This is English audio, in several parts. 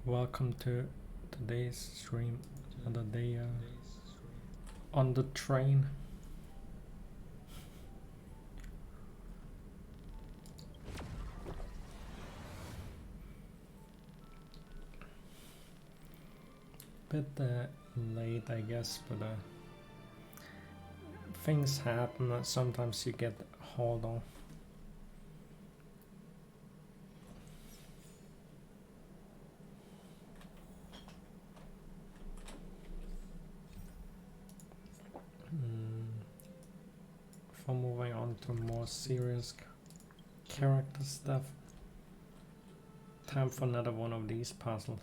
Welcome to today's stream. Another day on the train. Bit late, I guess, but things happen. Sometimes you get hauled on. For moving on to more serious character stuff, time for another one of these puzzles.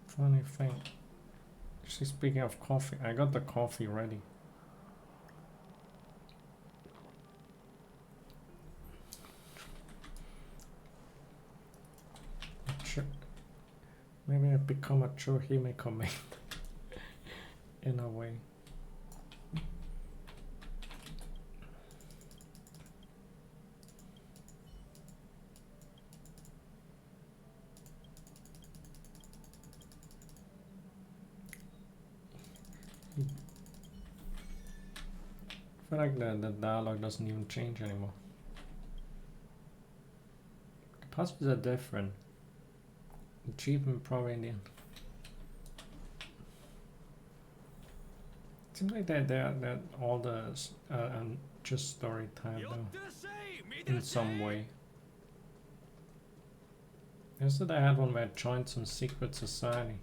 Funny thing, she's speaking of coffee. I got the coffee ready. Maybe I become a true Himeko main in a way. I feel like the dialogue doesn't even change anymore. The puzzles are different. Achievement probably in the end. Seems like they're all the just story time though, in some way. Yesterday I had one where I joined some secret society.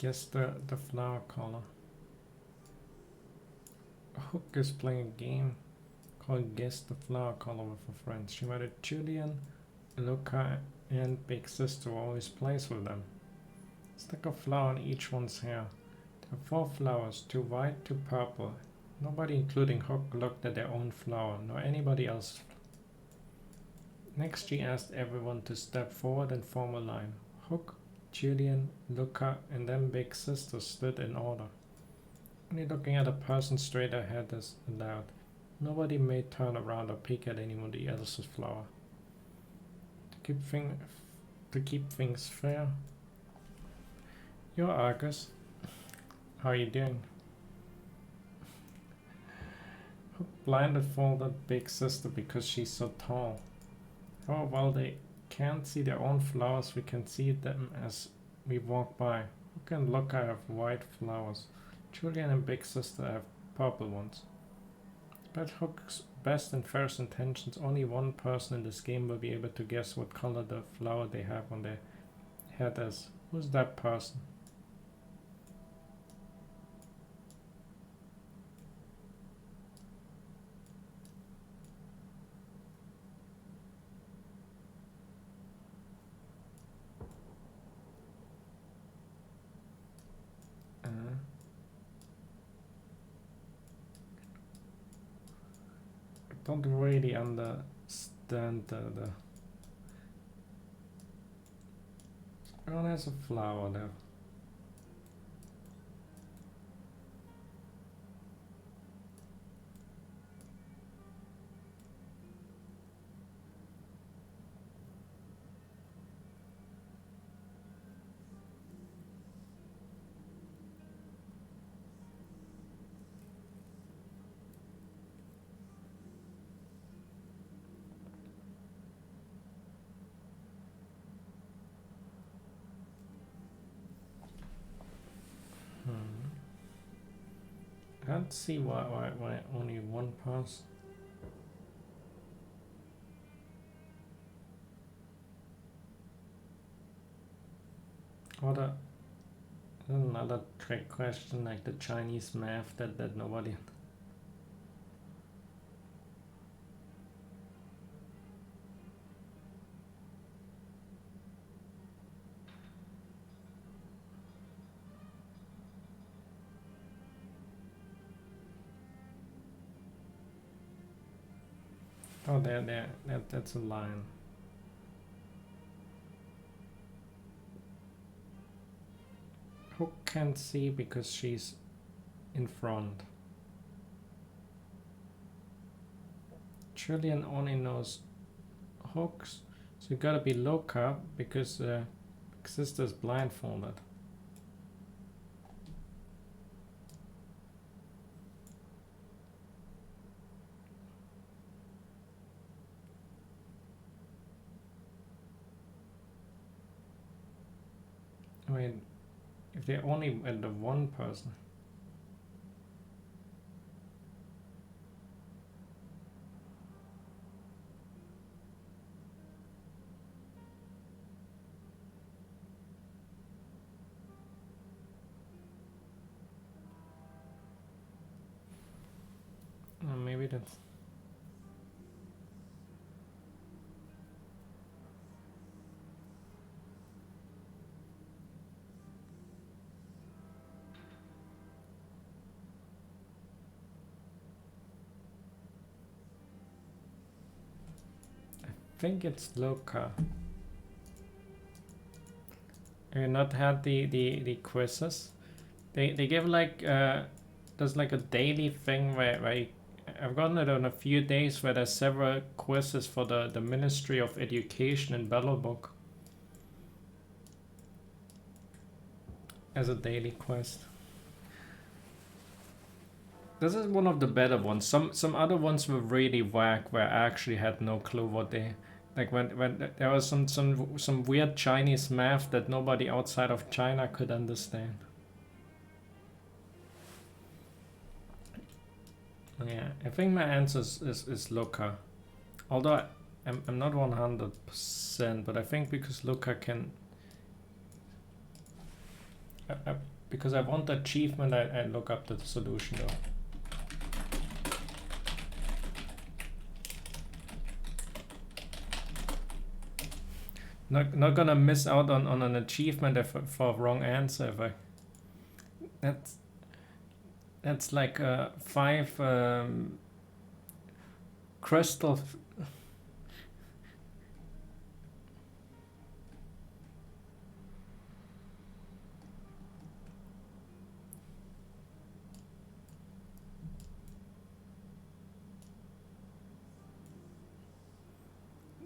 Guess the flower color. Hook is playing a game called Guess the Flower Color with her friends. She invited Julian, Luca, and Big Sister who always plays with them. Stick a flower on each one's hair. There are 4 flowers, 2 white, 2 purple. Nobody, including Hook, looked at their own flower, nor anybody else. Next, she asked everyone to step forward and form a line. Hook, Julian, Luca, and then Big Sister stood in order. Only looking at a person straight ahead is allowed. Nobody may turn around or peek at anybody else's flower. To keep things fair. You're Argus. How are you doing? Hook blindfolded Big Sister because she's so tall. Oh, while they can't see their own flowers, we can see them as we walk by. Hook and Luca have white flowers. Julian and Big Sister have purple ones. But Hook's best and fairest intentions, only one person in this game will be able to guess what color the flower they have on their head is. Who's that person? Don't really understand the oh, there's a flower there. I can't see why only one person. What another trick question like the Chinese math that nobody. Oh, that's a line. Hook can't see because she's in front. Julian only knows hooks, so you gotta be Loka because Sister's blindfolded. I mean, if they're only at the one person. Maybe that's... I think it's Loka. Have you not had the quizzes? They give like there's like a daily thing where I've gotten it on a few days where there's several quizzes for the Ministry of Education in Bellowbook as a daily quest. This is one of the better ones. Some other ones were really whack where I actually had no clue what they... Like when there was some weird Chinese math that nobody outside of China could understand. Yeah, I think my answer is Luca. Although I'm not 100%, but I think because Luca can... because I want the achievement, I look up the solution though. Not gonna miss out on an achievement for a wrong answer. If that's like 5 crystal.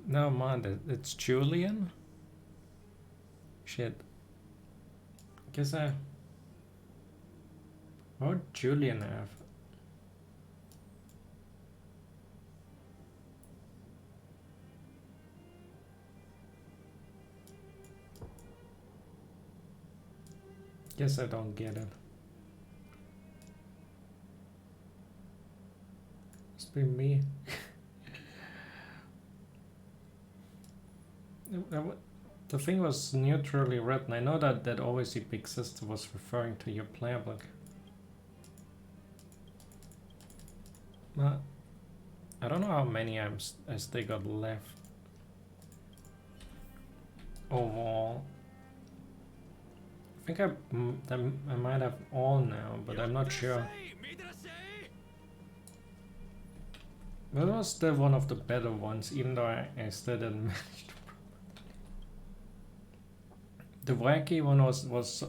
No, man, it's Julian. Shit. Guess what would Julian have? Guess I don't get it. Must be me. The thing was neutrally written. I know that always the big sister was referring to your player book. I don't know how many I still got left. Overall, I think I might have all now, but I'm not sure. But it was still one of the better ones, even though I still didn't manage to. The wacky one was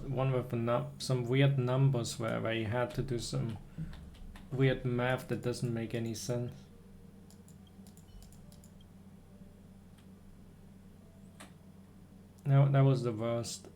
one with some weird numbers where you had to do some weird math that doesn't make any sense. No, that was the worst.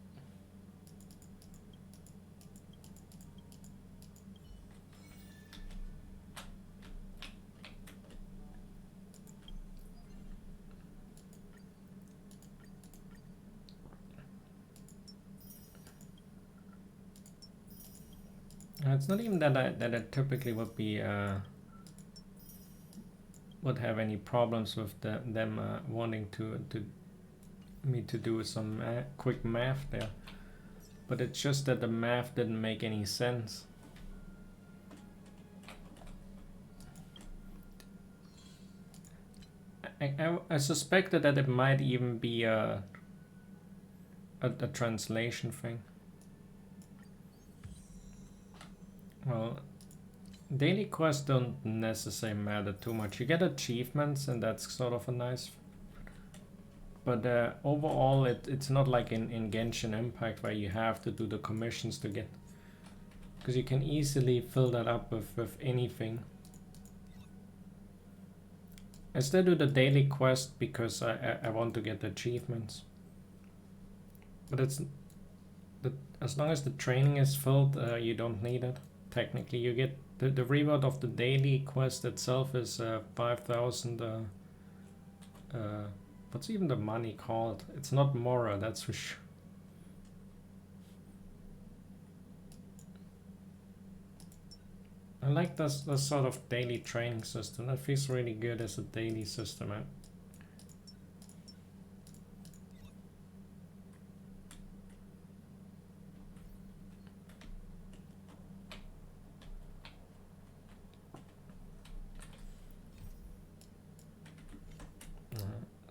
It's not even that I typically would be would have any problems with them wanting me to do some quick math there, but it's just that the math didn't make any sense. I suspected that it might even be a translation thing. Well, daily quests don't necessarily matter too much. You get achievements, and that's sort of a nice... But overall, it's not like in Genshin Impact where you have to do the commissions to get, because you can easily fill that up with anything. I still do the daily quest because I want to get the achievements. But as long as the training is filled, you don't need it. Technically, you get the reward of the daily quest itself is 5,000. What's even the money called? It's not Mora, that's for sure. I like this sort of daily training system. That feels really good as a daily system.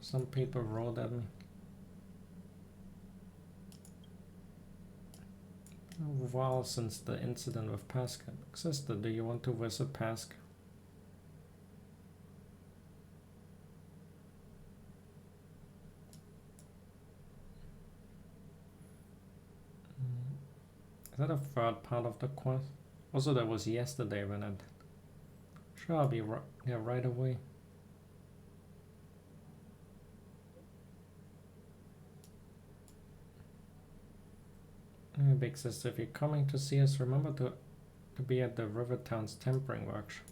Some people wrote at me. A while since the incident with Pascal existed. Do you want to visit Pascal? Is that a third part of the quest? Also, that was yesterday when I did. Sure, I'll be right away. Big sister, if you're coming to see us, remember to be at the Rivertown's tempering workshop.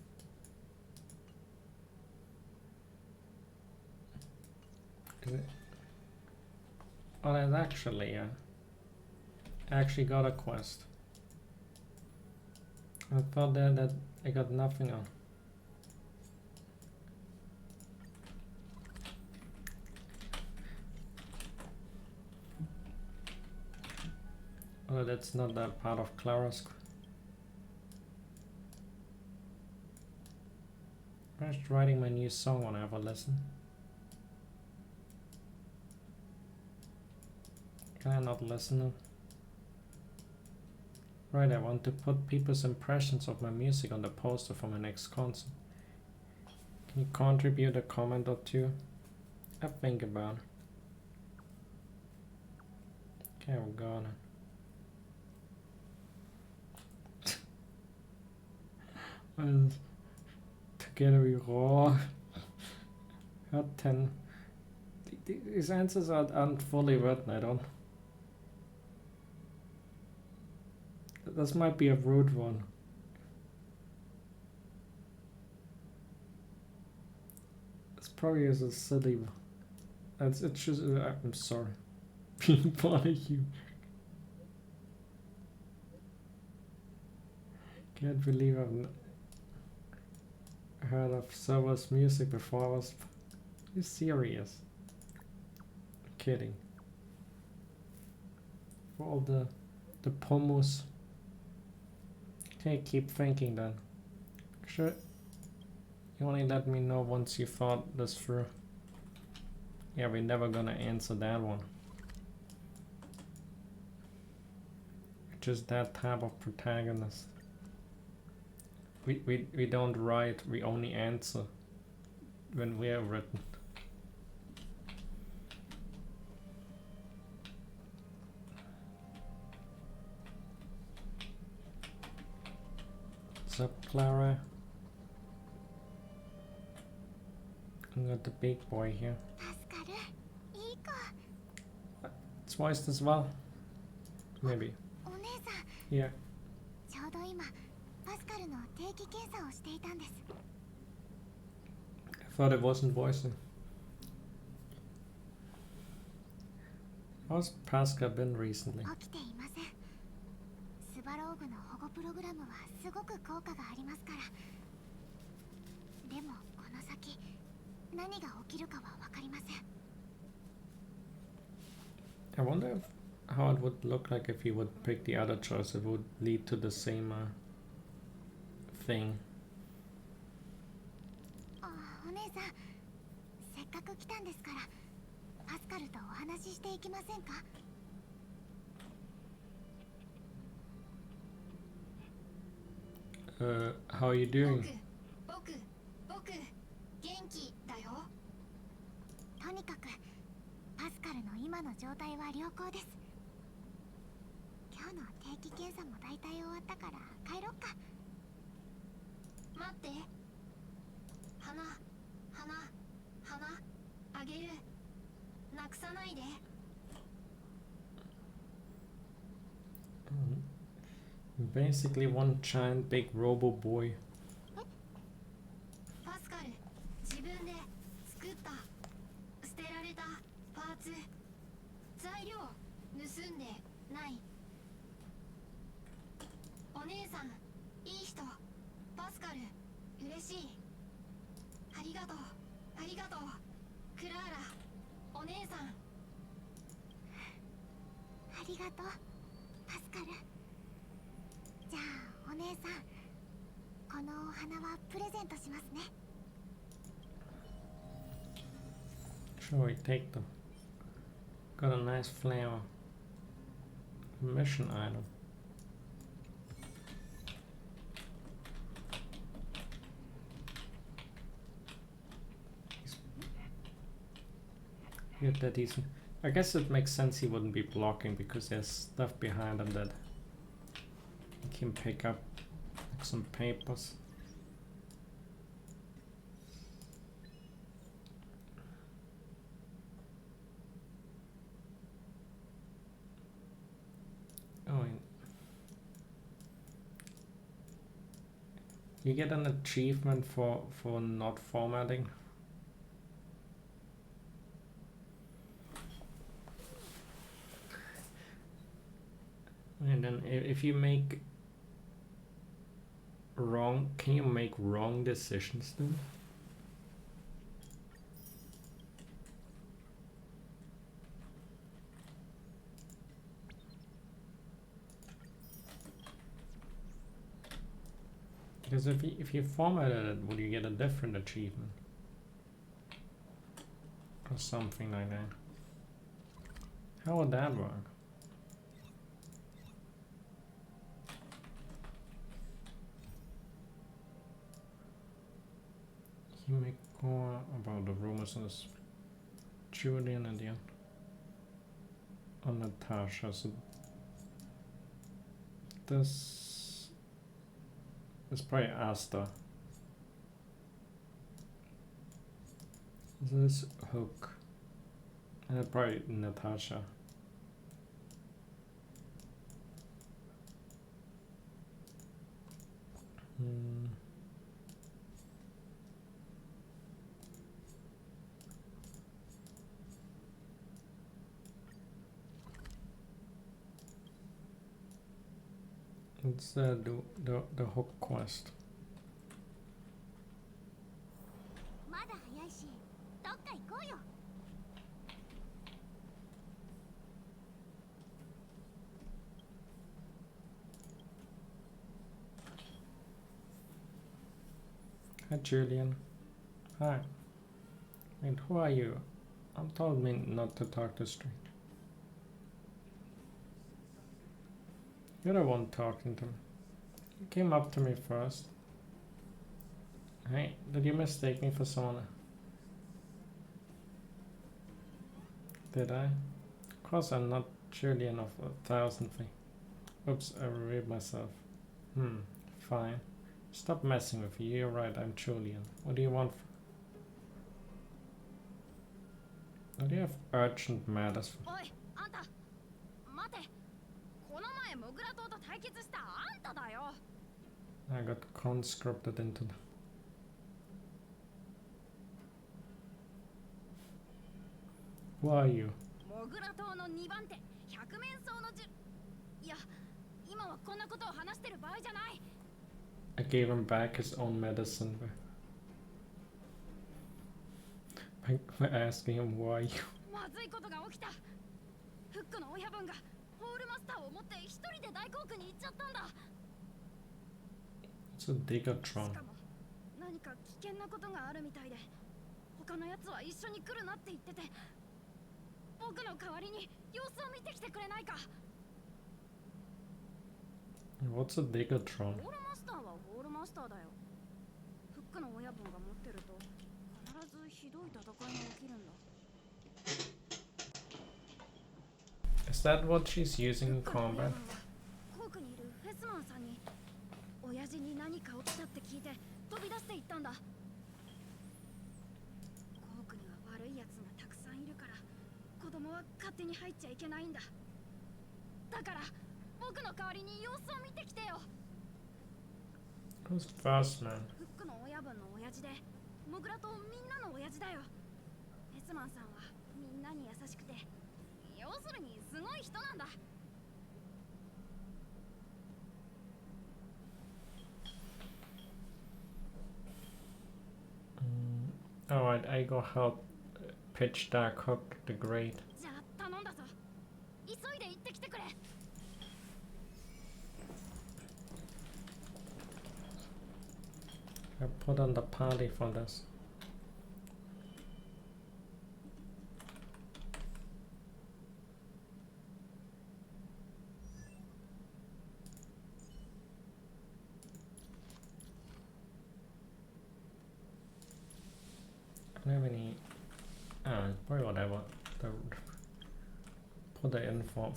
Is it? Oh, that's actually, I actually got a quest. I thought that I got nothing on. Oh, that's not that part of Clara's. I'm just writing my new song when I have a lesson. Can I not listen? Right, I want to put people's impressions of my music on the poster for my next concert. Can you contribute a comment or two? I think about it. Okay, we're gonna. Together we roar. Got 10. These answers aren't fully written, I don't. This might be a rude one. This probably is a silly one. It's just, I'm sorry. People are you. Can't believe I've heard of Server's music before. I was. Are you serious? I'm kidding. For all the pomos. Okay, keep thinking then. Sure. You only let me know once you thought this through. Yeah, we're never gonna answer that one. Just that type of protagonist. We don't write, we only answer when we are written. What's up, Clara? I got the big boy here. It's voiced as well. Maybe. Yeah. I thought it wasn't voicing. How's Pascal been recently? I wonder how it would look like if you would pick the other choice. It would lead to the same thing. How are you doing? 今の状態は良好です。今日の定期検査も大体終わったから帰ろっか。待って。花あげる。なくさないで。Basically one giant big robo boy. パスカル、自分で作った捨てられたパーツ、材料盗んでない。お姉さん、いい人。パスカル、嬉しい。ありがとう、ありがとう。クラーラ、お姉さん。ありがとう、パスカル。じゃあお姉さん、このお花はプレゼントしますね。Sure, we take them. Got a nice flower. Mission item. Yeah, that decent. I guess it makes sense he wouldn't be blocking because there's stuff behind him that he can pick up, like some papers. Oh, you get an achievement for not formatting. And then if you make wrong, can you make wrong decisions then? Because if you formatted it, would you get a different achievement? Or something like that. How would that work? Himiko about the rumors on this Julian and the on Natasha. So this is probably Asta. This Hook. And probably Natasha. Let's do the Hook quest. まだ早いし、どっか行こうよ。Hi Julian. Hi. Wait, who are you? I'm told me not to talk to strangers. You're the one talking to me. You came up to me first. Hey, did you mistake me for someone? Did I? Of course I'm not Julian of 1,000 things. Oops, I revealed myself. Fine. Stop messing with you. You're right, I'm Julian. What do you want? What do you have urgent matters for? I got conscripted into the... Who are you? I gave him back his own medicine by asking him who are you. It's a Digatron. 何か危険なことがあるみたいで、他のやつは一緒に来るなって言ってて、僕の代わりに様子を見てきてくれないか。What's a Digatron? ホールマスターはホールマスターだよ。フックの親分が持ってると必ずひどい戦いが起きるんだ。Is that what she's using in combat? コークにいるフェスマンさんに親父に何か起きたって聞いて飛び出して行ったんだ。コークには悪いやつがたくさんいるから子供は勝手に入っちゃいけないんだ。だから僕の代わりに様子を見てきてよ。 Who's first man? フックの親分の親父でモグラとみんなの親父だよ。フェスマンさんはみんなに優しくて要するにすごい人なんだ。Alright, I go help Pitch Dark Hook the Great. じゃあ頼んだぞ。急いで行ってきてくれ。 I put on the party for this. I don't have any. Probably whatever. Put it in for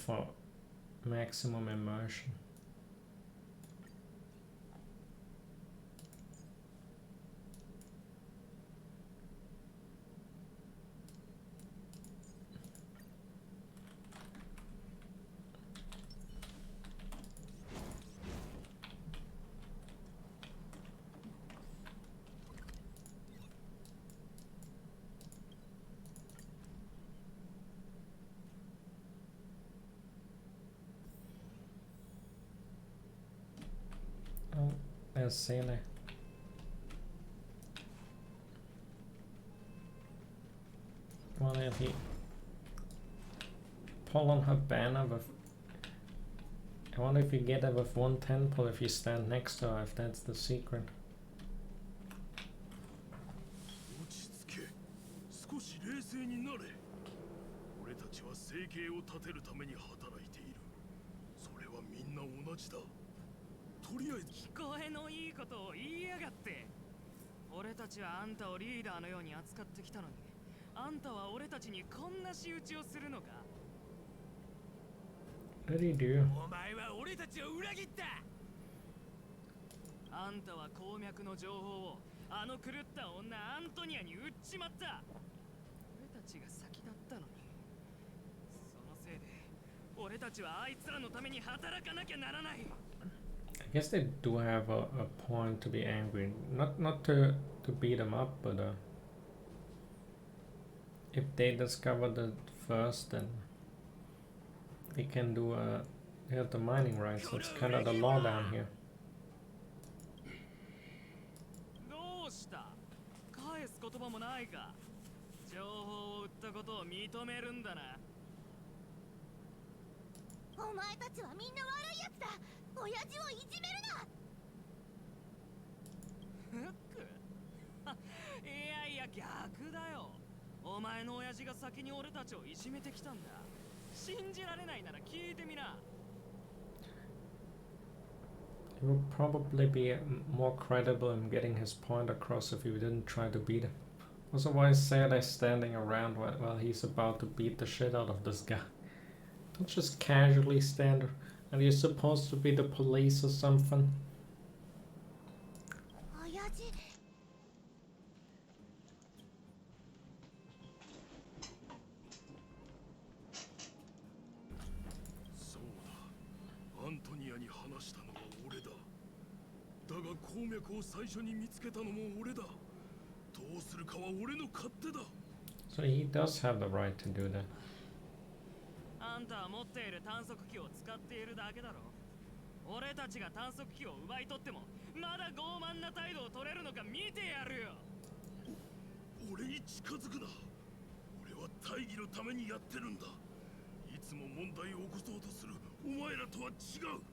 maximum immersion. Oh, there's Sele. Well, if he pull on her banner with... I wonder if you get it with one temple if you stand next to her, if that's the secret. 落ち着け。少し冷静になれ。俺たちは生計を立てるために働いている。それはみんな同じだ。とりあえず聞こえのいいことを言いやがって。俺たちはあんたをリーダーのように扱ってきたのに、あんたは俺たちにこんな仕打ちをするのか。 What did he do? お前は俺たちを裏切った。あんたは鉱脈の情報をあの狂った女アントニアに売っちまった。俺たちが先だったのに。そのせいで俺たちはあいつらのために働かなきゃならない。 I guess they do have a point to be angry. Not to beat them up, but if they discover the first, then they can do they have the mining rights, so it's kind of the law down here. どうした？返す言葉もないか。情報を売ったことを認めるんだな。お前たちはみんな悪いやつだ。親父をいじめるな。フック？いやいや逆だよ。お前の親父が先に俺たちをいじめてきたんだ。信じられないなら聞いてみな。 He would probably be more credible in getting his point across if he didn't try to beat him. Also, why is Sele standing around while he's about to beat the shit out of this guy? Don't just casually stand. Are you supposed to be the police or something? 親父。そうだ。アントニアに話したのは俺だ。だが鉱脈を最初に見つけたのも俺だ。どうするかは俺の勝手だ。 So he does have the right to do that. あんたは持っている探索機を使っているだけだろ。俺たちが探索機を奪い取ってもまだ傲慢な態度を取れるのか見てやるよ。俺に近づくな。俺は大義のためにやってるんだ。いつも問題を起こそうとするお前らとは違う。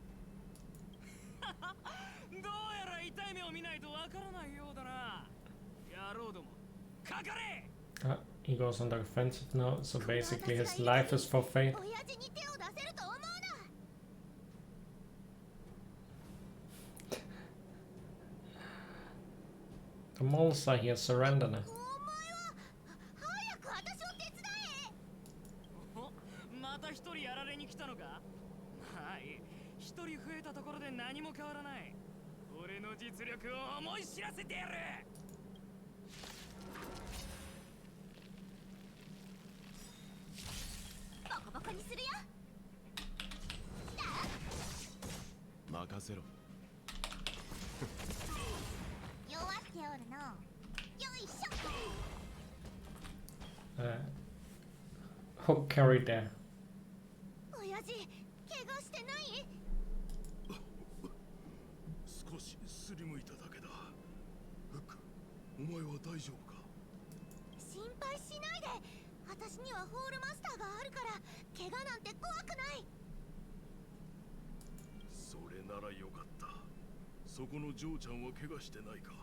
どうやら痛い目を見ないとわからないようだな。野郎ども、かかれ。 He goes on the offensive now, so basically his life is for fate. 親父に手を出せると思うな。 The moles are here, surrender now. お前は早く私を手伝え。お、また一人やられに人増えたところで何も変わらない。俺の実力を思い知らせてやる。ボコボコにするよ。任せろ。弱っておるの。よいしょ。Hook carried there. 親父、怪我してない？少しすりむいただけだ。フック、お前は大丈夫か？心配しないで。私にはホールマスターがあるから怪我なんて怖くない。それならよかった。そこのジョーちゃんは怪我してないか？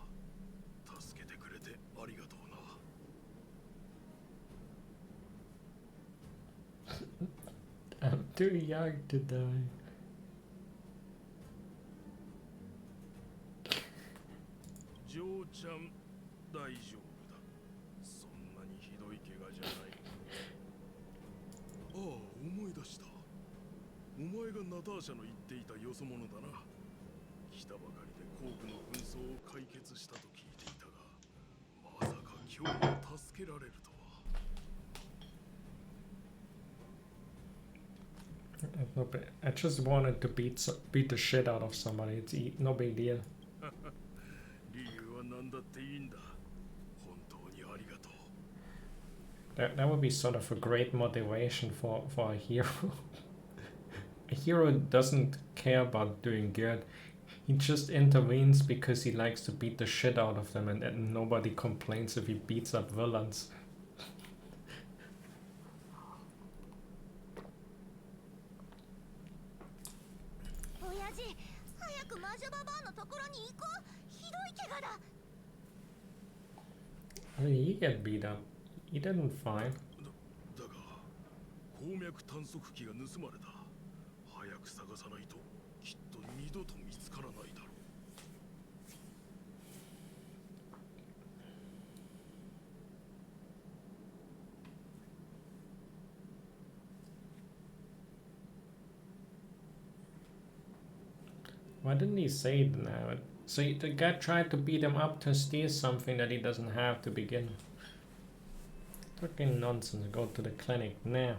助けてくれてありがとうな。I'm too young to die. ジョーちゃん、大丈夫だ。そんなにひどい怪我じゃない。ああ、思い出した。お前がナターシャの言っていたよそ者だな。来たばかりでコークの紛争を解決したと聞いていたが、まさか今日も助けられるとは。No, I just wanted to beat the shit out of somebody. It's no big deal. 理由は何だっていいんだ。本当にありがとう。That would be sort of a great motivation for a hero. A hero doesn't care about doing good. He just intervenes because he likes to beat the shit out of them, and nobody complains if he beats up villains. 親父、早く魔女ババアのところに行こう。ひどい怪我だ。How did he get beat up? He didn't fight. だが、鉱脈探測機が盗まれた。早く探さないと、きっと二度と見つからないだろう。Why didn't he say it now? So the guy tried to beat him up to steal something that he doesn't have to begin. Fucking nonsense. Go to the clinic now.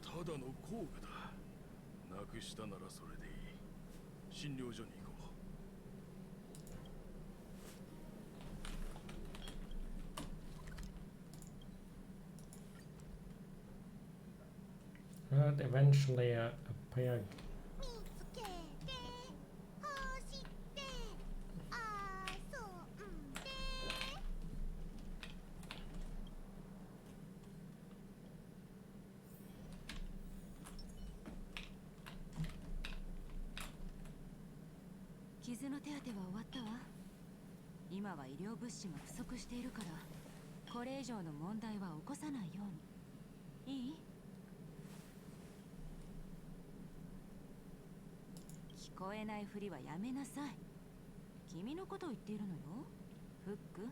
ただの工具だ。なくしたならそれでいい。診療所に行こう。But eventually a pair. 見つけて、走って、遊んで。傷の手当ては終わったわ。今は医療物資が不足しているから、これ以上の問題は起こさないように。いい？聞こえないふりはやめなさい。君のことを言っているのよ、フック。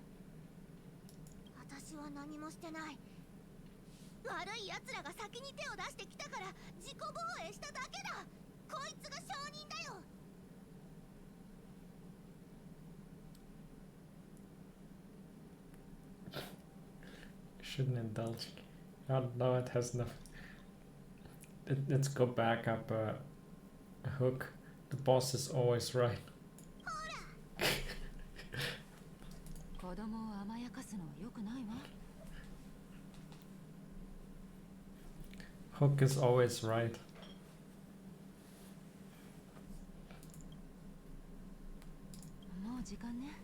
私は何もしてない。悪い奴らが先に手を出してきたから自己防衛しただけだ。こいつが証人だよ。Shouldn't indulge. Oh no, it has nothing. Let's go back up a hook. The boss is always right. 子供を甘やかすのは良くないわ。Hook is always right. もう時間ね。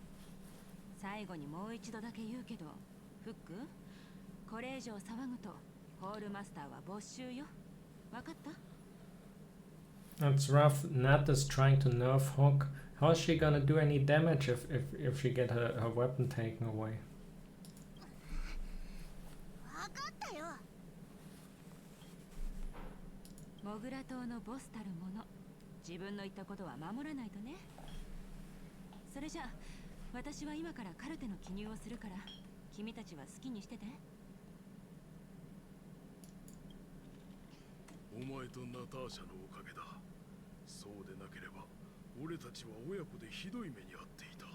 最後にもう一度だけ言うけど、フック、これ以上騒ぐとホールマスターは没収よ。わかった？ That's rough. Nat is trying to nerf Hook. How's she gonna do any damage if she get her weapon taken away? わかったよ。モグラ島のボスたるもの、自分の言ったことは守らないとね。それじゃあ、私は今からカルテの記入をするから、君たちは好きにしてて。お前とナターシャのおかげだ。そうでなければ俺たちは親子でひどい目に遭っていた。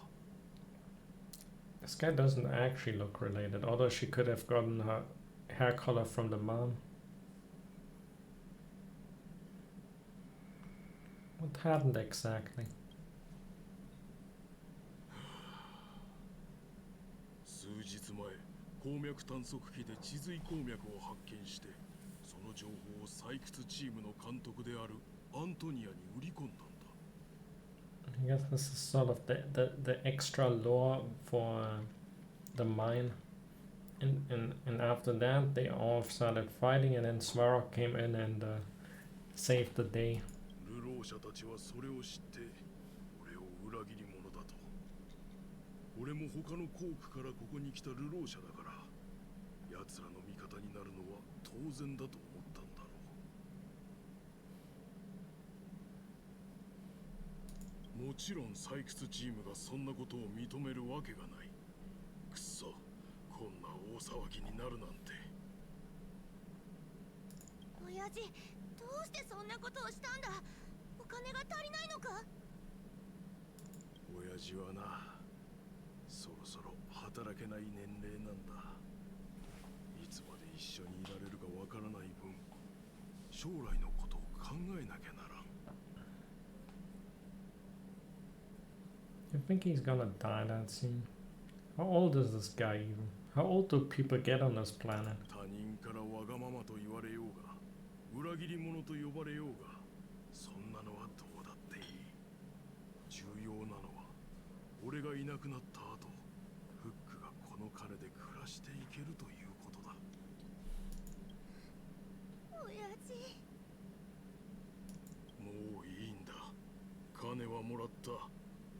This guy doesn't actually look related, although she could have gotten her hair color from the mom. What happened exactly? 数日前、鉱脈探測機で地髄鉱脈を発見して、その情報を採掘チームの監督であるアントニアに売り込んだんだ。 I guess this is sort of the extra lore for the mine. And after that, they all started fighting, and then Svarog came in and saved the day. 流浪者たちはそれを知って俺を裏切り者だと。俺も他の鉱区からここに来た流浪者だから、奴らの味方になるのは当然だと思ったんだろう。もちろん採掘チームがそんなことを認めるわけがない。くっそ、こんな大騒ぎになるなんて。親父、どうしてそんなことをしたんだ。お金が足りないのか。親父はな、そろそろ働けない年齢なんだ。いつまで一緒にいられるかわからない分、将来のことを考えなきゃならん。 You think he's gonna die that soon? How old is this guy even? How old do people get on this planet? 他人からわがままと言われようが、裏切り者と呼ばれようが、そんなのはどうだっていい。重要なのは、俺がいなくなった後、フックがこの金で暮らしていけるということだ。親父。もういいんだ。金はもらった。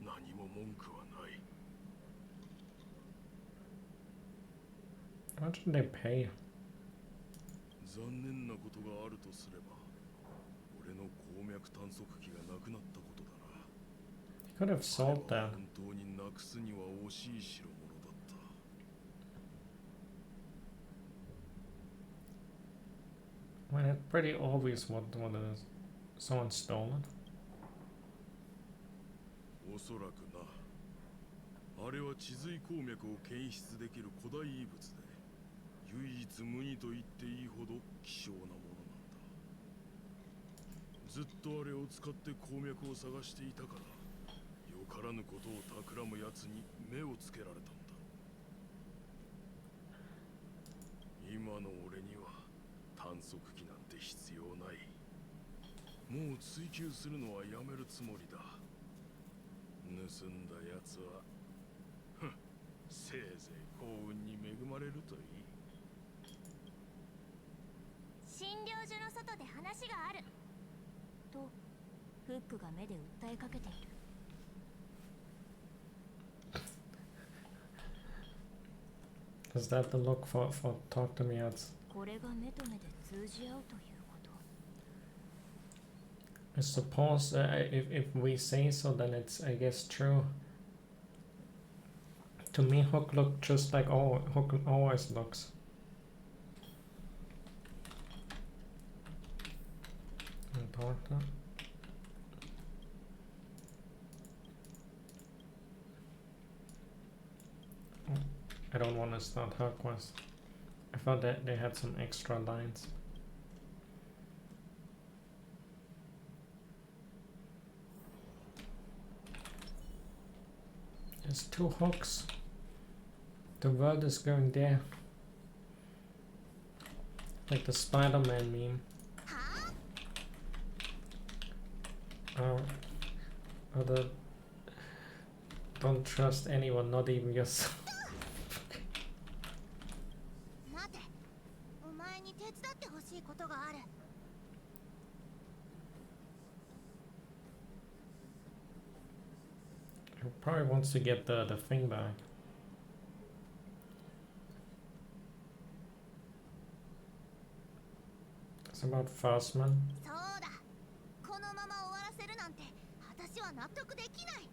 何も文句はない。 How much did they pay? 残念なことがあるとすれば、俺の鉱脈探測機がなくなったことだな。He could have sold that. 本当になくすには惜しい代物だった。 I mean, it's pretty obvious what it is. Someone stole it. おそらくな。あれは地髄鉱脈を検出できる古代遺物で、唯一無二と言っていいほど希少なものなんだ。ずっとあれを使って鉱脈を探していたから、よからぬことを企む奴に目をつけられたんだ。今の俺には探測機なんて必要ない。もう追求するのはやめるつもりだ。盗んだ奴は、せいぜい幸運に恵まれるといい。診療所の外で話があるとフックが目で訴えかけている。 Is that the look for talk to me ads? これが目と目で通じ合うということ。 I suppose if we say so, then it's, I guess, true. To me, Hook looked just like Hook always looks. Important. I don't want to start her quest. I thought that they had some extra lines. There's 2 hooks. The world is going there. Like the Spider-Man meme. Other don't trust anyone, not even yourself. 待て、お前に手伝ってほしいことがある。 He probably wants to get the thing back. It's about Fastman. そうだ。このまま終わらせるなんて私は納得できない。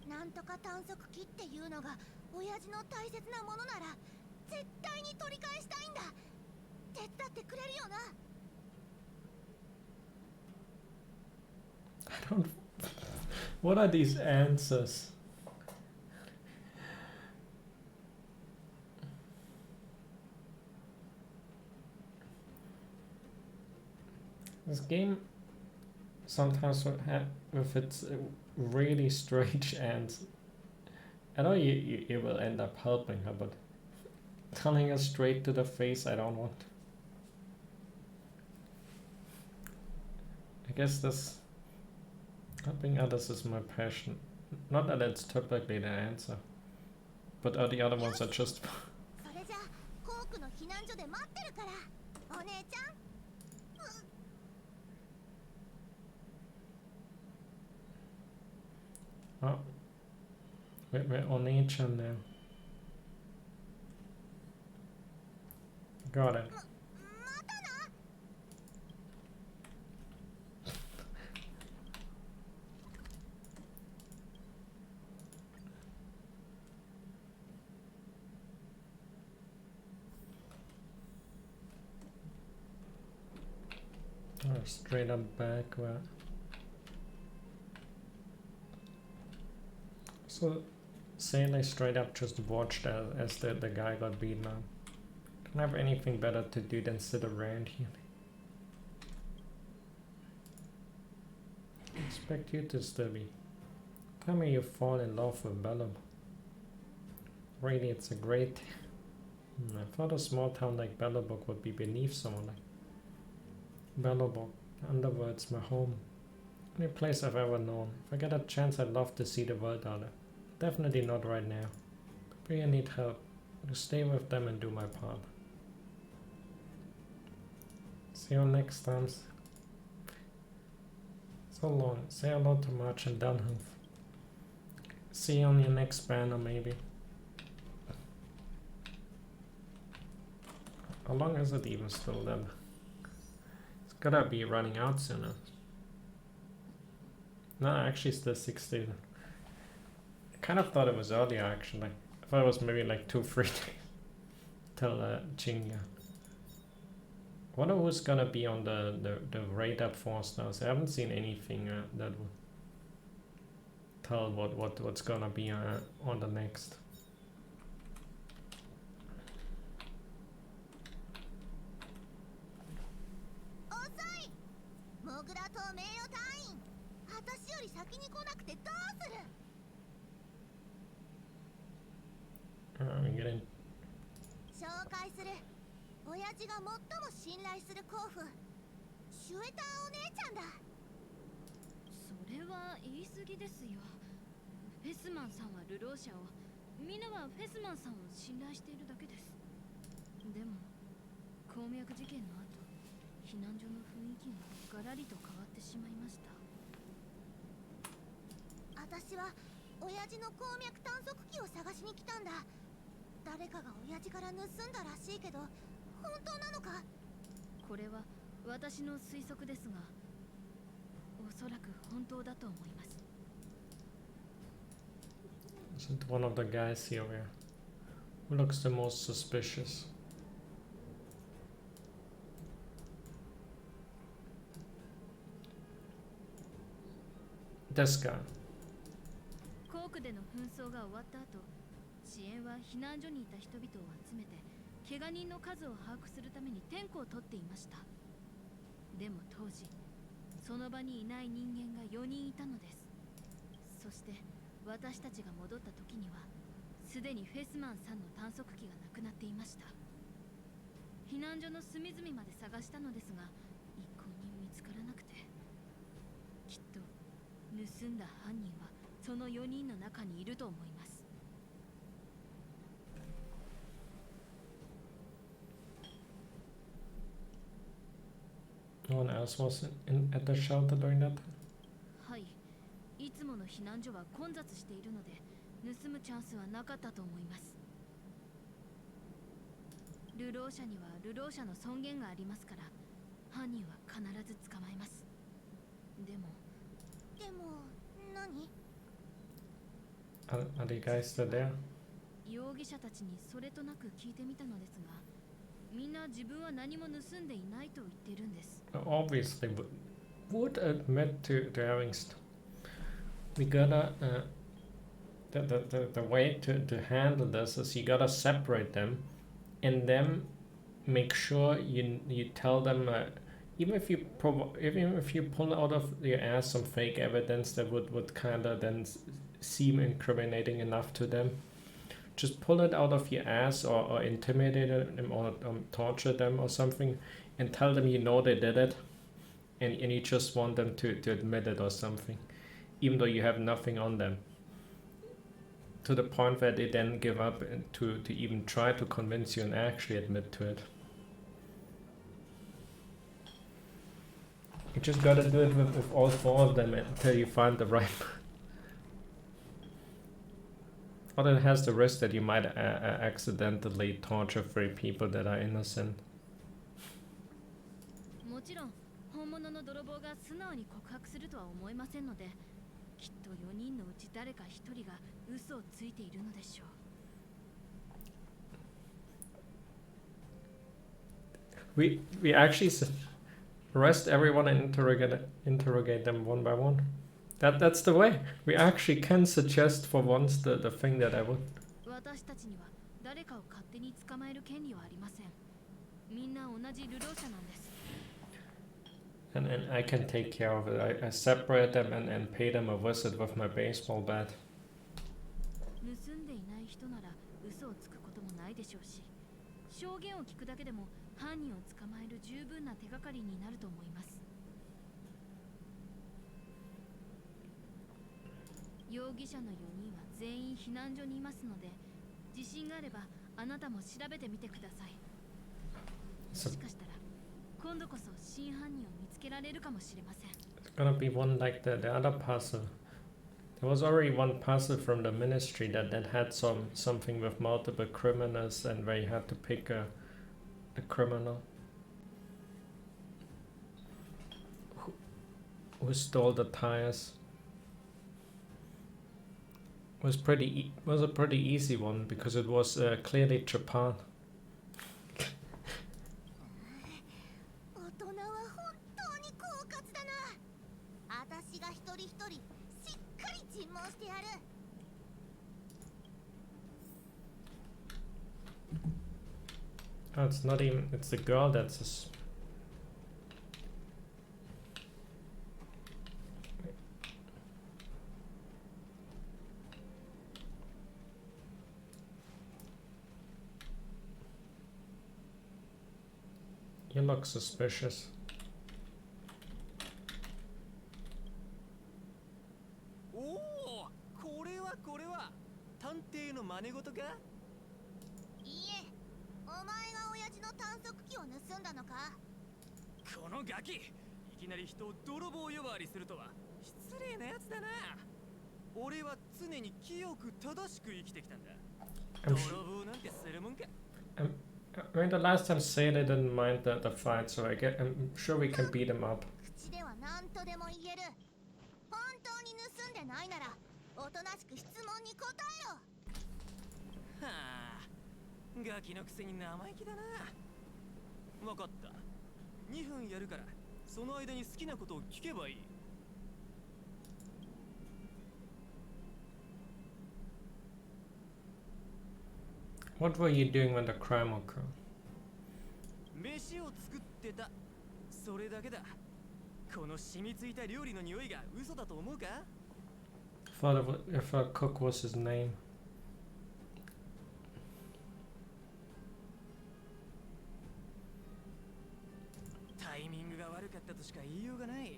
なんとか探測機っていうのが親父の大切なものなら絶対に取り返したいんだ。手伝ってくれるよな。don't. What are these answers? This game sometimes with its really strange ends. I know you will end up helping her, but telling her straight to the face, I don't want. I guess this helping others is my passion. Not that it's typically the answer, but the other ones are just. それじゃあコークの避難所で待ってるからお姉ちゃん Oh, we're on nature now. Got it. またな Oh, straight up back. Where? So, saying I straight up just watched as the guy got beaten up. Don't have anything better to do than sit around here. I expect you to still be. Tell me you fall in love with Bellum. Really, it's a great. I thought a small town like Bellabok would be beneath someone like Bellabok. Underworld's my home. Only place I've ever known. If I get a chance, I'd love to see the world out there. Definitely not right now. But you need help. To stay with them and do my part. See you next time. So long. Say hello to March and Dunham. See you on your next banner, maybe. How long is it even still then? It's gotta be running out sooner. No, actually it's still 16. I kind of thought it was earlier actually. I thought it was maybe like 2-3 days till Jinga. Wonder who's gonna be on the radar force now. So I haven't seen anything that would tell what's gonna be on the next. I'm getting 紹介する親父が最も信頼する甲府シュエターお姉ちゃんだそれは言い過ぎですよ。フェスマンさんは流浪者を、みんなはフェスマンさんを信頼しているだけです。でも鉱脈事件の後、避難所の雰囲気がガラリと変わってしまいました。私は親父の鉱脈探測機を探しに来たんだ。誰かが親父から盗んだらしいけど本当なのか？これは私の推測ですが、おそらく本当だと思います。 Isn't one of the guys here who looks the most suspicious? This guy. コークでの紛争が終わった後、支援は避難所にいた人々を集めて怪我人の数を把握するために点呼を取っていました。でも当時その場にいない人間が4人いたのです。そして私たちが戻った時にはすでにフェスマンさんの探測機がなくなっていました。避難所の隅々まで探したのですが一向に見つからなくて、きっと盗んだ犯人はその4人の中にいると思います。 No one else was at the shelter during that? はい、いつもの避難所は混雑しているので盗むチャンスはなかったと思います。流浪者には流浪者の尊厳がありますから、犯人は必ず捕まえます。でも何？ Are the guys still there? 容疑者たちにそれとなく聞いてみたのですが、みんな自分は何も盗んでいないと言っているんです。Obviously would admit to having we gotta the way to handle this is you gotta separate them, and then make sure you tell them, even if you pull out of your ass some fake evidence that would kind of then seem incriminating enough to them, just pull it out of your ass, or intimidate them, or torture them or something, and tell them you know they did it, and you just want them to admit it or something, even though you have nothing on them, to the point where they then give up to even try to convince you and actually admit to it. You just gotta do it with all four of them until you find the right. Or it has the risk that you might accidentally torture 3 people that are innocent. もちろん本物の泥棒が素直に告白するとは思えませんので、きっと4人のうち誰か1人が嘘をついているのでしょう。We actually arrest everyone and interrogate them one by one. That's the way. We actually can suggest for once the thing that I would. 私たちには誰かを勝手に捕まえる権利はありません。みんな同じ流浪者なんです。And I can take care of it. I separate them and pay them a visit with my baseball bat. 盗んでいない人なら嘘をつくこともないでしょうし、証言を聞くだけでも犯人を捕まえる十分な手がかりになると思います。容疑者の4人は全員避難所にいますので、自信があればあなたも調べてみてください。もしかしたら今度こそ真犯人を見つけられるかもしれません。It's gonna be one like the other puzzle. There was already one puzzle from the ministry that had something with multiple criminals, and where you had to pick a criminal who stole the tires. Was a pretty easy one because it was clearly Japan. 大人は本当に狡猾だな。私が一人一人しっかり尋問してやる。Oh, it's not even. It's the girl that's. You look suspicious. おお、これは探偵の真似事か？いいえ、お前が親父の探測機を盗んだのか？このガキ、いきなり人を泥棒呼ばわりするとは失礼なやつだな。俺は常に清く正しく生きてきたんだ。泥棒なんてするもんか。I mean, the last time say they didn't mind the fight, so I'm sure we can beat them up. 口では何とでも言える。本当に盗んでないなら、おとなしく質問に答えろ。はあ、ガキのくせに生意気だな。わかった。2分やるから、その間に好きなことを聞けばいい。What were you doing when the crime occurred? 飯を作ってた。それだけだ。この染みついた料理の匂いが嘘だと思うか？ Thought if a cook was his name. タイミングが悪かったとしか言いようがない。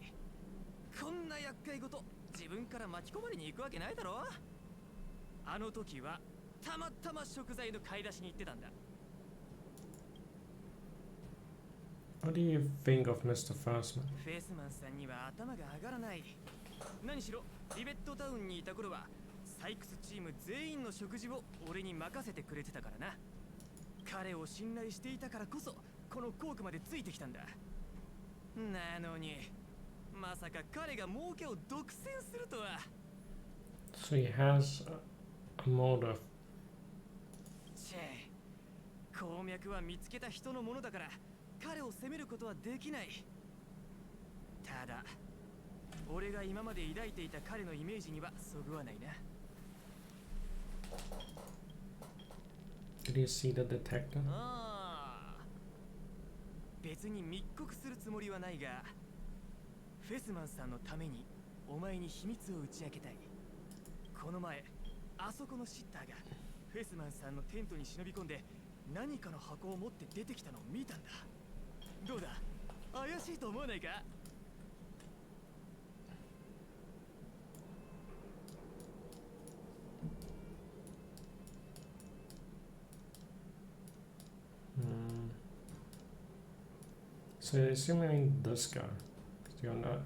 こんな厄介事、自分から巻き込まれに行くわけないだろ。あの時はたまたま食材の買い出しに行ってたんだ。What do you think of Mr. Firstman? フェイスマンさんには頭が上がらない。何しろリベットタウンにいた頃はサイクスチーム全員の食事を俺に任せてくれてたからな。彼を信頼していたからこそこのコークまでついてきたんだ。なのにまさか彼が儲けを独占するとは。 So he has a motive. チェ、鉱脈は見つけた人のものだから彼を責めることはできない。ただ俺が今まで抱いていた彼のイメージにはそぐわないな。 Did you see the detector? ああ、別に密告するつもりはないが、フェスマンさんのためにお前に秘密を打ち明けたい。この前あそこのシッターがフェスマンさんのテントに忍び込んで何かの箱を持って出てきたのを見たんだ。どうだ、怪しいと思わないか？ So you're assuming this guy, 'cause you're not.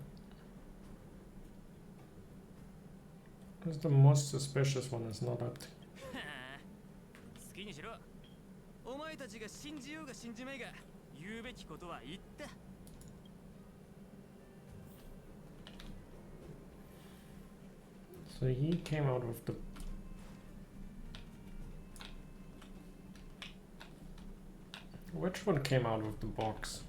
Because the most suspicious one is not up to. 好きにしろ。お前たちが信じようが信じまいが言うべきことは言った。 So he came out of the. Which one came out of the box?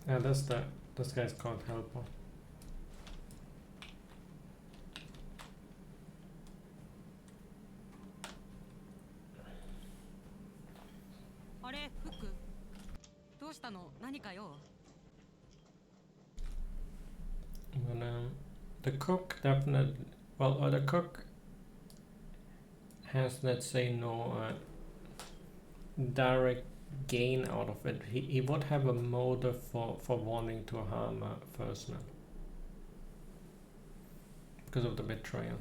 Yeah, that's the. This guy's called Helper. あれ、フック。どうしたの？何かよ。And, the cook definitely. Well, the cook has, let's say, no direct gain out of it. He would have a motive for wanting to harm First Man because of the betrayal.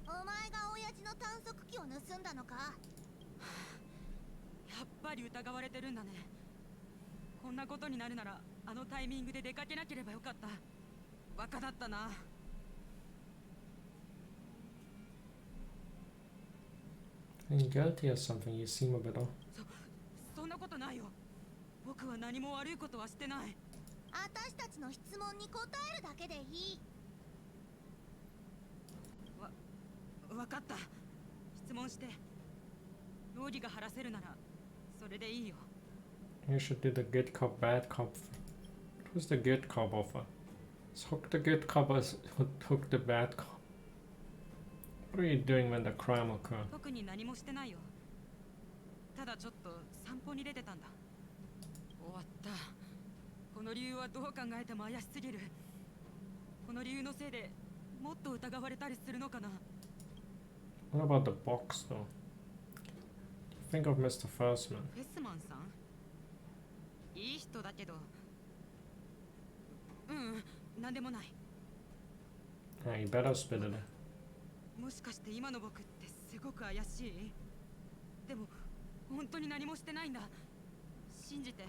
お前が親父の探索機を盗んだのか？やっぱり疑われてるんだね。こんなことになるならあのタイミングで出かけなければよかった。バカだったな。 Are you guilty or something? You seem a bit off. そんなことないよ。僕は何も悪いことはしてない。私たちの質問に答えるだけでいい。わかった。質問して。容疑が晴らせるならそれでいいよ。 You should do the good cop, bad cop. Who's the good cop offer? Let's hook the good cop or hook the bad cop. What are you doing when the crime occurred? 特に何もしてないよ。ただちょっと散歩に出てたんだ。終わった。この理由はどう考えても怪しすぎる。この理由のせいでもっと疑われたりするのかな。 What about the box though? Think of Mr. Firstman. フェスマンさん？いい人だけど。なんでもない。You better spit it. もしかして今の僕ってすごく怪しい？でも本当に何もしてないんだ。信じて。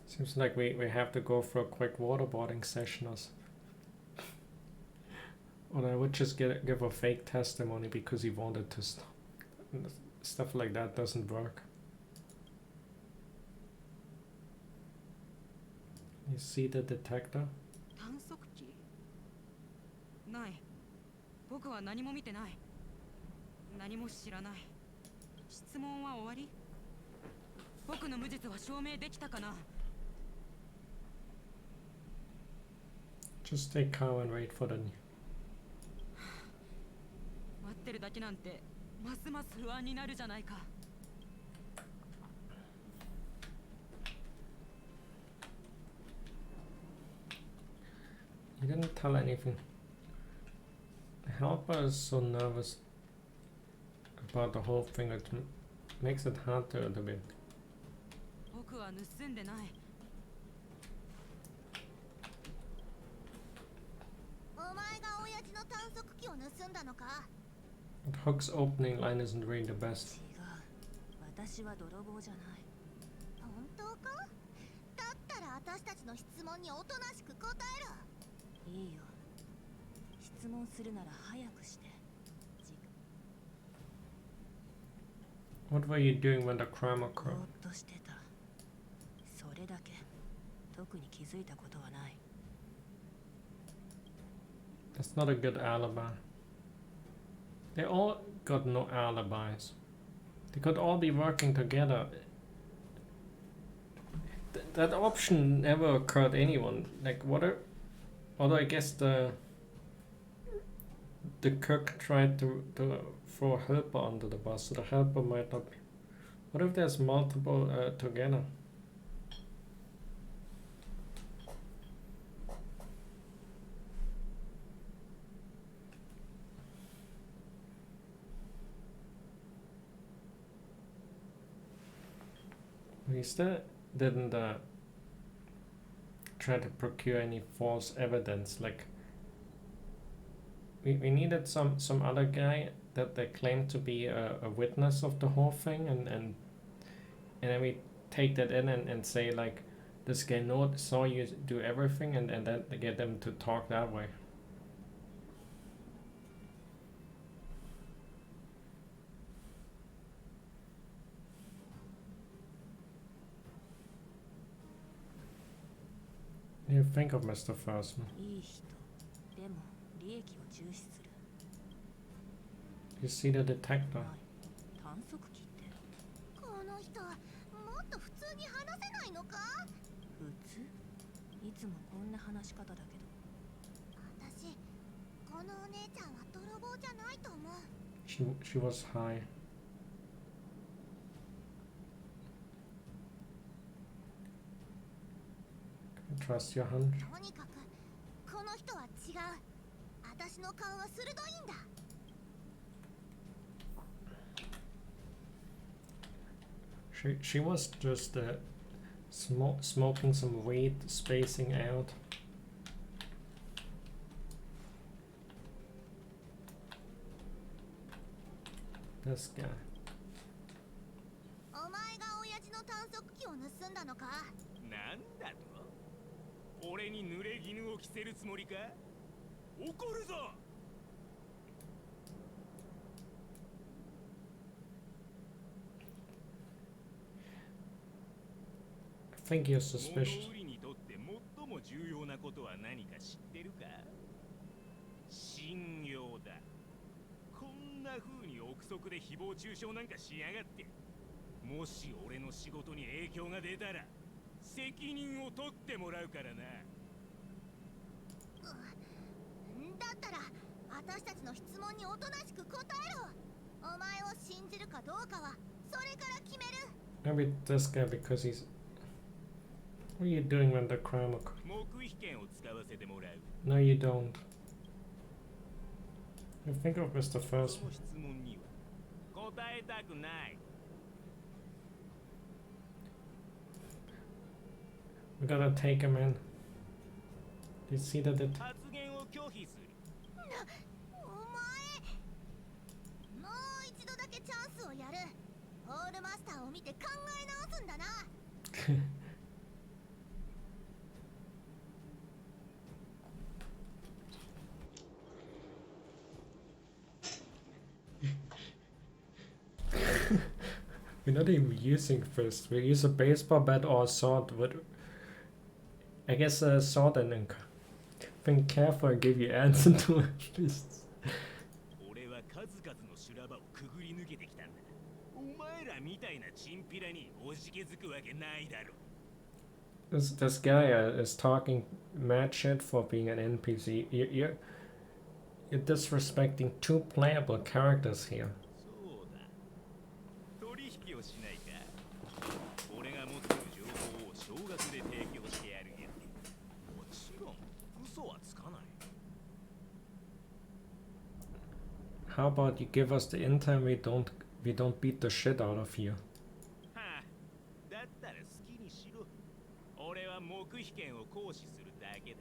Seems like we have to go for a quick waterboarding session or something. Or I would just give a fake testimony because he wanted to stop. Stuff like that doesn't work. You see the detector? 探索機？ない。僕は何も見てない。何も知らない。質問は終わり？僕の無実は証明できたかな？ Just stay calm and wait for the news. 待ってるだけなんてますます不安になるじゃないか。 He didn't tell anything. The helper is so nervous about the whole thing. It makes it hard to debate. 僕は盗んでない。お前が親父の探索機を盗んだのか？ But Hook's opening line isn't really the best. 違う。私は泥棒じゃない。本当か？だったら私たちの質問におとなしく答えろ。いいよ。質問するなら早くして。 What were you doing when the crime ぼ occurred? ーっとしてた。それだけ。特に気づいたことはない。 That's not a good alibi. They all got no alibis. They could all be working together. That option never occurred to anyone. Like, what are... Although I guess the cook tried to throw a helper under the bus, so the helper might not be... What if there's multiple together? We still didn't try to procure any false evidence. Like, we needed some other guy that they claimed to be a witness of the whole thing, and then we take that in and say, like, this guy saw you do everything, and then get them to talk that way. What do you think of Mr. Firstman? いい人でも利益を重視する You see the detector? 探索機ってこの人もっと普通に話せないのか？普通いつもこんな話し方だけど私このお姉ちゃんは泥棒じゃないと思う。 She was high. Trust your hunch. とにかくこの人は違う。私の勘は鋭いんだ。She was just smoking some weed, spacing out. This guy. お前が親父の探索機を盗んだのか？なんだと？俺に濡れ衣を着せるつもりか？怒るぞ！ I think you're suspicious. 物売りにとって最も重要なことは何か知ってるか？信用だ。こんな風に憶測で誹謗中傷なんかしやがって。もし俺の仕事に影響が出たら責任を取ってもらうからな。だったら私たちの質問におとなしく答えろ。お前を信じるかどうかはそれから決める。 Maybe this guy because he's... What are you doing when the crime occurs? 黙秘権を使わせてもらう。 No, you don't. You think of Mr. そ First. の質問には答えたくない。 We gotta take him in. Do you see that it... 発言を拒否する。お前もう一度だけチャンスをやる。ホールマスターを見て考え直すんだな。 We're not even using fists. We use a baseball bat or a sword with... I guess a sword and then... Think careful and give your answer to a fist. 俺は数々の修羅場をくぐり抜けてきたんだ。お前らみたいなチンピラにおじけづくわけないだろ。 This guy is talking mad shit for being an NPC. You're disrespecting two playable characters here. そうだ。取引をしないか。俺が持ってる情報を少額で提供してやるよ。もちろん嘘はつかない。 How about you give us the intel, we don't beat the shit out of you. はあ、だったら好きにしろ。俺は黙秘権を行使するだけだ。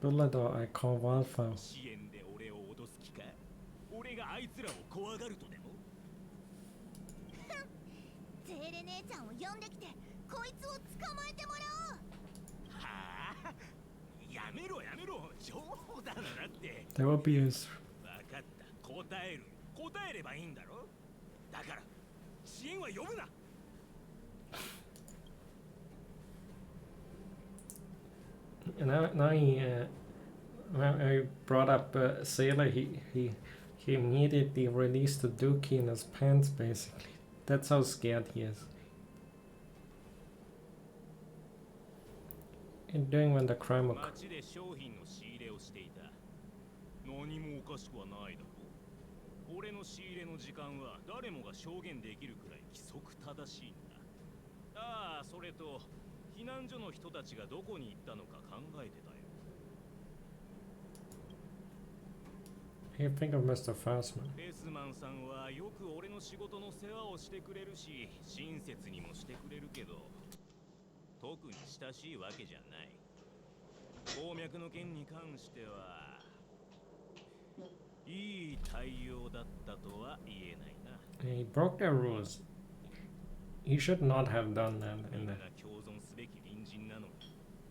Bullet or I call wildfire. 支援で俺を脅す気か？俺があいつらを怖がるとでも？ゼーレ姉ちゃんを呼んできてこいつを捕まえてもらおう。はあ、やめろやめろ、冗談だって。 There will be his... 分かった、答える。答えればいいんだろ。だから支援は呼ぶな。 Now he when I brought up Sailor, he immediately released the dookie in his pants, basically. That's how scared he is. And doing when the crime occurred. 街で商品の仕入れをしていた。何もおかしくはないだろう。俺の仕入れの時間は誰もが証言できるくらい規則正しいんだ。ああ、それと避難所の人たちがどこに行ったのか考えてたよ。You think of Mr. Fassman. フェスマンさんはよく俺の仕事の世話をしてくれるし、親切にもしてくれるけど、特に親しいわけじゃない。鉱脈の件に関しては、いい対応だったとは言えないな。He broke their rules. He should not have done that み in んな the が共存すべき隣人なのに、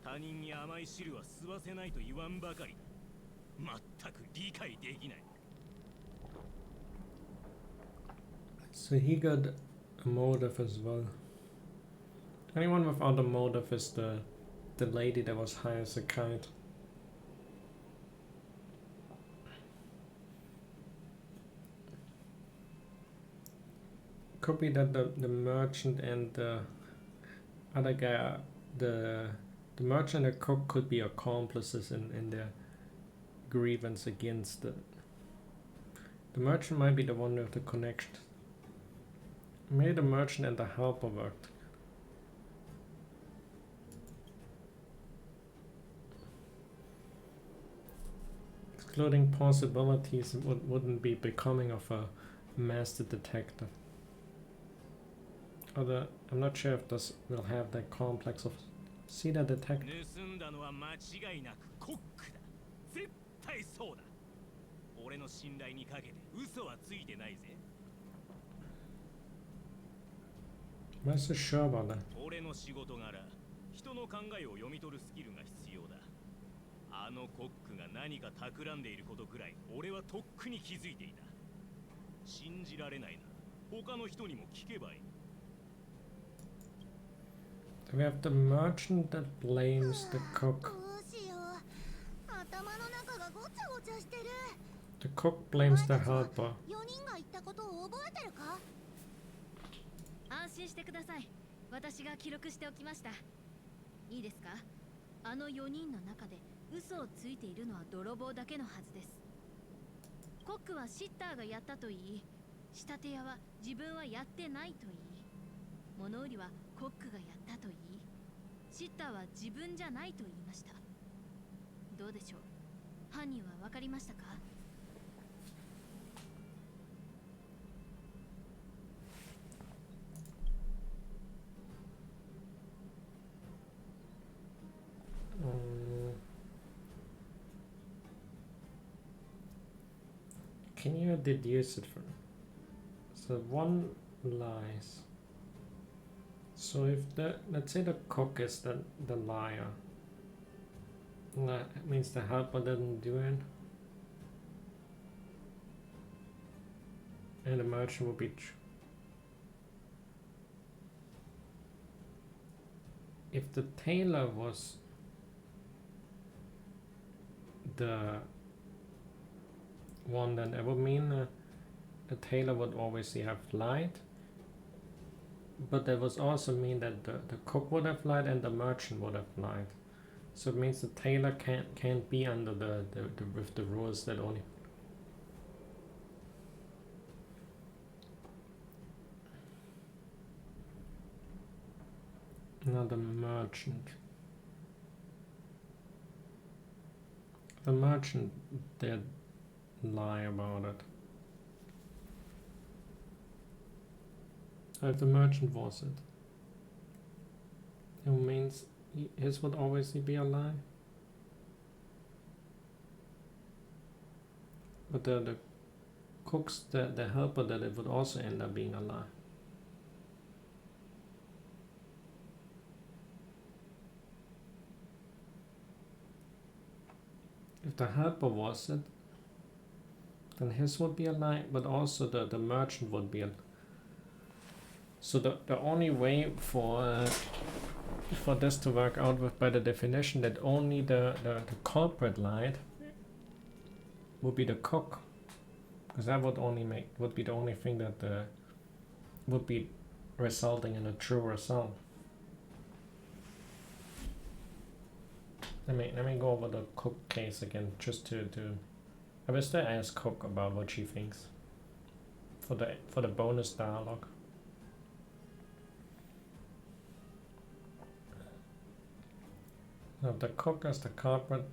他人に甘い汁は吸わせないと言わんばかり。全く理解できない。So he got a motive as well. Anyone without a motive is the lady that was high as a kite. Could be that the merchant and the other guy, the merchant and the cook could be accomplices in their grievance against the merchant might be the one with the connection. Maybe the merchant and the helper worked. Excluding possibilities wouldn't be becoming of a master detective. Although I'm not sure if this will have that complex of see the detective. 盗んだのは間違いなくコックだ。絶対そうだ。俺の信頼にかけて嘘はついてないぜ。I'm not so sure about that. 俺の仕事柄、人の考えを読み取るスキルが必要だ。あのコックが何か企んでいることくらい俺はとっくに気づいていた。信じられないな。他の人にも聞けばいい。We have the merchant that blames the cook. どうしよう。頭の中がごちゃごちゃしてる。 The cook blames the helper. 4人が言ったことを覚えてるか？安心してください。私が記録しておきました。いいですか？あの4人の中で嘘をついているのは泥棒だけのはずです。コックはシッターがやったと言い、仕立て屋は自分はやってないと言い、物売りはコックがやったと言い、シッターは自分じゃないと言いました。どうでしょう？犯人は分かりましたか？Can you deduce it from? So one lies. So if let's say the cook is the liar, that means the helper didn't do it, and the merchant will be if the tailor was the one, then it would mean the tailor would obviously have lied, but that would also mean that the cook would have lied and the merchant would have lied. So it means the tailor can't be under the with the rules that only. Not the merchant. The merchant did lie about it. If the merchant was it means his would always be a lie. But the cooks, the helper, that it would also end up being a lie. If the helper was it, then his would be a lie, but also the merchant would be a lie. So the only way for this to work out with by the definition that only the culprit lied would be the cook, because that would be the only thing that would be resulting in a true result. Let me go over the cook case again, just to I will still ask Cook about what she thinks for the bonus dialogue. Now the cook as the culprit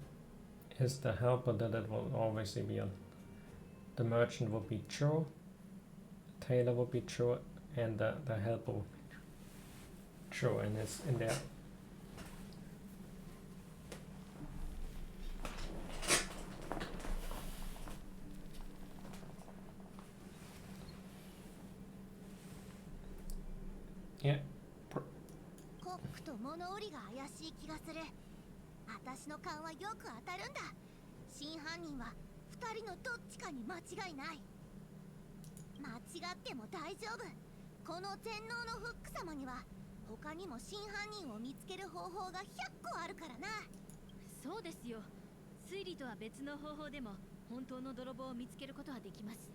is the helper that it will always be on. The merchant will be true, tailor will be true, and the helper will be true, and it's in there. Yeah. コックと物売りが怪しい気がする。私の勘はよく当たるんだ。真犯人は2人のどっちかに間違いない。間違っても大丈夫。この全能のフック様には他にも真犯人を見つける方法が100個あるからな。そうですよ。推理とは別の方法でも本当の泥棒を見つけることはできます。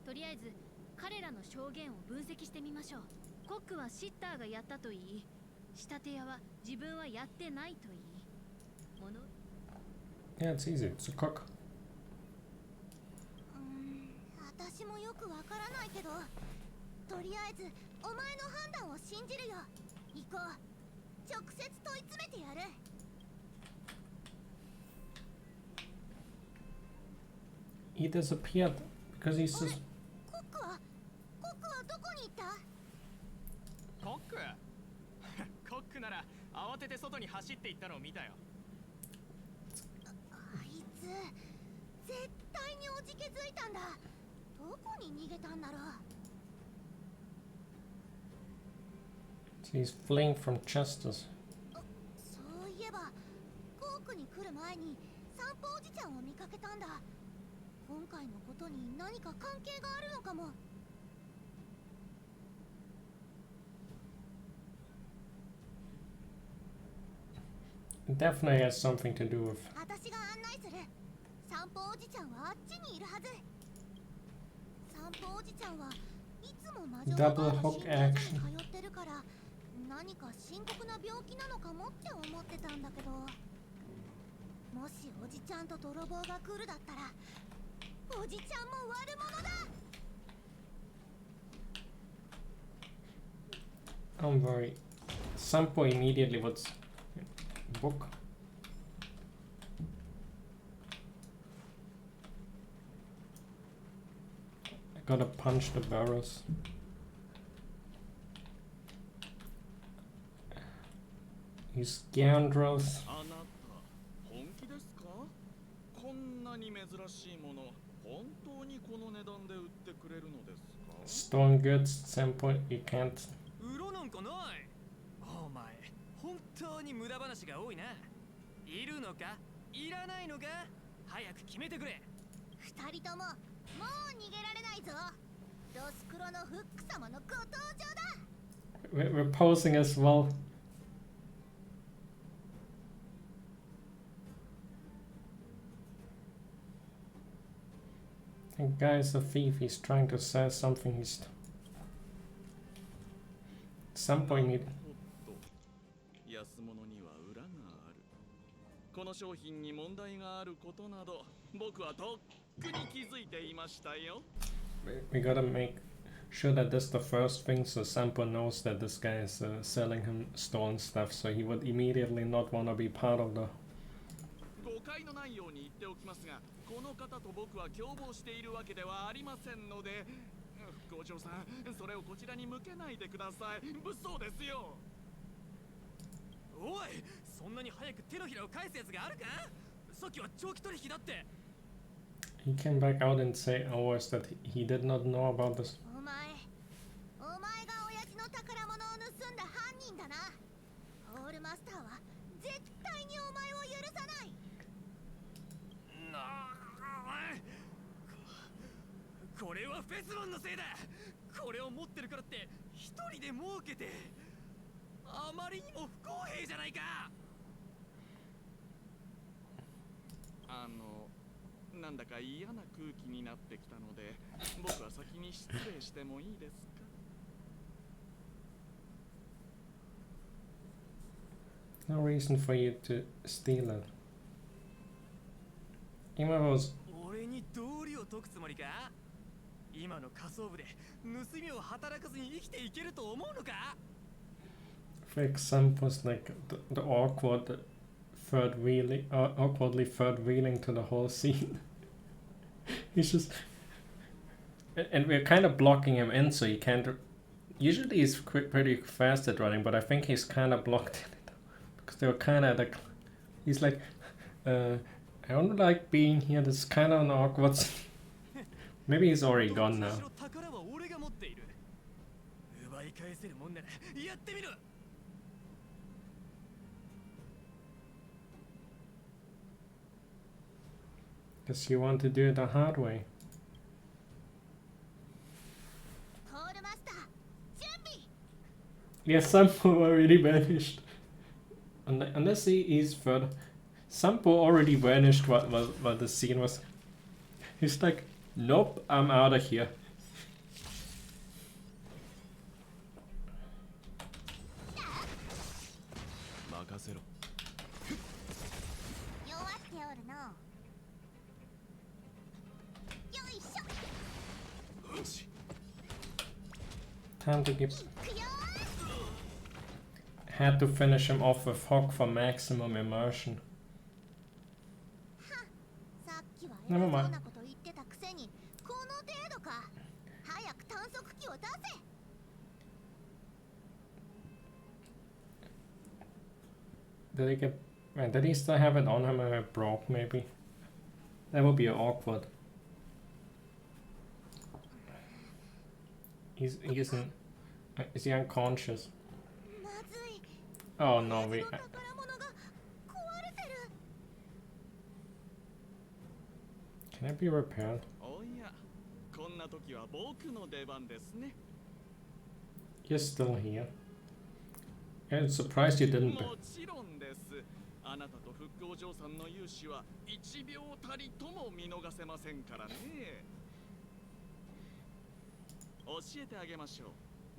とりあえず彼らの証言を分析してみましょう。コックはシッターがやったと言い、仕立て屋は自分はやってないと言い、Yeah, it's easy. It's a cook. 私もよくわからないけど、とりあえずお前の判断を信じるよ。行こう。直接問い詰めてやる。He disappeared because he's just. コックはどこに行った？コックコックなら慌てて外に走って行ったのを見たよ。あいつ絶対におじけづいたんだ。どこに逃げたんだろう。He's fleeing from justice. そういえばコークに来る前に散歩おじちゃんを見かけたんだ。今回のことに何か関係があるのかも。Definitely has something to do with. 私が案内する。散歩おじちゃんはあっちにいるはず。散歩おじちゃんはいつも魔女のバーの診療所に通ってるから、何か深刻な病気なのかもって思ってたんだけど、もしおじちゃんと泥棒が来るだったらおじちゃんも悪者だ。 Don't worry. Sampo immediately was book. I gotta punch the barrels. You scoundrels. あなた本気ですか？こんなに珍しいもの本当にこの値段で売ってくれるのですか？ Stolen goods, Sampo, you can't. 売ろなんかない。お前本当に無駄話が多いな。いるのかいらないのか早く決めてくれ。二人とももう逃げられないぞ。ロスクロのフック様のご登場だ。 We're posing as well. The guy's a thief. He's trying to sell something. He's. Some point need. 安物には裏がある。この商品に問題があることなど僕はとっくに気づいていましたよ。 We gotta make sure that this is the first thing, so Sampo knows that this guy is selling him stolen stuff, so he would immediately not want to be part of the. 誤解のないように言っておきますが、この方と僕は共謀しているわけではありませんので、副校長さん、それをこちらに向けないでください。物騒ですよ。おい、そんなに早く手のひらを返すやつがあるか？さっきは長期取引だって。 He came back out and say hours that he did not know about this. お前が親父の宝物を盗んだ犯人だな。ホールマスターは絶対にお前を許さない。これはフェスロンのせいだ。これを持ってるからって一人で儲けてあまりにも不公平じゃないか。なんだか嫌な空気になってきたので、僕は先に失礼してもいいですか？ No reason for you to steal it. Even if it was 俺に道理を解くつもりか？今の仮想部で盗みを働かずに生きていけると思うのか？ for example, was like the awkward awkwardly third wheeling to the whole scene. He's just, and we're kind of blocking him in, so he can't. Usually he's pretty fast at running, but I think he's kind of blocked in it because they were kind of like, he's like, I don't like being here. This is kind of an awkward scene. Maybe he's already gone now. Guess you want to do it the hard way. Yeah, Sampo already vanished. Unless he is further. Sampo already vanished while the scene was. He's like, nope, I'm out of here. Time to give. Had to finish him off with Hawk for maximum immersion. Never mind. Did he get? Did he still have it on him when it broke? Maybe. That would be awkward. He isn't. Is he unconscious? Oh no, we. Can it be repaired? You're still here. I'm surprised you didn't. あなたと復興嬢さんの勇姿は1秒たりとも見逃せませんからね。教えてあげましょう。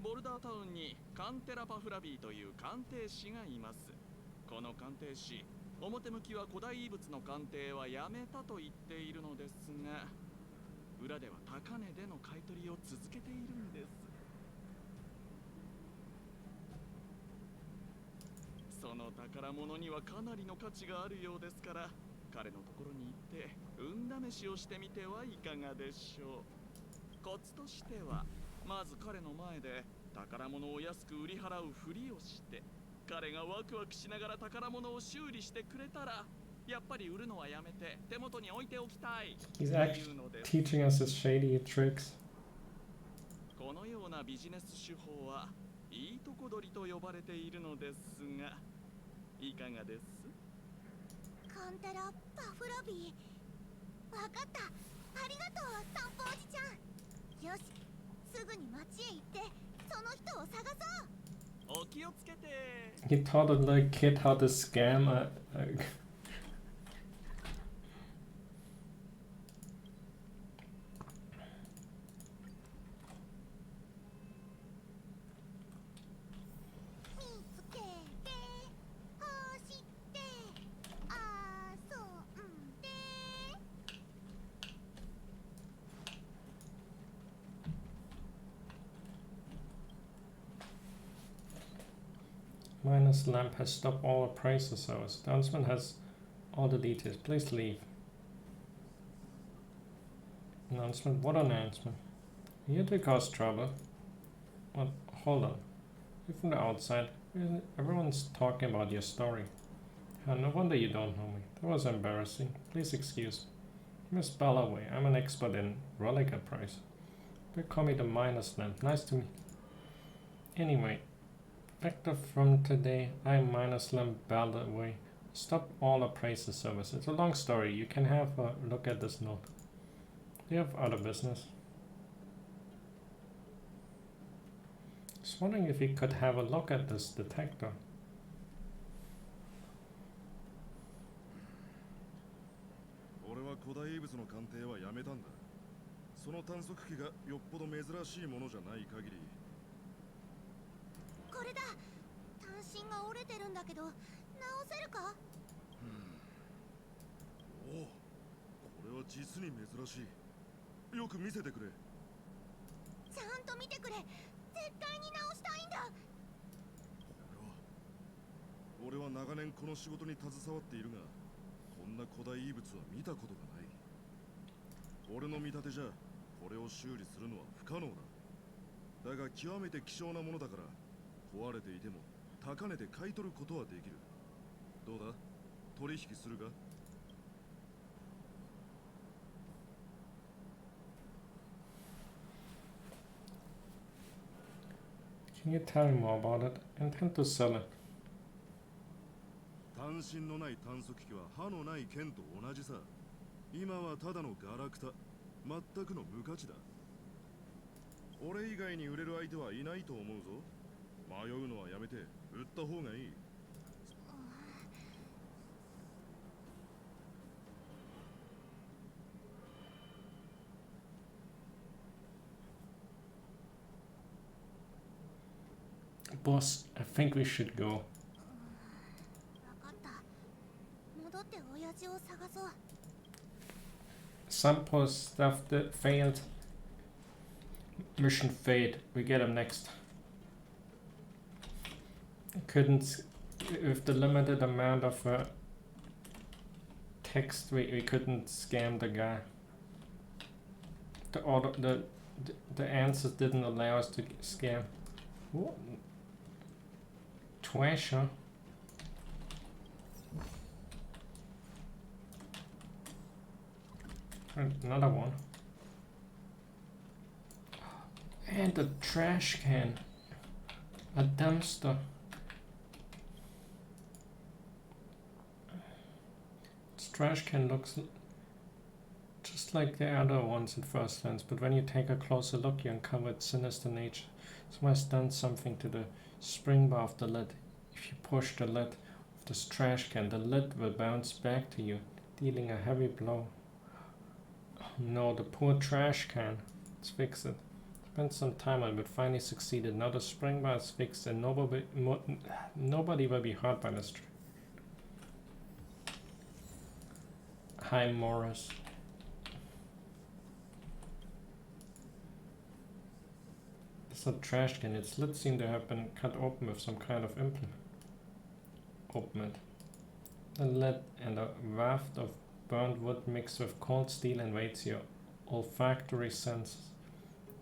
ボルダータウンにカンテラパフラビーという鑑定士がいます。この鑑定士、表向きは古代遺物の鑑定はやめたと言っているのですが、裏では高値での買い取りを続けているんです。その宝物にはかなりの価値があるようですから、彼のところに行って運試しをしてみてはいかがでしょう。コツとしては、まず彼の前で宝物を安く売り払うふりをして、彼がワクワクしながら宝物を修理してくれたら、やっぱり売るのはやめて手元に置いておきたい。He's actually teaching us his shady tricks. このようなビジネス手法はいいとこ取りと呼ばれているのですが、いかがです？カンテラパフラビー。わかった。ありがとう、散歩おじちゃん。よし、すぐに町へ行ってその人を探そう。お気をつけて。He taught a little kid how to scam a Minus lamp has stopped all appraisal service. The announcement has all the details. Please leave. Announcement? What announcement? Here to cause trouble. What? Hold on. You're from the outside. Everyone's talking about your story. No wonder you don't know me. That was embarrassing. Please excuse me. Miss Bellaway. I'm an expert in relic appraisal. They call me the Minus lamp. Nice to meet you. Anyway. Effective from today, I'm Minus Lamp Bellaway. Stop all appraisal service. It's a long story. You can have a look at this note. Do you have other business? Just wondering if you could have a look at this detector. 古代遺物の鑑定はやめたんだ。その探測機がよっぽど珍しいものじゃない限り。これだ。単身が折れてるんだけど直せるか？おお、これは実に珍しい。よく見せてくれ。ちゃんと見てくれ。絶対に直したいんだ。俺は長年この仕事に携わっているが、こんな古代遺物は見たことがない。俺の見立てじゃこれを修理するのは不可能だ。だが極めて希少なものだから壊れていても高値で買い取ることはできる。どうだ、取引するか？Can you tell me more about it? I intend to sell it. 単身のない探測機は歯のない剣と同じさ。今はただのガラクタ、全くの無価値だ。俺以外に売れる相手はいないと思うぞ。迷うのはやめて売った方がいい。Boss, I think we should go. わかった。戻って親父を探そう。Some post stuff that failed. Mission failed. We get him next. Couldn't, with the limited amount of text, we couldn't scam the guy. The answers didn't allow us to scam. What? Treasure. Another one. And a trash can. A dumpster. This trash can looks just like the other ones at first glance, but when you take a closer look, you uncover its sinister nature. Someone has done something to the spring bar of the lid. If you push the lid of this trash can, the lid will bounce back to you, dealing a heavy blow. Oh no, the poor trash can. Let's fix it. Spent some time on it, but finally succeeded. Now the spring bar is fixed and nobody will be hurt by this. Hi, Morris. It's a trash can. Its lid seemed to have been cut open with some kind of implement. Open it. The lid and a waft of burnt wood mixed with cold steel invades your olfactory senses.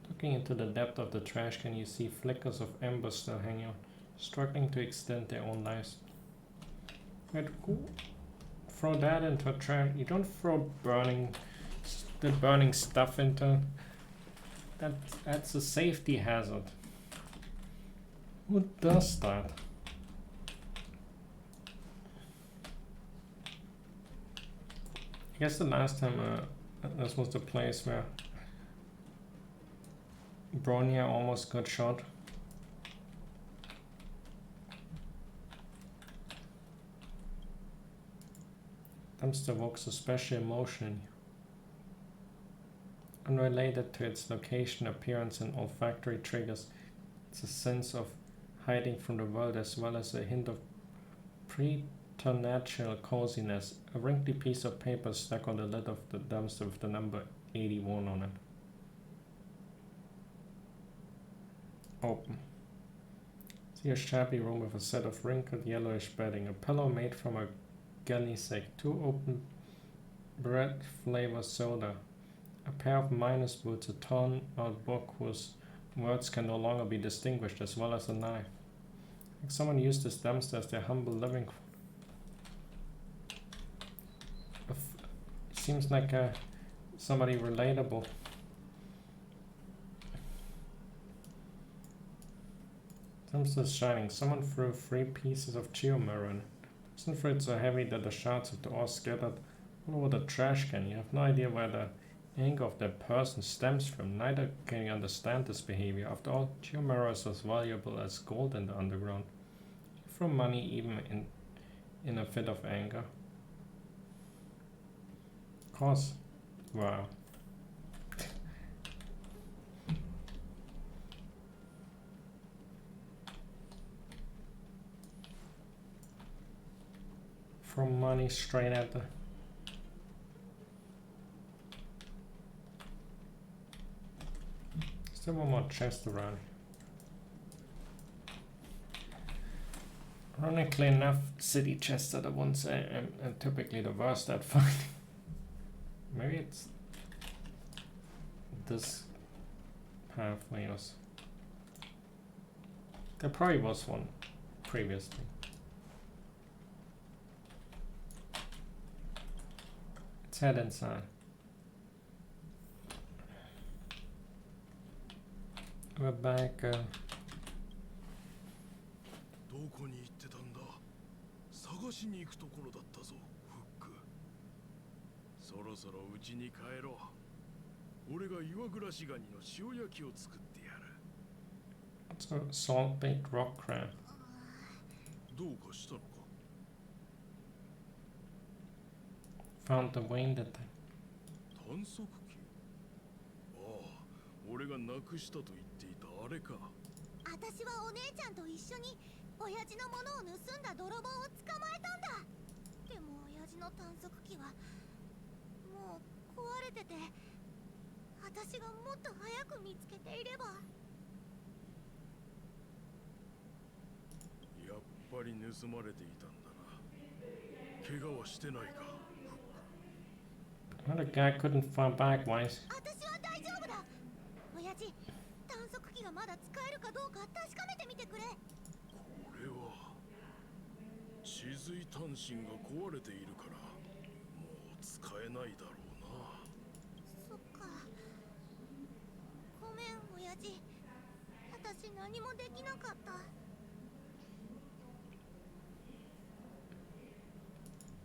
Looking into the depth of the trash can, you see flickers of embers still hanging on, struggling to extend their own lives. Wait, who throw that into a trash? You don't throw burning stuff into. That's a safety hazard. Who does that? I guess the last time this was the place where Bronya almost got shot. Dumpster evokes a special emotion. Unrelated to its location, appearance, and olfactory triggers, it's a sense of hiding from the world as well as a hint of preternatural coziness. A wrinkly piece of paper stuck on the lid of the dumpster with the number 81 on it. Open. See a shabby room with a set of wrinkled yellowish bedding, a pillow made from a galley sack, 2 open bread flavored soda, a pair of miner's boots, a torn out book whose words can no longer be distinguished, as well as a knife. Like someone used this dumpster as their humble living quarters. Seems like somebody relatable. Dumpster's shining. Someone threw 3 pieces of geomirror in it. Isn't it so heavy that the shards of the ore scattered all over the trash can? You have no idea where the anger of that person stems from. Neither can you understand this behavior. After all, geomirror is as valuable as gold in the underground. You throw money even in a fit of anger. course. Wow. From money straight at the... Still one more chest around. Ironically enough, city chests are the ones I'm typically the worst at finding. Maybe it's this pathway or so. There probably was one previously. Let's head inside. We're back. どこに行ってたんだ。探しに行くところだったぞ、フック。そろそろうちに帰ろう。俺が岩暮らしガニの塩焼きを作ってやる。It's a salt-baked rock crab. どうかしたのか。Found the wing that they... 探索機。ああ、俺がなくしたと言っていたあれか。私はお姉ちゃんと一緒に親父のものを盗んだ泥棒を捕まえたんだ。でも親父の探索機はもう壊れてて、私がもっと早く見つけていれば。やっぱり盗まれていたんだな。怪我はしてないか。 Well, the guy couldn't find back wise. 私は大丈夫だ。親父、探索機がまだ使えるかどうか確かめてみてくれ。これは止水単身が壊れているからもう使えないだろうな。そっか。ごめん親父。私何もできなかった。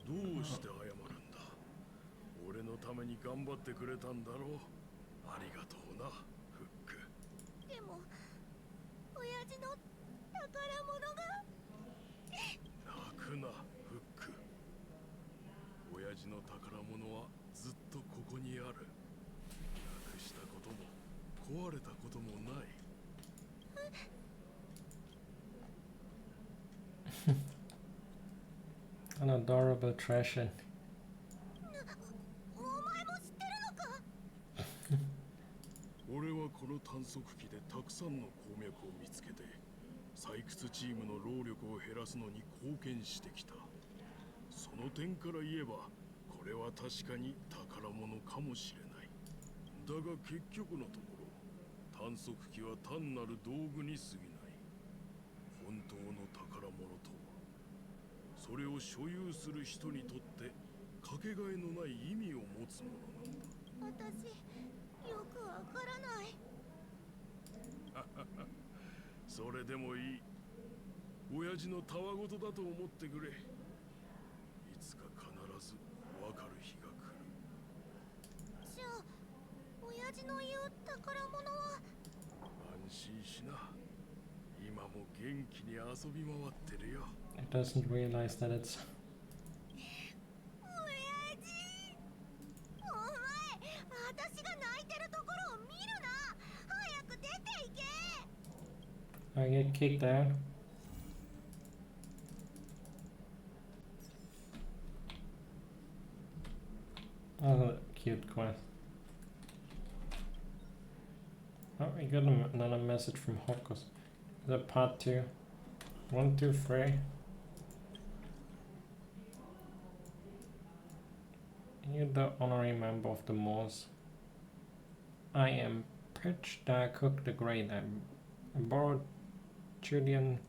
どうして謝るんだ。俺のために頑張ってくれたんだろう。ありがとうな、フック。でも親父の宝物が。泣くな、フック。親父の宝物はずっとここにある。なくしたことも壊れたこともない。An adorable treasure. お前も知ってるのか。俺はこの探索機でたくさんの鉱脈を見つけて採掘チームの労力を減らすのに貢献してきた。その点から言えばこれは確かに宝物かもしれない。だが結局のところ探索機は単なる道具に過ぎない。本当の宝物とはそれを所有する人にとってかけがえのない意味を持つものなんだ。私よくわからない。それでもいい。親父のたわごとだと思ってくれ。いつか必ずわかる日が来る。じゃあ親父の言う宝物は。安心しな。今も元気に遊び回ってるよ。It doesn't realize that it's... 親父、お前、私が泣いてるところを見るな。早く出て行け。 I get kicked out. Oh, cute quest. Oh, we got another message from Hokos. Is that part 2? 1, 2, 3. You're the honorary member of the Moors. I am Pitch Cook the Great. I borrowed Julian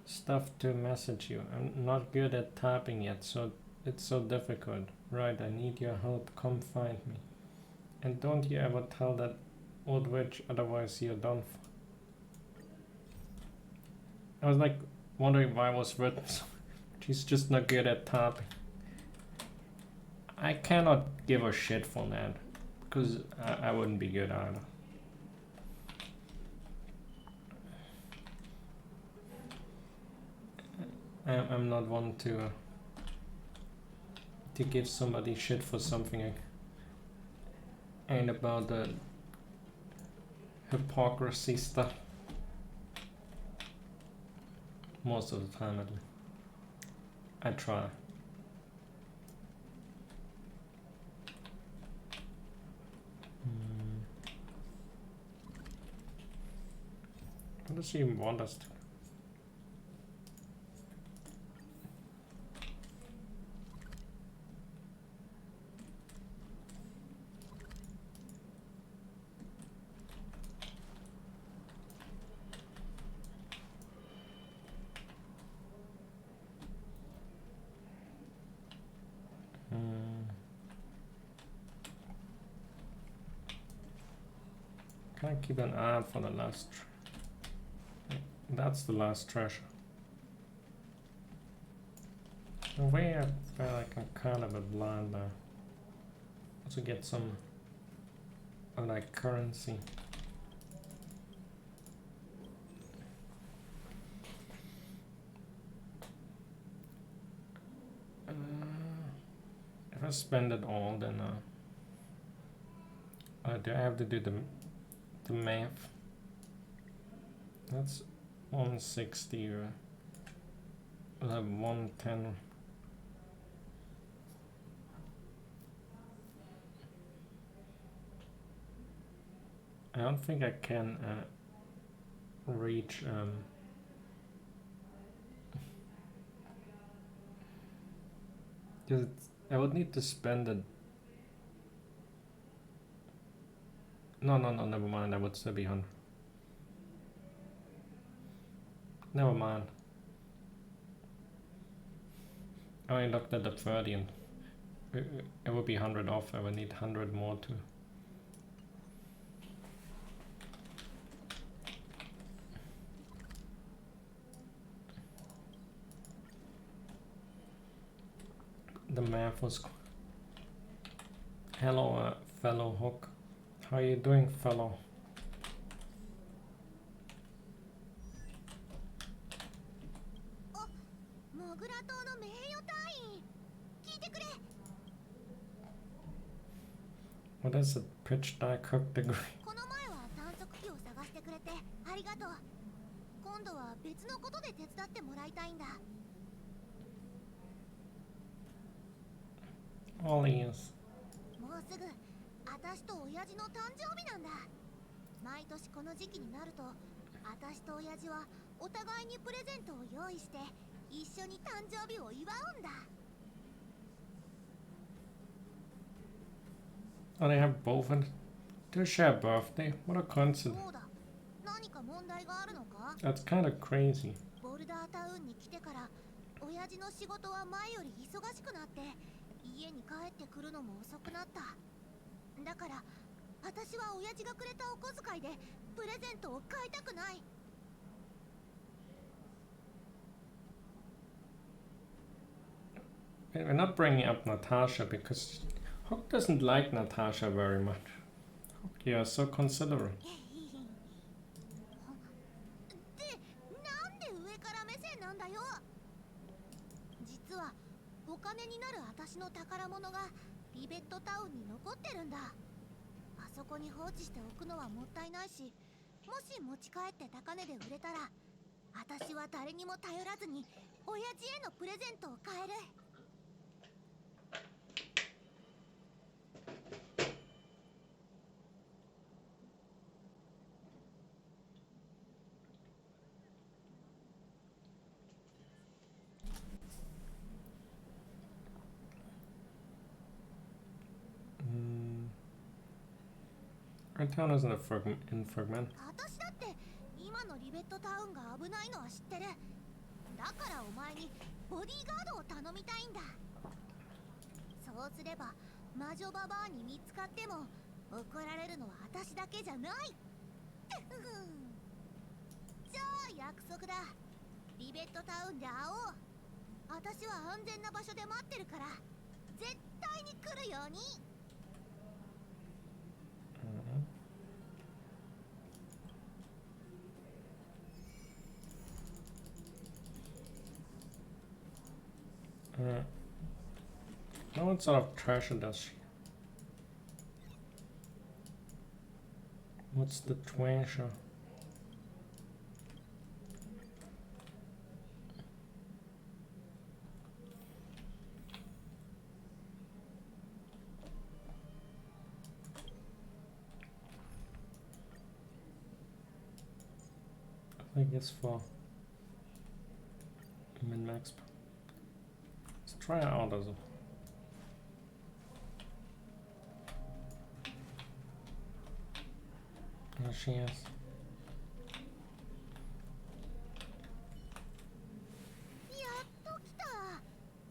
stuff to message you. I'm not good at typing yet, so it's so difficult. Right, I need your help. Come find me. And don't you ever tell that old witch, otherwise you're done for. I was like wondering why it was written so. She's just not good at typing. I cannot give a shit for that, because I wouldn't be good either. I'm not one to give somebody shit for something ain't about the hypocrisy stuff. Most of the time, at least. I try. What does she even want us to? Can I keep an eye out for the last? That's the last treasure. The way I feel like I'm kind of a blind now. Also get some like currency. If I spend it all, then do I have to do the math? That's 160 or 110. I don't think I can reach because I would need to spend it. No, never mind. I would still be 100. Never mind. I only looked at the 30 and it would be 100 off. I would need 100 more to. The math was. Hello, fellow Hook. How you doing, fellow? What is a pitch die cook degree? この前は探索機を探してくれてありがとう。今度は別のことで手伝ってもらいたいんだ。All ears. もうすぐ私と親父の誕生日なんだ。毎年この時期になると私と親父はお互いにプレゼントを用意して一緒に誕生日を祝うんだ。 Oh, they have both and they share a birthday. What a coincidence. そうだ。何か問題があるのか？ That's kind of crazy. ボルダータウンに来てから親父の仕事は前より忙しくなって家に帰ってくるのも遅くなった。だから私は親父がくれたお小遣いでプレゼントを買いたくない。 We're not bringing up Natasha because Hook doesn't like Natasha very much. Hook, you're so considerate. で、なんで上から目線なんだよ。実はお金になる私の宝物がリベットタウンに残ってるんだ。あそこに放置しておくのはもったいないし、もし持ち帰って高値で売れたら、私は誰にも頼らずに親父へのプレゼントを買える。 Our town isn't in fragment. 私だって今のリベットタウンが危ないのは知ってる。だからお前にボディーガードを頼みたいんだ。そうすれば魔女ババアに見つかっても怒られるのは私だけじゃない。じゃあ約束だ。リベットタウンで会おう。私は安全な場所で待ってるから絶対に来るように。 Now what sort of treasure does she? What's the treasure? I think it's for min-max. Let's try it out as a... There she is.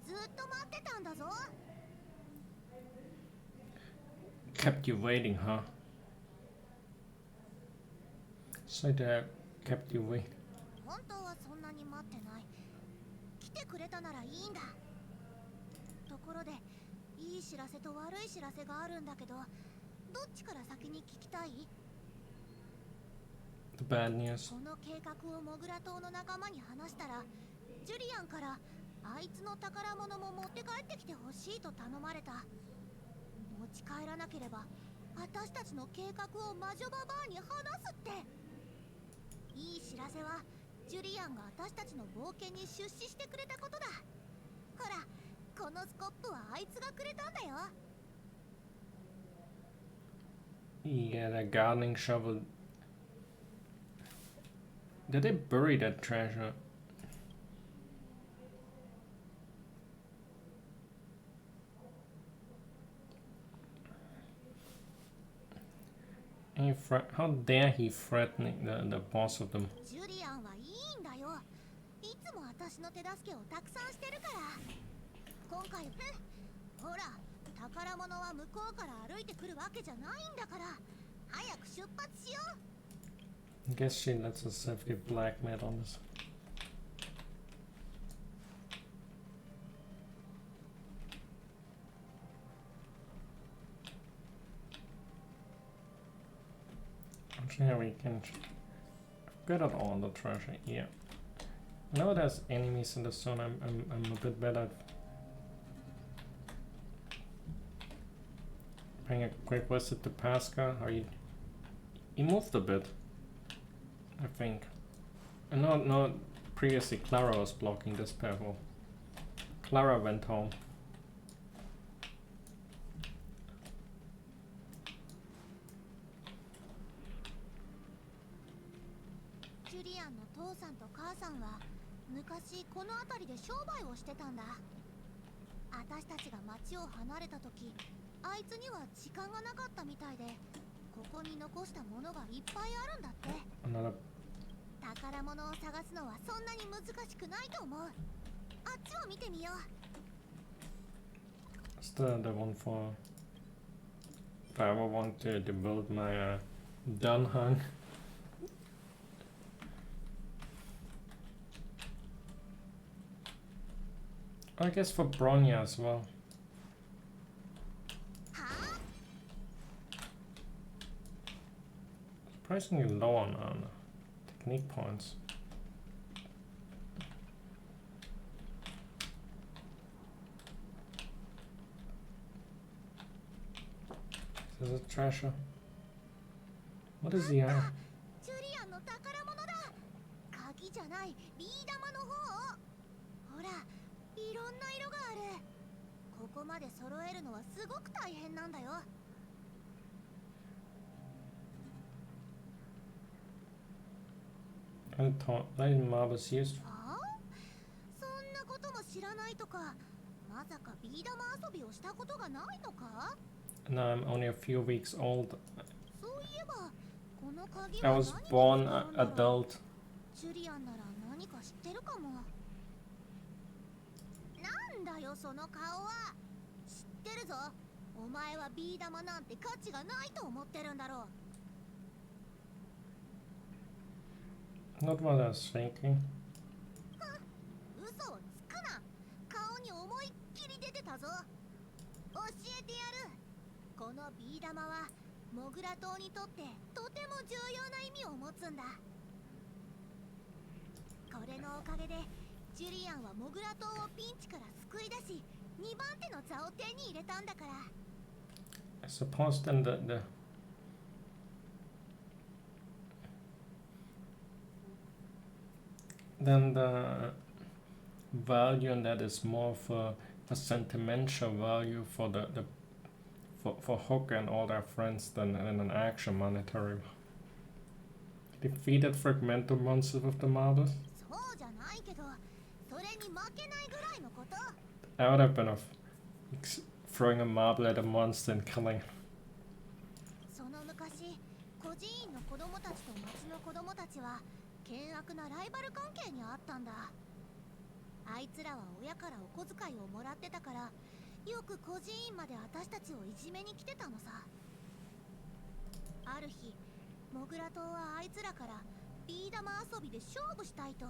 ずっと待ってたんだぞ。 Kept you waiting, huh? So they kept you waiting. 本当はそんなに待ってない。来てくれたならいいんだ。ところで、いい知らせと悪い知らせがあるんだけど、どっちから先に聞きたい？ The bad news. この計画をモグラ島の仲間に話したら、ジュリアンからあいつの宝物も持って帰ってきてほしいと頼まれた。持ち帰らなければ、私たちの計画を魔女ババアに話すって。いい知らせは、ジュリアンが私たちの冒険に出資してくれたことだ。ほら、このスコップはあいつがくれたんだよ。 Yeah, that gardening shovel. Did they bury that treasure? How dare he threatening the boss of them? ジュリアンはいいんだよ。いつも私の手助けをたくさんしてるから。今回、ほら、宝物は向こうから歩いてくるわけじゃないんだから。早く出発しよう。 I guess she lets herself get blackmailed on this. Actually, we can get at all the treasure. Yeah. I know there's enemies in the zone. I'm a bit better at paying a quick visit to Pasca. Or he moved a bit, I think. And no, previously Clara was blocking this path. Well, Clara went home. ジュリアンの父さんと母さんは昔この辺りで商売をしてたんだ。私たちが町を離れた時、あいつには時間がなかったみたいで、ここに残したものがいっぱいあるんだって。 Another. 宝物を探すのはそんなに難しくないと思う。あっちを見てみよう。 It's the one for if I ever want to build my Dunhung. I guess for Bronya as well. はあ？ Surprisingly low on technique points. Is this a treasure? What is he at? ジュリアンの宝物だ。鍵じゃない、ビー玉の方。ほら、いろんな色がある。ここまで揃えるのはすごく大変なんだよ。 I thought Lightning Marbles used. ああ？そんなことも知らないとか。まさかビー玉遊びをしたことがないのか？ No, I'm only a few weeks old. そういえば、この鍵 I は was 何に born 使うんだろう？ adult. ジュリアンなら何か知ってるかも。なんだよその顔は。知ってるぞ。お前はビー玉なんて価値がないと思ってるんだろう。 Not what I was thinking. 嘘をつくな。顔に思いっきり出てたぞ。教えてやる。このビー玉はモグラ島にとってとても重要な意味を持つんだ。これのおかげでジュリアンはモグラ島をピンチから救い出し、2番手の座を手に入れたんだから。 I suppose then the then the value in that is more of a sentimental value for for Hook and all their friends than an actual monetary. Defeated fragmental monsters with the marbles. そうじゃないけど、それに負けないぐらいのこと。 That would have been of throwing a marble at a monster and killing. その昔、孤児院の子供たちと町の子供たちは険悪なライバル関係にあったんだ。あいつらは親からお小遣いをもらってたから、よく孤児院まで私たちをいじめに来てたのさ。ある日、モグラ島はあいつらからビー玉遊びで勝負したいと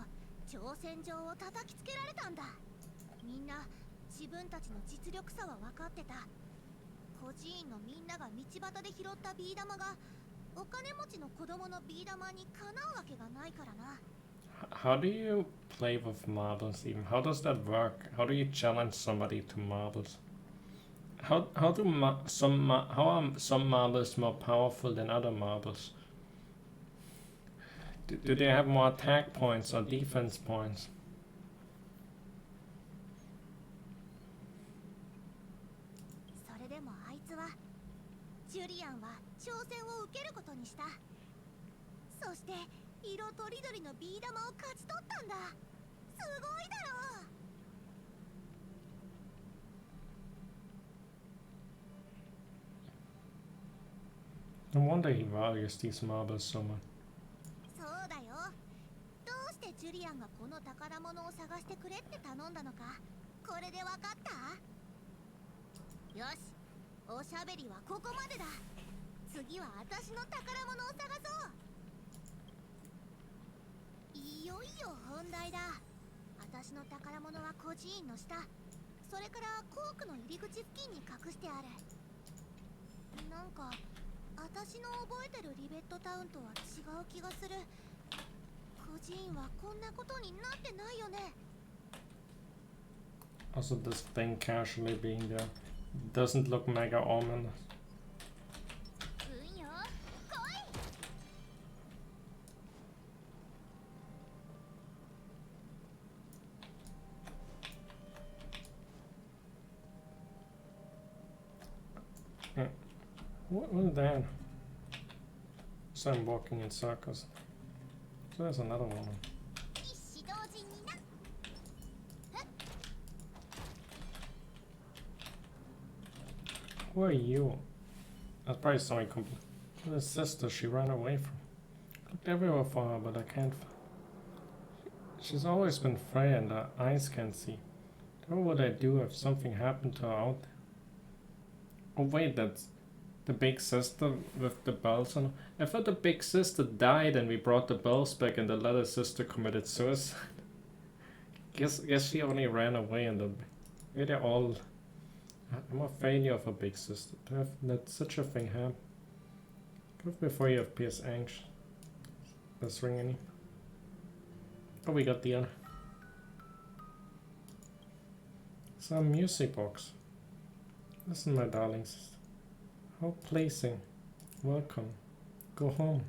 挑戦状を叩きつけられたんだ。みんな自分たちの実力差は分かってた。孤児院のみんなが道端で拾ったビー玉がお金持ちの子供のビー玉にかなうわけがないからな。How do you play with marbles even? How does that work? How do you challenge somebody to marbles? How are some marbles more powerful than other marbles? Do they have more attack points or defense points? それでもあいつはジュリアンは挑戦を受けることにした。そして色とりどりのビー玉を勝ち取ったんだ。すごいだろう。 No wonder he values these marbles so much. そうだよ。どうしてジュリアンがこの宝物を探してくれって頼んだのか、これでわかった？よし、おしゃべりはここまでだ。次は私の宝物を探そう。いよいよ本題だ。私の宝物は孤児院の下、それからコークの入り口付近に隠してある。なんか私の覚えてるリベットタウンとは違う気がする。孤児院はこんなことになってないよね。 Also, this thing casually being there doesn't look mega ominous. うんよ、来い。 What was that? So I'm walking in circles. So there's another one. 一子同時にな。 Who are you? That's probably somebody complete. The sister she ran away from. Looked everywhere for her, but I can't. She's always been frail and her eyes can't see. What would I do if something happened to her out there? Oh wait, that's the big sister with the bells on. I thought the big sister died and we brought the bells back and the little sister committed suicide. Guess she only ran away and they're all. I'm a failure of a big sister. To have let such a thing happen. Go before you appears anxious. Does ring any? Oh, we got the other. Some music box. Listen, my darlings. How pleasing. Welcome. Go home.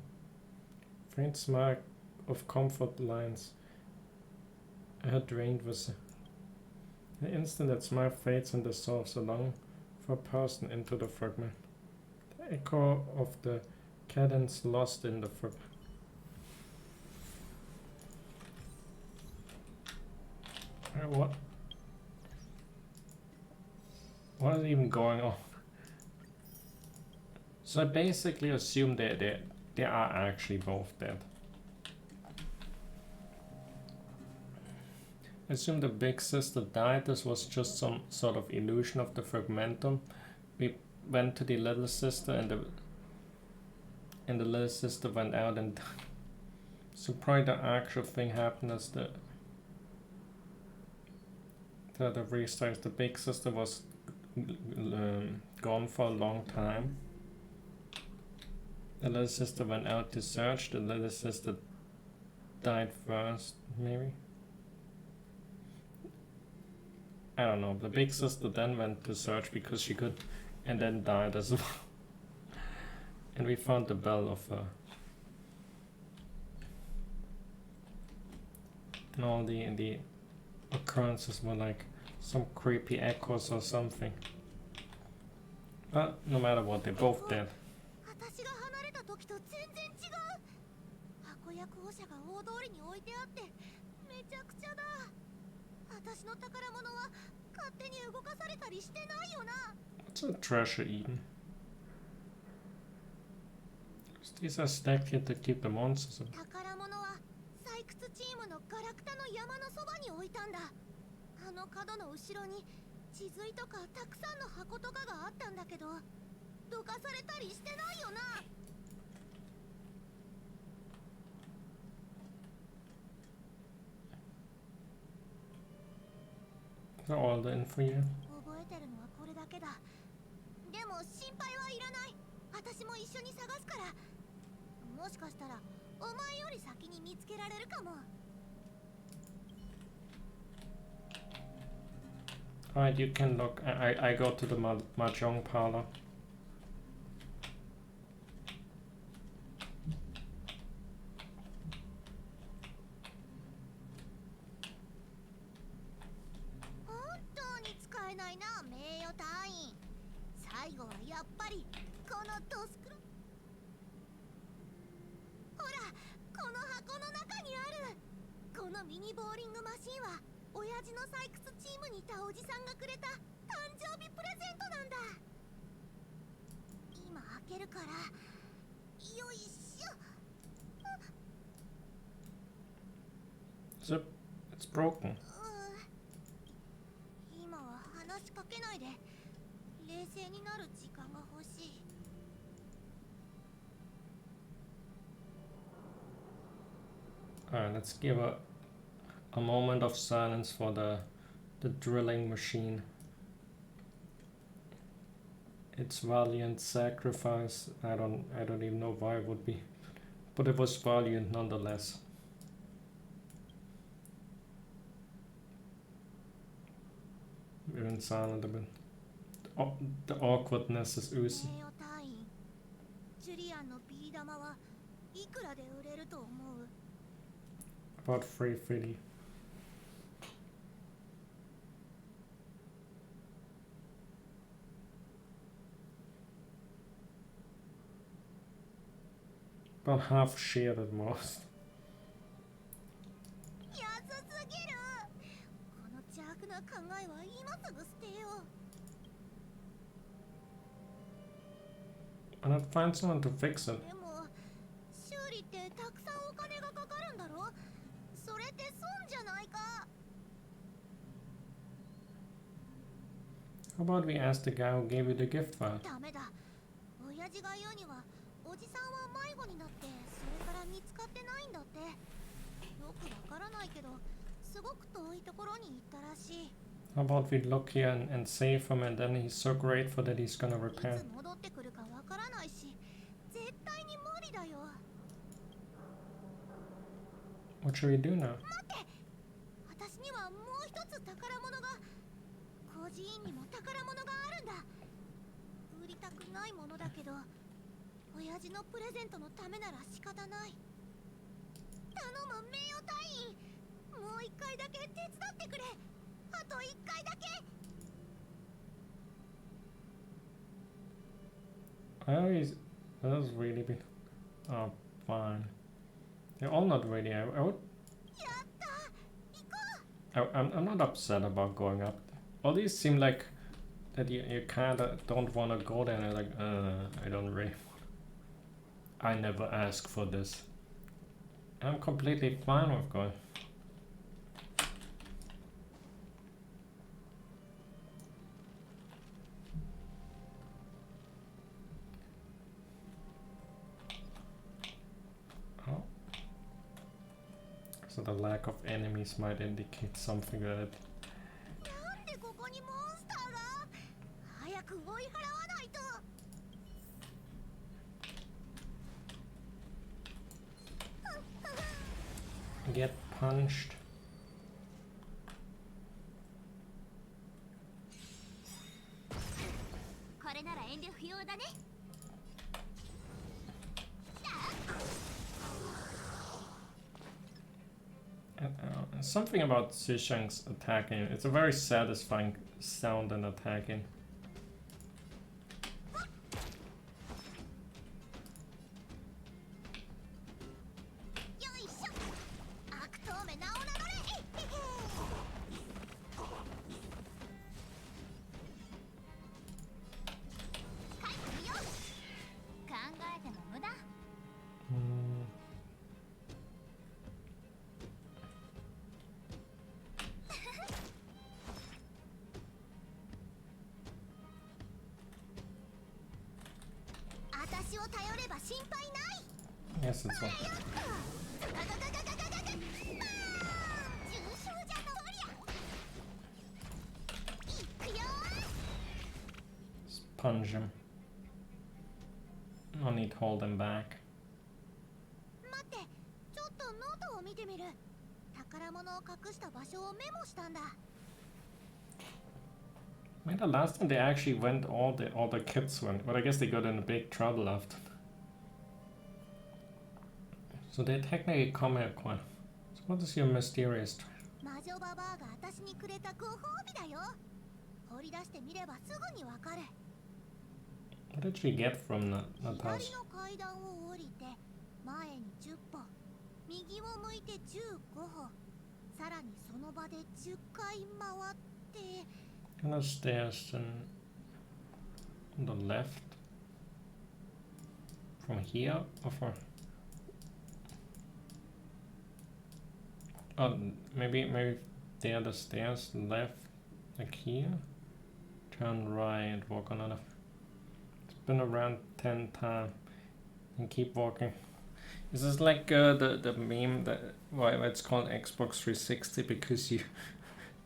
Faint smile of comfort lines. I had drained with the instant that smile fades and dissolves along for a person into the fragment. The echo of the cadence lost in the fragment. What is even going on? So I basically assume they are actually both dead. I assume the big sister died. This was just some sort of illusion of the fragmentum. We went to the little sister and the little sister went out and died. So probably the actual thing happened as the restart. The big sister was gone for a long time. The little sister went out to search. The little sister died first, maybe. I don't know. The big sister then went to search because she could, and then died as well. And we found the bell of and all the occurrences were like some creepy echoes or something. But no matter what, they're both dead. 私が離れた時と全然違う。箱や校舎が大通りに置いてあってめちゃくちゃだ。私の宝物は勝手に動かされたりしてないよな。What's a treasure Eden? These are stacked here to keep the monsters away. 宝物は採掘チームのガラクタの山のそばに置いたんだ。あの角の後ろに地髄とかたくさんの箱とかがあったんだけど、どかされたりしてないよな。Is that all the info you? 覚えてるのはこれだけだ。でも心配はいらない。私も一緒に探すから。もしかしたらお前より先に見つけられるかも。Alright, you can look. I go to the mahjong parlor. 本当に使えないな、名誉隊員。最後はやっぱりこのドスクロ。ほら、この箱の中にある。このミニボーリングマシンは親父の採掘チームにいたおじさんがくれた誕生日プレゼントなんだ。今開けるから。よいしょ。 Zip. It's broken. 今は話しかけないで。冷静になる時間が欲しい。 Alright, let's give a moment of silence for the drilling machine. Its valiant sacrifice. I don't even know why it would be, but it was valiant nonetheless. We're in silent a bit. Oh, the awkwardness is oozing. 名誉隊員、ジュリアンのビー玉はいくらで売れると思う？ About 350. About half share at most. 安すぎる。この邪悪な考えは今すぐ捨てよう。 And I'd find someone to fix it. でも修理ってたくさんお金がかかるんだろ。それって損じゃないか。 How about we ask the guy who gave you the gift file? ダメだ。親父が言うにはおじさんは迷子になってそれから見つかってないんだって。よくわからないけどすごく遠いところに行ったらしい。 How about we look here and save him, and then he's so grateful that he's gonna い repair. つ戻ってくるかわからないし絶対に無理だよ。 What should we do now? 待って、私にはもう一つ宝物が。孤児院にも宝物があるんだ。売りたくないものだけど親父のプレゼントのためなら仕方ない。頼む名誉隊員、もう一回だけ手伝ってくれ。あと一回だけ。 I always. That was really big. Oh, fine. They're all not ready. I would. やった、行こう。 I'm not upset about going up. All these seem like that you kinda don't want to go there. And you're like, I don't really. I never asked for this. I'm completely fine with going. Oh. So the lack of enemies might indicate something that なんでここにモンスターが。早く追い払わないと。 get punched. これなら遠慮不要だね。 And Something about Zishang's attacking. It's a very satisfying sound in attacking. Yes, it's all. Punch him. No need to hold him back. I mean, the last time they actually went, all the kids went, but I guess they got in a big trouble after. So they technically come here quite. So what is your mysterious trait? What did she get from Natasha? Kind of stairs and on the left. From here or from? Oh, maybe the other stairs left, like here. Turn right, walk another. Spin around 10 times and keep walking. This is like the meme that why it's called Xbox 360, because you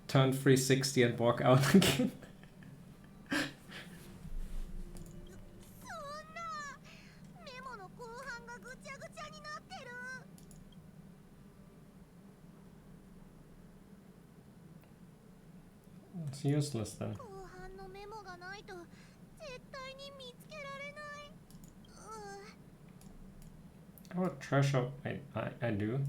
turn 360 and walk out again. It's useless then. Oh, treasure, I do.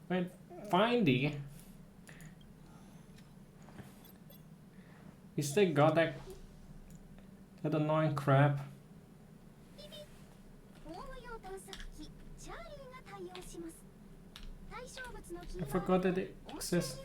Wait, findy? You still got that annoying crap? I forgot that it exists.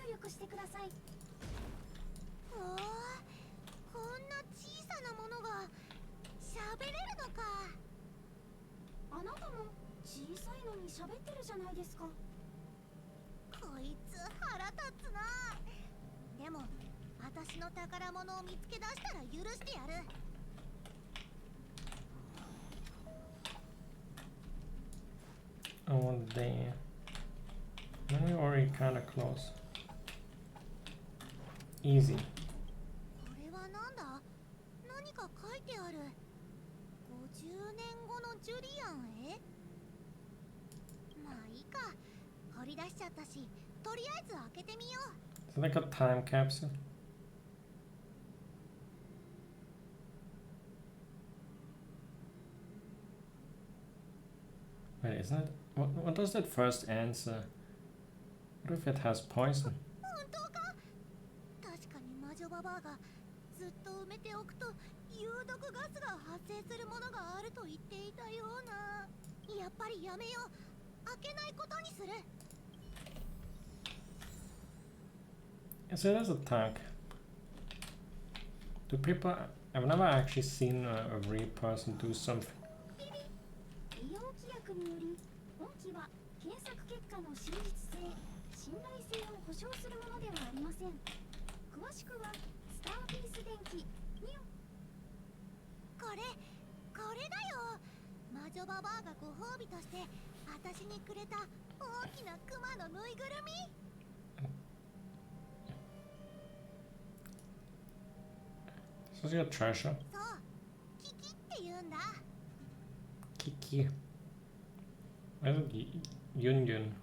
Oh, damn. We're already kind of close. Easy. It's like a time capsule. Wait, isn't it? What does that first answer? What if it has poison? So there's a tank. Do people? I've never actually seen a real person do something. This is your treasure. Kiki. Why is it Yun Yun?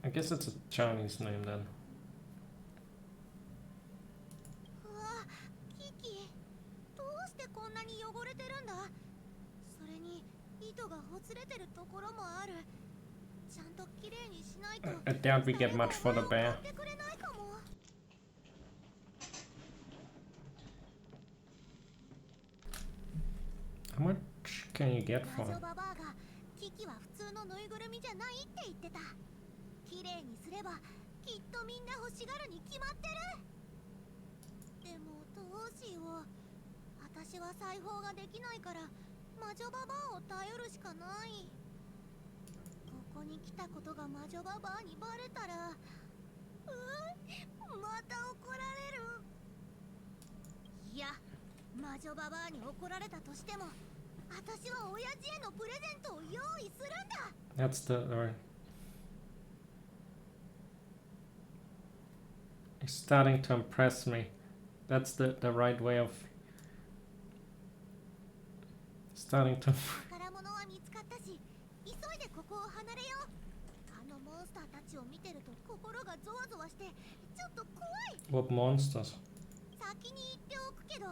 I guess it's a Chinese name then. 糸がほつれてるところもある。ちゃんときれいにしないと。I doubt we get much for the bear. How much can you get for it? キキは普通のぬいぐるみじゃないって言ってた。きれいにすればきっとみんな欲しがるに決まってる。でもどうしよう。私は裁縫ができないから魔女ババアを頼るしかない。ここに来たことが魔女ババアにバレたら、また怒られる。いや、魔女ババアに怒られたとしても、私は親父へのプレゼントを用意するんだ。That's the He's starting to impress me. That's the right way of starting to 宝物は見つかったし、急いでここを離れよう。あのモンスターたちを見てると心がゾワゾワしてちょっと怖い。 What monsters? 先に言っておくけど、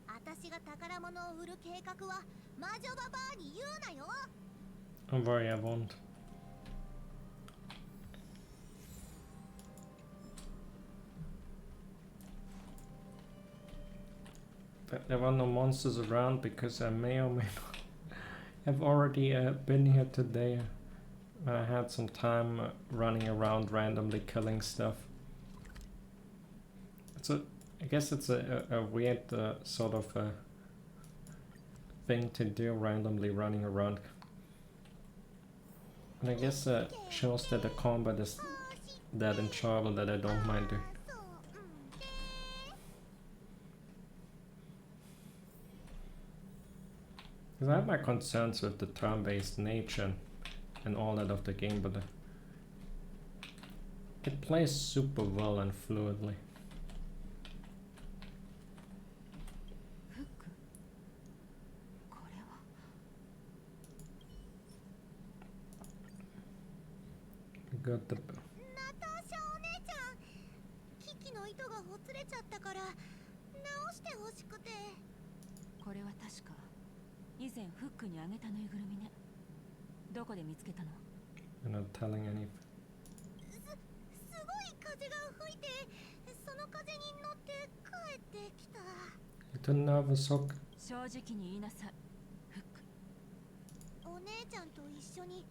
私が宝物を売る計画は魔女ババアに言うなよ。 Don't worry, I won't. But there were no monsters around because I may or may not have already been here today. I had some time running around randomly killing stuff. I guess it's a weird sort of thing to do, randomly running around. And I guess shows that the combat is that enjoyable that I don't mind doing. Because I have my concerns with the turn-based nature and all that of the game, but it plays super well and fluidly. We got the ナターシャお姉ちゃん、キキの糸がほつれちゃったから直してほしくて。これは確か以前フックにあげたぬいぐるみね。どこで見つけたの？ You're not telling any. すごい風が吹いて、その風に乗って帰ってきた。 You didn't have a sock. 正直に言いなさい、フック。お姉ちゃんと一緒に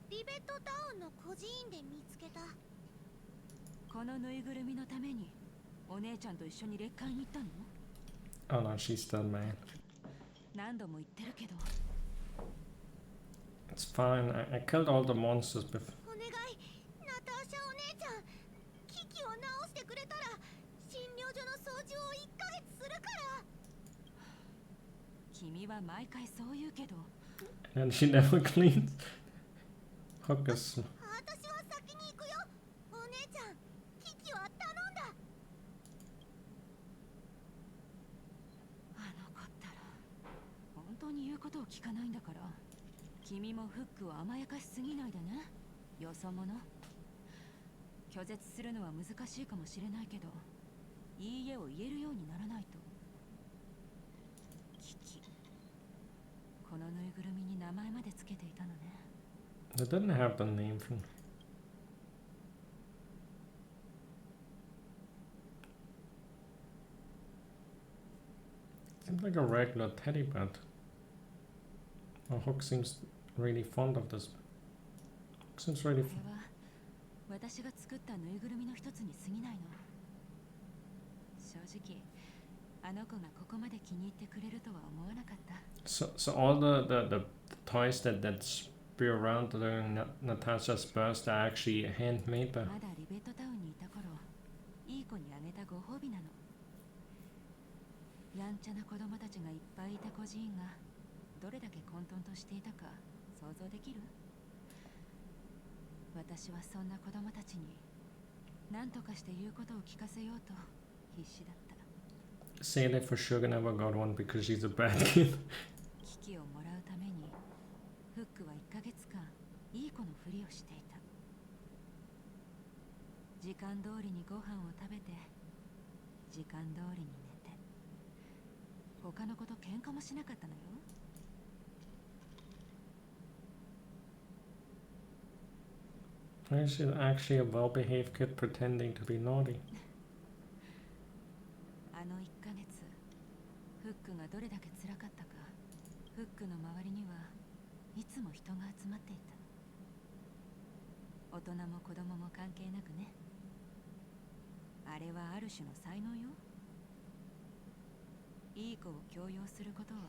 リベットタウンの孤児院で見つけた。このぬいぐるみのためにお姉ちゃんと一緒に列会に行ったの？ Oh no, she's still mad. 何度も言ってるけど。 It's fine. I killed all the monsters before. お願い、ナターシャお姉ちゃん、キキを直してくれたら診療所の掃除を1ヶ月するから。君は毎回そう言うけど。 And she never cleans. Hookers. 私は先に行くよ。お姉ちゃん、キキは頼んだ。あの子ったら本当に言うことを聞かないんだから。君もフックを甘やかしすぎないでね。よそ者。拒絶するのは難しいかもしれないけど、いいえを言えるようにならないと。キキ、このぬいぐるみに名前までつけていたのね。 I didn't have the name from. Seems like a regular teddy bear. Oh, Hook seems really fond of this. Hook seems really. これは私が作ったぬいぐるみの一つに過ぎないの。正直、あの子がここまで気に入ってくれるとは思わなかった。 So all the toys that spew around during Natasha's birth are actually handmade by. まだリベットタウンにいた頃、いい子にあげたご褒美なの。やんちゃな子供たちがいっぱいいた孤児院がどれだけ混沌としていたか想像できる？私はそんな子供たちに何とかして言うことを聞かせようと必死だった。 Celia for sure never got one because she's a bad kid. 危機をもらうためにフックは1ヶ月間いい子のふりをしていた。時間通りにご飯を食べて、時間通りに寝て、他の子と喧嘩もしなかったのよ。Or is it actually a well-behaved kid pretending to be naughty? あの1ヶ月フックがどれだけ辛かったか。フックの周りにはいつも人が集まっていた。大人も子供も関係なくね。あれはある種の才能よ。いい子を強要することは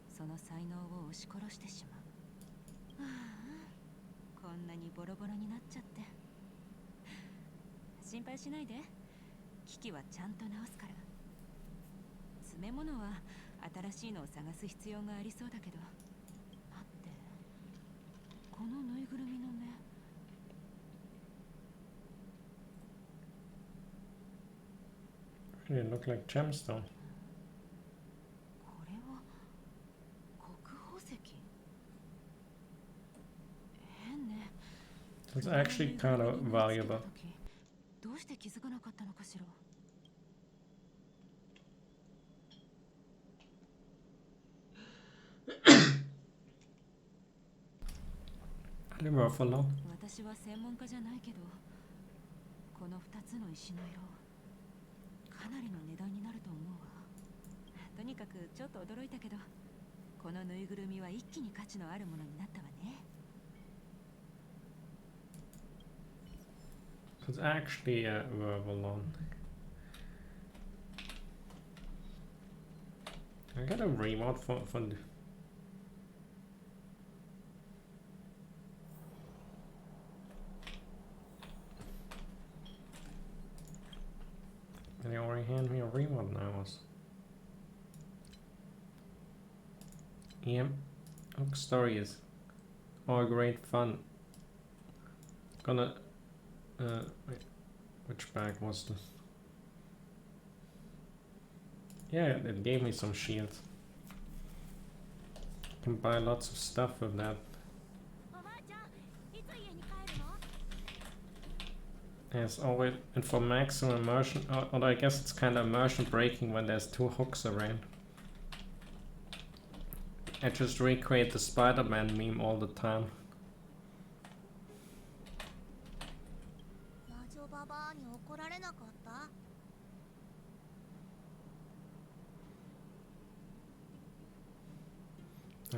その才能を押し殺してしまう。はあ、こんなにボロボロになっちゃって。心配しないで。機器はちゃんと直すから。詰め物は新しいのを探す必要がありそうだけど。待って、このぬいぐるみの目。They look like gemstone. これは国宝石。変ね。 It's actually kind of valuable. どうして気づかなかったのかしら。私は専門家じゃないけど、この2つの石の色、かなりの値段になると思うわ。とにかくちょっと驚いたけど、このぬいぐるみは一気に価値のあるものになったわね。It's actually a Vervalon. I got a remote for They already hand me a remote now. Yep. Hook story is all great fun. Gonna wait, which bag was this? Yeah, it gave me some shields. Can buy lots of stuff with that. As always, and for maximum immersion, or I guess it's kind of immersion breaking when there's two hooks around. I just recreate the Spider-Man meme all the time.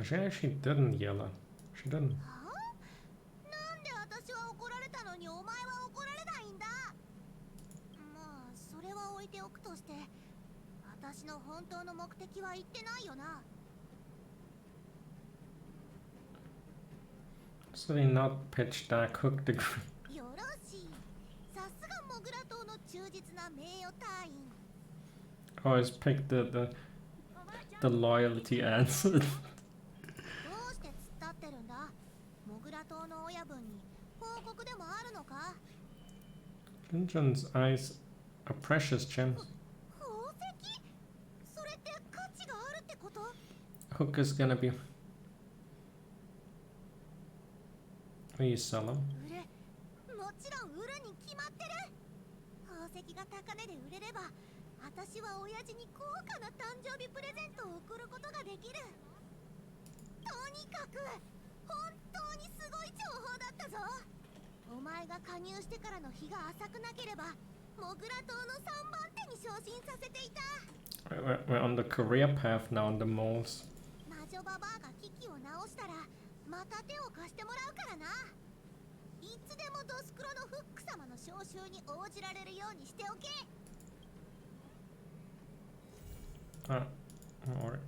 She actually didn't yell. She didn't. 私の本当の目的は言ってないよな。Certainly not pitch dark hook degree. よろしい。さすがモグラ島の忠実な名誉隊員。Always pick the loyalty answer. どうして突っ立ってるんだ。モグラ島の親分に報告でもあるのか。Linjon's eyes are precious gems. Hook is gonna be. Will you sell them? もちろん売るに決まってる。宝石が高値で売れれば、私は親父に高価な誕生日プレゼントを贈ることができる。とにかく本当にすごい情報だったぞ。お前が加入してからの日が浅くなければ、モグラ島の3番手に昇進させていた。We're on the career path now in the moles. 魔女ババアが機器を直したらまた手を貸してもらうからな。いつでもドスクロのフック様の招集に応じられるようにしておけ。Alright.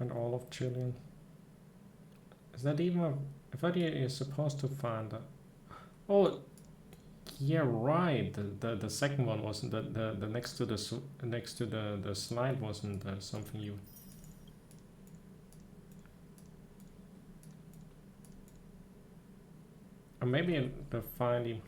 And all of Chilean. Is that even a... I thought you're supposed to find that. Oh, yeah, right. The second one wasn't the next to the slide wasn't something you. Or maybe the finding.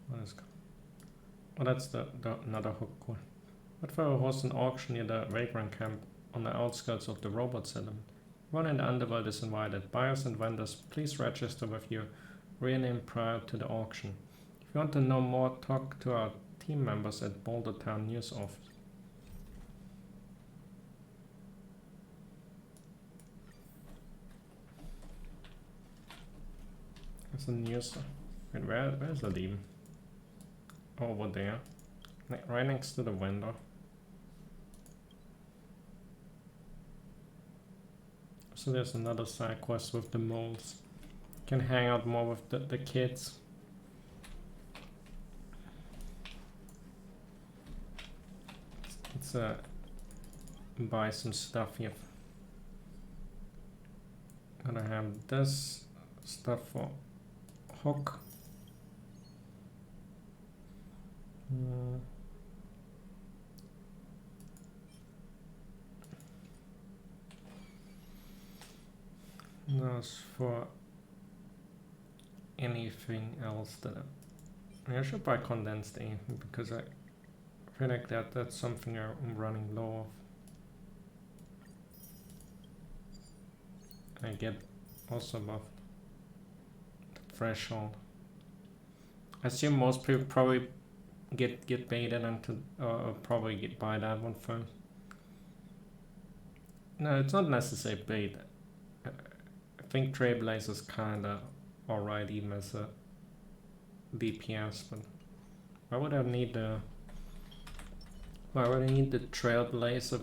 What is? Oh, that's the another hook one. What if there was an auction near the Vagrant camp on the outskirts of the robot settlement. Everyone in the underworld is invited. Buyers and vendors, please register with your real name prior to the auction. If you want to know more, talk to our team members at Boulder Town News Office. There's a news. Wait, where's that even? Over there. Right next to the window. So there's another side quest with the moles. Can hang out more with the kids. Let's buy some stuff here. Gonna have this stuff for Hook. That's for anything else that I should buy condensed ink because I feel like that's something I'm running low of. I get also above the threshold. I assume most people probably get baited into probably buy that one first. No, it's not necessarily bait. I think Trailblazer's kinda alright even as a DPS, but why would I need the Trailblazer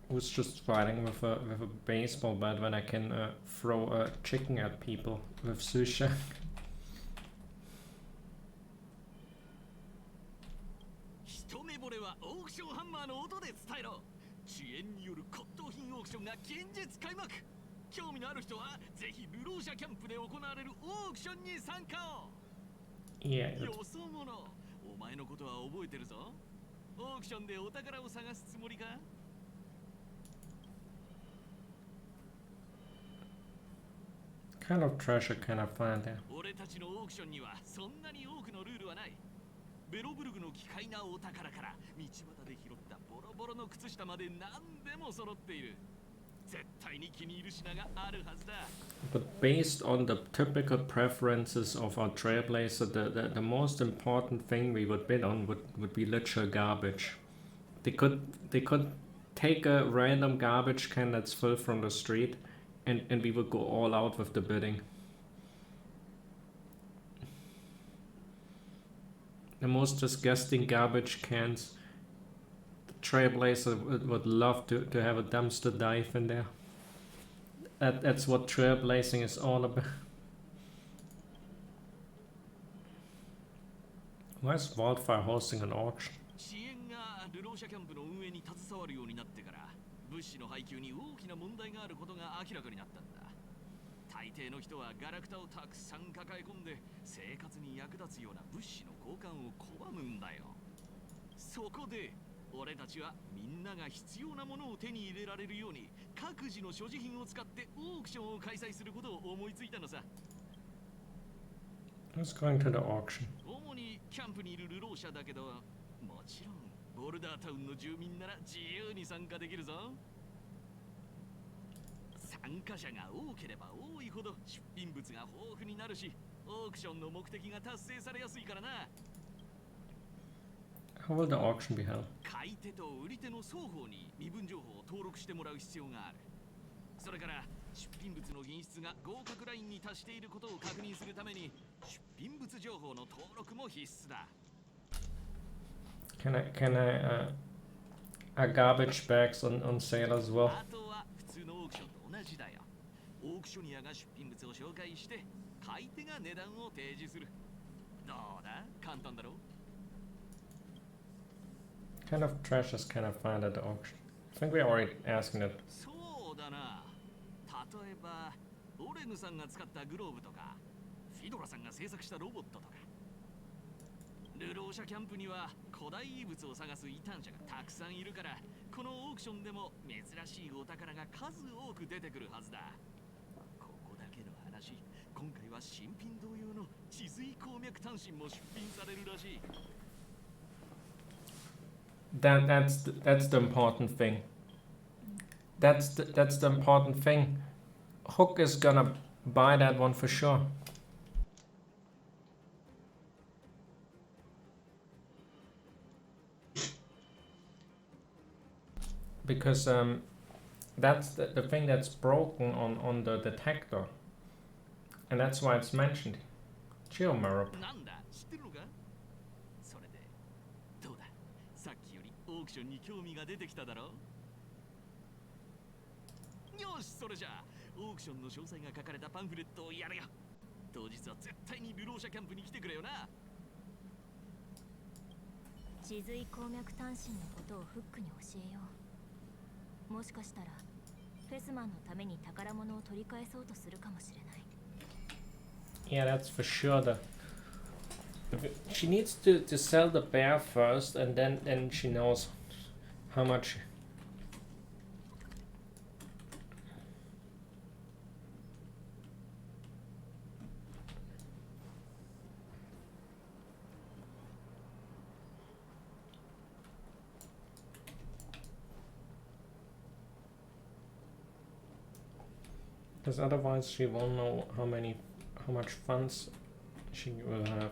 who's just fighting with a baseball bat when I can throw a chicken at people with Susha? 一目惚れはオークションハンマーの音で伝えろ。遅延による骨董品オークションが近日開幕。興味のある人はぜひ流浪者キャンプで行われるオークションに参加を。Yeah. よそ者、お前のことは覚えてるぞ。オークションでお宝を探すつもりか？ Kind of treasure can I find there? 俺たちのオークションにはそんなに多くのルールはない。ベロブルグの奇怪なお宝から道端で拾ったボロボロの靴下まで何でも揃っている。絶対に気に入る品があるはずだ。But based on the typical preferences of our Trailblazer, the most important thing we would bid on would be literal garbage. They could take a random garbage can that's filled from the street and we would go all out with the bidding. The most disgusting garbage cans. The Trailblazer would love to have a dumpster dive in there. That's what trailblazing is all about. Why is Wildfire hosting an auction? 支援が流浪者キャンプの運営に携わるようになってから、物資の配給に大きな問題があることが明らかになったんだ。大抵の人はガラクタをたくさん抱え込んで生活に役立つような物資の交換を拒むんだよ。そこで俺たちはみんなが必要なものを手に入れられるように各自の所持品を使ってオークションを開催することを思いついたのさ。Who's going to the auction? 主にキャンプにいる流浪者だけど、もちろんボルダータウンの住民なら自由に参加できるぞ。参加者が多ければ多いほど出品物が豊富になるし、オークションの目的が達成されやすいからな。How will the auction be held? 買い手と売り手の双方に身分情報を登録してもらう必要がある。それから出品物の品質が合格ラインに達していることを確認するために出品物情報の登録も必須だ。Can I garbage bags on sale as well? あとは普通のオークションと同じだよ。オークショニアが出品物を紹介して買い手が値段を提示する。どうだ？簡単だろう。 What kind of treasures can I find at the auction? I think we're already asking it. そうだな。例えばオレグさんが使ったグローブとかフィドラさんが制作したロボットとか。流浪者キャンプには古代遺物を探す異端者がたくさんいるから、このオークションでも珍しいお宝が数多く出てくるはずだ。ここだけの話、今回は新品同様の地髄鉱脈単身も出品されるらしい。That's the important thing. That's the important thing. Hook is gonna buy that one for sure. Because that's the thing that's broken on the detector. And that's why it's mentioned. Geomarop. なんだ知ってるのか？それでどうだ？さっきよりオークションに興味が出てきただろ？よし、それじゃあオークションの詳細が書かれたパンフレットをやるよ。当日は絶対に流浪者キャンプに来てくれよな。地髄鉱脈探針のことをフックに教えよう。もしかしたらフェスマンのために宝物を取り返そうとするかもしれない。Yeah, that's for sure. She needs to sell the bear first, and then she knows how much. Because otherwise she won't know how much funds she will have.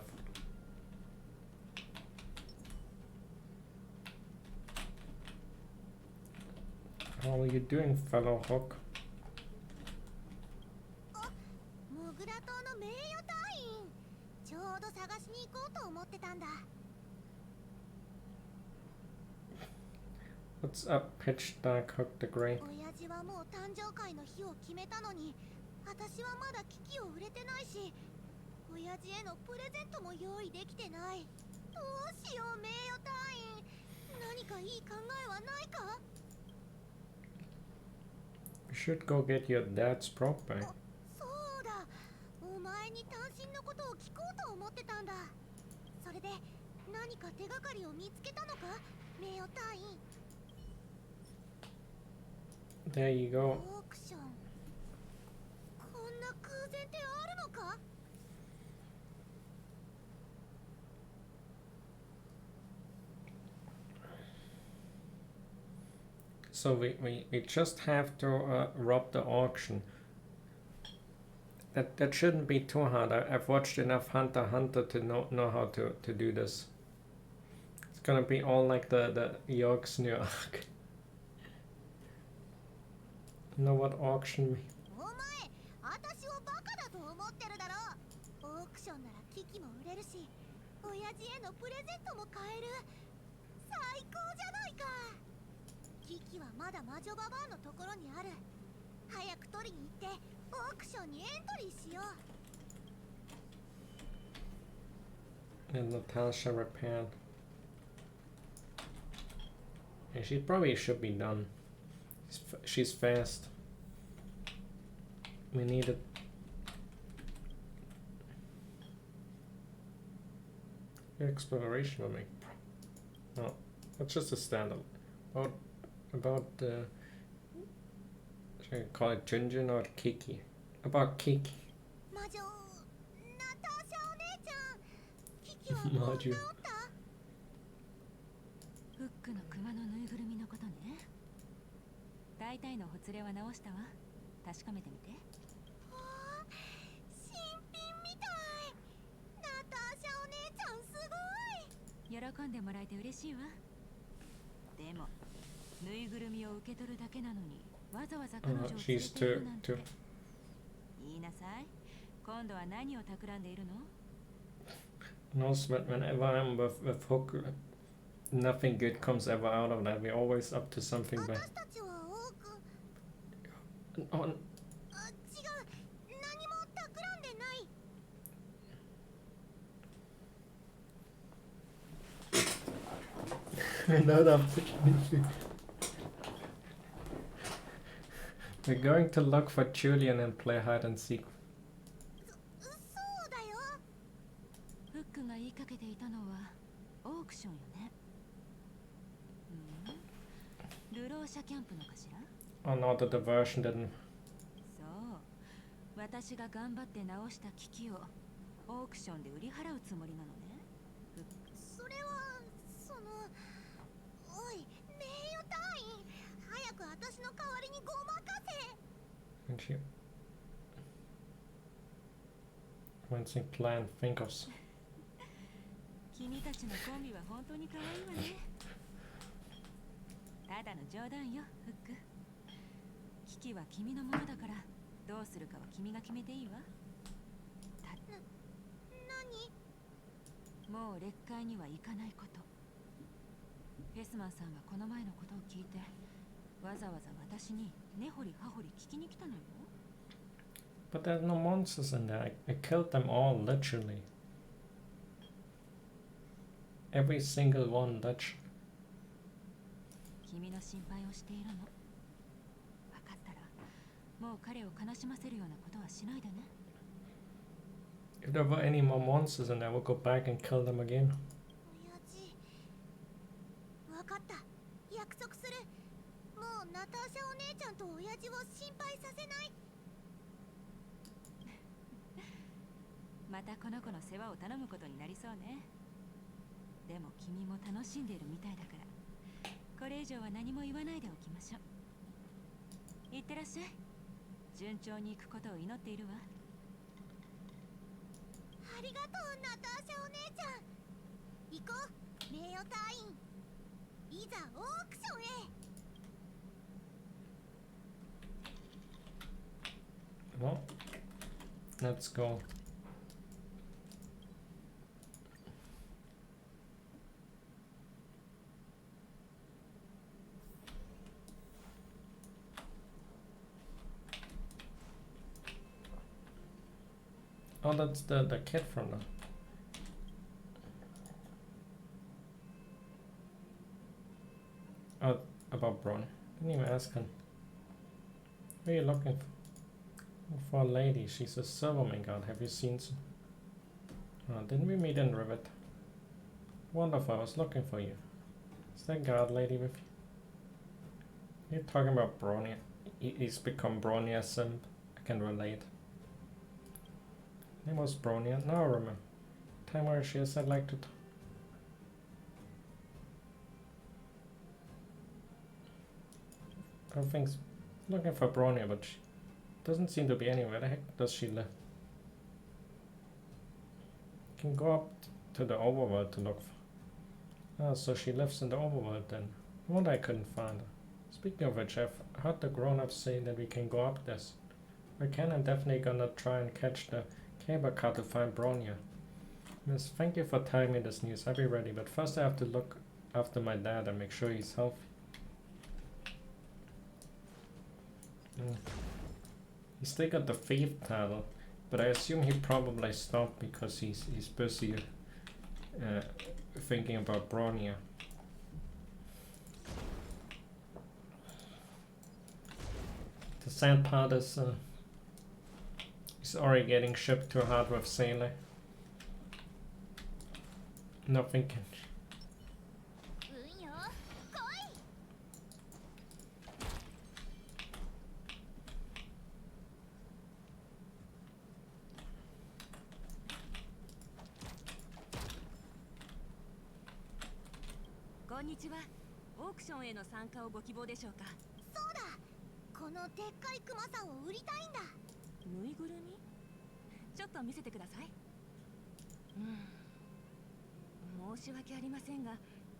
How are you doing, fellow Hook? モグラ島の名誉隊員。ちょうど探しに行こうと思ってたんだ。 What's up, Pitch Dark Hook the Grey? 親父はもう誕生会の日を決めたのに、私はまだ機器を売れてないし、親父へのプレゼントも用意できてない。どうしよう、名誉隊員。何かいい考えはないか？ You should go get your dad's probe bag. そうだ、お前に単身のことを聞こうと思ってたんだ。それで何か手がかりを見つけたのか、名誉隊員。 There you go. オークション。こんな空前ってあるのか？ So we just have to rob the auction. That shouldn't be too hard. I've watched enough Hunter x Hunter to know how to do this. It's gonna be all like the Yorksnir arc. Know what auction means? お前、私をバカだと思ってるだろ。オークションなら機器も売れるし、親父へのプレゼントも買える。最高じゃないか。機器はまだ魔女ババアのところにある。早く取りに行ってオークションにエントリーしよう。 And Natasha repaired. Yeah, she probably should be done. She's fast. We need it. Exploration will make. No, that's just a standard. About should I call it Junjun or Kiki? About Kiki. 魔女ナターシャお姉ちゃん、機器はもう治った？フックの熊のぬいぐるみのことね。大体のほつれは直したわ。確かめてみて。わあ、新品みたい。ナターシャお姉ちゃんすごい。喜んでもらえて嬉しいわ。でもぬいぐるみを受け取るだけなのにわざわざ彼女を連れていくなんて。言いなさい。今度は何を企んでいるの？ And also, whenever I'm with Hook, nothing good comes ever out of that. We're always up to something bad. 私たちは多く。 Oh, あ、違う。何も企んでない。 not up to anything. We're going to look for Julian and play hide and seek. そうだよ。フックが言いかけていたのはオークションよね。流浪者キャンプのかしら？ Oh no, the diversion didn't. そう。私が頑張って直した機器をオークションで売り払うつもりなのね。それはおい、名誉隊員、早く私の代わりに And she points in client fingers. 君たちのコンビは本当に可愛いわね。ただの冗談よ、フック。危機は君のものだから、どうするかは君が決めていいわ。もう劣化には行かないこと。フェスマンさんはこの前のことを聞いて、わざわざ私に根掘り葉掘り聞きに来たのよ。But there's no monsters in there. I killed them all, literally. Every single one, literally. 君の心配をしているの。分かったら、もう彼を悲しませるようなことはしないでね。If there were any more monsters in there, I would go back and kill them again. 親父、分かった。約束する。もうナターシャお姉ちゃんと親父を心配させない。またこの子の世話を頼むことになりそうね。でも君も楽しんでいるみたいだから、これ以上は何も言わないでおきましょう。いってらっしゃい。順調にいくことを祈っているわ。ありがとう、ナターシャお姉ちゃん。行こう、名誉隊員。いざオークションへ。Well, let's go. Oh, that's the kid from the... Oh, about Bron. Didn't even ask him. Who are you looking for? A lady. She's a Silverman god. Have you seen some? Oh, didn't we meet in Rivet? Wonderful, I was looking for you. Is that guard lady with you? You're talking about Bronya. He's become Bronya simp. I can relate. Name was Bronya. Now I remember. Time where she said like to everything's looking for Bronya, but she doesn't seem to be anywhere. Where the heck does she live? Can go up to the overworld to look for. Ah, so she lives in the overworld then. No wonder I couldn't find her. Speaking of which, I've heard the grown-ups say that we can go up this. If I can, I'm definitely gonna try and catch the cable car to find Bronya. Miss, thank you for telling me this news. I'll be ready, but first I have to look after my dad and make sure he's healthy. He still got the thief title, but I assume he probably stopped because he's busy thinking about Bronya. The sad part is he's already getting shipped to a hardware sailor. Nothing can. うんよ、来い。こんにちは。オークションへの参加をご希望でしょうか。そうだ。このでっかいクマさんを売りたいんだ。ぬいぐるみ？ちょっと見せてください。申し訳ありませんが、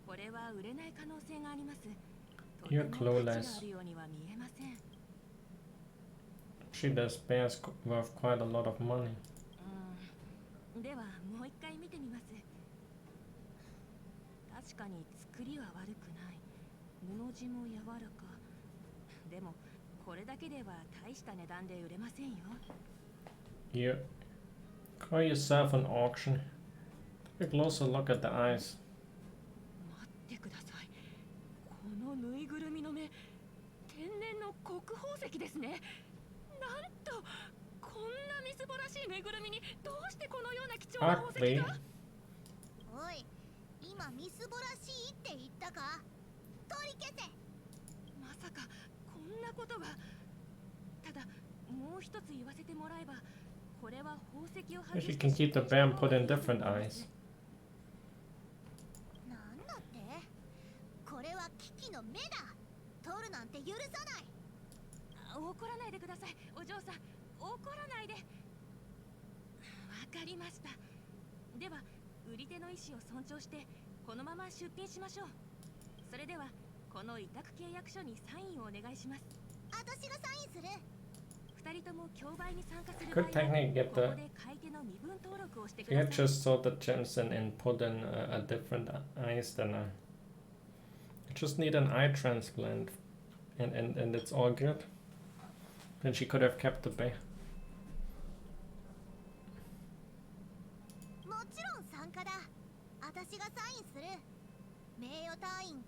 これは売れない可能性があります。とても価値があるようには見えません。She does bears worth quite a lot of money. ではもう一回見てみます。確かに作りは悪くない。布地も柔らか。でもこれだけでは大した値段で売れませんよ。You call yourself an auction? Take a closer look at the eyes. 待ってください。このぬいぐるみの目、天然の国宝石ですね。なんとこんなみすぼらしいぬいぐるみにどうしてこのような貴重な宝石が？おい、今みすぼらしいって言ったか？取り消せ。まさかこんなことが。ただもう一つ言わせてもらえば、これは宝石を外して You can keep the bear and put in different eyes. なんだって？これは危機の目だ。取るなんて許さない。お怒らないでください、お嬢さん。怒らないで。わかりました。では売り手の意思を尊重してこのまま出品しましょう。それではこの委託契約書にサインをお願いします。私がサインする。二人とも競売に参加する Good technique, get ここ the で買い手の身分登録をしてく you ださい。 just saw the gems and put in a different eyes than I just need an eye transplant and it's all good. Then she could have kept the bay. もちろん参加だ。私がサインする。名誉隊員、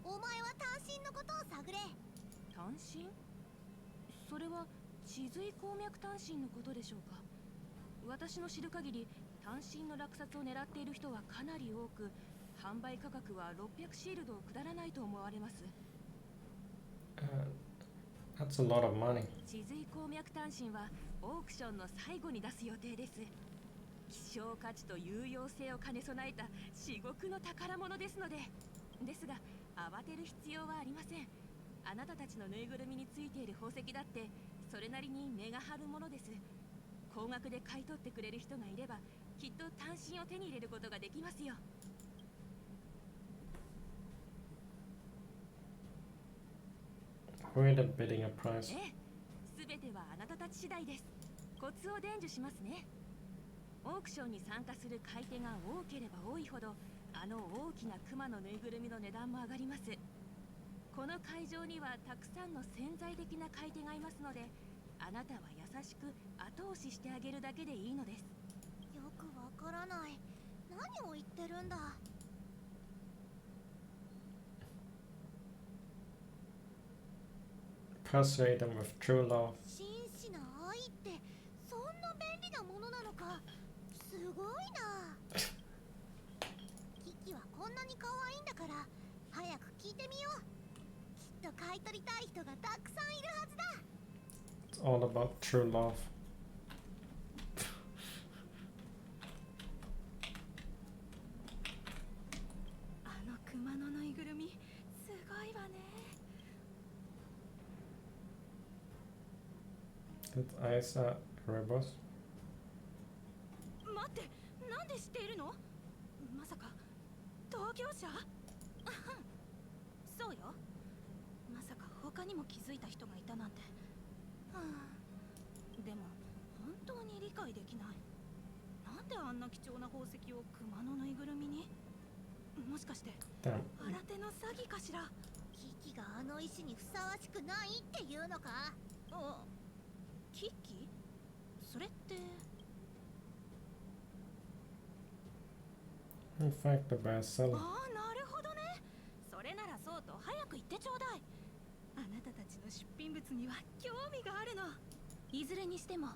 お前は単身のことを探れ。単身？それは地髄鉱脈単身のことでしょうか。私の知る限り単身の落札を狙っている人はかなり多く、販売価格は600シールドを下らないと思われます。That's a lot of money. 地髄鉱脈単身はオークションの最後に出す予定です。希少価値と有用性を兼ね備えた至極の宝物ですので。ですが慌てる必要はありません。あなたたちのぬいぐるみについている宝石だってそれなりに値が張るものです。高額で買い取ってくれる人がいればきっと単身を手に入れることができますよ。Where the bidding a price? ええ、すべてはあなたたち次第です。コツを伝授しますね。オークションに参加する買い手が多ければ多いほど、あの大きなクマのぬいぐるみの値段も上がります。この会場にはたくさんの潜在的な買い手がいますので、あなたは優しく後押ししてあげるだけでいいのです。よくわからない。何を言ってるんだ。Persuade them with true love. 真摯な愛ってそんな便利なものなのか。すごいな。キキはこんなに可愛いんだから早く聞いてみよう。きっと買い取りたい人がたくさんいるはずだ。 It's all about true love. あのクマのぬいぐるみ、すごいわね。Its eyes are rebels. 待って、なんで知っているの？まさか同業者？そうよ。まさか他にも気づいた人がいたなんて。でも本当に理解できない。なんであんな貴重な宝石をクマのぬいぐるみに？もしかして新手の詐欺かしら？キキがあの石にふさわしくないっていうのか？あ、キッキ？それって。In fact, the bestseller. ああ、なるほどね。それならそうと早く言ってちょうだい。あなたたちの出品物には興味があるの。いずれにしても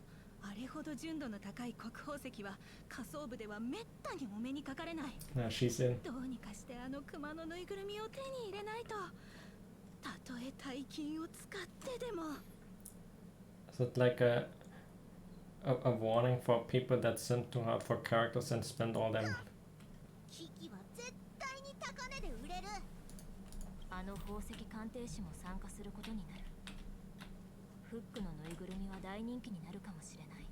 あれほど純度の高い国宝石は仮想部ではめったにお目にかかれない。 Now she's in. どうにかしてあのクマのぬいぐるみを手に入れないと。たとえ大金を使ってでも。 Is it like a warning for people that sim too hard for characters and spend all them? キキは絶対に高値で売れる。あの宝石鑑定士も参加することになる。フックのぬいぐるみは大人気になるかもしれない。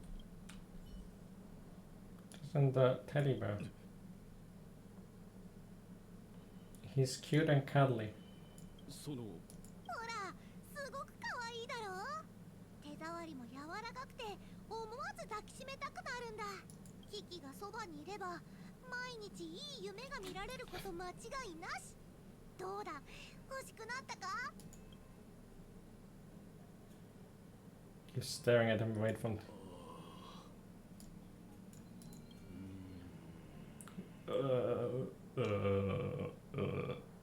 Isn't the teddy bear? He's cute and cuddly. そのほら、すごく可愛いだろう。手触りも柔らかくて思わず抱きしめたくなるんだ。キキがそばにいれば毎日いい夢が見られること間違いなし。どうだ、欲しくなったか？ You're staring at him right from.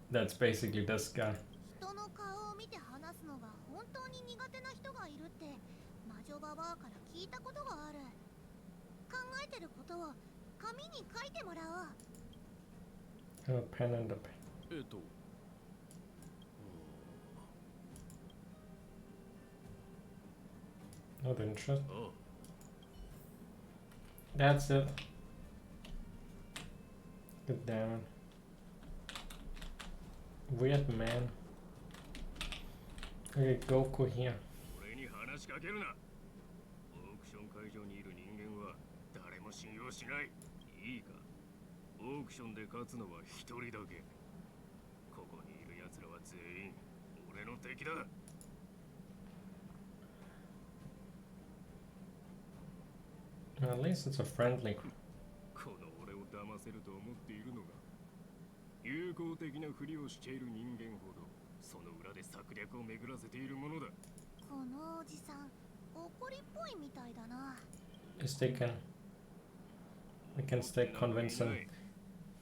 That's basically this guy. 人の顔を見て話すのが本当に苦手な人がいるって魔女ババアから聞いたことがある。考えてることを紙に書いてもらおう。 A pen and a pen. と Not interest. あ That's it. Good damn it. Weird man. Okay, Goku here. 俺に払話しかけるな。オークション会場にいる人間は誰も信用しない。いいか、オークションで勝つのは一人だけ。ここにいる奴らは全員俺の敵だ。 At least it's a friendly. この俺を騙せると思っているのが友好的なふりをしている人間ほどその裏で策略を巡らせているものだ。このおじさん怒りっぽいみたいだな。 Is they can. We can stay convincing.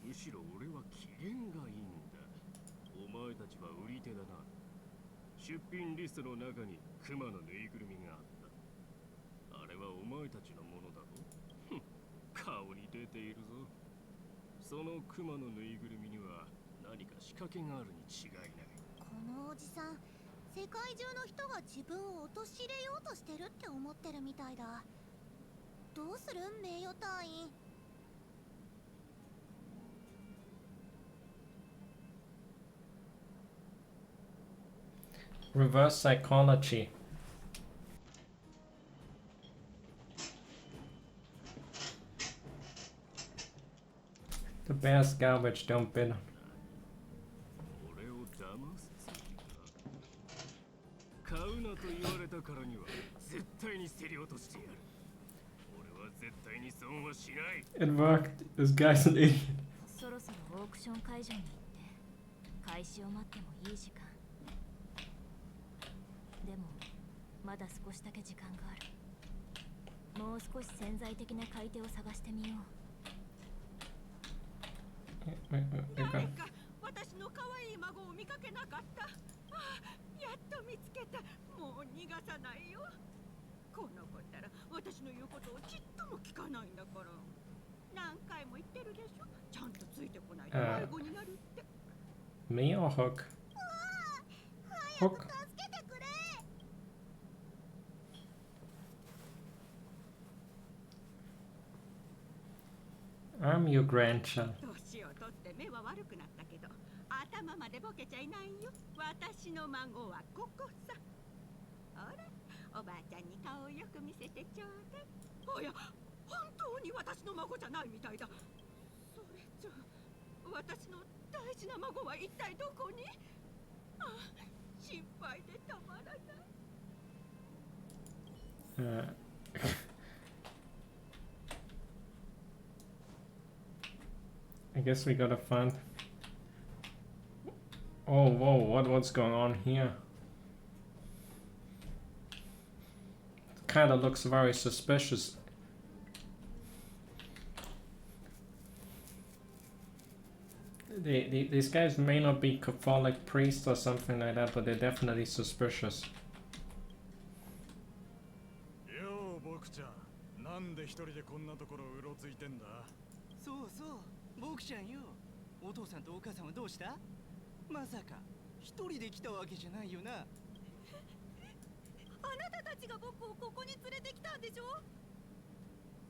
むしろ俺は機嫌がいいんだ。お前たちは売り手だな。出品リストの中にクマのぬいぐるみがあった。あれはお前たちのものだろ。ふん、顔に出ているぞ。そのクマのぬいぐるみには何か仕掛けがあるに違いない。このおじさん、世界中の人が自分を陥れようとしてるって思ってるみたいだ。どうする名誉隊員。Reverse psychology. The bear's garbage, don't bid. 俺を騙すつもりか。買うなと言われたからには絶対に競り落としてやる。俺は絶対に損はしない。 It worked. This guy's an idiot. そろそろオークション会場に行って開始を待ってもいい時間。でもまだ少しだけ時間がある。もう少し潜在的な買い手を探してみよう。誰か私の可愛い孫を見かけなかった。ああ、やっと見つけた。もう逃がさないよ。この子ったら私の言うことをちっとも聞かないんだから。何回も言ってるでしょ。ちゃんとついてこないと迷子になるって。Me or Hook? 早く助けてくれ。 I'm your grandchild. 年を取って目は悪くなったけど、頭までボケちゃいないよ。私の孫はここさ。あれ、おばあちゃんに顔をよく見せてちょうだい。おや、本当に私の孫じゃないみたいだ。それじゃ私の大事な孫は一体どこに？あ、心配でたまらない。I guess we gotta find. Oh, whoa! What's going on here? Kind of looks very suspicious. These guys may not be Catholic priests or something like that, but they're definitely suspicious. よう、僕ちゃん。なんで一人でこんなところうろついてんだ？そうそう、僕ちゃんよ。お父さんとお母さんはどうした？まさか一人で来たわけじゃないよな。あなたたちが僕をここに連れてきたんでしょ？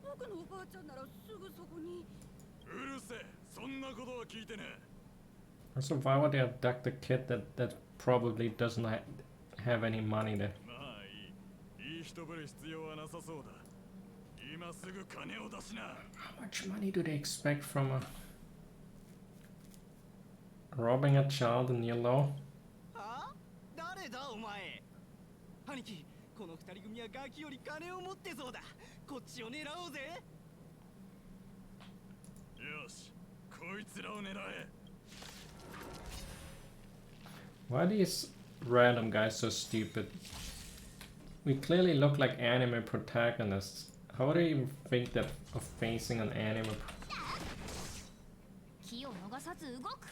僕のおばあちゃんならすぐそこに。うるせえ、そんなことは聞いてねえ。 So why would they abduct a kid that probably doesn't have any money there? まあいい。いい人ぶる必要はなさそうだ。今すぐ金を出しな。How much money do they expect from robbing a child in yellow? はあ？誰だお前？兄貴、この二人組はガキより金を持ってそうだ。こっちを狙おうぜ。よし、こいつらを狙え。 Why are these random guys so stupid? We clearly look like anime protagonists. How would I even think that of facing an anime? 気を逃さず動く。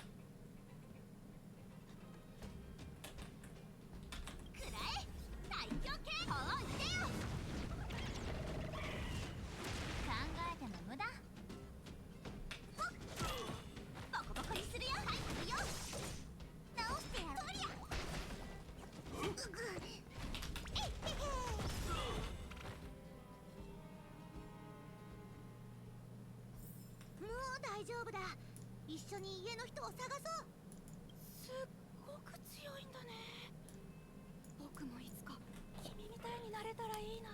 くらえ、最強系。ほうしてよ。考えても無駄。ほっ、ボコボコにするよ。はい、よ。直してやる。そりゃ。もう大丈夫だ。一緒に家の人を探そう。すっごく強いんだね。僕もいつか君みたいになれれたらいいな。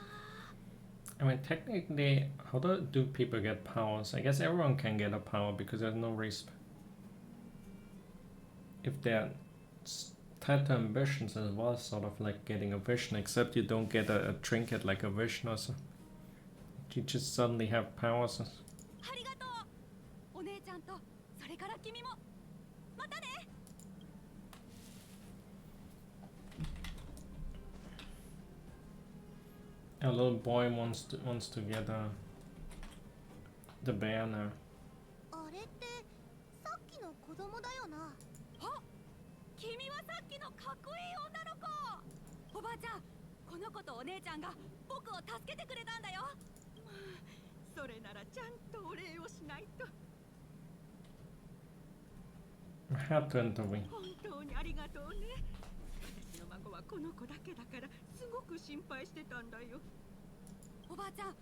I mean, technically, how do people get powers? I guess everyone can get a power because there's no resp. If they're tied to ambitions as well, sort of like getting a vision, except you don't get a trinket like a vision or so. You just suddenly have powers. ありがとう。お姉ちゃんとそれから君も。またね。 A little boy wants to get the bear now. あれってさっきの子供だよな。あ、君はさっきのかっこいい女の子。おばあちゃん、この子とお姉ちゃんが僕を助けてくれたんだよ。まあ、それならちゃんとお礼をしないと。 Had to intervene. 本当にありがとうね。私の孫はこの子だけだからすごく心配してたんだよ。おばあちゃん、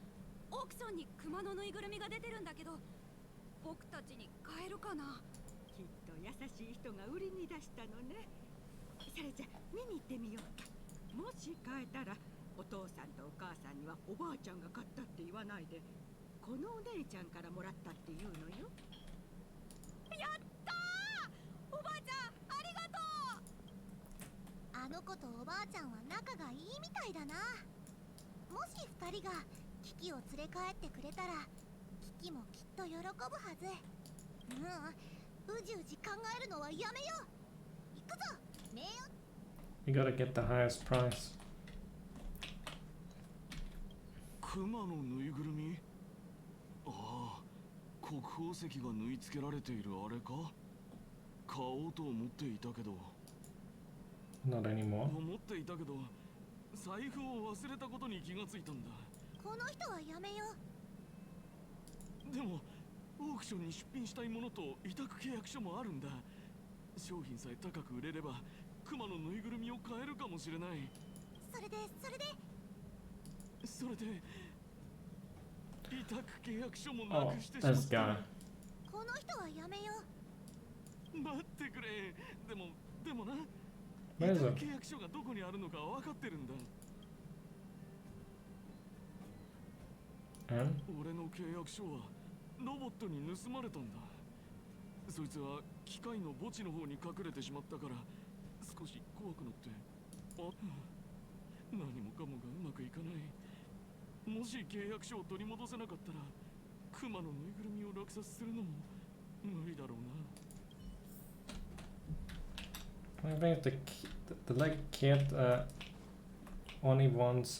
オークションに熊のぬいぐるみが出てるんだけど、僕たちに買えるかな。きっと優しい人が売りに出したのね。それじゃ見に行ってみようか。もし買えたらお父さんとお母さんにはおばあちゃんが買ったって言わないで、このお姉ちゃんからもらったって言うのよ。やったー！おばあちゃん、ありがとう。あの子とおばあちゃんは仲がいいみたいだな。もし二人がキキを連れ帰ってくれたら、キキもきっと喜ぶはず。うじうじ考えるのはやめよう。行くぞ、名誉。 You gotta get the highest price. 熊のぬいぐるみ。ああ、国宝石が縫い付けられているあれか。買おうと思っていたけど。 Not anymore. 思っていたけど、財布を忘れたことに気がついたんだ。この人はやめよう。でもオークションに出品したいものと委託契約書もあるんだ。商品さえ高く売れればクマのぬいぐるみを買えるかもしれない。それで委託契約書もな Oh, くしてしまっ this た。 guy. この人はやめよう。待ってくれ。でもな、委 Where is 託 it? 契約書がどこにあるのか分かってるんだ。 And? 俺の契約書はロボットに盗まれたんだ。そいつは機械の墓地の方に隠れてしまったから少し怖くなって。何もかもがうまくいかない。もし契約書を取り戻せなかったらクマのぬいぐるみを落札するのも無理だろうな。 I think the like kid only wants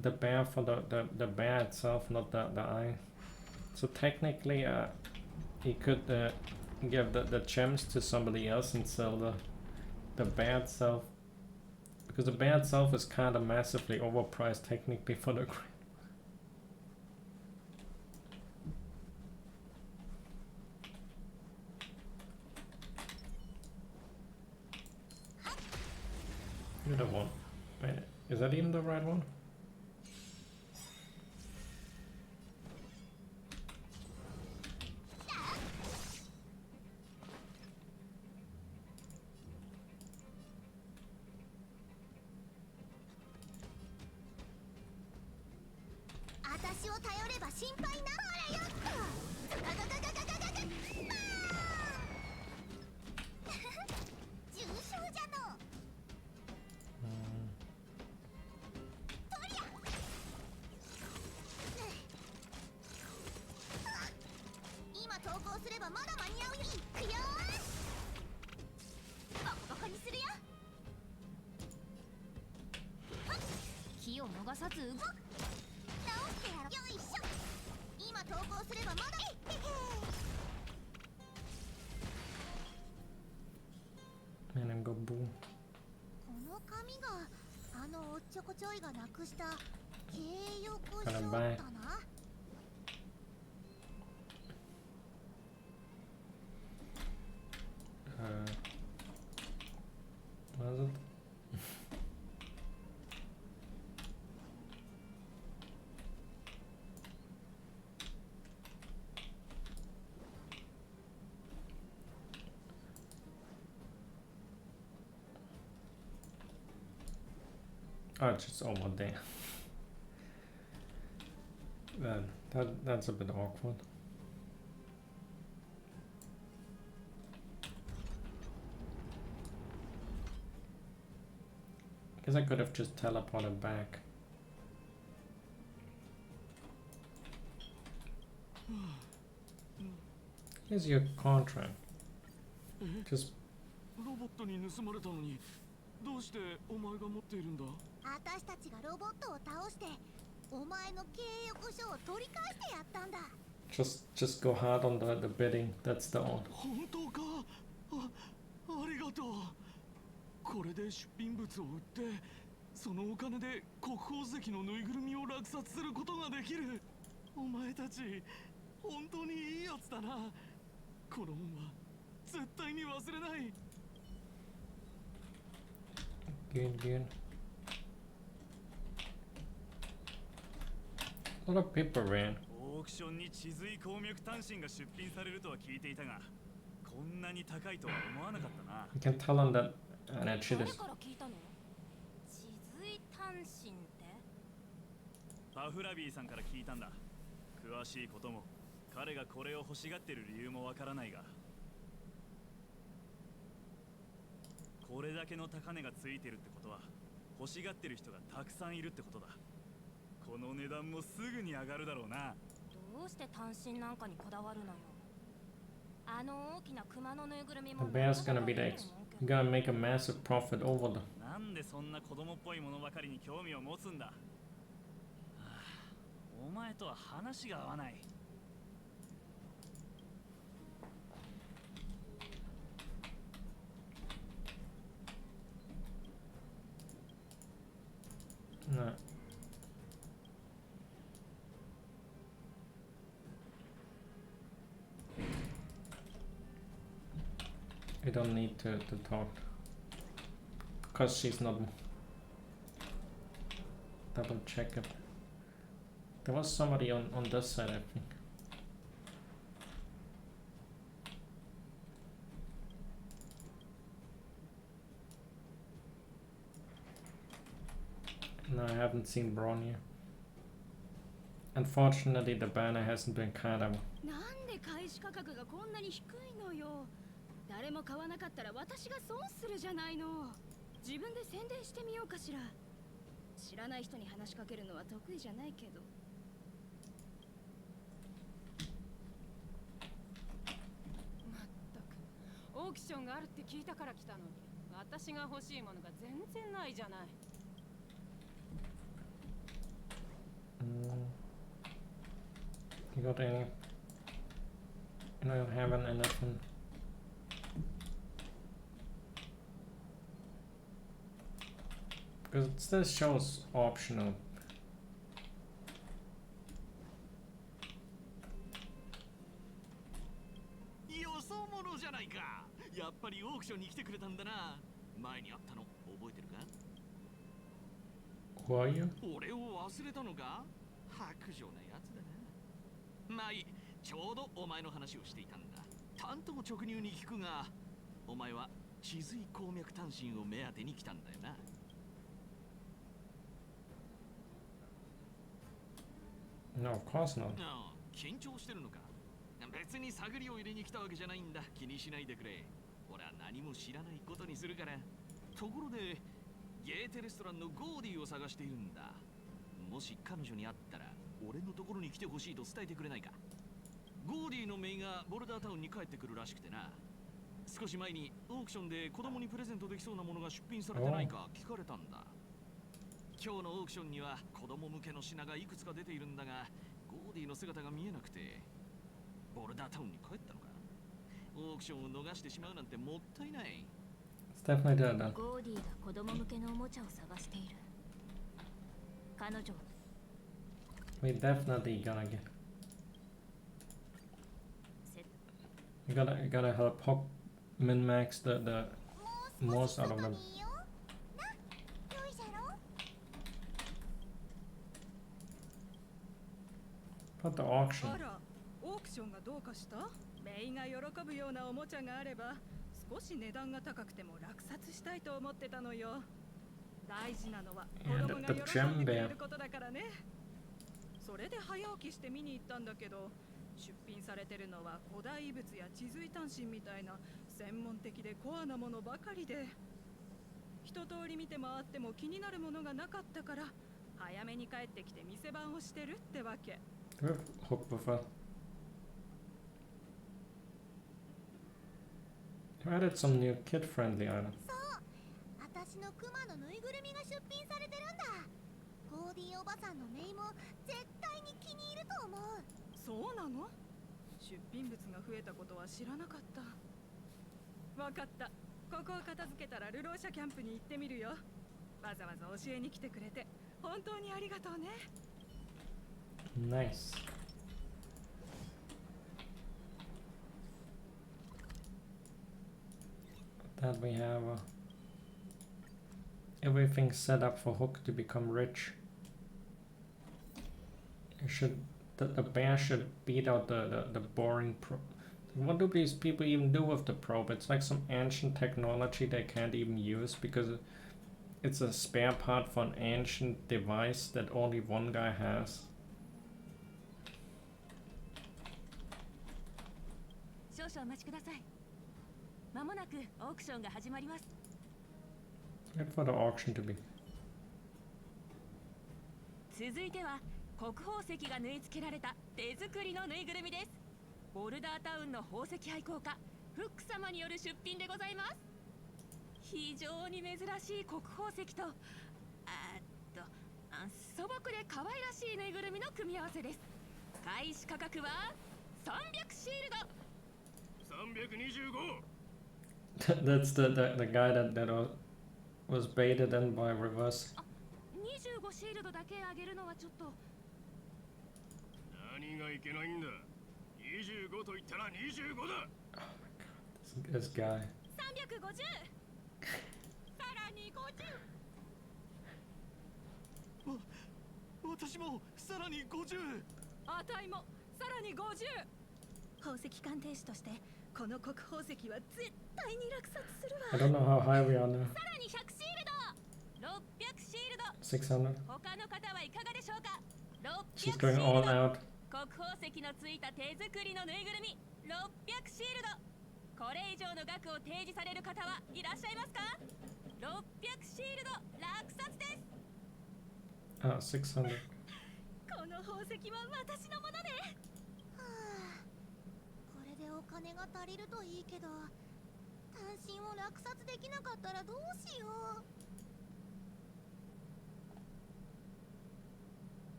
the bear for the bear itself, not the eye. So technically, he could give the gems to somebody else and sell the bear itself, because the bear itself is kind of massively overpriced technically for the. You're the one. Wait, is that even the right one? And then go boom. この紙があのおっちょこちょいがなくした契約書 Gotta だ buy. な。What is it? Oh, it's just over there. That's a bit awkward. Guess I could have just teleported back. Here's your contract. Just ロボットに盗まれたのにどうしてお前が持っているんだ？私たちがロボットを倒してお前の契約書を取り返してやったんだ。 just go hard on the bidding. That's the order. 本当か？ありがとう。これで出品物を売ってそのお金で国宝石のぬいぐるみを落札することができる。お前たち本当にいいやつだな。この恩は絶対に忘れない。 Good. A lot of people ran. オークションに地髄鉱脈単身が出品されるとは聞いていたが、こんなに高いとは思わなかったな。 You can tell them that actually 誰 this から聞いたの？地髄単身って？パフラビーさんから聞いたんだ。詳しいことも彼がこれを欲しがってる理由もわからないが、これだけの高値がついてるってことは欲しがってる人がたくさんいるってことだ。この値段もすぐに上がるだろうな。どうして単身なんかにこだわるのよ。あの大きな熊のぬいぐるみも the bear's gonna be the you're gonna make a massive profit over them. なんでそんな子供っぽいものばかりに興味を持つんだ。はあ、お前とは話が合わない。No. We don't need to talk. Because she's not... Double check it. There was somebody on this side, I think. No, I haven't seen Bronya. Unfortunately, the banner hasn't been kind of... なんで開始価格がこんなに低いのよ。誰も買わなかったら私が損するじゃないの。自分で宣伝してみようかしら。知らない人に話しかけるのは得意じゃないけど。まったくオークションがあるって聞いたから来たのに、私が欲しいものが全然ないじゃない。You got any? You don't have anything. Because it still shows optional. よそ者じゃないか。やっぱりオークションに来てくれたんだな。前にあったの覚えてるか？ Who are you? 俺を忘れたのか？薄情なやつだな。まあいい、ちょうどお前の話をしていたんだ。単刀直入に聞くが、お前は地髄鉱脈単身を目当てに来たんだよな。No, of course not. ああ、緊張してるのか。別に探りを入れに来たわけじゃないんだ。気にしないでくれ。俺は何も知らないことにするから。ところで、ゲーテレストランのゴーディを探しているんだ。もし彼女に会ったら、俺のところに来てほしいと伝えてくれないか。ゴーディの姪がボルダータウンに帰ってくるらしくてな。少し前にオークションで子供にプレゼントできそうなものが出品されてないか聞かれたんだ。今日のオークションには子供向けの品がいくつか出ているんだが、ゴーディの姿が見えなくて、ボルダータウンに帰ったのか。オークションを逃してしまうなんてもったいない。It's definitely there then. ゴーディが子供向けのおもちゃを探している。彼女 We definitely gonna get. You gotta help Hawk min-max the most out of them. な、よいしょろ。 But the auction. あら、オークションがどうかした？メイが喜ぶようなおもちゃがあれば、少し値段が高くても落札したいと思ってたのよ。大事なのは Yeah, 子供が the 喜ん gem でくれ bear. ることだからね。それで早起きして見に行ったんだけど、出品されてるのは古代遺物や地髄単身みたいな専門的でコアなものばかりで、一通り見て回っても気になるものがなかったから早めに帰ってきて店番をしてるってわけ。 Hook before. You added some new kid-friendly items. そう、私のクマのぬいぐるみが出品されてるんだ。ゴーディーおばさんのメイも絶対に気に入ると思う。そうなの？出品物が増えたことは知らなかった。わかった。ここを片付けたら流浪者キャンプに行ってみるよ。わざわざ教えに来てくれて本当にありがとうね。 Nice. That we have everything set up for Hook to become rich. The bear should beat out the boring probe. What do these people even do with the probe? It's like some ancient technology they can't even use because it's a spare part for an ancient device that only one guy has. 少々お待ちください。まもなくオークションが始まります。 Wait for the auction to be. 続いては国宝石が縫い付けられた手作りのぬいぐるみです。ボルダータウンの宝石愛好家フック様による出品でございます。非常に珍しい国宝石と素朴で可愛らしいぬいぐるみの組み合わせです。開始価格は300シールド。 325。 That's the guy that was baited in by reverse. 25シールドだけあげるのはちょっと。何がいけないんだ。25と言ったら25だ。 This guy. 350。さらに50。私もさらに50。あたいもさらに50。宝石鑑定士としてこの国宝石は絶対に落札するわ。 I don't know how high we are now. さらに100シールド。600シールド。 600. 他の方はいかがでしょうか。 She's 600 going シー all ルド。 out. 国宝石のついた手作りのぬいぐるみ600シールド。これ以上の額を提示される方はいらっしゃいますか。600シールド落札です。 600. この宝石は私のものね。はあ、これでお金が足りるといいけど、単身を落札できなかったらどうしよう。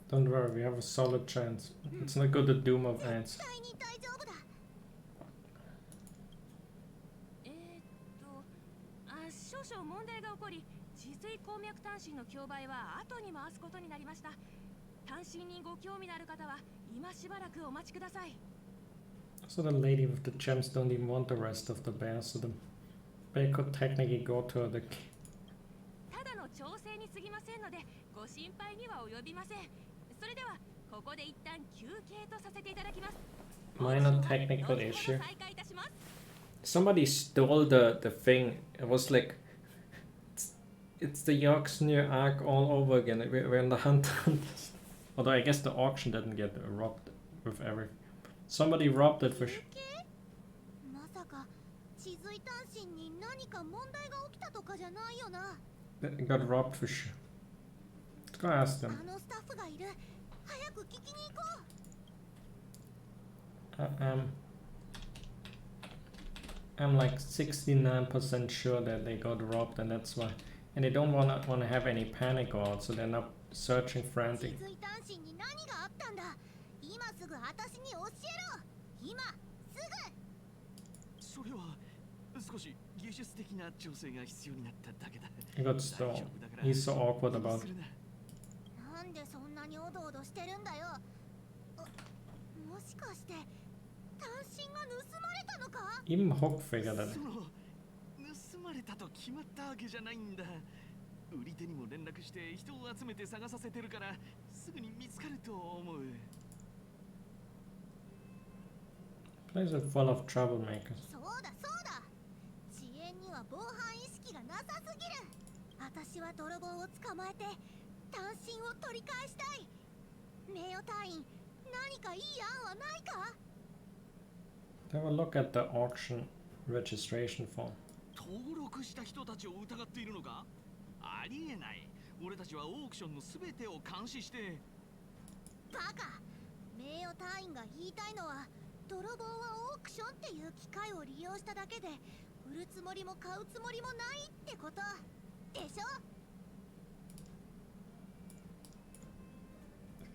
Don't worry, we have a solid chance. It's not good to doom of ants. 絶対に大丈夫だ。少々問題が起こり、地髄鉱脈単身の競売は後に回すことになりました。単身にご興味のある方は今しばらくお待ちください。 So the lady with the gems don't even want the rest of the bears, so the bear could technically go to the... ただの調整に過ぎませんので、ご心配には及びません。それではここで一旦休憩とさせていただきます。 Minor technical issue. Somebody stole the thing. It was like... It's the Yorkshire arc all over again. We're in the hunt. Although I guess the auction didn't get robbed with everything. Somebody robbed it for sure. まさか地髄単身に何か問題が起きたとかじゃないよな。 It got robbed for sure. Let's go ask them. あのスタッフがいる。早く聞きに行こう。I'm like 69% sure that they got robbed, and that's why. And they don't wanna have any panic or so they're not searching 地 frantic. 髄単身に何があったんだ。今すぐ私に教えろ。今すぐ。それは少し技術的な調整が必要になっただけだ。 He got stole. He's so awkward about it. なんでそんなにおどおどしてるんだよ。もしかして単身が盗まれたのか。 Even Hook figured that. 盗まれたと決まったわけじゃないんだ。売り手にも連絡して人を集めて探させてるからすぐに見つかると思う。 Place is full of troublemakers. そうだそうだ。遅延には防犯意識がななさすぎる。私は泥棒を捕まえて単身を取り返したい。名誉隊員、何かいい案はないか？ Have a look at the auction registration form. 登録した人たちを疑っているのか？ありえない。俺たちはオークションの全てを監視して。バカ。名誉隊員が言いたいのは、泥棒はオークションっていう機械を利用しただけで売るつもりも買うつもりもないってことでしょ？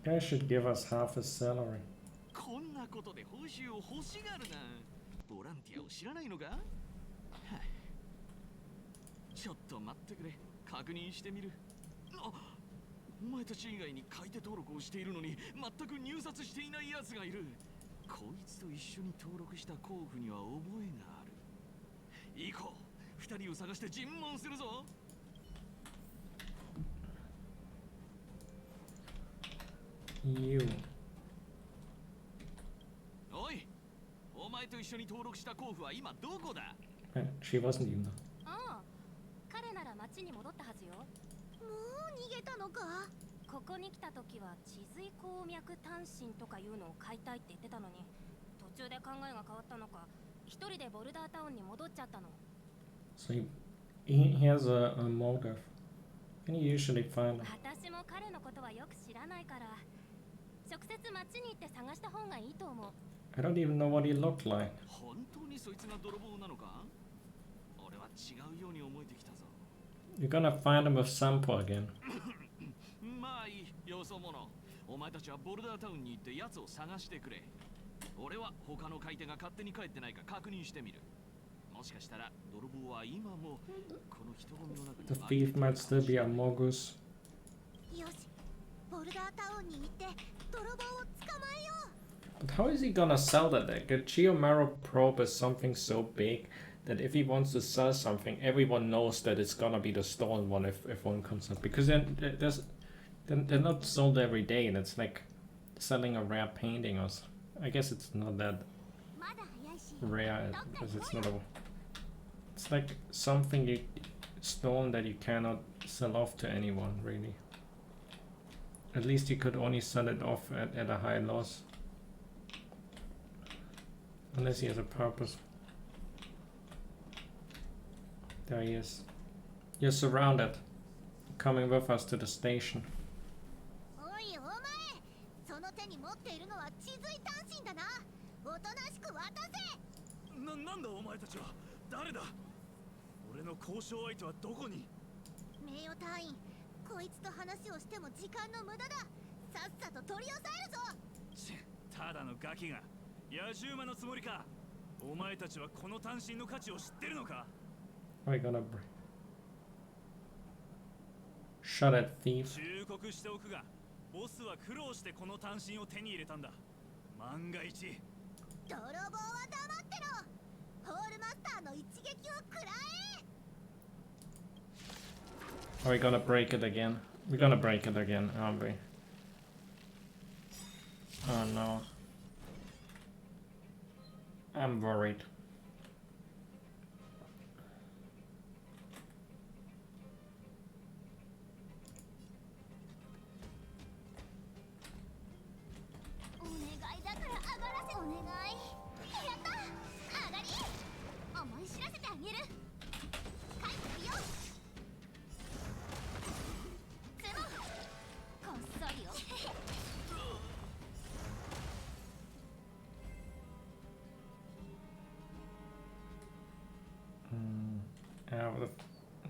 The guy should give us half his salary. こんなことで報酬を欲しがるな。ボランティアを知らないのか？はあ、ちょっと待ってくれ。確認してみる。あ、お前たち以外に買い手登録をしているのに全く入札していない奴がいる。こいつと一緒に登録した候補には覚えがある。行こう。二人を探して尋問するぞ。You. おい、お前と一緒に登録した候補は今どこだ？ She wasn't even. ああ、彼なら町に戻ったはずよ。もう逃げたのか？ここに来た時は地髄鉱脈単身とかいうのを買いたいって言ってたのに、途中で考えが変わったのか、一人でボルダータウンに戻っちゃったの。 So he has a motive. Can you usually find him? 私も彼のことはよく知らないから、直接町に行って探した方がいいと思う。I don't even know what he looked like. 本当にそいつが泥棒なのか？俺は違うように思えてきたぞ。You're gonna find him with Sampo again. まあいい、よそ者。お前たちはボルダータウンに行って奴を探してくれ。俺は他の買い手が勝手に帰ってないか確認してみる。もしかしたら泥棒は今もこの人混みの中に。 The thief might still be a Mogus. よし、ボルダータウンに行って泥棒を捕まえよう。 But how is he gonna sell that? Like a Geomaro probe is something so big that if he wants to sell something, everyone knows that it's gonna be the stolen one if one comes up. Because then they're not sold every day, and it's like selling a rare painting or something. I guess it's not that rare because it's not a. It's like something you stolen that you cannot sell off to anyone really. At least you could only sell it off at a high loss. Unless he has a purpose. There he is. You're surrounded. Coming with us to the station. おいお前、その手に持っているのは地髄単身だな。おとなしく渡せ。なんだお前たちは。誰だ？俺の交渉相手はどこに？名誉隊員、こいつと話をしても時間の無駄だ。さっさと取り押さえるぞ。ただのガキが野獣馬のつもりか。お前たちはこの単身の価値を知ってるのか？ Are we gonna shut at thief? 忠告しておくが、ボスは苦労してこの単身を手に入れたんだ。万が一。泥棒は黙ってろ。ホールマスターの一撃を食らえ。 Are we gonna break it again? We're gonna break it again, aren't we? Oh no. I'm worried.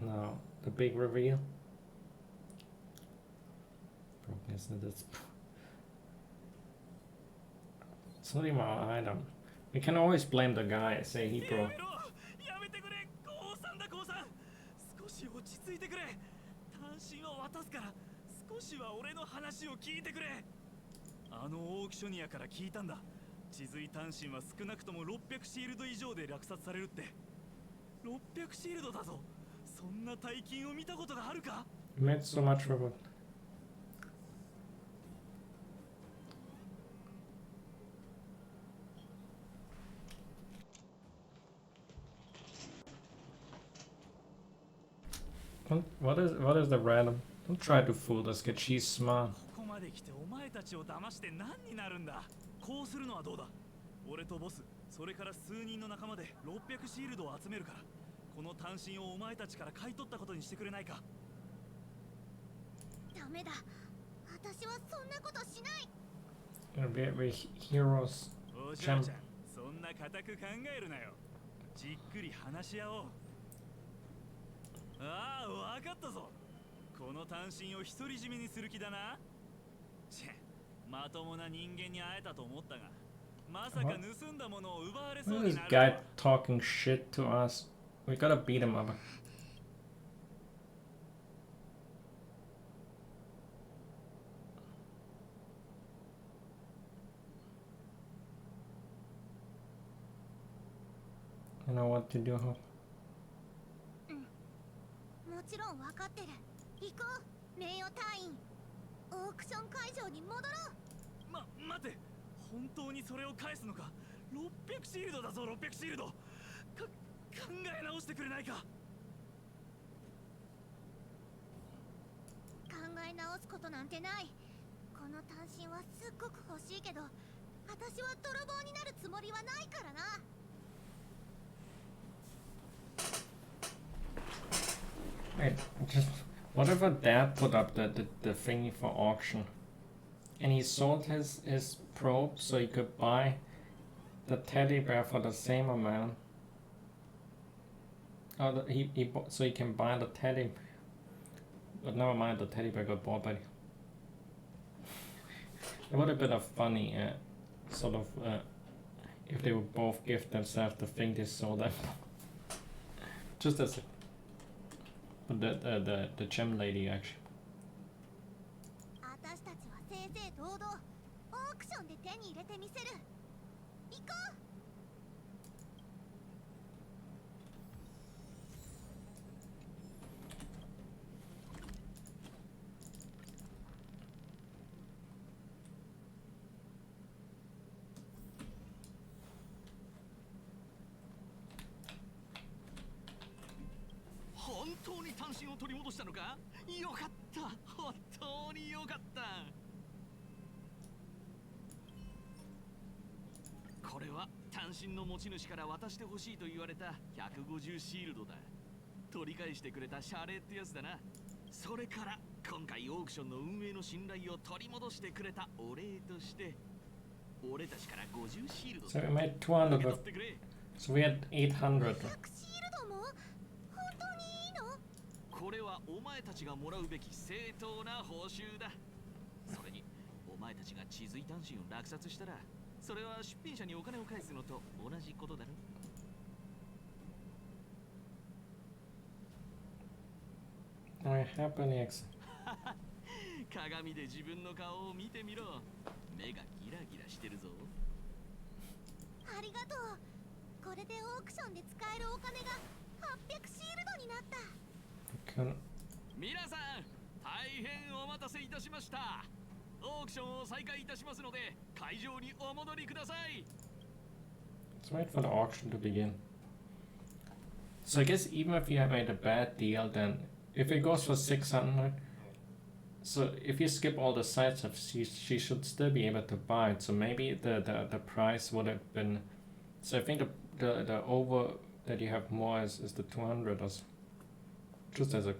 No, the big reveal. Isn't it? It's not even our item. We can always blame the guy. Say he broke. やめてくれ。降参だ降参。少し落ち着いてくれ。単身を渡すから、少しは俺の話を聞いてくれ。あのオークショニアから聞いたんだ。地髄単身は少なくとも600シールド以上で落札されるって。600シールドだぞ。そんな大金を見たことがあるか？ You made so much trouble. What is the random? Don't try to fool us, kid. She's smart. ここまで来てお前たちを騙して何になるんだ。こうするのはどうだ。俺とボス、それから数人の仲間で600シールドを集めるから、この単身をお前たちから買い取ったことにしてくれないか。ダメだ。私はそんなことしない。We're heroes. お嬢ちゃん、そんな固く考えるなよ。じっくり話し合おう。ああ、わかったぞ。この単身を独り占めにする気だな。チェ、まともな人間に会えたと思ったが、まさか盗んだものを奪われそう Look at に this なる guy とは。 talking shit to us. We gotta beat him up. You know what to do, huh? もちろん分かってる。行こう、名誉隊員。オークション会場に戻ろう。待て、本当にそれを返すのか。600シールドだぞ、600シールド。考え直してくれないか。考え直すことなんてない。この単身はすっごく欲しいけど、私は泥棒になるつもりはないからな。Wait, just what if a dad put up the thingy for auction, and he sold his probe so he could buy the teddy bear for the same amount. Oh, so he can buy the teddy. But never mind, the teddy bear got bought by. It would have been a funny sort of if they would both give themselves the thing they sold them. Just as the gem lady actually. 私たちは正々堂々オークションで手に入れてみせる。行こう。本当に単身を取り戻したのか。よかった、本当によかった。これは単身の持ち主から渡してほしいと言われた150シールドだ。取り返してくれた謝礼ってやつだな。それから今回オークションの運営の信頼を取り戻してくれたお礼として、俺たちから50シールド So we made 200 of, so we had 800. 100シールドも本当にいいの？これはお前たちがもらうべき正当な報酬だ。それにお前たちが地髄単身を落札したら、それは出品者にお金を返すのと同じことだろ。I have any ex. 鏡で自分の顔を見てみろ。目がギラギラしてるぞ。ありがとう。これでオークションで使えるお金が800シールドになった。皆さん、大変お待たせいたしました。オークションを再開いたしますので、会場にお戻りください。 Let's wait for the auction to begin. So I guess even if you have made a bad deal, then if it goes for 600, so if you skip all the sides of she should still be able to buy it. So maybe the price would have been. So I think the over that you have more is the 200 or so. Just as a,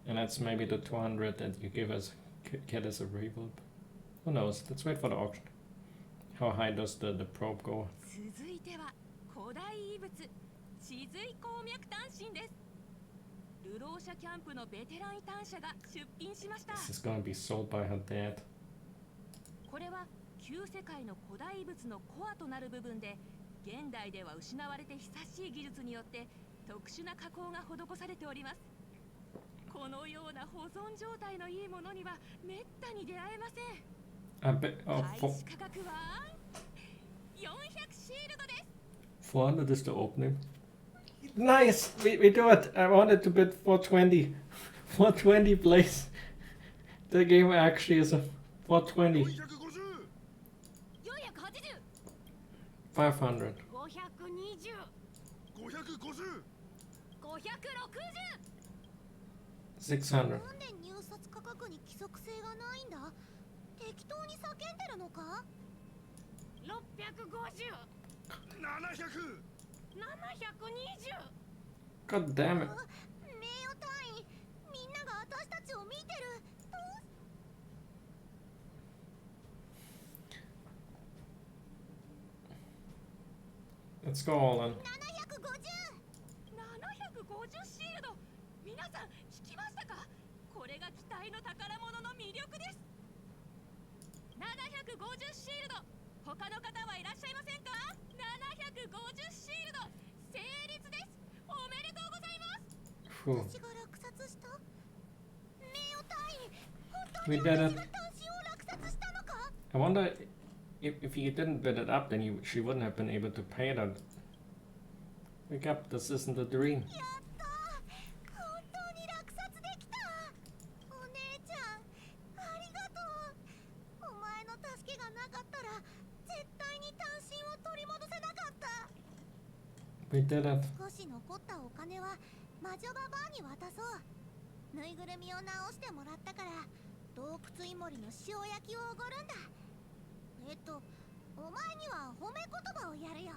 and that's maybe the 200 that you give us get as a rebuild. Who knows? Let's wait for the auction. How high does the probe go? 続いては古代遺物地髄鉱脈単身です。流浪者キャンプのベテラン異端者が出品しました。 This is gonna be sold by her dad. これは旧世界の古代遺物のコアとなる部分で、現代では失われて久しい技術によって特殊な加工が施されております。このような保存状態のいいものにはめったに出会えません。I bet. Oh, 開始価格は400シールドです。 400 is the opening. Nice! We do it! I wanted to bid 420. 420, please. The game actually is a 420. 500. 520。550。560。600. なんで入札価格に規則性がないんだ。適当に叫んでるのか。650、 700。 720。 God damn it. 名誉隊員、みんなが私たちを見てる。 Let's go all in. 750。 750シールド。皆さん聞きましたか？これが機体の宝物の魅力です。750シールド。他の方はいらっしゃいませんか？750シールド成立です。おめでとうございます。 Phew. 私が落札した。名誉隊員、本当 We に did 私 it. が単身を落札したのか。 I wonder if he didn't bid it up, then she wouldn't have been able to pay that. Wake up, this isn't a dream. やったー、本当に落札できた。お姉ちゃん、ありがとう。お前の助けがなかったら絶対に単身を取り戻せなかった。 We did it. 少し残ったお金は魔女ババアに渡そう。ぬいぐるみを直してもらったから洞窟イモリの塩焼きをおごるんだ。お前には褒め言葉をやるよ。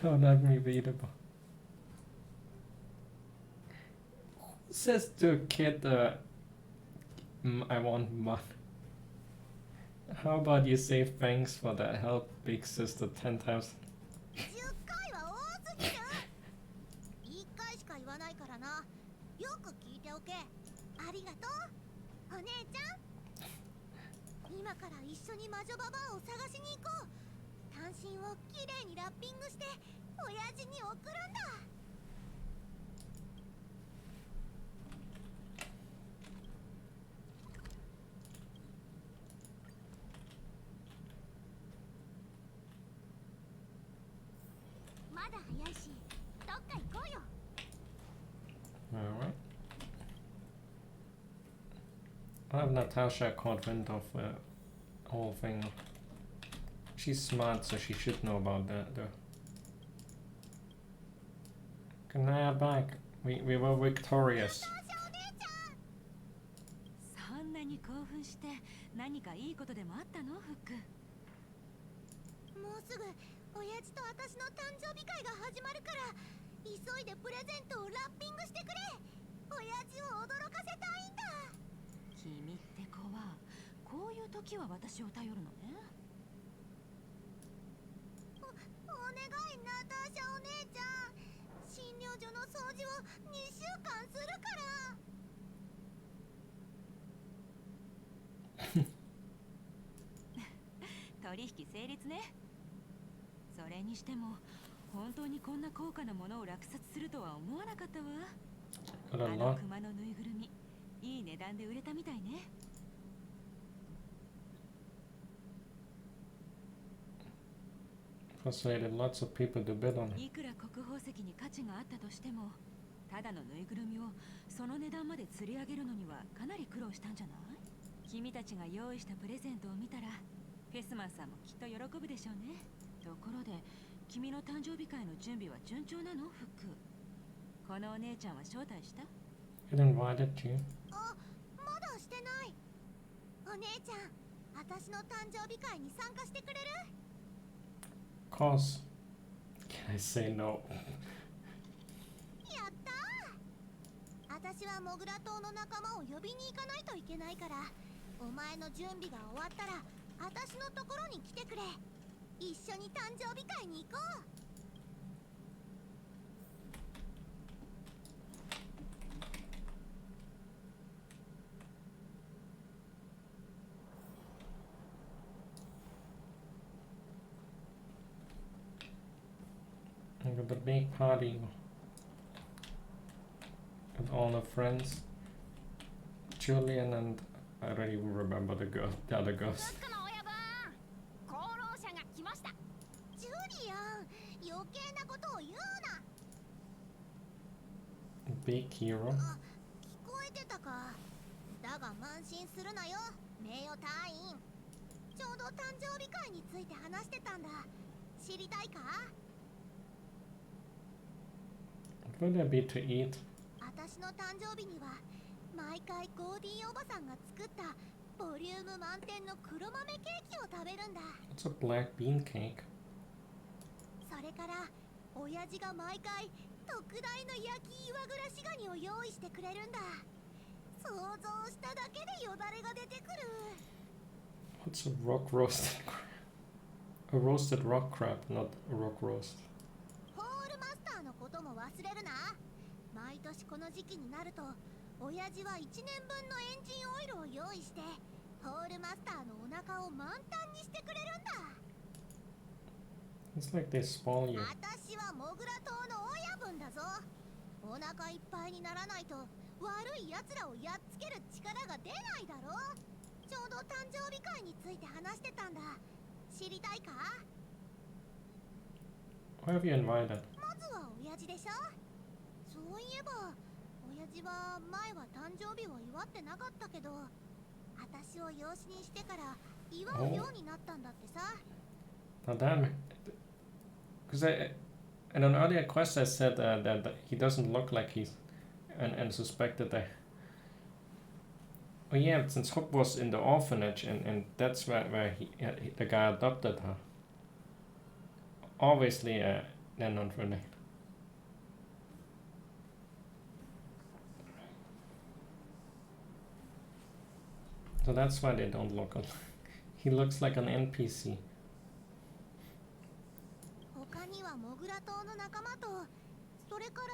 Oh, let me read it. Who says to a kid, I want money? How about you say thanks for the help, big sister, 10 times? 10回は多すぎる。1回しか言わないからな。よく聞いておけ。ありがとう、お姉ちゃん。今から一緒に魔女ババアを探しに行こう。単身をきれいにラッピングして親父に送るんだ。まだ早いし、どっか行こうよ。 Alright. I have Natasha caught wind of the whole thing. She's smart, so she should know about that, though. Kanaya back. We were victorious. そんなに興奮して何かいいことでもあったの？フック。もうすぐ親父と私の誕生日会が始まるから、急いでプレゼントをラッピングしてくれ。親父を驚かせたいんだ。君って子はこういう時は私を頼るのね。お願い、ナターシャお姉ちゃん。診療所の掃除を2週間するから。取引成立ね。それにしても本当にこんな高価なものを落札するとは思わなかったわ。あのクマのぬいぐるみ、いい値段で売れたみたいね。Persuaded lots of people to bid on it. いくら国宝石に価値があったとしても、ただのぬいぐるみをその値段まで釣り上げるのにはかなり苦労したんじゃない？君たちが用意したプレゼントを見たらフェスマンさんもきっと喜ぶでしょうね。ところで君の誕生日会の準備は順調なの？フック。このお姉ちゃんは招待した？ I invited you. あ、まだしてない。お姉ちゃん、私の誕生日会に参加してくれる？ Of course. Can I say no? やったー。私はモグラ島の仲間を呼びに行かないといけないから、お前の準備が終わったら私のところに来てくれ。一緒に誕生日会に行こう。I got the big party with all the friends. Julian and I don't even remember the other girls. 功労者が来ました。ジュリアン、余計なことを言うな。 Big hero. あ、聞こえてたか。だが慢心するなよ、名誉隊員。ちょうど誕生日会について話してたんだ。知りたいか？ Will there be to eat? 私の誕生日には毎回ゴーディーおばさんが作ったボリューム満点の黒豆ケーキを食べるんだ。 It's a black bean cake. それから親父が毎回特大の焼き岩グラシガニを用意してくれるんだ。想像しただけでよだれが出てくる。 What's a rock roasted crab? A roasted rock crab, not a rock roast. ホールマスターのことも忘れるな。毎年この時期になると親父は1年分のエンジンオイルを用意してホールマスターのお腹を満タンにしてくれるんだ。 It's like they spoil you. 私はモグラ島の親分だぞ。お腹いっぱいにならないと悪い奴らをやっつける力が出ないだろ。ちょうど誕生日会について話してたんだ。知りたいか？ Who have you invited? まずは親父でしょ。そういえば親父は前は誕生日を祝ってなかったけど、私を養子にしてから祝うようになったんだってさ。 Now damn, because in an earlier quest I said that he doesn't look like he's and suspected that. Oh yeah, since Hook was in the orphanage and that's where the guy adopted her. Obviously, they're not related. So that's why they don't look alike. He looks like an NPC. 他にはモグラ島の仲間と、それから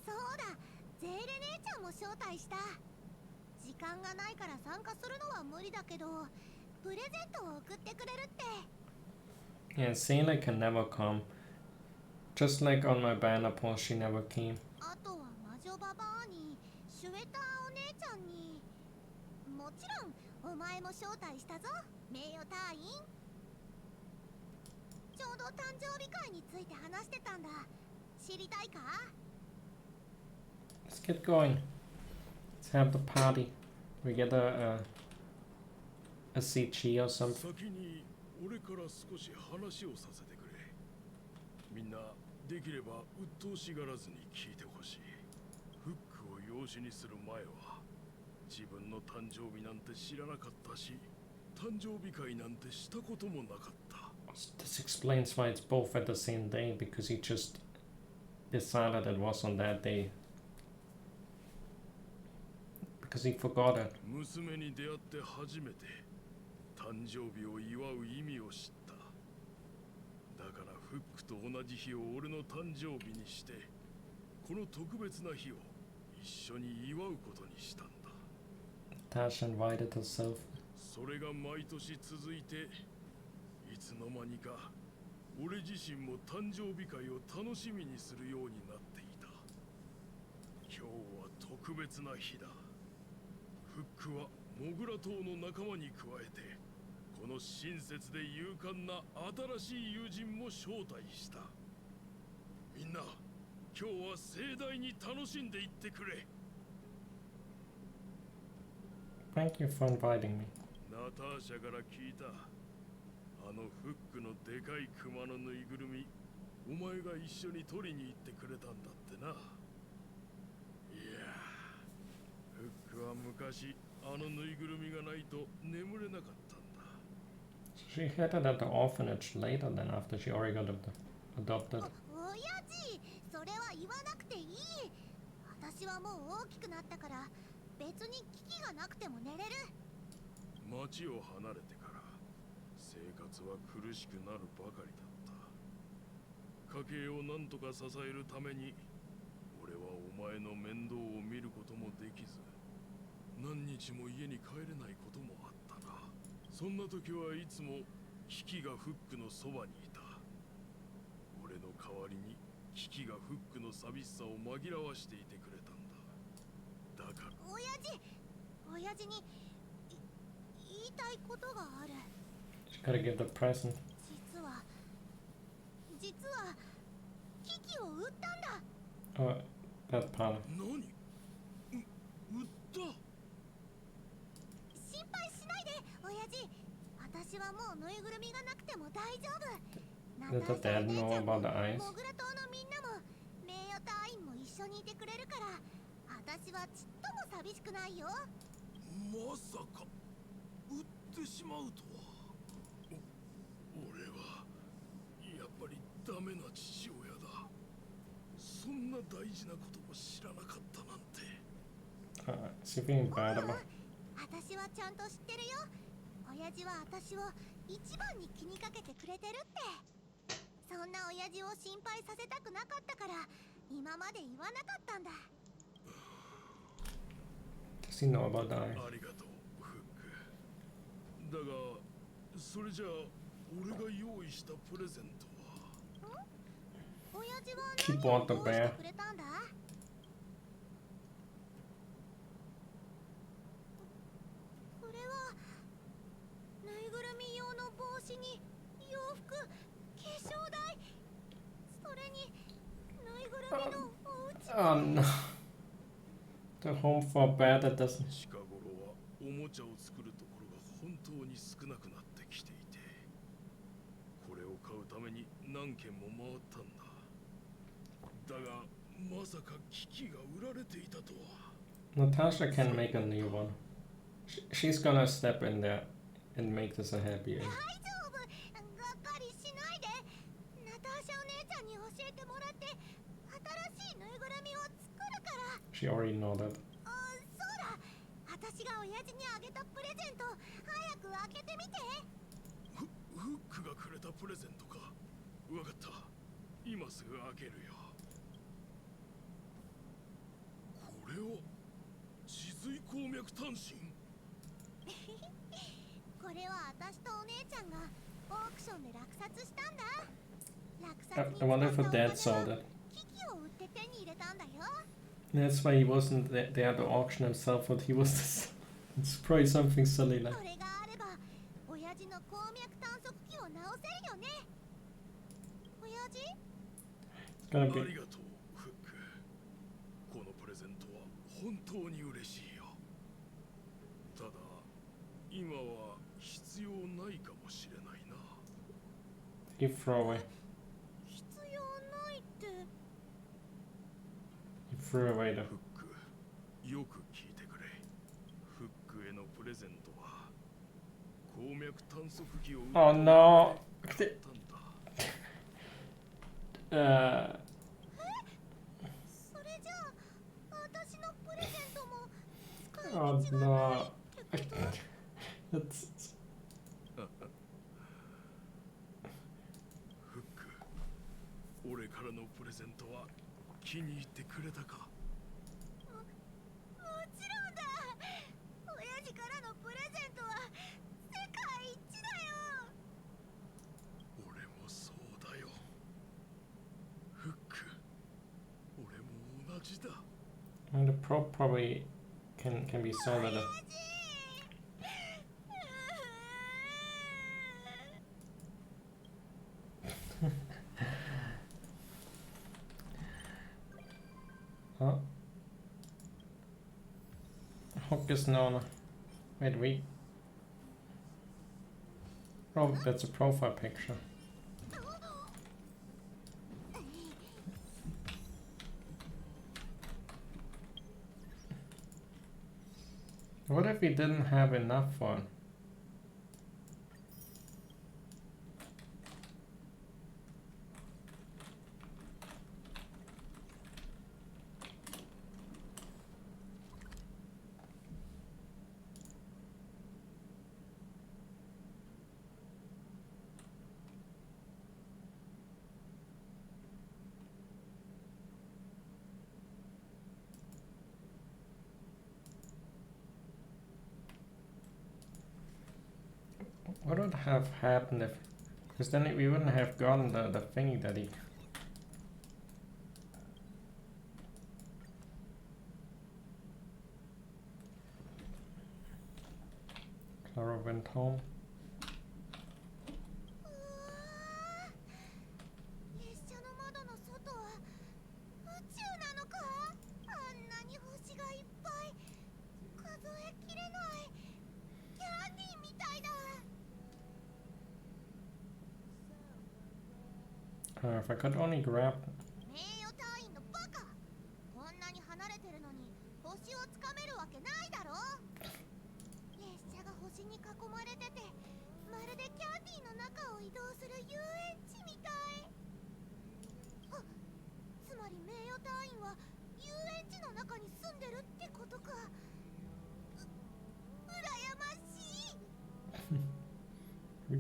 そうだ、ゼーレ姉ちゃんも招待した。時間がないから参加するのは無理だけど、プレゼントを送ってくれるって。 Yeah, Zayla can never come. Just like on my banner post, she never came. あとは魔女ババアに、シュエターお姉ちゃんに、もちろんお前も招待したぞ、名誉隊員。ちょうど誕生日会について話してたんだ。知りたいか？ Let's get going. Let's have the party. We get a CG or something. 先に俺から少し話をさせてくれ。みんなできれば鬱陶しがらずに聞いてほしい。フックを養子にする前は自分の誕生日なんて知らなかったし、誕生日会なんてしたこともなかった。 This explains why it's both at the same day, because he just decided it was on that day. Because he forgot it. 娘に出会って初めて誕生日を祝う意味を知った。だからフックと同じ日を俺の誕生日にして、この特別な日を一緒に祝うことにしたんだ。 Tasha invited herself. それが毎年続いて、いつの間にか俺自身も誕生日会を楽しみにするようになっていた。今日は特別な日だ。フックはモグラ島の仲間に加えて、この親切で勇敢な新しい友人も招待した。みんな、今日は盛大に楽しんでいってくれ。 Thank you for inviting me. ナターシャから聞いた。あのフックのでかいクマのぬいぐるみ、お前が一緒に取りに行ってくれたんだってな。いやー、フックは昔あのぬいぐるみがないと眠れなかったんだ。 She had it at the orphanage later than after she already got adopted. おやじ、それは言わなくていい。私はもう大きくなったから別に危機がなくても寝れる。町を離れてから生活は苦しくなるばかりだった。家計を何とか支えるために俺はお前の面倒を見ることもできず、何日も家に帰れないこともあったな。そんな時はいつもキキがフックのそばにいた。俺の代わりにキキがフックの寂しさを紛らわしていてくれたんだ。だから親父に言いたいことがある。 She gotta give the present. 実はキキを売ったんだ。 Oh, that part. 何？売った？心配しないで、親父。私はもうぬいぐるみがなくても大丈夫。 Did the dad know about the eyes? モグラ島のみんなも名誉隊員も緒にいてくれるから私はちっとも寂しくないよ。まさか撃ってしまうとは。俺はやっぱりダメな父親だ。そんな大事なことも知らなかったなんて。Is he feeling bad about? 私はちゃんと知ってるよ。親父は私を一番に気にかけてくれてるって。そんな親父を心配させたくなかったから今まで言わなかったんだ。Does he know about dying? ありがとう、フック。だがそれじゃあ俺が用意したプレゼントは。親父は Keep 何 on を the 用意し bear. てくれたんだ？これはぬいぐるみ用の帽子に洋服、化粧台、それにぬいぐるみのお家。Oh no. The home for bear that doesn't. 近頃はおもちゃを作るところが本当に少なくなってきていて、これを買うために何軒も回ったんだ。だがまさか機器が売られていたとは。Natasha can make a new one. She's gonna step in there and make this a happy end. 大丈夫、がっかりしないで。ナターシャお姉ちゃんに教えてもらって新しいぬいぐるみを作るから。 She already nodded. そうだ、私が親父にあげたプレゼント早く開けてみて。フックがくれたプレゼントか。わかった、今すぐ開けるよ。これは地髄鉱脈単身。これは私とお姉ちゃんがオークションで落札したんだ。落札 I に wonder if 使 her ったお金 dad は sold it. 機器を売って手に入れたんだよ。 That's why he wasn't there to auction himself, but he was this. It's probably something silly こ like. れがあれば親父の鉱脈探測機を直せるよね。親父 It's gonna あ be. りがとう、フック。このプレゼントは本当に嬉しいよ。ただ今は必要ないかもしれないな。He threw away. 必要ないって。 He threw away the. フック、よく聞いてくれ。フックへのプレゼントは鉱脈探測機を売 Oh no. ったんだ。それじゃあ私のプレゼントも使い Oh 道がない no. ってこと？ That's. フック、俺からのプレゼントは気に入ってくれたか？もちろんだ。親父からのプレゼントは世界一だよ。俺もそうだよ。フック、俺も同じだ。 And the probe probably can be sold at a. Huh? Hook is known. Wait, wait. Oh, that's a profile picture. What if we didn't have enough fun? What would have happened if... Because then we wouldn't have gotten the thingy that he... Clara went home. 列車の窓の外は宇宙なのか？あんなに星がいっぱい。数えきれない。キャンディーみたいだ。 If I could only grab... 名誉隊員のバカ。こ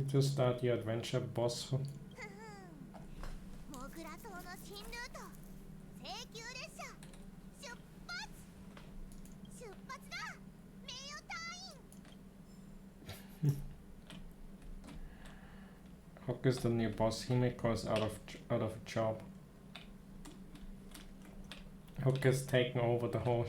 You just start your adventure, boss. モグラ島の新ルート請求列車出発出発だ名誉隊員 Hook is the new boss. Himiko is out of a job. Hook has taken over the whole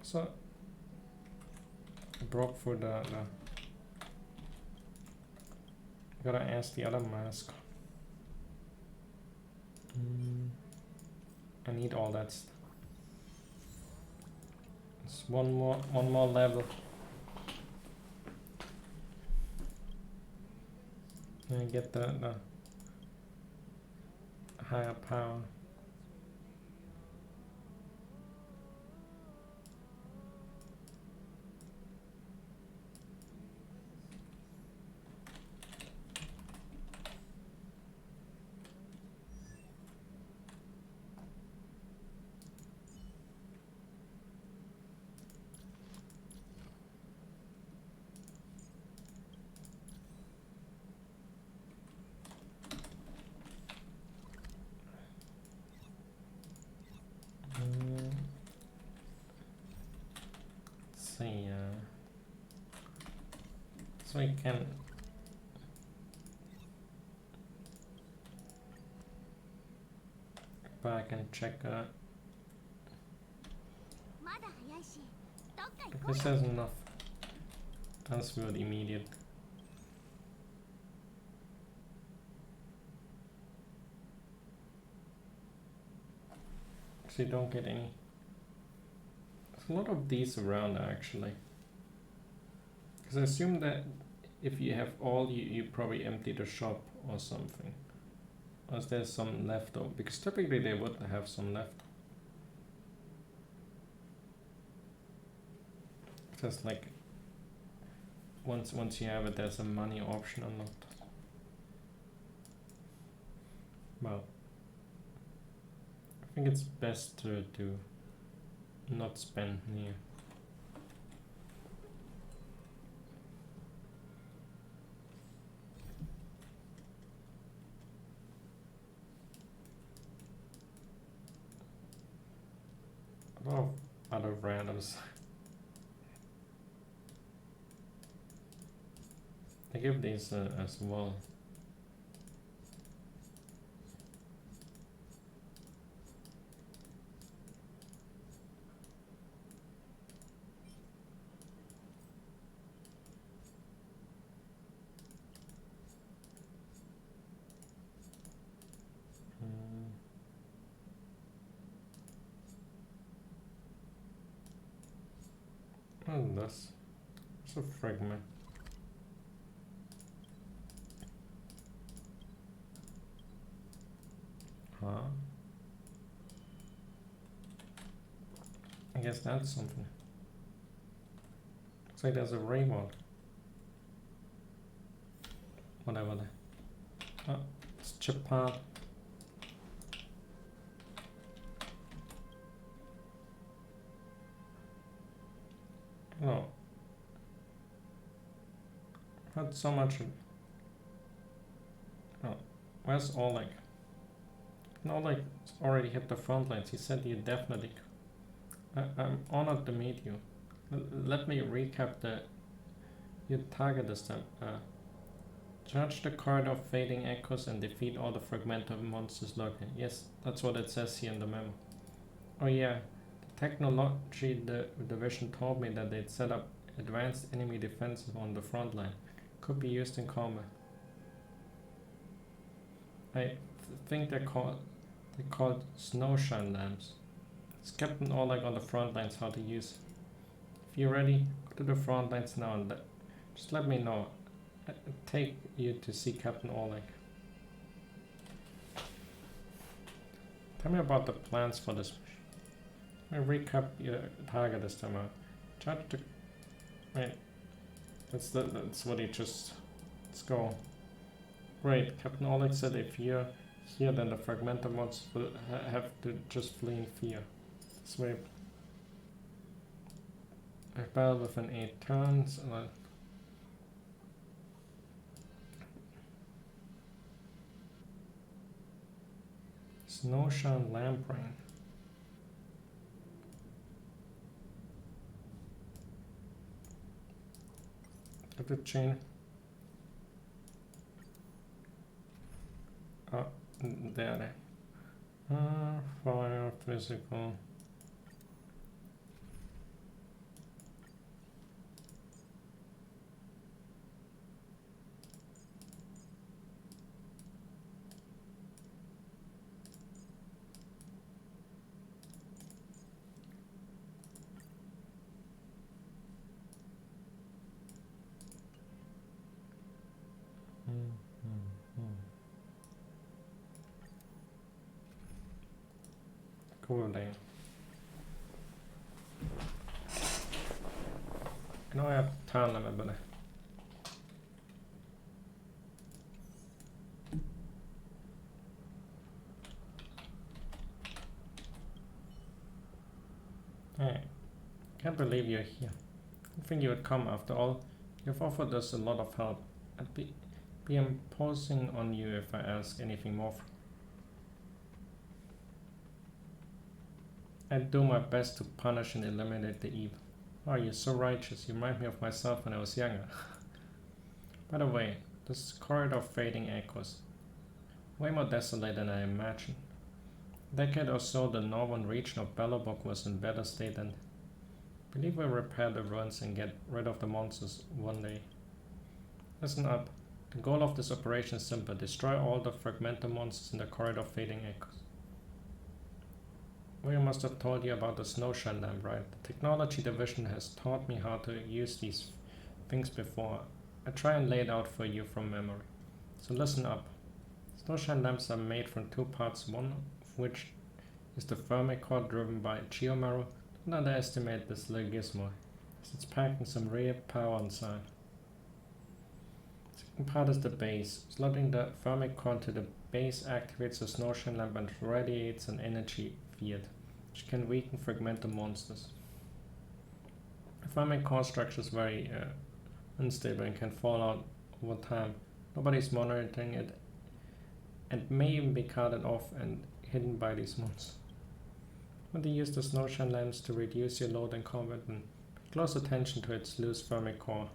So I broke for the gotta ask the other mask. I need all that stuff. It's one more level. And get the higher power. So I can go back and check because there's enough transferred immediate. So you don't get any. There's a lot of these around actually. Because I assume that if you have all, you probably empty the shop or something. Unless there's some left over. Because typically they would have some left. Just like once you have it, there's a money option or not. Well, I think it's best to not spend near. A lot of other randoms. I give these as well. And this. It's a fragment. Huh? I guess that's something. Looks like there's a reward. Whatever that. Oh, it's chip part. Oh. Had so much. Oh, where's Oleg? Oleg already hit the front lines. He said you definitely. I'm honored to meet you. Let me recap your target this time. Charge the card of fading echoes and defeat all the fragmented monsters lurking. Yes, that's what it says here in the memo. Oh yeah, the technology division told me that they'd set up advanced enemy defenses on the front line. Could be used in combat. I think they're called snowshine lamps. It's Captain Oleg on the front lines how to use. If you're ready, go to the front lines now and just let me know. I'll take you to see Captain Oleg. Tell me about the plans for this mission. Let me recap your target this time out. Charge the... Wait. That's what he just... Let's go. Great. Captain Oleg said if you're here, then the fragmented monsters will have to just flee in fear. Sweep. A battle within 8 turns. Snowshine Lamprey. Have to change. Oh, there. Fire, physical. Cool day. Nu har jag tärna med det. Hey, can't believe you're here. I think you would come after all. You've offered us a lot of help. I'd be imposing on you if I ask anything more. I'd do my best to punish and eliminate the evil. Oh, you're so righteous. You remind me of myself when I was younger. By the way, this corridor of fading echoes. Way more desolate than I imagined. A decade or so, the northern region of Belobog was in better state, and I believe we'll repair the ruins and get rid of the monsters one day. Listen up. The goal of this operation is simple. Destroy all the fragmented monsters in the corridor of fading echoes. We must have told you about the snowshine lamp, right? The technology division has taught me how to use these things before. I try and lay it out for you from memory. So listen up. Snowshine lamps are made from 2 parts, one of which is the thermic core driven by geomarrow. Don't underestimate this little gizmo, as it's packing some real power inside. The second part is the base. Slotting the thermic core into the base activates the snowshine lamp and radiates an energy field, which can weaken fragmented monsters. The thermic core structure is very unstable and can fall out over time. Nobody's monitoring it and may even be carted off and hidden by these monsters. Want to use the snowshine lamps to reduce your load in combat and pay close attention to its loose thermic core.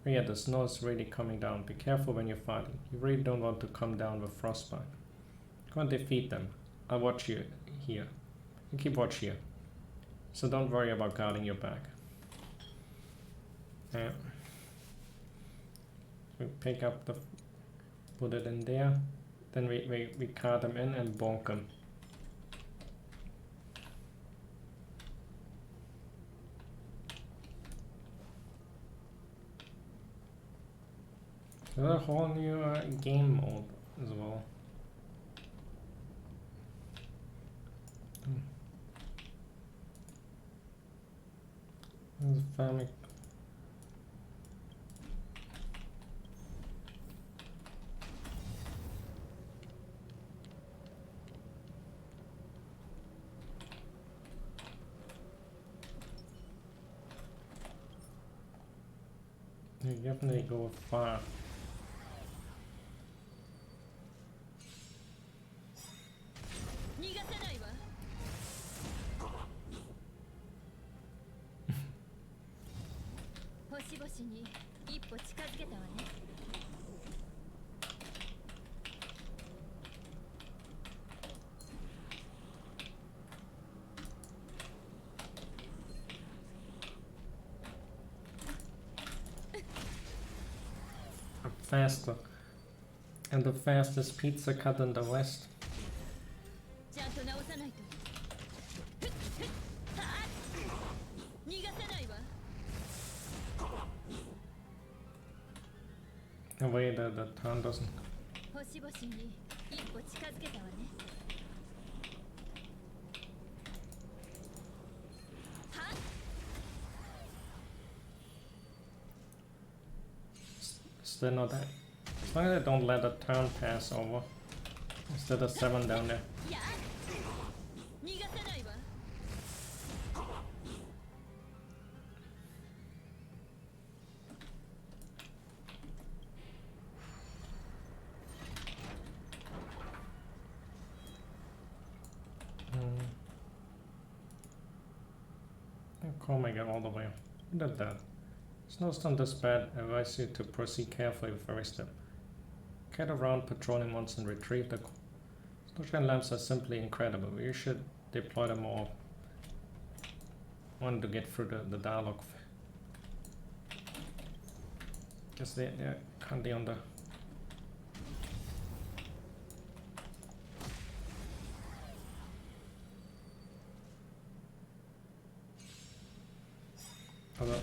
Oh yeah, the snow is really coming down. Be careful when you're fighting. You really don't want to come down with frostbite. Go and defeat them. I'll watch you here. You keep watch here. So don't worry about guarding your back. We pick up the... put it in there. Then we cart them in and bonk them. There's a whole new game mode as well. There's a family. You definitely go far. Faster. And the fastest pizza cut in the West. The way that the turn doesn't. Still not that. As long as I don't let a turn pass over, Instead of 7 down there. Can't make it all the way. Who did that? Snowstorm this bad, I advise you to proceed carefully with every step. Get around patrolling once and retrieve the snowshine lamps are simply incredible. You should deploy them more. Wanted to get through the dialogue. Guess they're currently on the other.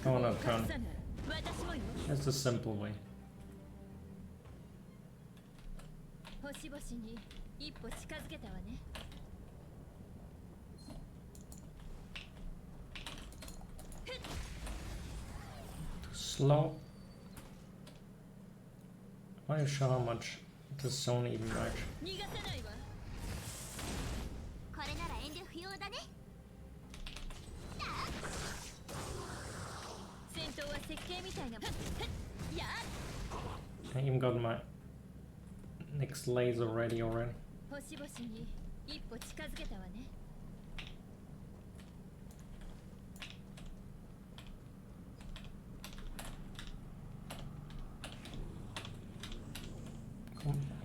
Oh no, turn. That's the simple way. Slow. I'm not sure how much the zone even right. これなら遠慮不要だね。戦闘は設計みたいな。I even got my next laser ready already. 星々に一歩近づけたわね。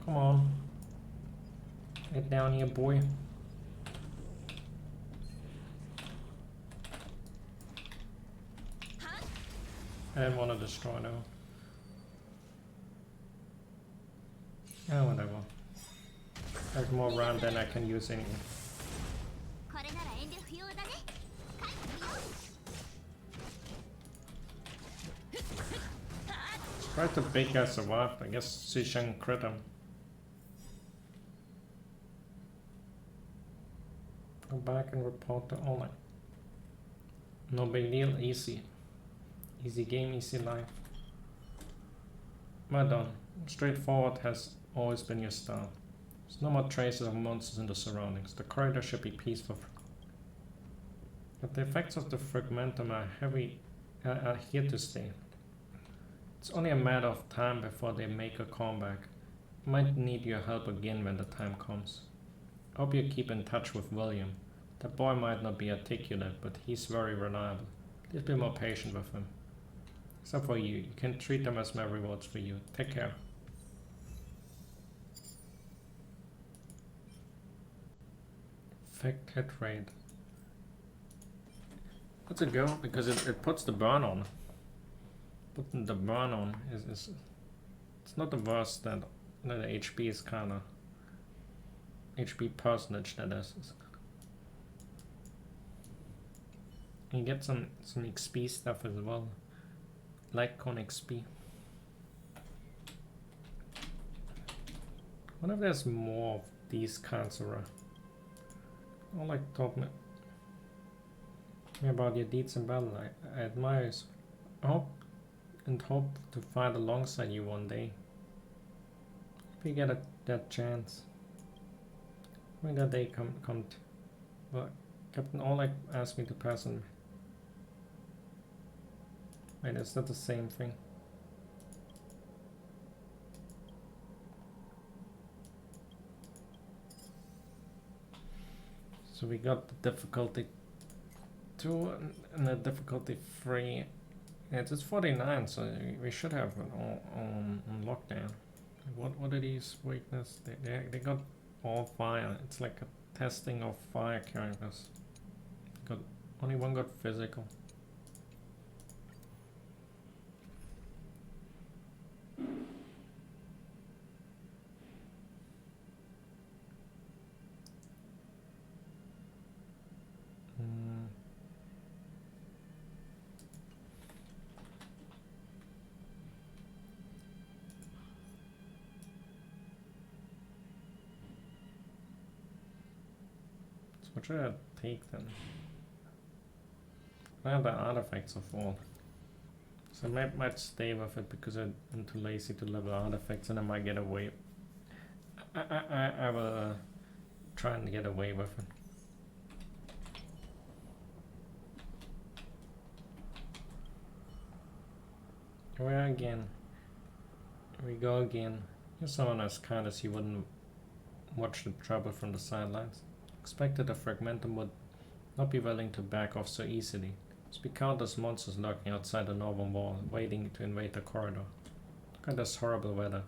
Come on. Get down here, boy. I didn't want to destroy though. Oh, whatever. There's more round than I can use anyway. Surprised the big guy survived. I guess Sishan crit him. Go back and report to online. No big deal, easy. Easy game, easy life. Well done. Straightforward has always been your style. There's no more traces of monsters in the surroundings. The corridor should be peaceful. But the effects of the fragmentum are here to stay. It's only a matter of time before they make a comeback. Might need your help again when the time comes. Hope you keep in touch with William. That boy might not be articulate, but he's very reliable. Please be more patient with him. Except for you. You can treat them as my rewards for you. Take care. Effect hit rate. Let's go because it puts the burn on. Putting the burn on is it's not the worst that the HP is kinda HP percentage that is. You get some XP stuff as well. Like on XP. I wonder if there's more of these kinds of oh, like talk me about your deeds in battle. I admire you. I hope to fight alongside you one day. If you get that chance. When that day come well, Captain Oleg asked me to pass on. Wait, is that the same thing? So we got the difficulty 2 and the difficulty 3. Yeah, it's 49, so we should have it on lockdown. What are these weaknesses? They got all fire. It's like a testing of fire characters. Only one got physical. What should I take then? I have the artifacts of all. So I might stay with it because I'm too lazy to level artifacts and I might get away. I will try and get away with it. Where again? Here we go again. You're someone as kind as you wouldn't watch the trouble from the sidelines. Expected the Fragmentum would not be willing to back off so easily. Must be countless monsters lurking outside the northern wall, waiting to invade the corridor. Look at this horrible weather.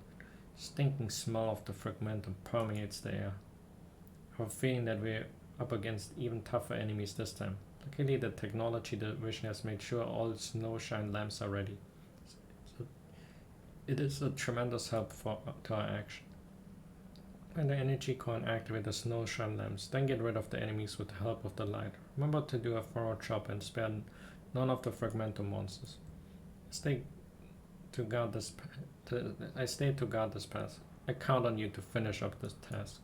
Stinking smell of the Fragmentum permeates the air. I have a feeling that we're up against even tougher enemies this time. Luckily, the technology division has made sure all snowshine lamps are ready. So it is a tremendous help to our action. When the energy core and activate the snowshine lamps, then get rid of the enemies with the help of the light. Remember to do a thorough job and spare none of the Fragmentum monsters. I stay to guard this path. I count on you to finish up this task.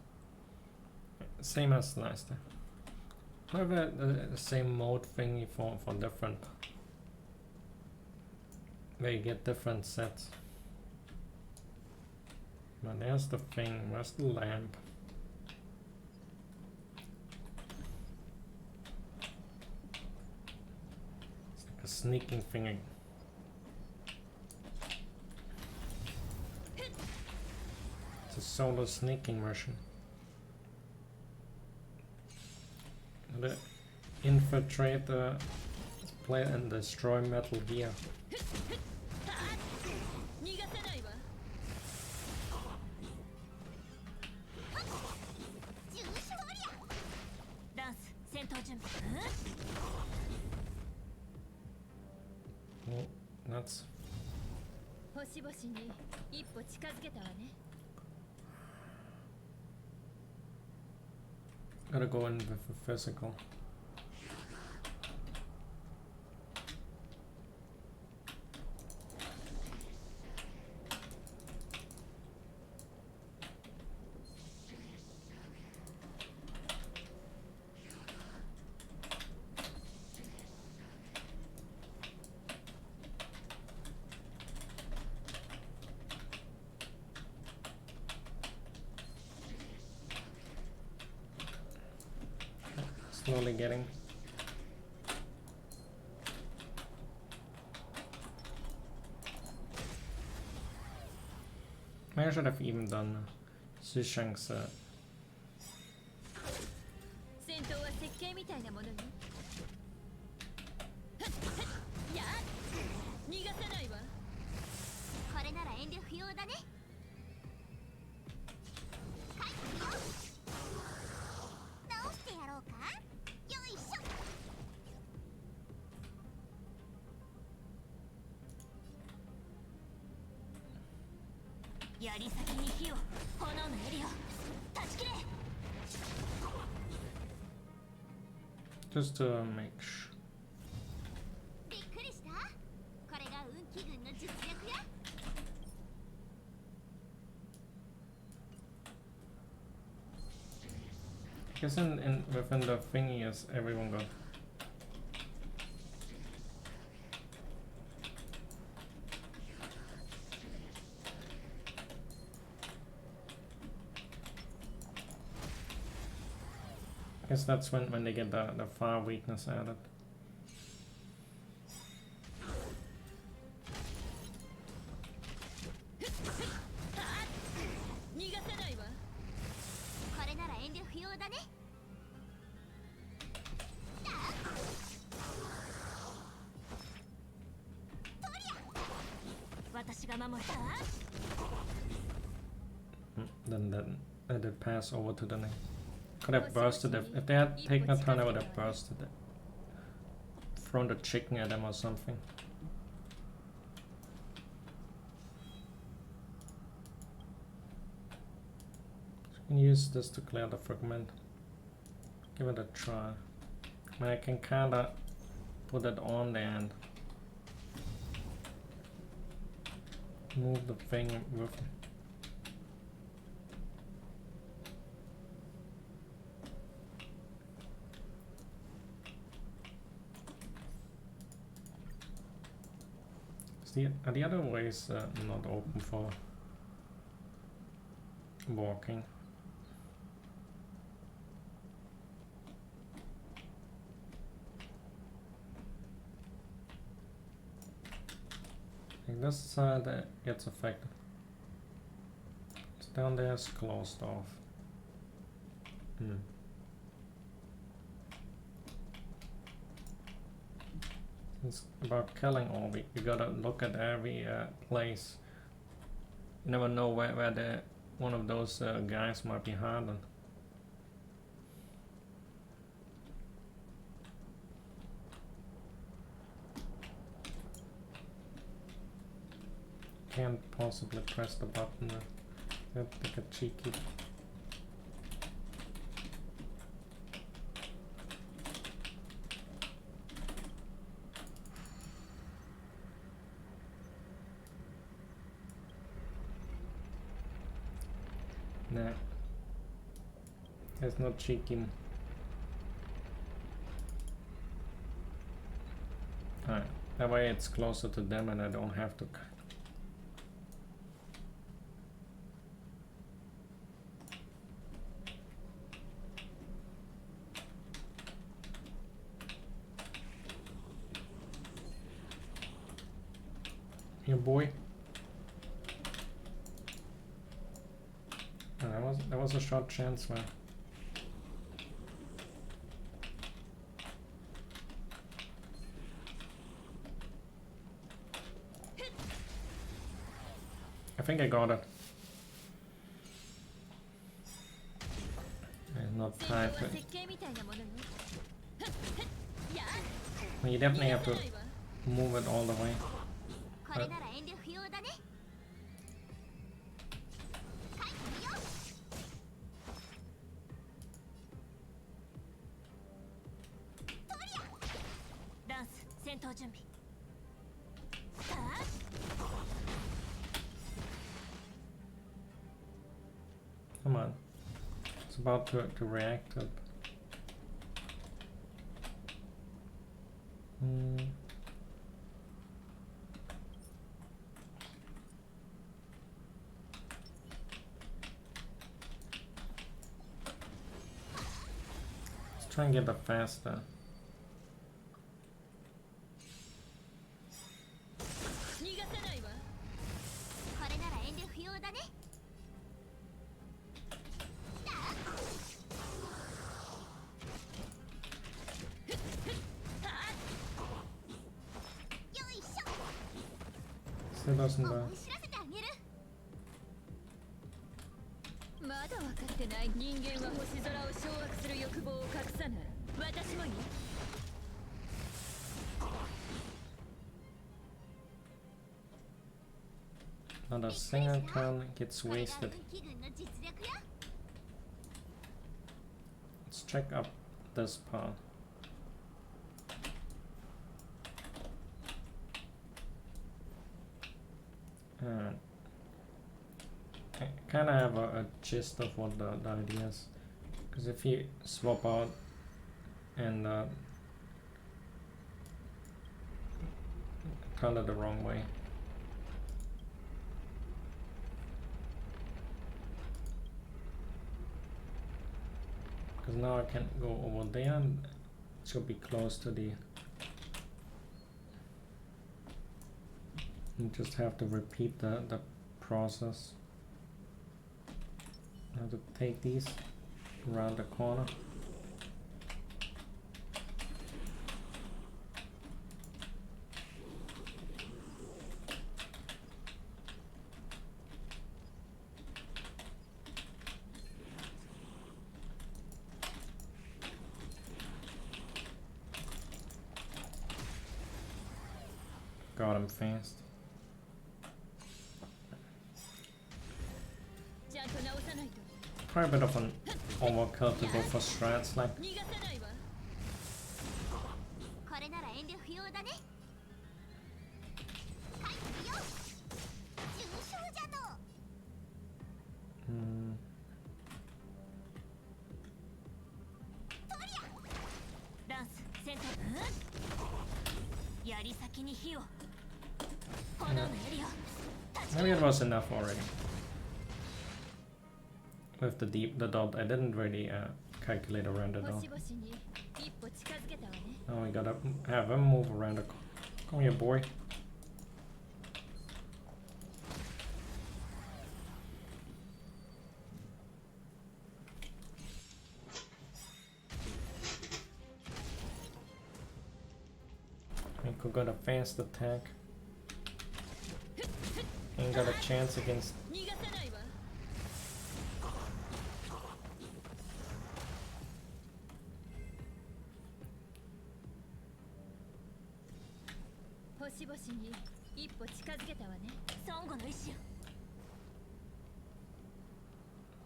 Same as last time. I have the same mode thingy for different, where you get different sets. Now there's the thing, where's the lamp? It's like a sneaking thing. It's a solo sneaking mission. The infiltrate the play and destroy Metal Gear. Oh, nuts. Gotta go in with a physical. Slowly getting. I should have even done Sushang's just to make sure. I guess within the thingy is everyone got. I guess that's when they get the fire weakness added. Then I did pass over to the next. Could have bursted if they had taken a turn. I would have bursted it, thrown the chicken at them or something. So I can use this to clear the fragment. Give it a try. I mean, I can kinda put it on there and move the thing with it. Are the other ways not open for walking? I think this side gets affected. It's down there is closed off. It's about killing all. You gotta look at every place. You never know where one of those guys might be hiding. Can't possibly press the button. That'd be a cheeky. Nah, it's not cheeky. Alright, that way it's closer to them and I don't have to. Here, boy. That was a short chance, man. I think I got it. There's not time for it. Well, you definitely have to move it all the way. But come on. It's about to react up. Let's try and get it faster. Still doesn't die. まだ分かってない。人間は星空を掌握する欲望を隠さぬ。私もよ。Not a single turn gets wasted. Let's check up this part. I kind of have a gist of what the idea is, because if you swap out and turn it the wrong way, because now I can go over there and it should be close to the. You just have to repeat the process. I have to take these around the corner. Got him fast. Quite a bit of an overkill to go for strats like. Maybe it was enough already. With the dot, I didn't really calculate around the dot. Now we gotta have him move around the. Come here, boy. We could got a fast attack. Ain't got a chance against.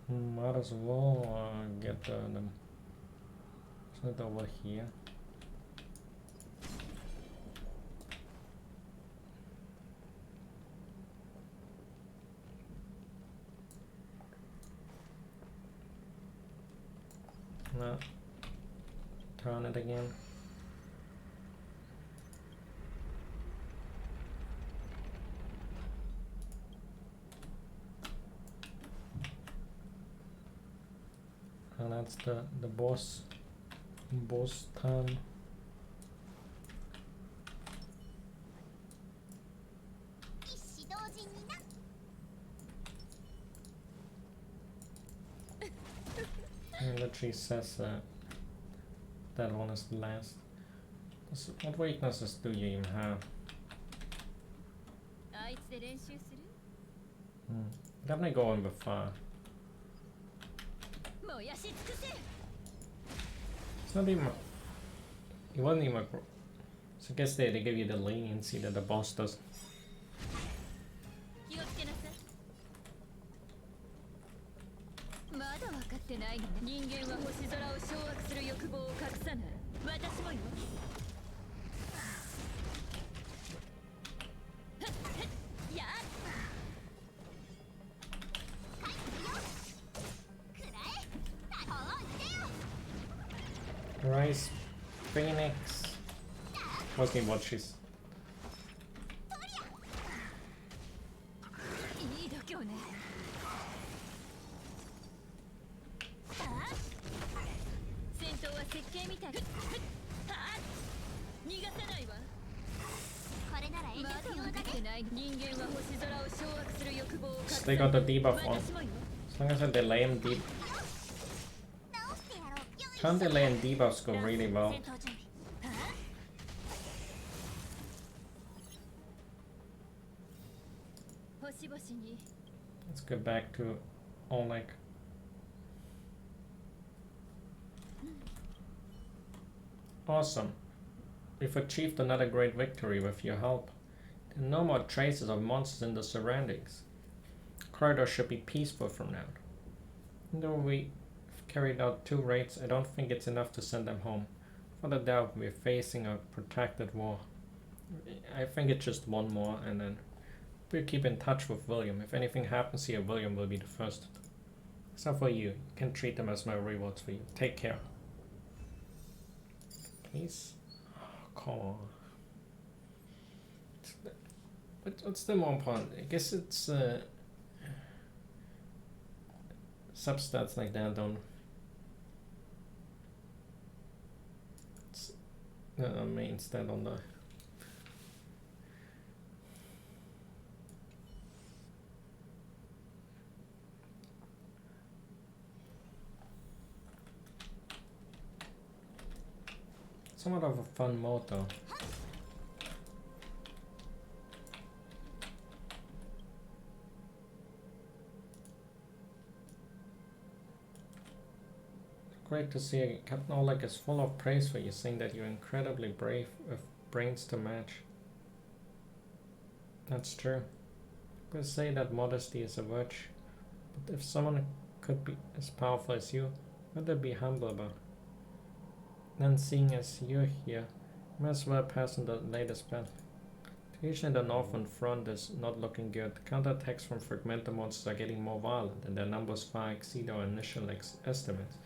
Might as well get them. Isn't it over here? No. Turn it again. And that's the boss turn. And literally says that one is the last. What weaknesses do you even have? Definitely going before. It's not even. It wasn't even. So I guess they give you the leniency that the boss does. Rise Phoenix. Wasn't what she's. So they got the debuff on. As long as they delay him deep. Turn delay and debuffs go really well. Let's go back to Oleg. Awesome. We've achieved another great victory with your help. There are no more traces of monsters in the surroundings. Corridor should be peaceful from now. Though we've carried out 2 raids, I don't think it's enough to send them home. Without a doubt, we're facing a protracted war. I think it's just one more, and then we'll keep in touch with William. If anything happens here, William will be the first. Except for you. You can treat them as my rewards for you. Take care. Please? Oh, come on. What's the more important? I guess it's substats like that don't. It's main stat on the. Somewhat of a fun mode though. Great to see Captain Oleg is full of praise for you, saying that you're incredibly brave with brains to match. That's true. People say that modesty is a virtue, but if someone could be as powerful as you, would they be humble about? Then seeing as you're here, you might as well pass on the latest battle. Usually the northern front is not looking good. Counterattacks from fragmented monsters are getting more violent, and their numbers far exceed our initial estimates.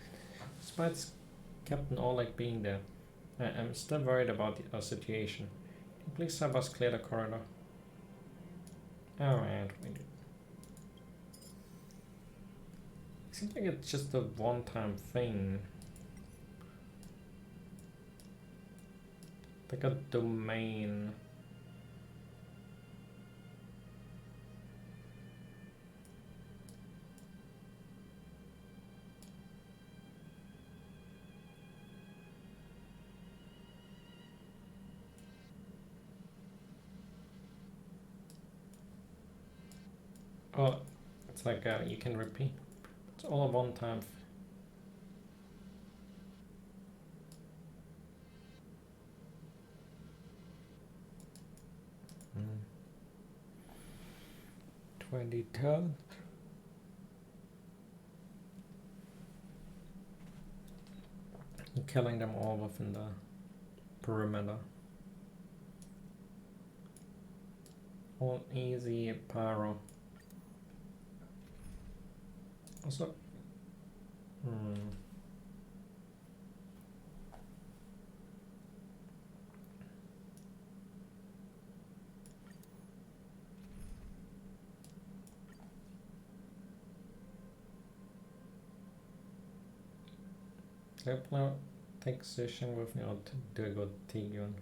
Despite Captain Oleg being there, I'm still worried about our situation. Can you please help us clear the corridor? Alright, seems like it's just a one-time thing. Like a domain. Oh, it's like you can repeat. It's all a one-time. 2010. Killing them all within the perimeter. All easy pyro. Also, Kepler take session with me or do I go Tigran?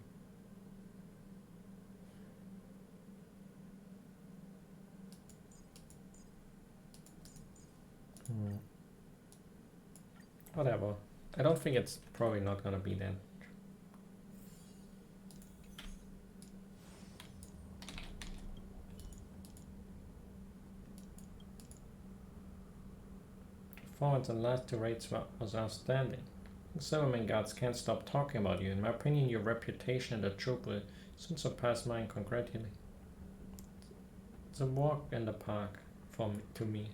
Whatever. I don't think it's probably not gonna be that. Performance and last two raids was outstanding. Silverman guards can't stop talking about you. In my opinion, your reputation in the troop will soon surpass mine. Congratulations. It's a walk in the park to me.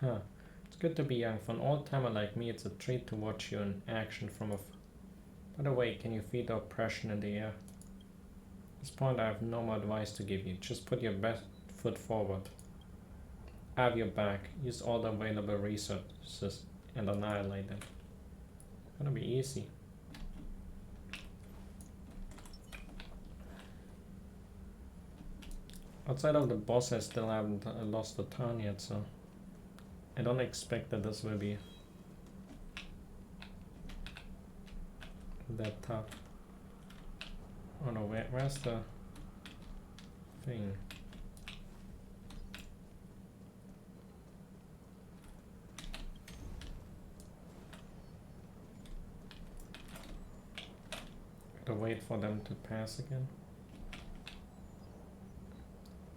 Huh. It's good to be young. For an old-timer like me, it's a treat to watch you in action from afar. By the way, can you feel the oppression in the air? At this point, I have no more advice to give you. Just put your best foot forward. I have your back. Use all the available resources and annihilate them. It's gonna be easy. Outside of the boss, I still haven't lost a turn yet, so I don't expect that this will be that tough. Oh no, where's the thing? Gotta wait for them to pass again.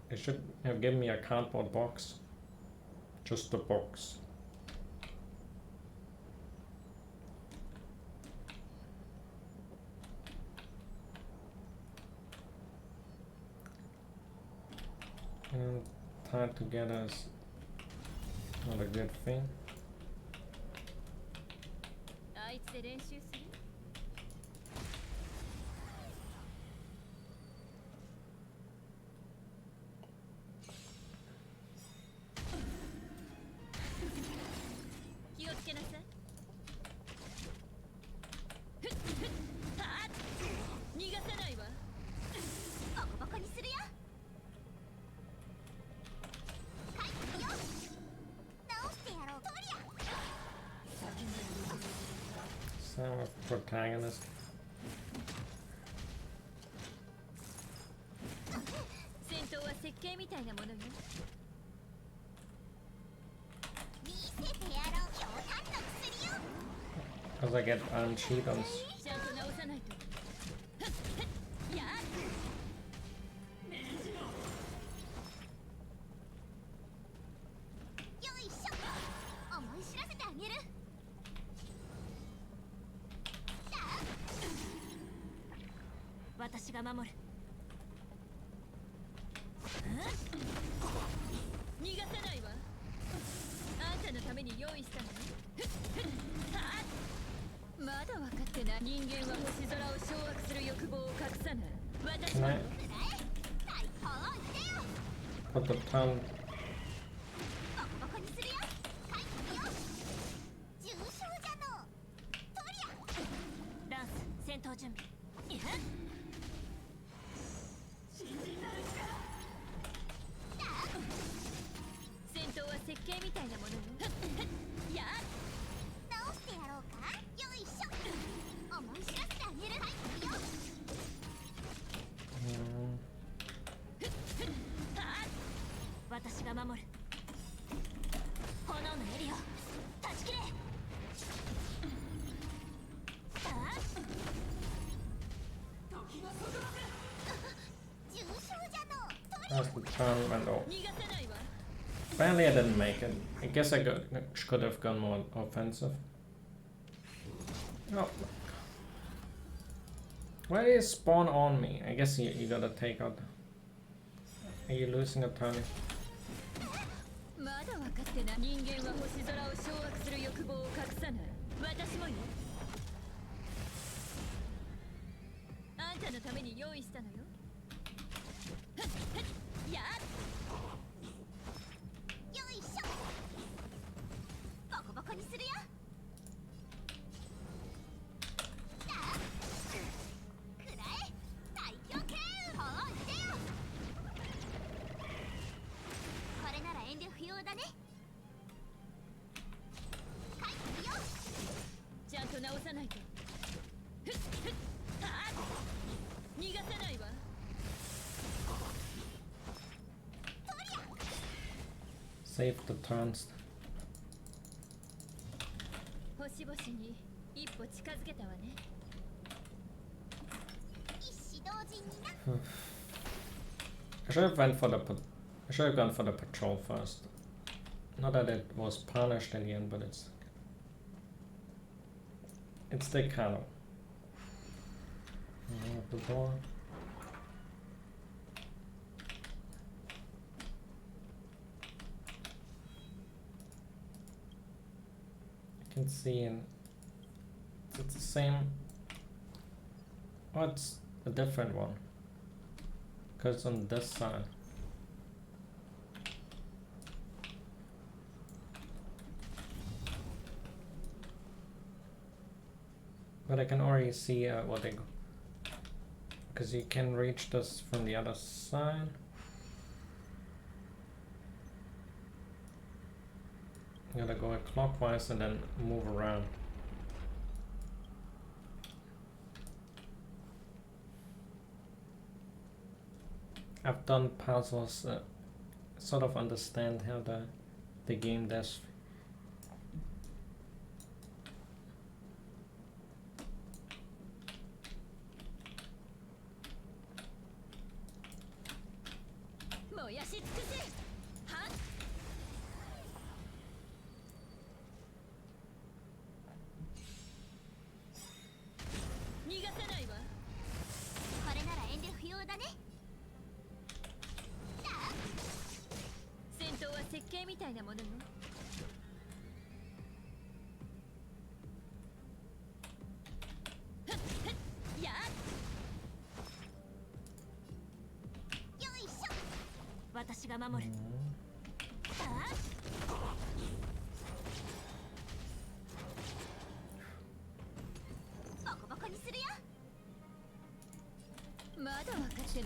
They should have given me a cardboard box. Just a box. And tied together is not a good thing. あいつで練習する? Protagonist. Because I get cheat on. Can I put the tongue? 設計みたいなものよ。やっ直してやろうか。よいしょ。思い知らせてあげる。はい、よ。私が守る。炎のエリを断ち切れ。重傷じゃの。 As the turn went off. Apparently I didn't make it. I guess I could have gone more offensive. Oh. Why did you spawn on me? I guess you gotta take out. Are you losing a turn? まだ分かってない。人間は星空を掌握する欲望を隠さない。私もよ。あんたのために用意したのよ。やっよいしょ。ボコボコにするよ。くらえ。最強系ほうってよ。これなら遠慮不要だね。帰ってよ。ちゃんと直さないと。逃がさないわ。Save the turns. 星々に一歩近づけたわね。一子同時にな。I should have gone for the patrol first. Not that it was punished in the end, but it's the kind of the door. You can see it's the same. Oh, it's a different one. Because on this side. But I can already see what they go. Because you can reach this from the other side. You gotta go clockwise and then move around. I've done puzzles, sort of understand how the game does.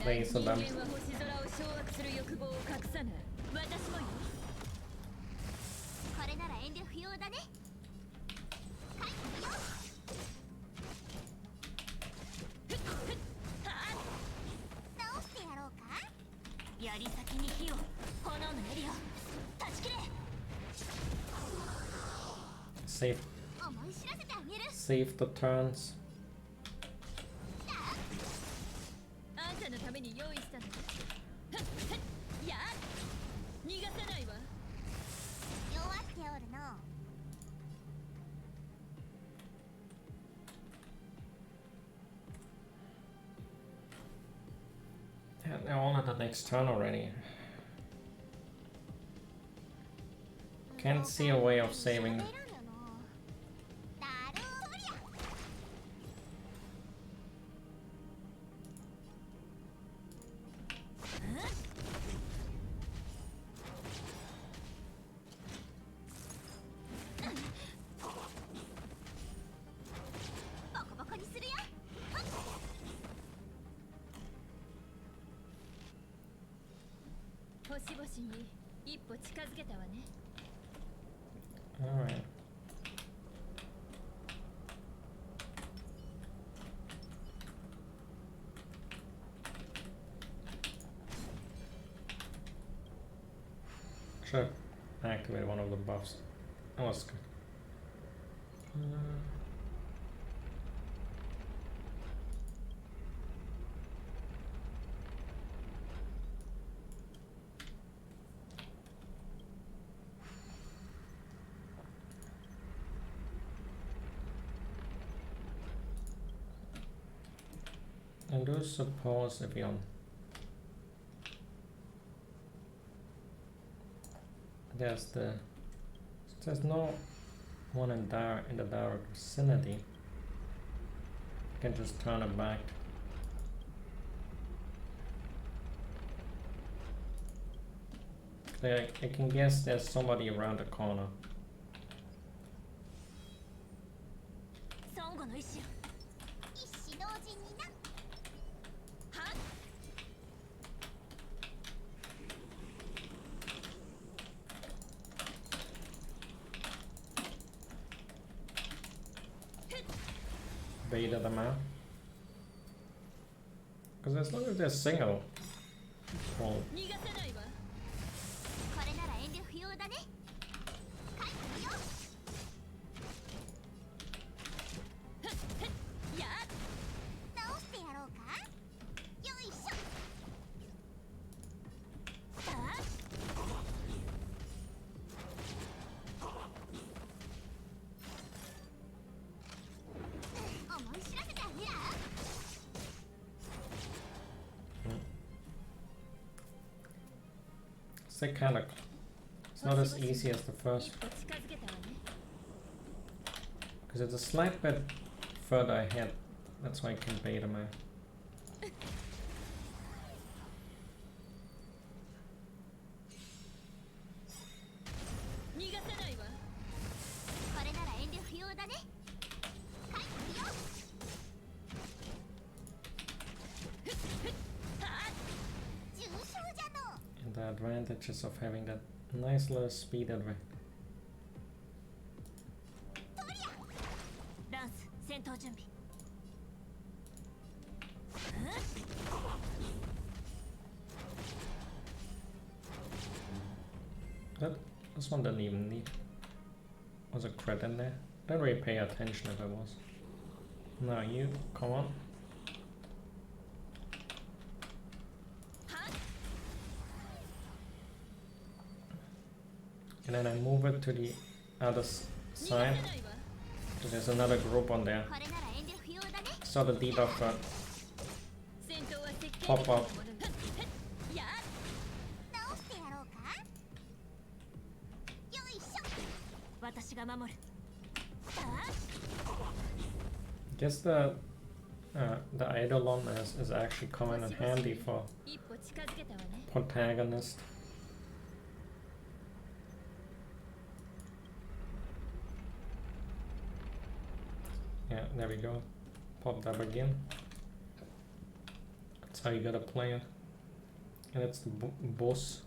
Place of them. Save the turns. Yeah, they're all at the next turn already. Can't see a way of saving. Alright. Should activate one of the buffs. That was good. I do suppose if you there's no one in the direct vicinity, you can just turn it back. I can guess there's somebody around the corner. 孫悟の意志よ。一子同時にな。はっ。Beta them out. Because as long as they're single, well, 逃がせないわ。これなら遠慮不要だね。返すよ。やっ。直してやろうか。よいしょ。あっ。思い知らせてあげや。it's like kind of, it's not as easy as the first, 一歩近づけたわね。 because it's a slight bit further ahead. That's why I can beta my. 逃がせないわ。これなら遠慮不要だね。返すよ。重傷じゃの。 And the advantages of having that nice little speed advantage. ランス戦闘準備。 This one didn't even need. Was a crit in there? Don't really pay attention if it was. No, you come on. And then I move it to the other side. So there's another group on there. これなら遠慮不要だね。 Saw the debuff戦闘は設計 pop 的な up. もの。やっ。直してやろうか。よいしょ。私が守る。 Guess the Eidolon is actually coming in handy for 一歩近づけたわね。 protagonist. Yeah, there we go. Popped up again. That's how you gotta play it. And it's the boss.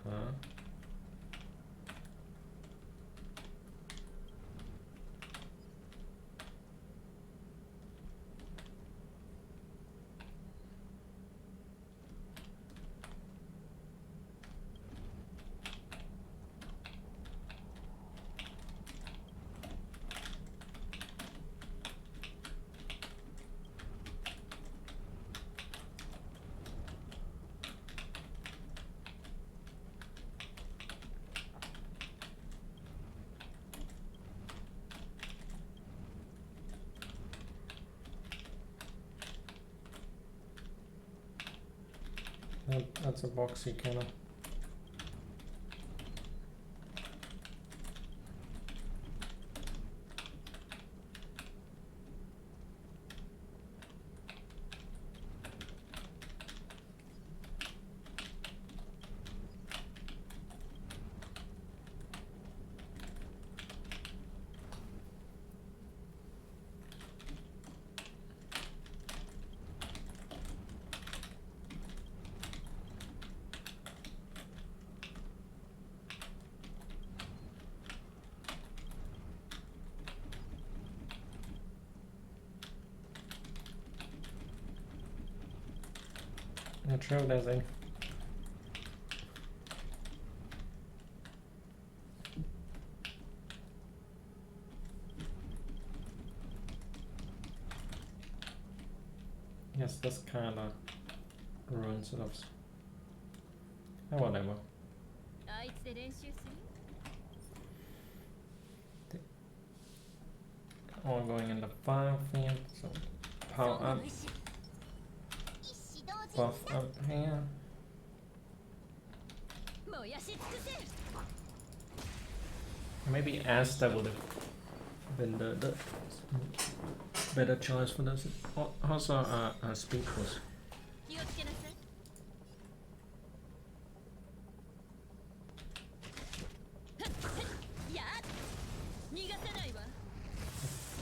Huh? That's a boxy kind of. Not sure if there's any. Yes, this kind of ruins it. Oh, whatever. あいつで練習する All going in the fire field, so power up, buff up here. 燃やし尽くせ Maybe Asta would have been the better choice for this. Also, speed was. 気をつけなさい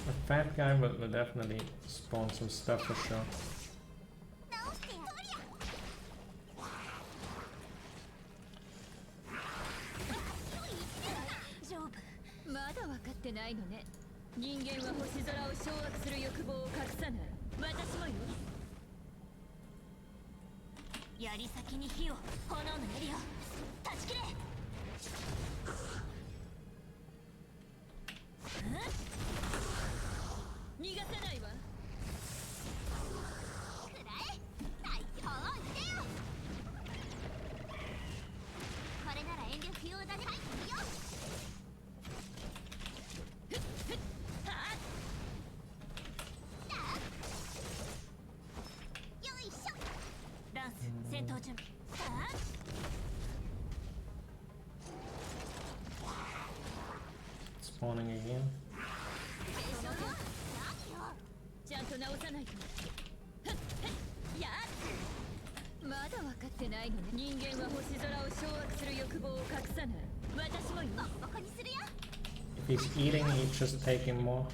A fat guy will definitely spawn some stuff for sure. まだ分かってないのね人間は星空を掌握する欲望を隠さない私もよ槍先に火を炎の槍を断ち切れ逃がさないわくらえ最強を入れよこれなら遠慮不要だねはいよよいしょランス戦闘準備 Spawning again. ちゃんと直さないとやっまだ分かってないのね人間は星空を掌握する欲望を隠さない私もよバカにするよ If he's eating, he's just taking more.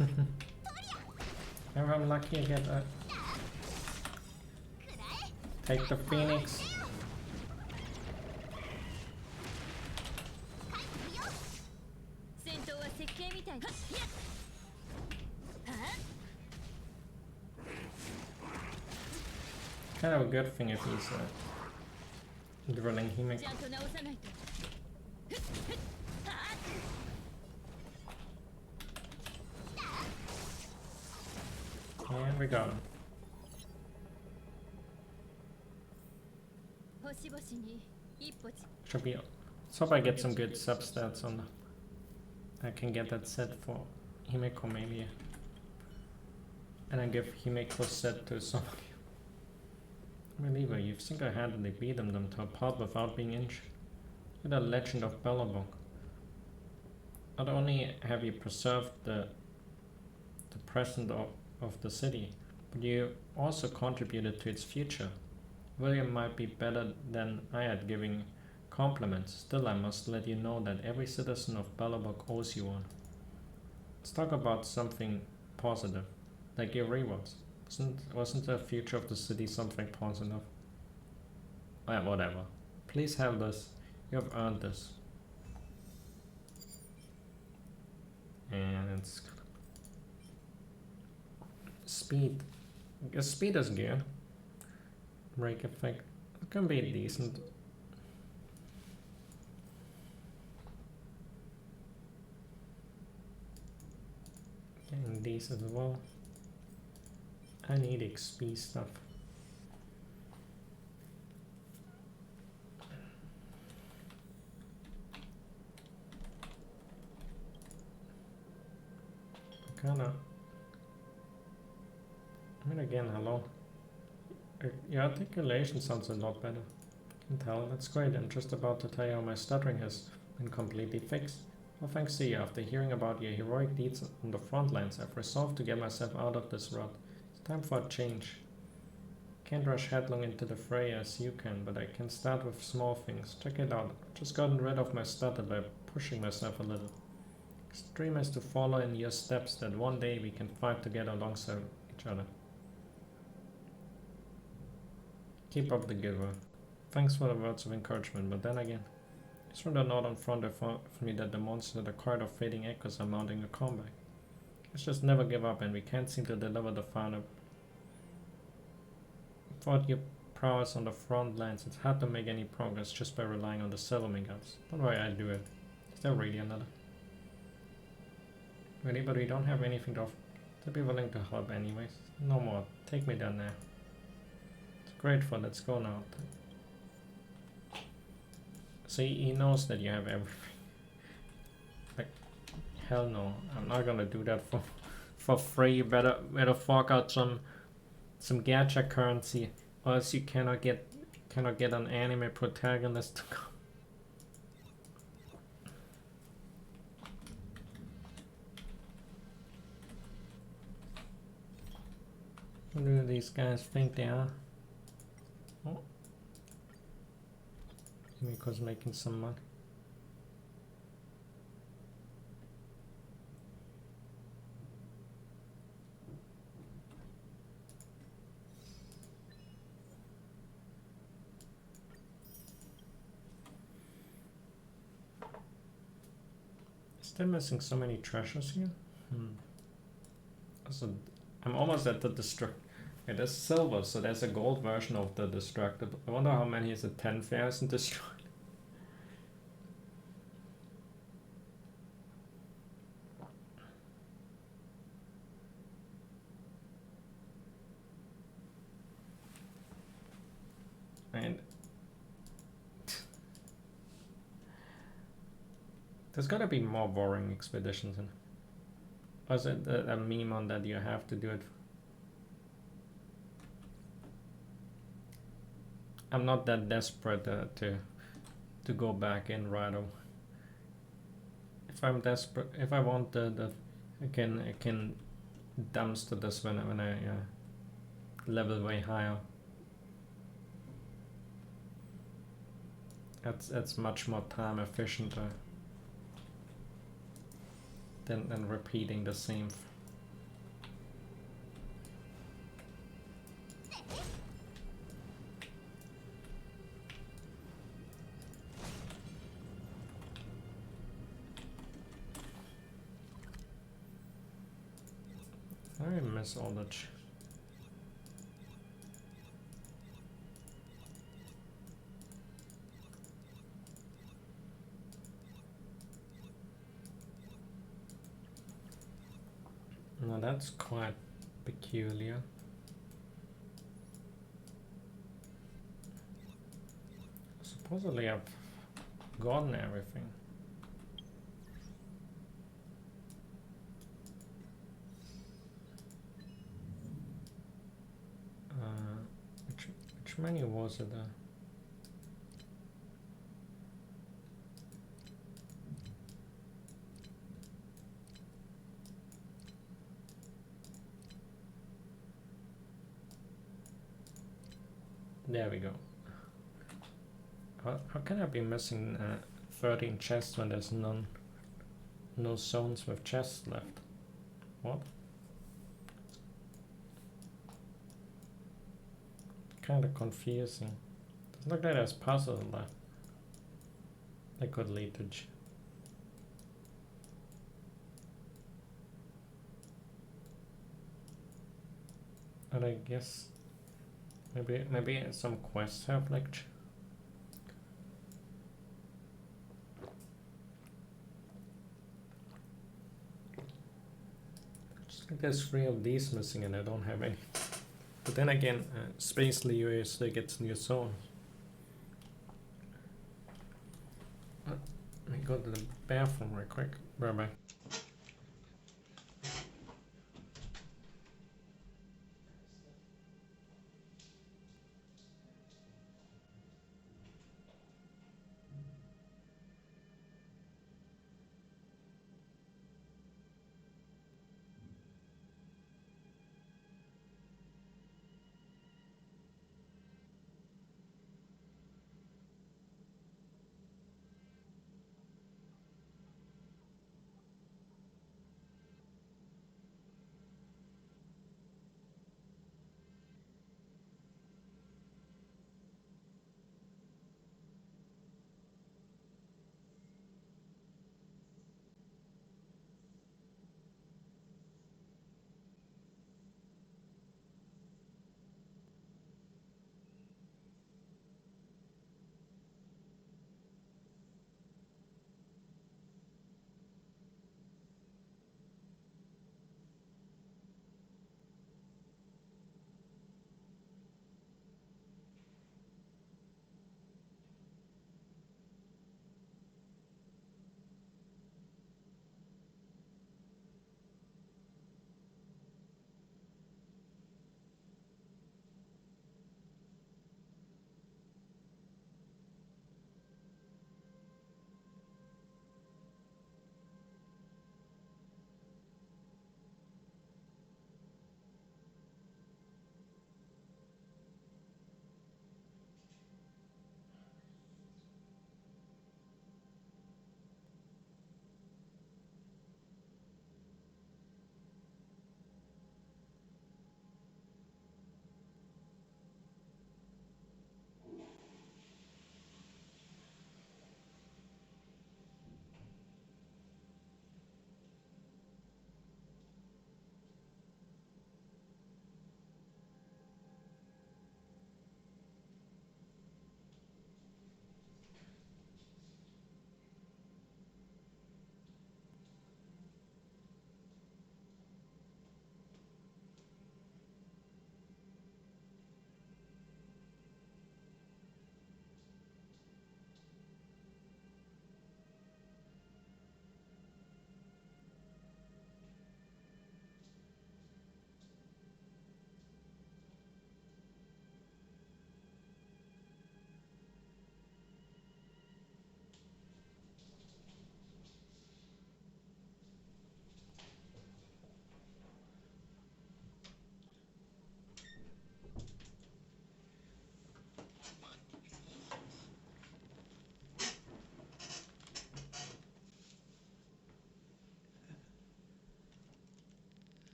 If I'm lucky, I get a. Take the phoenix. 戦闘は設計みたい Kind of a good thing if he's drilling Hemic. ちゃんと直さないと And we got him. 星々に一歩ち Should be. Let's hope I get some good substats on. I can get that set for Himiko maybe. And I give Himiko's set to some of you. Believer, you've single-handedly beaten them to a pulp without being injured. You're the legend of Bellabong. Not only have you preserved the present of the city, but you also contributed to its future. William might be better than I at giving compliments. Still, I must let you know that every citizen of Bellabong owes you one. Let's talk about something positive, like your rewards. Wasn't the future of the city something positive? Whatever. Please have this. You have earned this. And it's speed. I guess speed is good. Break effect. It can be decent. Getting these as well. I need XP stuff. Kinda. I mean, again, hello. Your articulation sounds a lot better. Can tell. That's great. I'm just about to tell you how my stuttering has been completely fixed. Well, thanks to you. After hearing about your heroic deeds on the front lines, I've resolved to get myself out of this rut. It's time for a change. Can't rush headlong into the fray as you can, but I can start with small things. Check it out. I've just gotten rid of my stutter by pushing myself a little. Extreme is to follow in your steps that one day we can fight together alongside each other. Keep up the good work. Thanks for the words of encouragement, but then again, it's from the northern front for me that the monsters at the Court of Fading Echoes are mounting a comeback. Let's just never give up, and we can't seem to deliver the final. Without your prowess on the front lines, it's hard to make any progress just by relying on the silver guns. Don't worry, I'll do it. Is there really another? Really, but we don't have anything to be willing to help anyways. No more. Take me down there. It's grateful. Let's go now. See, he knows that you have everything. Like, hell no. I'm not gonna do that for free. Better fork out some gacha currency, or else you cannot get an anime protagonist to come. Who do these guys think they are? Oh. Because making some money. Still missing so many treasures here. So I'm almost at the destruct. Yeah, there's silver, so there's a gold version of the destructible. I wonder how many is it? 10,000 destroyed. And there's gotta be more boring expeditions in. Or is it a meme on that you have to do it? I'm not that desperate to go back in right away. If I'm desperate, if I want I can dumpster this when I level way higher. That's much more time efficient than repeating the same. I miss all that. Now that's quite peculiar. Supposedly I've gotten everything. Which menu was it? There we go. How can I be missing 13 chests when there's no zones with chests left? What? Kind of confusing. Doesn't look like there's puzzles left. That could lead to. But I guess maybe some quests have like. Just like there's 3 of these missing and I don't have any. But then again, Space Leo still gets new zones. Let me go to the bathroom real quick. Bye bye.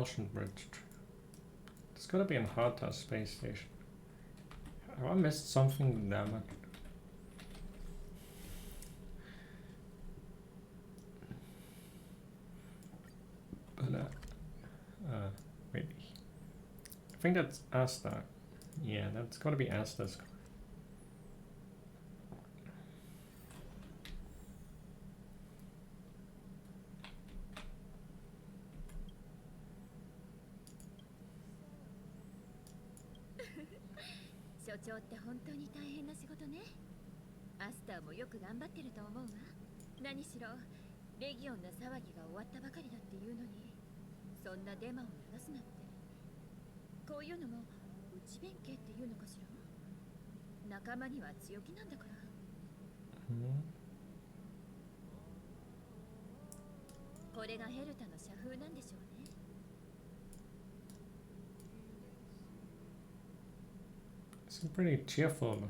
propulsion bridge. It's gotta be in Hata space station. Have I missed something damn it? But wait. I think that's Asta. Yeah, that's gotta be Asta's. It's pretty cheerful.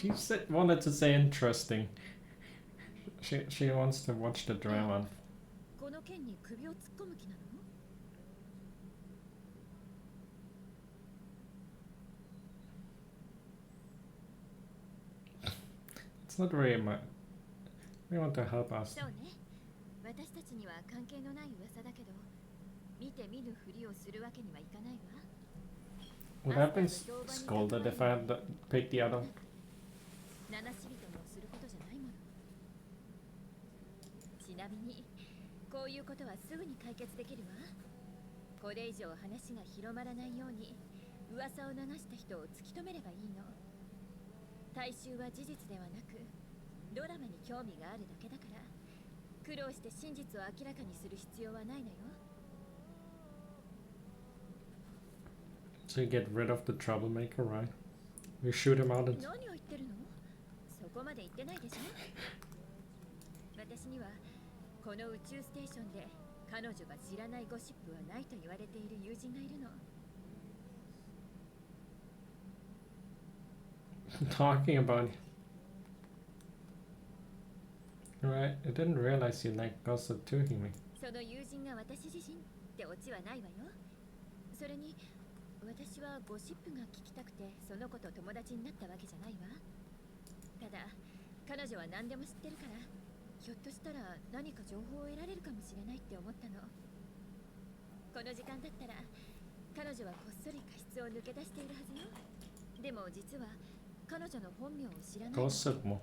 She wanted to say interesting. She wants to watch the drama. It's not very much. We want to help us. Would I have been scolded if I had picked the other? So you get rid of the troublemaker, right? You shoot him out and... Talking about... Right, I didn't realize you like gossip too, Himi. Gossip more.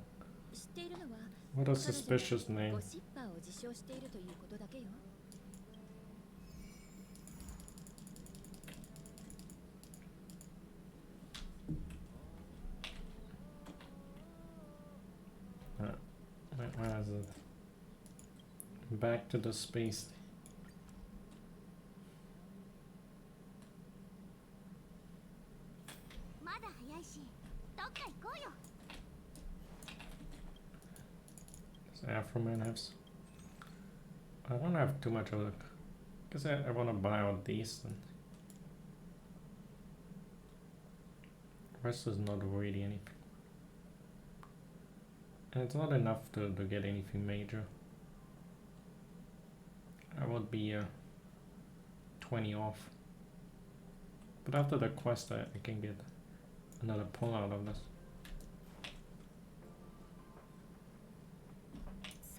What a suspicious name. Where is it? Back to the space. Afroman has. I don't have too much of it. Because I want to buy all these. And rest is not really anything. And it's not enough to get anything major. I would be 20 off. But after the quest I can get another pull out of this.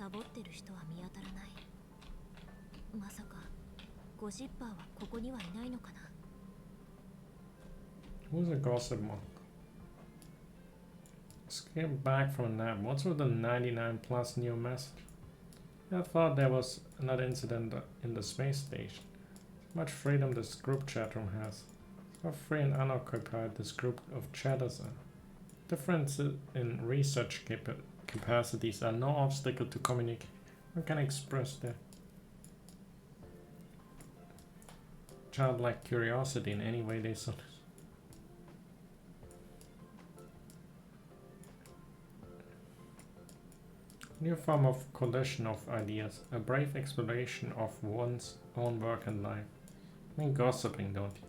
サボってる人は見当たらない。まさかゴシッパーはここにはいないのかな。 Who's a gossip monk? Came back from a nap. What's with the 99 plus new message? I thought there was another incident in the space station. Much freedom this group chat room has. How free and unoccupied this group of chatters are. Differences in research capacities are no obstacle to communicate. One can express their childlike curiosity in any way they so. New form of collision of ideas, a brave exploration of one's own work and life. I mean gossiping, don't you?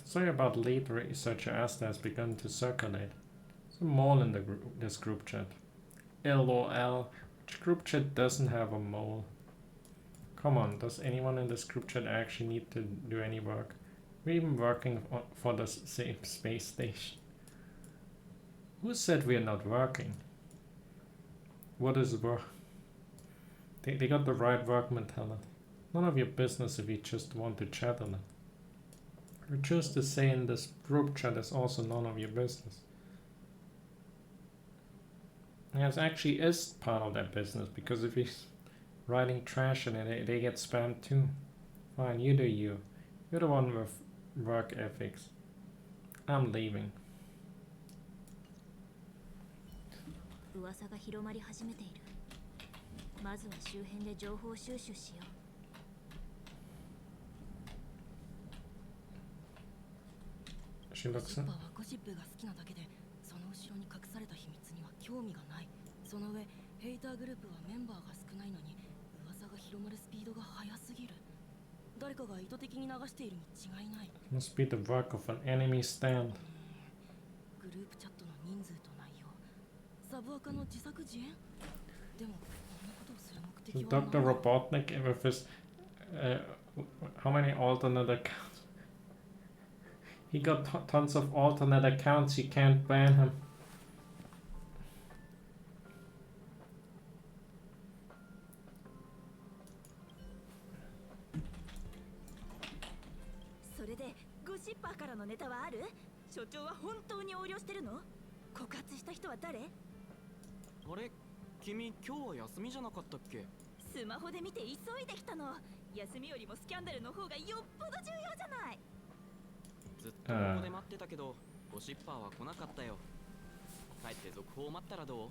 The story about lead researcher Asta has begun to circulate. Some mole in this group chat. LOL. Which group chat doesn't have a mole? Come on, does anyone in this group chat actually need to do any work? We're even working for the same space station. Who said we're not working? What is work? They got the right work mentality. None of your business if you just want to chat on it. Or just to say in this group chat is also none of your business. Yes, actually is part of their business, because if he's writing trash in it, they get spammed too. Fine, you do you. You're the one with work ethics. I'm leaving. 噂が広まり始めている。まずは周辺で情報収集しよう。She looks in. シッパーはゴシップが好きなだけで、その後ろに隠された秘密には興味がない。その上、ヘイターグループはメンバーが少ないのに、噂が広まるスピードが速すぎる。誰かが意図的に流しているに違いない。Must be the work of an enemy stand. グループチャットの人数と内容、サブアカの自作自演。でもこんなことをする目的は Dr. Robotnik with his how many alternate accounts? He got tons of alternate accounts, you can't ban him. それでゴシッパーからのネタはある？所長は本当に横領してるの？告発した人は誰？あれ、君今日は休みじゃなかったっけ？スマホで見て急いできたの。休みよりもスキャンダルの方がよっぽど重要じゃない。ずっとここで待ってたけど、ゴシッパーは来なかったよ。帰って続報を待ったらどう？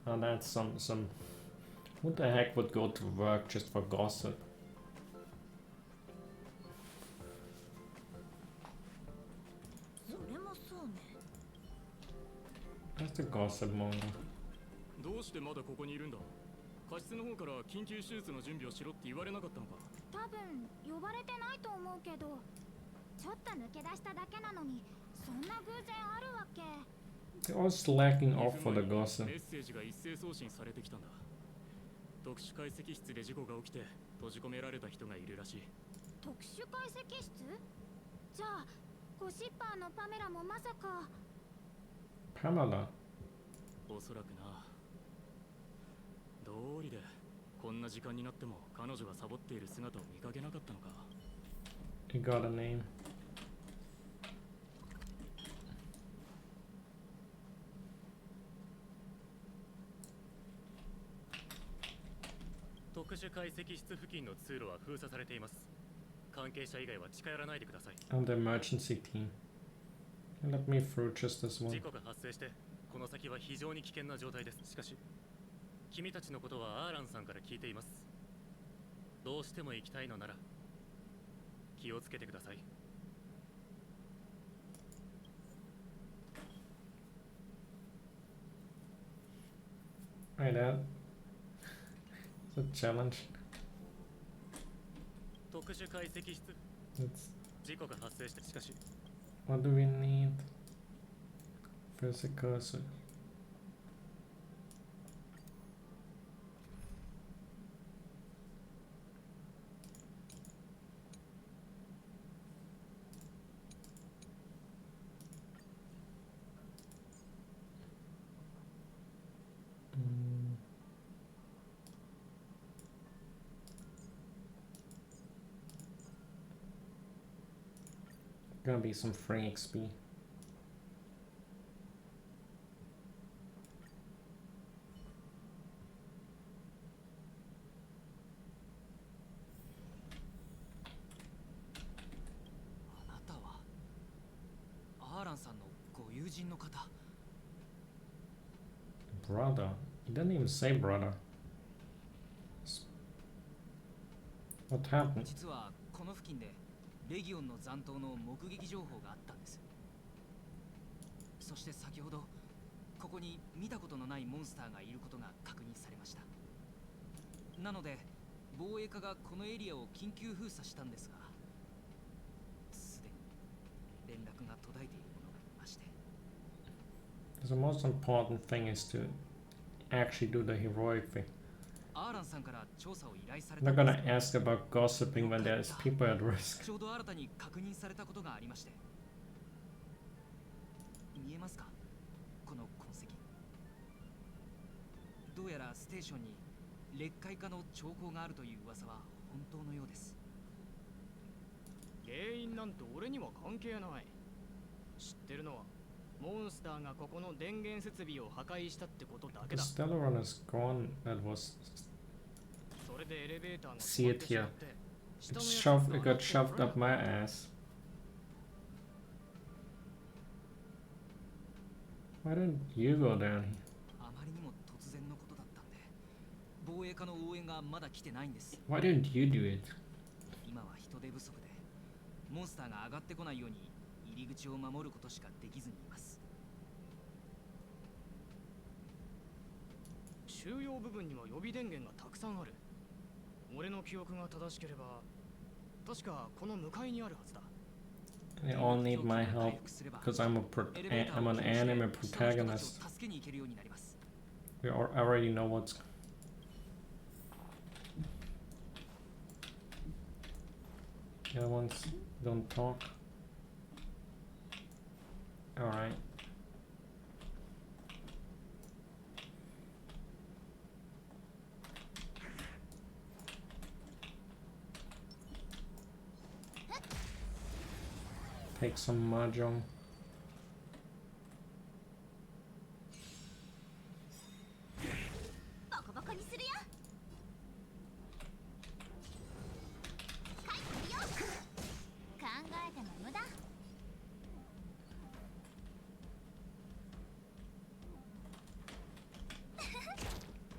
Oh, that's some. Who the heck would go to work just for gossip? それもそうね。That's the gossip monger. どうしてまだここにいるんだ？過失の方から緊急手術の準備をしろって言われなかったのか？多分呼ばれてないと思うけど、ちょっと抜け出しただけなのにそんな偶然あるわけ。 They're all slacking off for the gossip. メッセージが一斉送信されてきたんだ。特殊解析室で事故が起きて閉じ込められた人がいるらしい。特殊解析室？じゃあゴシッパーのパメラもまさか。Pamela. おそらくな。道理でこんな時間になっても彼女がサボっている姿を見かけなかったのか。 He got a name. 特殊解析室付近の通路は封鎖されています。関係者以外は近寄らないでください。 I'm the emergency team. Let me through just this one. 事故が発生してこの先は非常に危険な状態です。しかし君たちのことはアーランさんから聞いています。どうしても行きたいのなら気をつけてください。 Right, that. It's a challenge. 特殊解析室。 It's, 事故が発生してしかし what do we need? Physical. Gonna be some free XP. あなたはアーランさんのご友人の方。 Brother. He didn't even say brother. What happened? 実はこの付近でレギオンの残党の目撃情報があったんです。そして先ほどここに見たことのないモンスターがいることが確認されました。なので防衛課がこのエリアを緊急封鎖したんですが、すでに連絡が途絶えているものがいまして。Because the most important thing is to actually do the heroic thing. アーランさんから調査を依頼され I'm た not んです gonna ask about gossiping when there's people at risk. ちょうど新たに確認されたことがありまして。見えますか、この痕跡。どうやらステーションに劣化化の兆候があるという噂は本当のようです。原因なんて俺には関係ない。知ってるのはモンスターがここの電源設備を破壊したってことだけ The だ。 stellar one is gone. That was. それでエレベーターが See it here. It got shoved up my ass. Why didn't you go down here? あまりにも突然のことだったんで、防衛課の応援がまだ来てないんです。 Why didn't you do it? 今は人手不足で、モンスターが上がってこないように入り口を守ることしかできずにいます。収容部分には予備電源がたくさんある。俺の記憶が正しければ、確かこの向かいにあるはずだ。They all need my help because I'm an anime protagonist. We already know what's. The other ones don't talk. All right. Take some mahjong. ボコボコにするよ。書いてるよ。考えても無駄。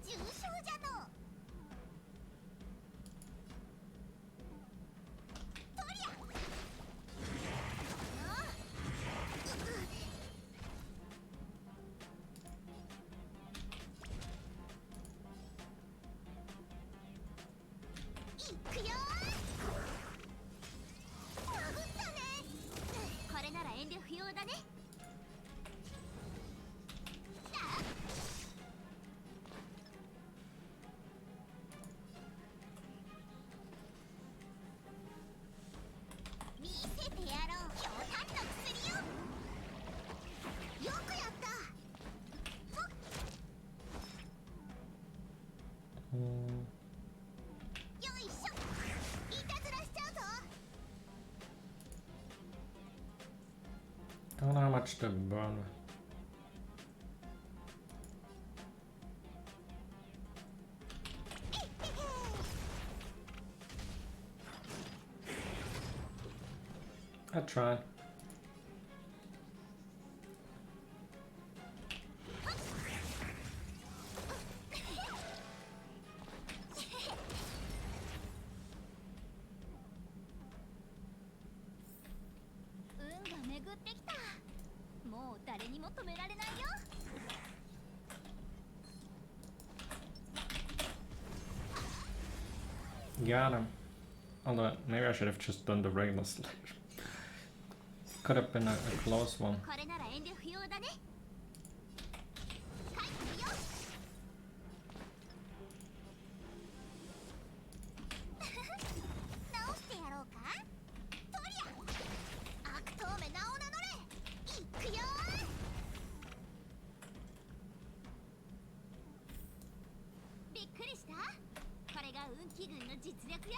重傷じゃの。とりゃ。いくよー。殴ったね。これなら遠慮不要だね。見せてやろう。ひょうたんの薬よ。よくやった。よいしょ。いたずらしちゃうぞ。 Don't know how much to burn. I tried. Got him. Although, maybe I should have just done the regular slash. Could have been a close one. これなら遠慮不要だね。書いてるよ。直してやろうか。とりゃ。悪党め名を名乗れ。いくよー。びっくりした。これが運気軍の実力よ。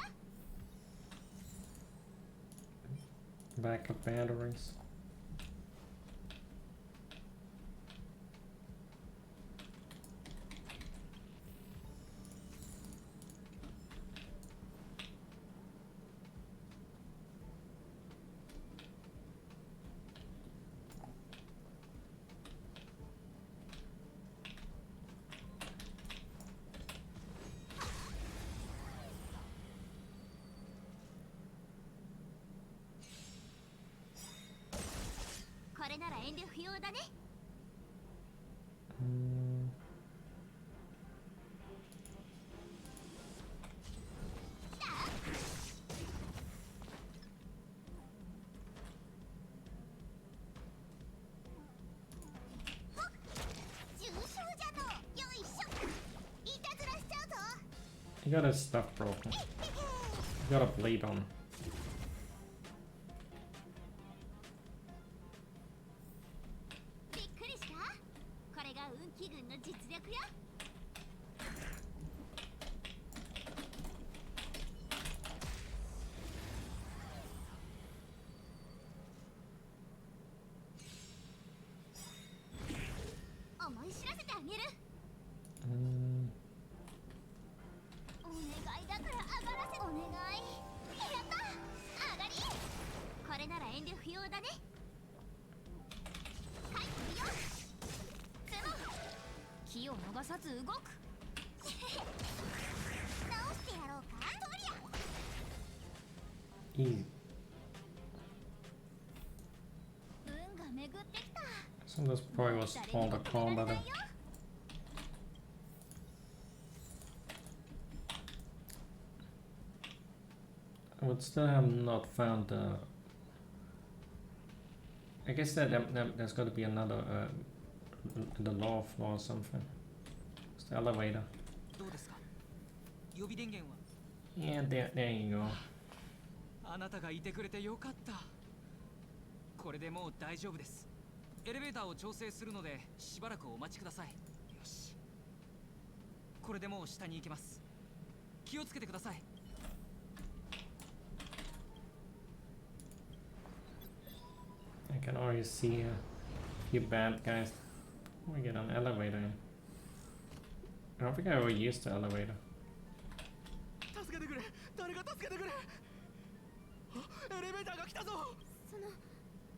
Backup batteries.これなら遠慮不要だね。He got his stuff broken. He got a blade on. びっくりした。これが運気軍の実力よ。思い知らせてあげる。お願いだから上がらせ。お願い。やった。上がり。これなら遠慮不要だね。回復よ。気を逃さず動く。直してやろうか。とりゃ。Easy. 運が巡ってきた。 So this probably was all the combat. I would still have not found the. I guess there's got to be another the lower floor or something. It's the elevator. どうですか？予備電源は？ Yeah, there you go. あなたがいてくれてよかった。これでもう大丈夫です。エレベーターを調整するのでしばらくお待ちください。よし。これでもう下に行けます。気をつけてください。I can already see a few bad guys. We get an elevator in. I don't think I ever used the elevator. 助けてくれ。誰か助けてくれ。エレベーターが来たぞ。その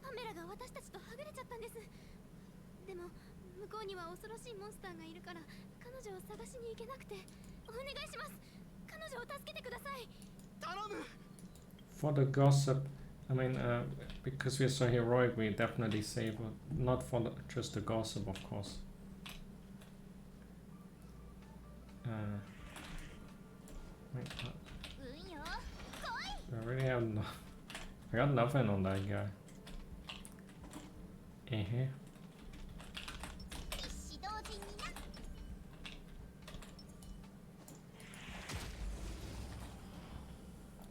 パメラが私たちとはぐれちゃったんです。でも向こうには恐ろしいモンスターがいるから彼女を探しに行けなくて、お願いします。彼女を助けてください。頼む。 For the gossip, I mean, because we're so heroic, we definitely save, but not for just the gossip, of course. Wait, I really have no. I got nothing on that guy.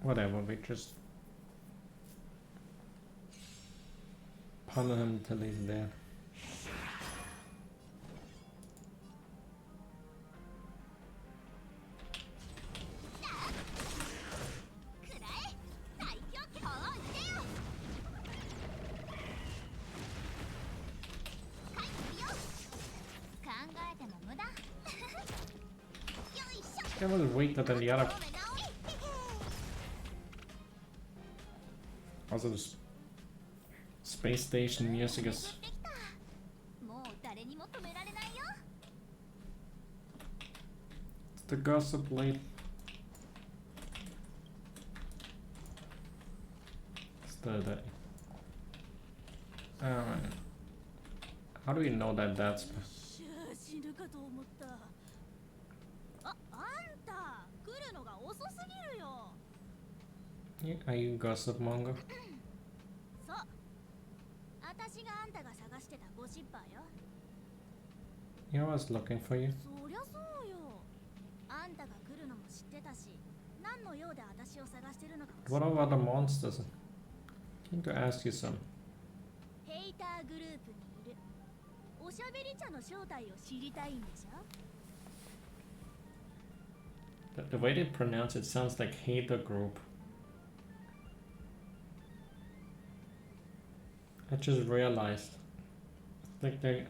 Whatever, we just pummel him till he's dead. That was weaker than the other. Also, the space station music is. It's the gossip blade. It's the. How do we know that that's. Are you gossip monger? そう。私があんたが探してたゴシッパーよ。Yeah, I was looking for you. そりゃそうよ。あんたが来るのも知ってたし、何の用で私を探してるのかも知ってた。 What about the monsters? Keen to ask you some. ヘイターグループにいる。おしゃべり茶の正体を知りたいんでしょ? The way they pronounce it sounds like hater group. I just realized. I think they're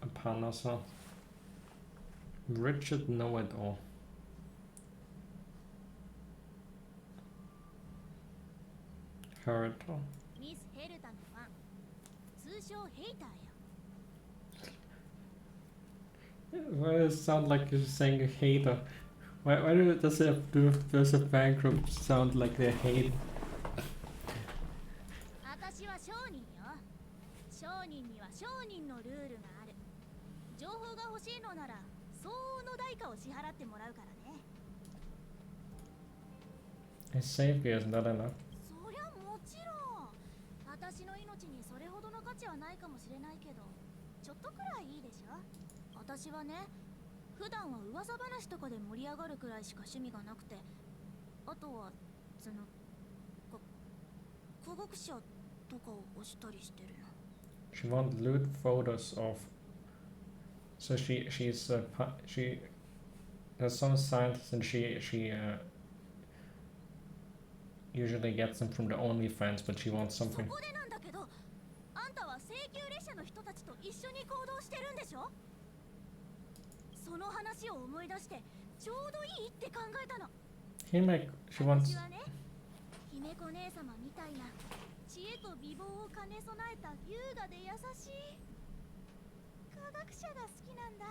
a Panasa. Richard Know-It-All. Hereto. ミス・ヘルタのファン。通称ヘイターよ。Why does it sound like you're saying a hater? Why does a fan group sound like they hate? 私は商人よ。商人には商人のルールがある。情報が欲しいのなら相応の代価を支払ってもらうからね。A savior is not enough. そりゃもちろん。私の命にそれほどの価値はないかもしれないけど、ちょっとくらいいいでしょ。私はね、普段は噂話とかで盛り上がるくらいしか趣味がなくて、あとはその科学者とかを押したりしてるの。She wants lewd photos of. So she there's some scientists and she usually gets them from the OnlyFans, but she wants そ something. こでなんだけど、あんたは請求列車の人たちと一緒に行動してるんでしょ。その話を思い出してちょうどいいって考えたの。She wants. 私はね、姫子姉様みたいな知恵と美貌を兼ね備えた優雅で優しい科学者が好きなんだ。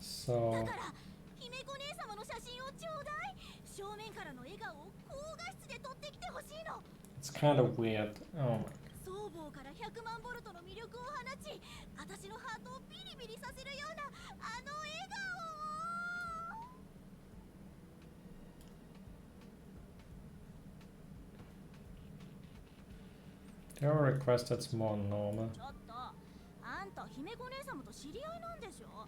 So だから姫子姉様の写真をちょうだい。正面からの笑顔を高画質で撮ってきてほしいの。 it's kind of weird. Oh my. 僧帽から100万ボルトの魅力を放ち、私のハートをビリビリさせるようなあの笑顔を。 There are requests that's more normal. ちょっと、あんた姫子姉様と知り合いなんでしょ。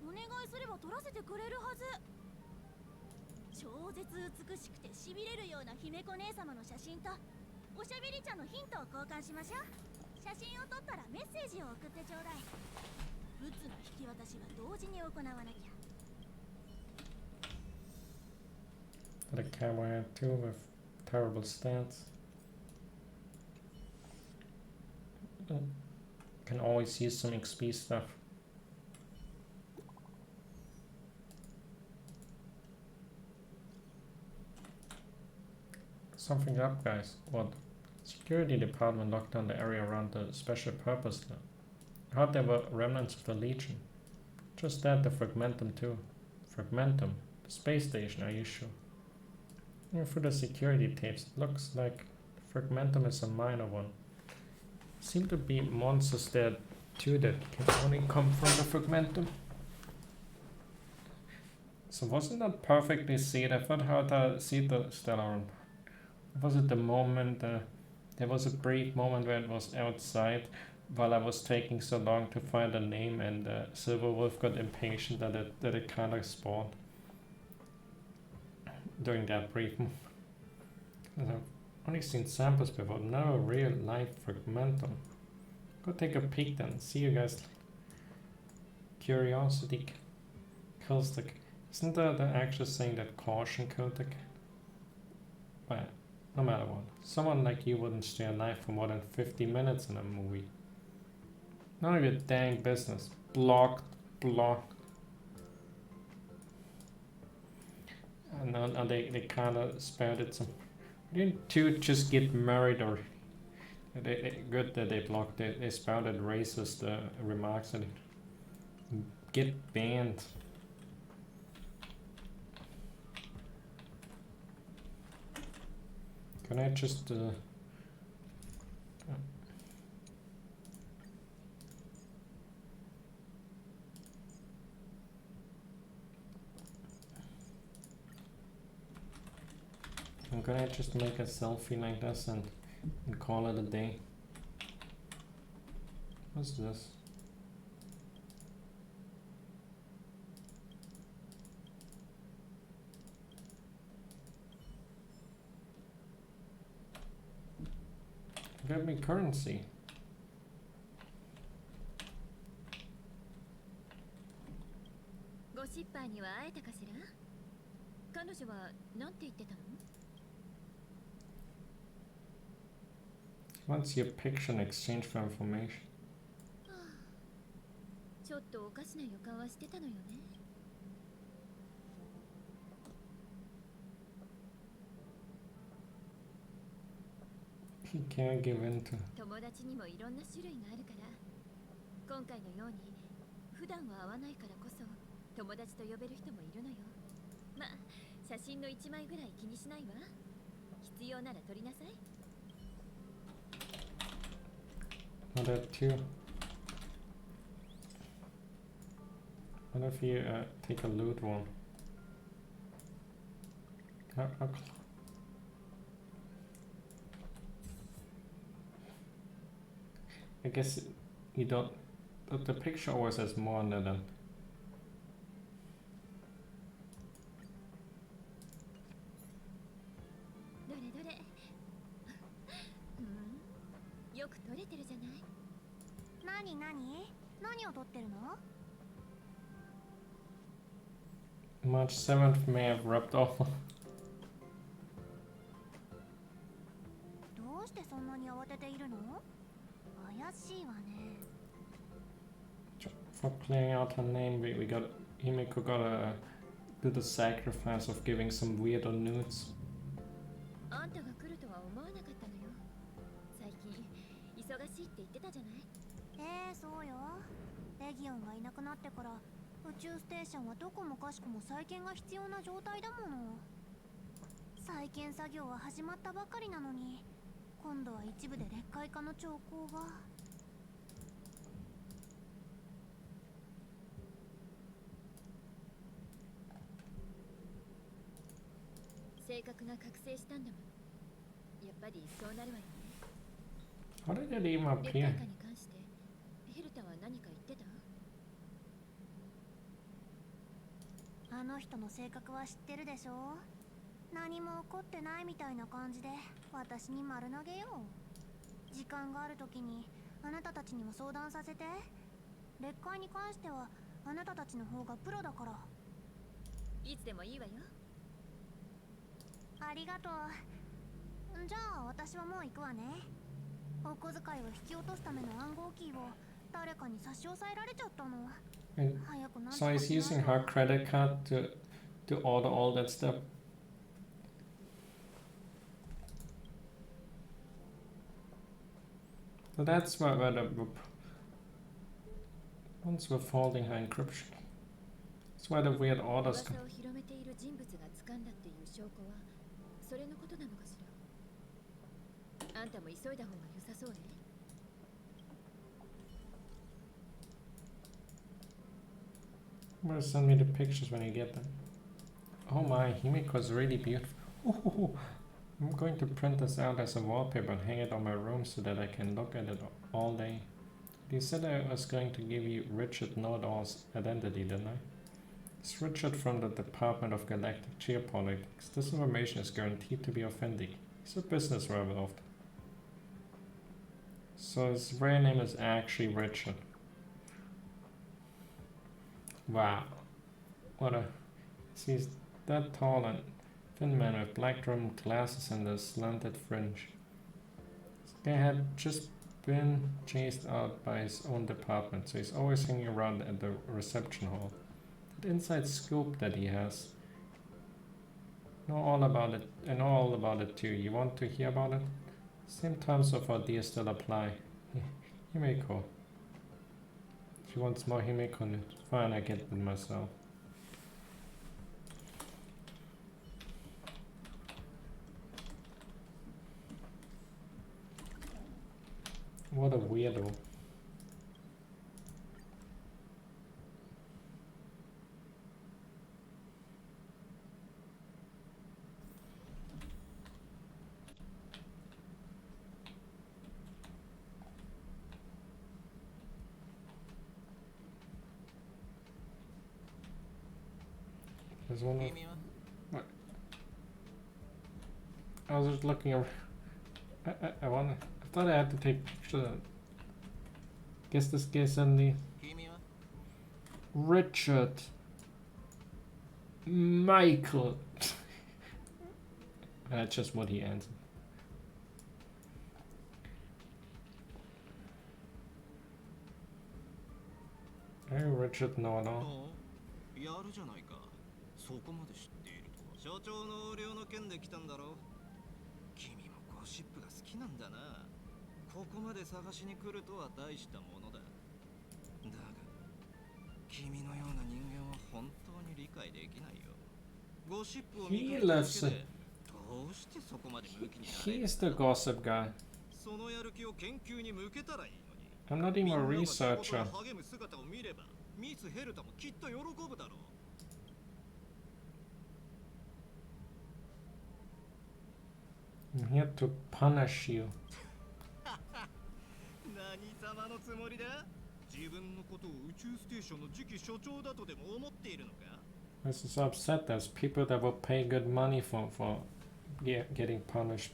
お願いすれば撮らせてくれるはず。超絶美しくてしびれるような姫子姉様の写真とおしゃべり茶のヒントを交換しましょう。写真を撮ったらメッセージを送ってちょうだい。ブツの引き渡しは同時に行わなきゃ。 The camera had too with terrible stats. Can always use some XP stuff. Something up, guys. What? Security department locked down the area around the special purpose lab. I heard there were remnants of the Legion. Just that, the Fragmentum too. Fragmentum? The space station, are you sure? Through the security tapes, it looks like the Fragmentum is a minor one. Seem to be monsters there too that can only come from the Fragmentum. So wasn't that perfectly said? I thought how to see the stellar. Was it the moment, there was a brief moment where it was outside while I was taking so long to find a name, and Silver Wolf got impatient that it kind of spawned during that brief moment. I've only seen samples before, never a real life Fragmentum. Go take a peek then, see you guys. Curiosity kills the... Isn't the actual saying that caution killed the... But no matter what, someone like you wouldn't stay alive for more than 50 minutes in a movie. None of your dang business. Blocked. And they kind of spared it some. Didn't two just get married, or good that they blocked it. They spouted racist remarks and get banned. Can I just I'm gonna just make a selfie like this and call it a day. What's this? Give me currency. ゴシッパーには会えたかしら。彼女は何て言ってたの？ What's your picture in exchange for information? ちょっとおかしな予感はしてたのよね。He can't give in to. 友達にもいろんな種類があるから、今回のように普段は会わないからこそ友達と呼べる人もいるのよ。まあ、写真の1枚ぐらい気にしないわ。必要なら撮りなさい。Oh, that too. What if you take a loot one? I guess you don't the picture always has more on it than. どれどれよく撮れてるじゃない。何を撮ってるの？ March 7th may have rubbed off. どうしてそんなに慌てているの？怪しいわね。 For clearing out her name, we got Himiko gotta do the sacrifice of giving some weirdo nudes. あんたが来るとは思わなかったのよ。最近忙しいって言ってたじゃない。そうよ。レギオンがいなくなってから宇宙ステーションはどこもかしこも再建が必要な状態だもの。再建作業は始まったばかりなのに、今度は一部で劣化化の兆候が。性格が覚醒したんだもん。やっぱりそうなるわよね。 How did it even 劣 appear? 化に関してヘルタは何か言ってた？あの人の性格は知ってるでしょ。何も起こってないみたいな感じで私に丸投げよ。時間がある時にあなたたちにも相談させて。劣化に関してはあなたたちの方がプロだから。いつでもいいわよ。ありがとう。じゃあ私はもう行くわね。お小遣いを引き落とすための暗号キーを誰かに差し押さえられちゃったの。 So he's using her credit card to order all that stuff. So that's where the once we're folding her encryption. That's why the weird orders come. 噂を広めている人物が掴んだっていう証拠はそれのことなのかしら。あんたも急いだ方が良さそうね。 Well, send me the pictures when you get them. Oh my, Himiko's really beautiful. Ooh, I'm going to print this out as a wallpaper and hang it on my room so that I can look at it all day. You said I was going to give you Richard Nordall's identity, didn't I? It's Richard from the Department of Galactic Geopolitics. This information is guaranteed to be authentic. He's a business werewolf. So his real name is actually Richard. Wow. What a... He's that tall and thin man with black rimmed glasses and a slanted fringe. This guy had just been chased out by his own department, so he's always hanging around at the reception hall. That inside scoop that he has. Know all about it, and know all about it too. You want to hear about it? Same terms of our deal still apply. Himiko. She wants more Himiko news. Fine, I get it myself. What a weirdo. There's one of... What? I was just looking around. I thought I had to take pictures. Guess this guy suddenly... Richard. Michael. That's just what he answered. Hey, Richard Nordall. やるじゃないか。そこまで知っているとは。所長の横領の件で来たんだろう。君もゴシップが好きなんだな。ここまで探しに来るとは大したものだ。だが、君のような人間は本当に理解できないよ。ゴシップを見てるだけで、どうしてそこまで向きになれる？ He's the gossip guy. そのやる気を研究に向けたらいいのに。 I'm not even a researcher. 励む姿を見れば、ミス・ヘルタもきっと喜ぶだろう。 I'm here to punish you. 何様のつもりだ？自分のことを宇宙ステーションの次期所長だとでも思っているのか？ This is so upset. There's people that will pay good money for getting punished.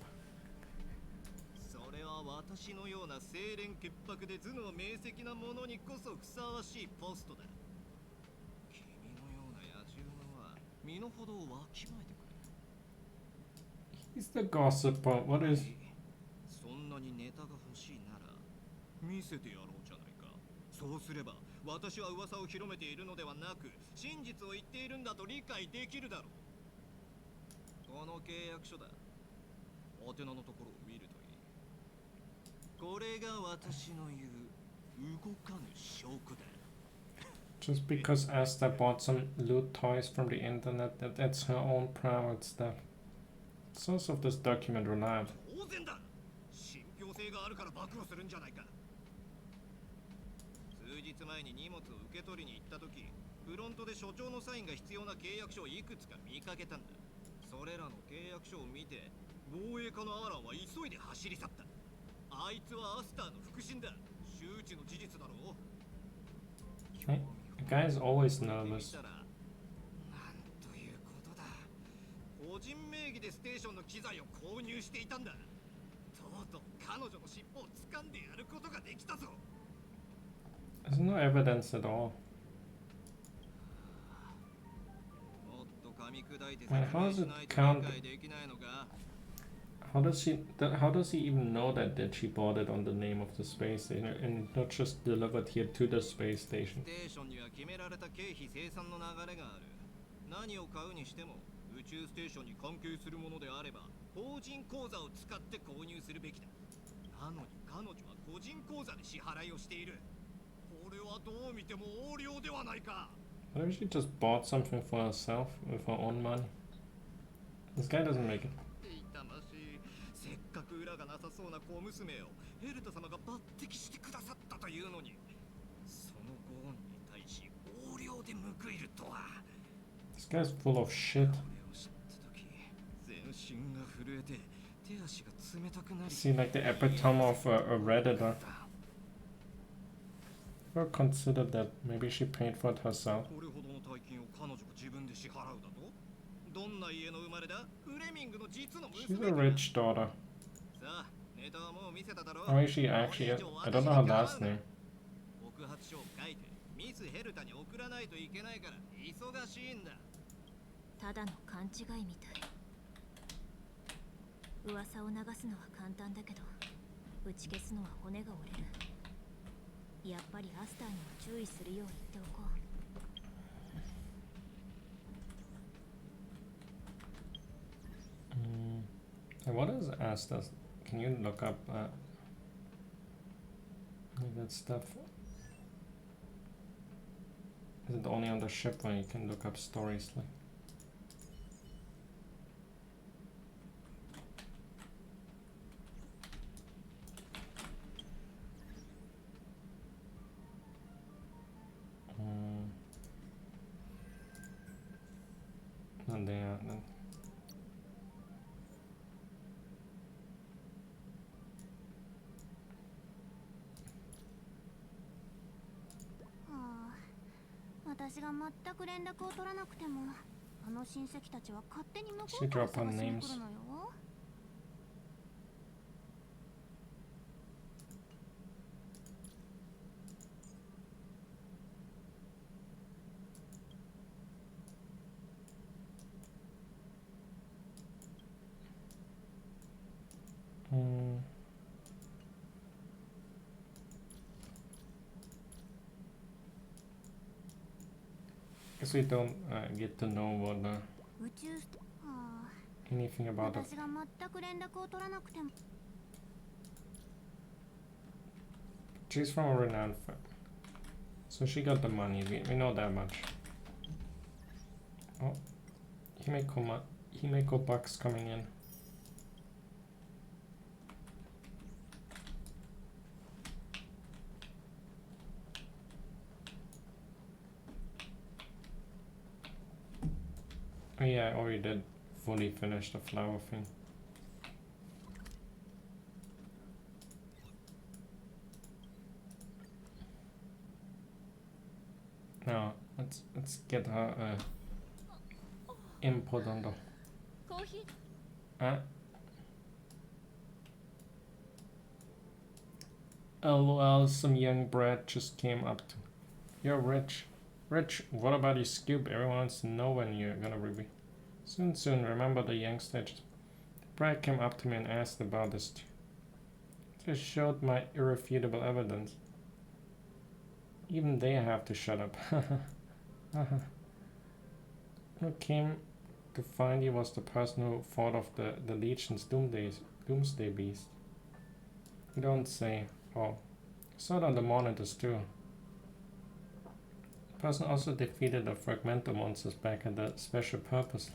それは私のような清廉潔白で頭脳明晰なものにこそふさわしいポストだ。君のような野獣は身の程をわきまえてくれ。 He's the gossiper. What is... そんなにネタが欲しいなら見せてやろうじゃないか。そうすれば私は噂を広めているのではなく真実を言っているんだと理解できるだろう。この契約書だ。お手名のところを見るといい。これが私の言う動かぬ証拠だ。 Just because Asta bought some loot toys from the internet, that's her own private stuff. Source of this document reliable. 当然だ。信憑性があるから暴露するんじゃないか。数日前に荷物を受け取りに行った時、フロントで所長のサインが必要な契約書をいくつか見かけたんだ。それらの契約書を見て防衛課のアーランは急いで走り去った。あいつはアスターの腹心だ。周知の事実だろう。 The guy is always nervous. なんということだ。個人名義でステーションの機材を購入していたんだ。とうとう彼女の尻尾を掴んでやることができたぞ。 There's no evidence at all. もっと噛み砕いて Wait, how does it count? How does he even know that she bought it on the name of the space station and not just delivered here to the space station? ステーションには決められた経費生産の流れがある。何を買うにしても宇宙ステーションに関係するものであれば法人口座を使って購入するべきだ。なのに彼女は個人口座で支払いをしている。これはどう見ても横領ではないか。 What if she just bought something for herself with her own money? This guy doesn't make it. せっかく裏がなさそうな小娘をヘルタ様が抜擢してくださったというのに、そのご恩に対し横領で報いるとは。 This guy's full of shit. これを知った時、全身が震えて手足が冷たくなり。 See, like the epitome of a redditor. Ever considered that maybe she paid for it herself? これほどの大金を彼女が自分で支払うだと？どんな家の生まれだ？フレミングの実の娘。 She's a rich daughter. さあ、ネタはもう見せただろう。 Or is she actually? I don't know her last name. 告発書を書いてミスヘルタに送らないといけないから忙しいんだ。ただの勘違いみたい。噂を流すのは簡単だけど、打ち消すのは骨が折れる。やっぱりアスターにも注意するよう言っておこう。What is Asta? Can you look up that stuff? Is it only on the ship where you can look up stories like? And they are. 私が全く連絡を取らなくても、あの親戚たちは勝手に向こう She から drop 探 her しに names. 来るのよ。Guess we don't get to know what 宇宙anything about it. 私が全く連絡を取らなくても。 She's from a renowned family, so she got the money. We know that much. Oh, Himeko bucks coming in. Oh yeah, I already did fully finish the flower thing. Let's get her input on the. LOL, some young brat just came up to. You're rich. Rich, what about your scoop? Everyone wants to know when you're gonna reveal. Soon, remember the young stage. The brat came up to me and asked about this too. Just showed my irrefutable evidence. Even they have to shut up. Who came to find you was the person who fought off the Legion's Doomsday Beast. You don't say. Oh, saw it on the monitors too. The person also defeated the Fragmento monsters back at the Special Purpose.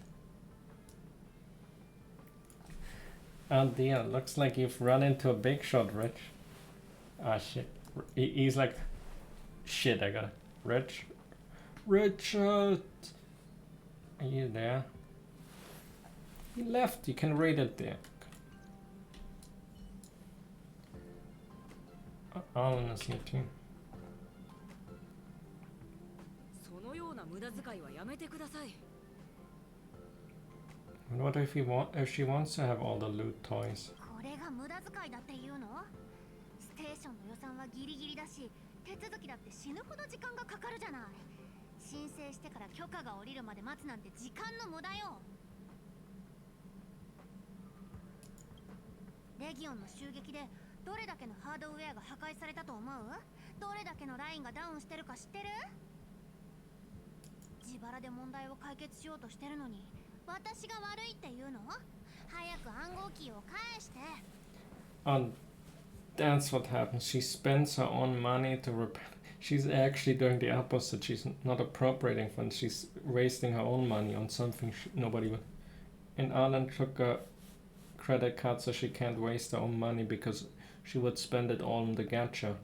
Oh dear, looks like you've run into a big shot, Rich. Ah shit. He's like, shit, I got it. Rich? Richard! Are you there? He left, you can read it there. Alan is here too. What if she wants to have all the loot toys? これが無駄遣いだっていうの？ステーションの予算はギリギリだし、手続きだって死ぬほど時間がかかるじゃない。申請してから許可が下りるまで待つなんて時間の無駄よ。レギオンの襲撃でどれだけのハードウェアが破壊されたと思う？どれだけのラインがダウンしてるか知ってる？自腹で問題を解決しようとしてるのに私が悪いって言うの？早く暗号キーを返して。That's what happens. She spends her own money to repair. She's actually doing the opposite. She's not appropriating funds. She's wasting her own money on something nobody would. And Alan took a credit card so she can't waste her own money because she would spend it all on the gacha.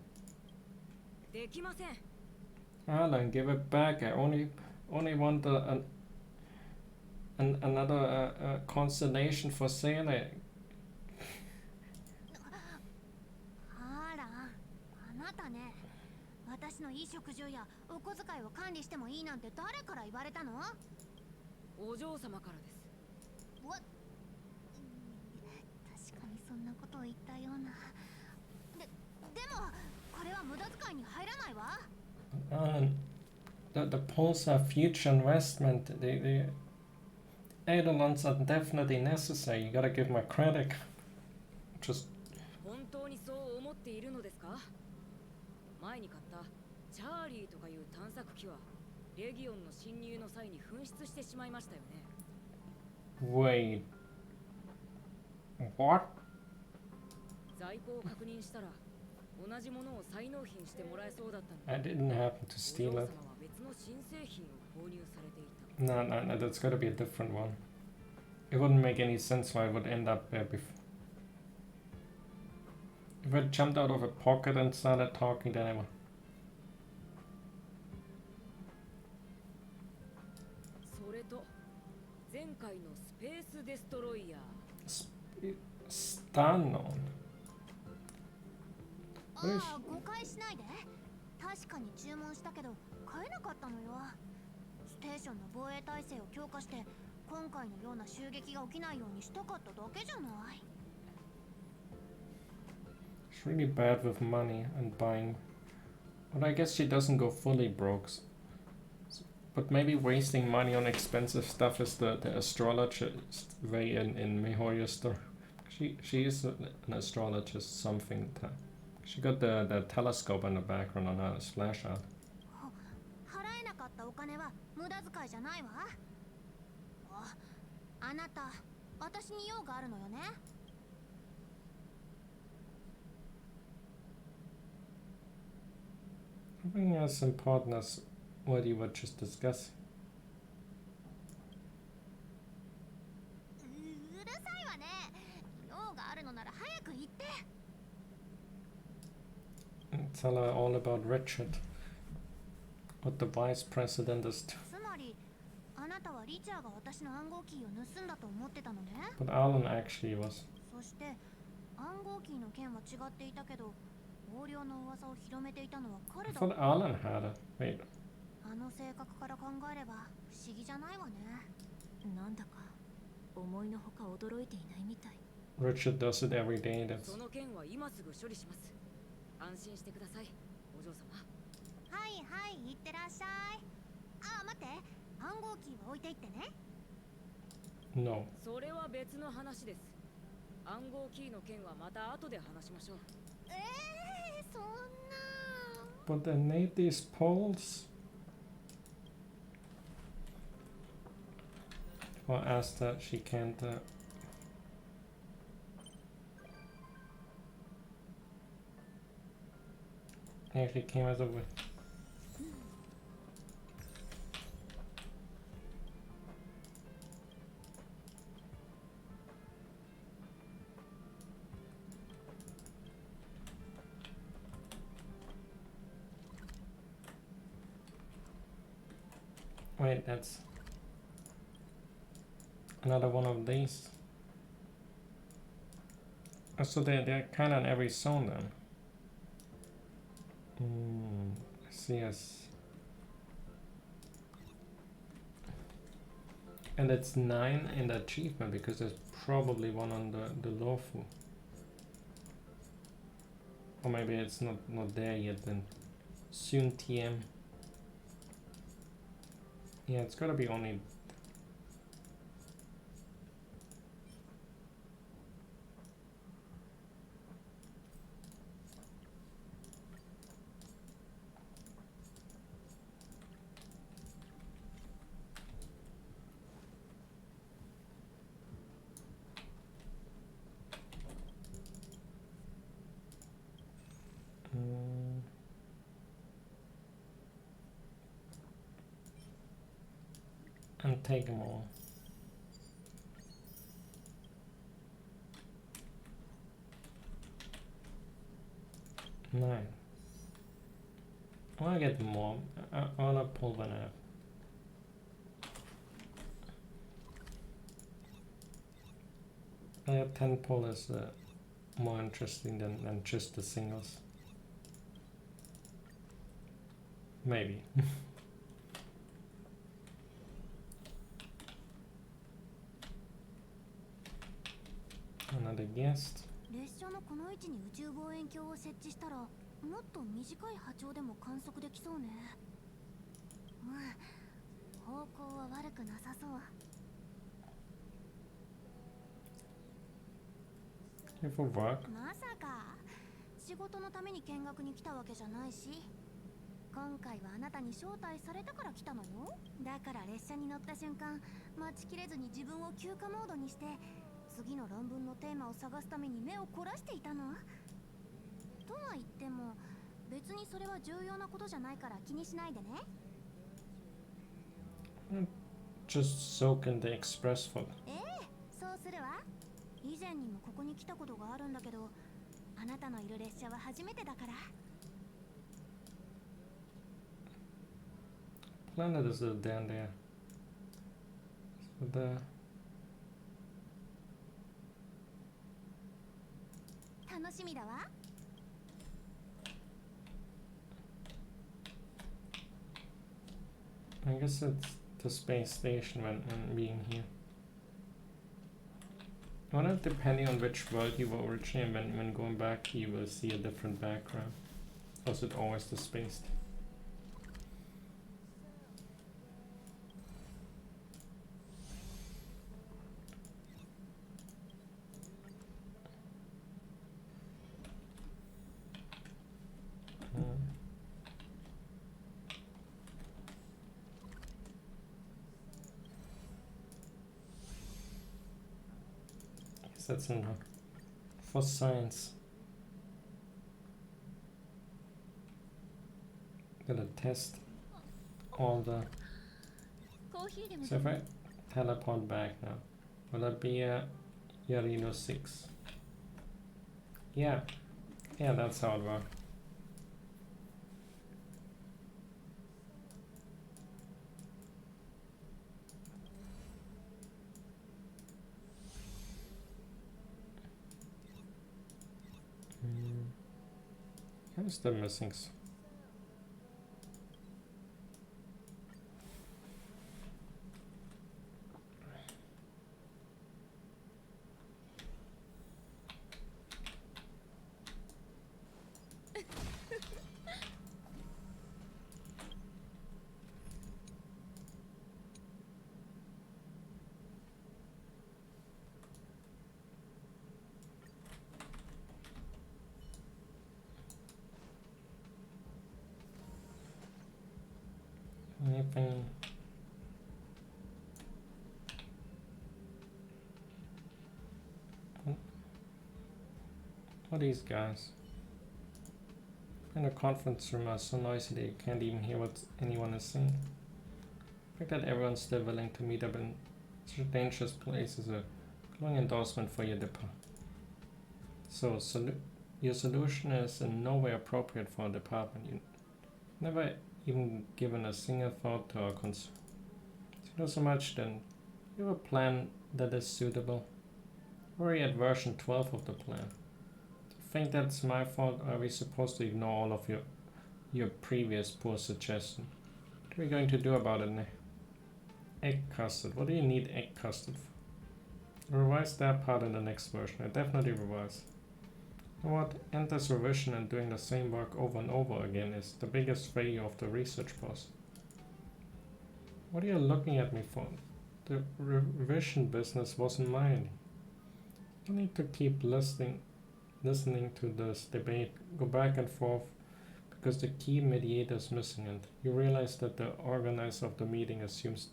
Alan, give it back. I only want another constellation for sailing. あら、あなたね。私の衣食住やお小遣いを管理してもいいなんて誰から言われたの？お嬢様からです。わ、確かにそんなことを言ったような。でもこれは無駄遣いに入らないわ。The polls are future investment. The Eidolons are definitely necessary. You gotta give my credit. Just. 本当にそう思っているのですか？前に買ったチャーリーとかいう探索機はレギオンの侵入の際に紛失してしまいましたよね。Wait. What? 在庫を確認したら同じものを再納品してもらえそうだったので。I didn't happen to steal it. お嬢様は別の新製品を購入されていた。No, that's gotta be a different one. It wouldn't make any sense why I would end up there before. If I jumped out of a pocket and started talking, then I would. それと前回のスペースデストロイヤー。Stanon. ああ、誤解しないで。確かに注文したけど買えなかったのよ。ステーションの防衛体制を強化して今回のような襲撃が起きないようにしたかっただけじゃない。She's really bad with money and buying. But I guess she doesn't go fully broke. But maybe wasting money on expensive stuff is the astrologist way in Mihoyo's story. She is an astrologist something. She got the telescope in the background on her splash art. 払えなかったお金は無駄遣いじゃないわ。あなた、私に用があるのよね。I think as important as what you were just discussing. うるさいわね。用があるのなら早く言って。Tell her all about Richard. What the vice president is doing. つまり、あなたはリチャーが私の暗号キーを盗んだと思ってたのね。But Alan actually was. そして暗号キーの件は違っていたけど、横領の噂を広めていたのは彼だ。I thought Alan had it. Wait. あの性格から考えれば不思議じゃないわね。なんだか思いのほか驚いていないみたい。 Richard does it every day. That's その件は今すぐ処理します。安心してください、お嬢様。はいはい、いってらっしゃい。あ、待って、暗号キーは置いていってね。 no. それは別の話です。暗号キーの件はまた後で話しましょう。そんな。 But they need these poles. Or Asta, she can't. Actually came as a way. Wait, that's another one of these. Oh, so they're kind of in every zone then. I see. Yes. And it's 9 in the achievement because there's probably one on the lawful. Or maybe it's not there yet then. Soon TM. Yeah, it's gotta be only. And take them all. Nine. I wanna get more. I wanna pull one out. I have 10 pull is more interesting than just the singles. Maybe. Another guest. 列車のこの位置に宇宙望遠鏡を設置したら、もっと短い波長でも観測できそうね。方向は悪くなさそう。Here for work. まさか仕事のために見学に来たわけじゃないし、今回はあなたに招待されたから来たのよ。だから列車に乗った瞬間、待ちきれずに自分を休暇モードにして、次の論文のテーマを探すために目を凝らしていたの。とは言っても別にそれは重要なことじゃないから気にしないでね。Just soak in the express food. そうするわ。以前にもここに来たことがあるんだけど、あなたのいる列車は初めてだから。Planet is down there. So the 楽しみだわ。I guess it's the space station when being here. Well, depending on which world you were originally, when going back, you will see a different background. Or is it always the space? That's enough for science. Gonna test all the. So if I teleport back now, will it be a Yarino 6? Yeah, that's how it works. I'm still missing. something. What are these guys? In the conference room are so noisy that you can't even hear what anyone is saying. The fact that everyone's still willing to meet up in such a dangerous place is a glowing endorsement for your department. So, your solution is in no way appropriate for a department. You never even given a single thought to our concern. So you know so much, then you have a plan that is suitable. We're already at version 12 of the plan. Think that's my fault, or are we supposed to ignore all of your previous poor suggestions? What are we going to do about it now? Egg custard. What do you need egg custard for? Revise that part in the next version. I definitely revise. You know what? Endless revision and doing the same work over and over again is the biggest failure of the research process. What are you looking at me for? The revision business wasn't mine. You need to keep listening to this debate, go back and forth, because the key mediator is missing, and you realize that the organizer of the meeting assumes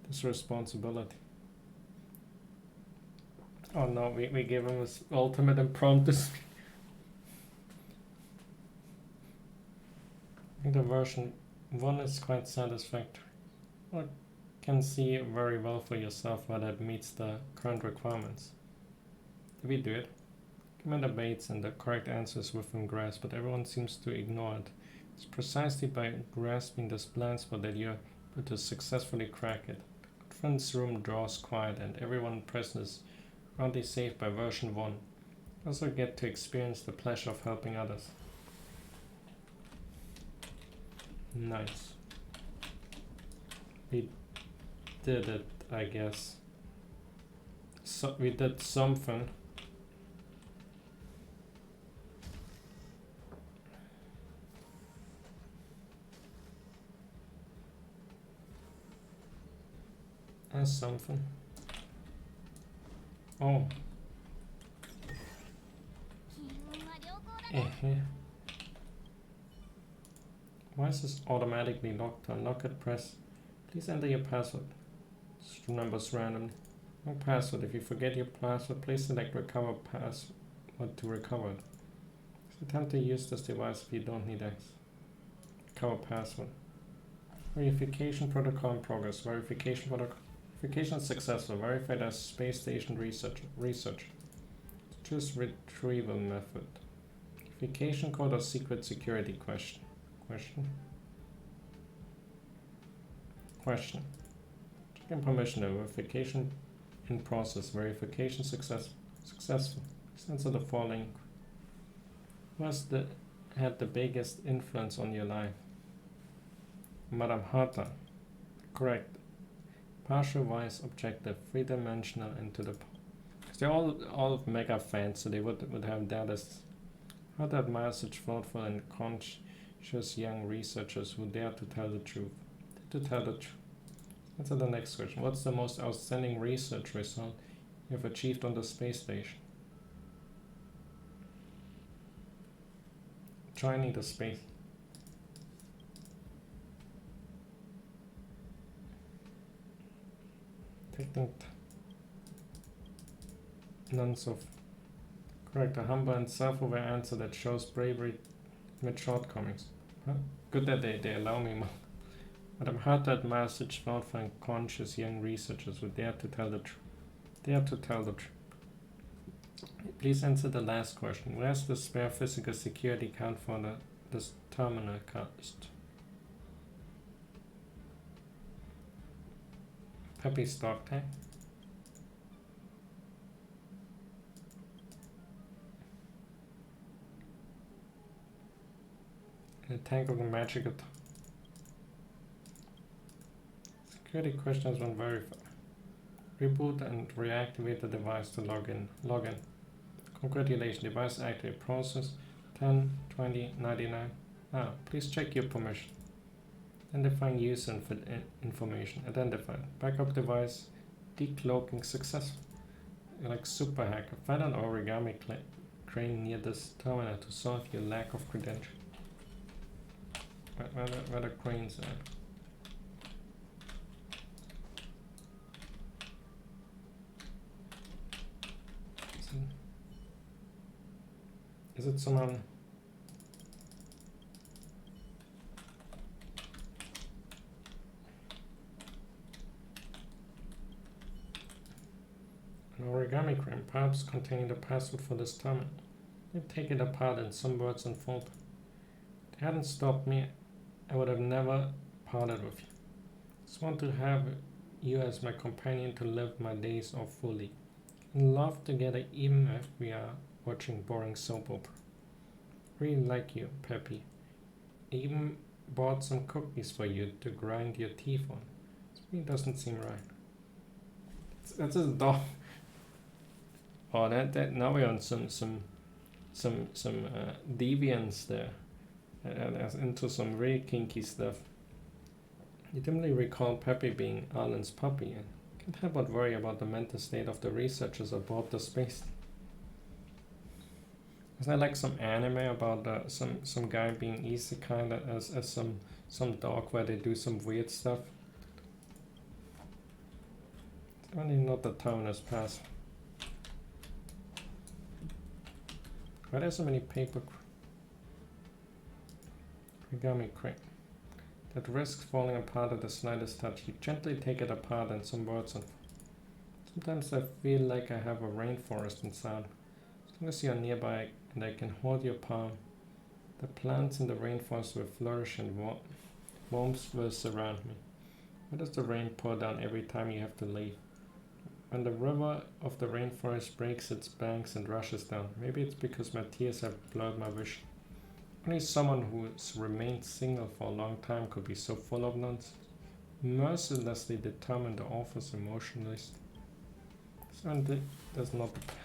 this responsibility. Oh no, we gave him his ultimate impromptu speech. I think the version 1 is quite satisfactory. You can see very well for yourself whether it meets the current requirements. Did we do it? Given the debates and the correct answers within grasp, but everyone seems to ignore it. It's precisely by grasping this blind spot that you're able to successfully crack it. The conference room draws quiet and everyone present is roundly safe by version 1. You also get to experience the pleasure of helping others. Nice. We did it, I guess. So we did something. That's something. Oh. Why is this automatically locked? Unlock it, press. Please enter your password. Just numbers randomly. No password. If you forget your password, please select recover password to recover it. Attempt to use this device if you don't need access. Recover password. Verification protocol in progress. Verification successful. Verified as space station research. Choose retrieval method. Verification code or secret security question. Checking permission. Verification in process. Verification successful. Please answer the following. Who has had the biggest influence on your life? Madame Harta. Correct. Partial wise objective, 3-dimensional and to the point. They're all mega fans, so they would have that as how to admire such thoughtful and conscious young researchers who dare to tell the truth. Answer the next question. What's the most outstanding research result you have achieved on the space station? Joining the space. None so correct. A humble and self-aware answer that shows bravery with shortcomings. Huh? Good that they allow me more. But I'm hard to admire such thoughtful and conscious young researchers who dare to tell the truth. Please answer the last question. Where's the spare physical security card for this terminal cost? Puppy stock tank. And a tank of the magic. Security questions when verified. Reboot and reactivate the device to log in. Congratulations, device activate. Process 10/20/99. Please check your permission. Identifying user information. Identified. Backup device. Decloaking successful. You're like super hacker. Find an origami crane near this terminal to solve your lack of credentials. Where the cranes are. Is it someone? An origami crane, perhaps containing the password for this terminal. You take it apart and some words unfold. If it hadn't stopped me, I would have never parted with you. I just want to have you as my companion to live my days off fully. And laugh together even if we are watching boring soap opera. Really like you, Peppy. I even bought some cookies for you to grind your teeth on. This really doesn't seem right. That's a dog. Oh, that now we're on some deviance there, and into some really kinky stuff. You dimly recall Peppy being Alan's puppy, and can't help but worry about the mental state of the researchers aboard the space. Is there like some anime about some guy being isekai as some dog where they do some weird stuff? It's only not the terminus pass. Why are there so many paper origami crate that risks falling apart at the slightest touch? You gently take it apart and some words on. Sometimes I feel like I have a rainforest inside. As long as you're nearby and I can hold your palm, the plants in the rainforest will flourish and warmth will surround me. Why does the rain pour down every time you have to leave? When the river of the rainforest breaks its banks and rushes down, maybe it's because my tears have blurred my vision. Only someone who's remained single for a long time could be so full of nonsense, mercilessly determined the author's emotionalist. So that's not the plan.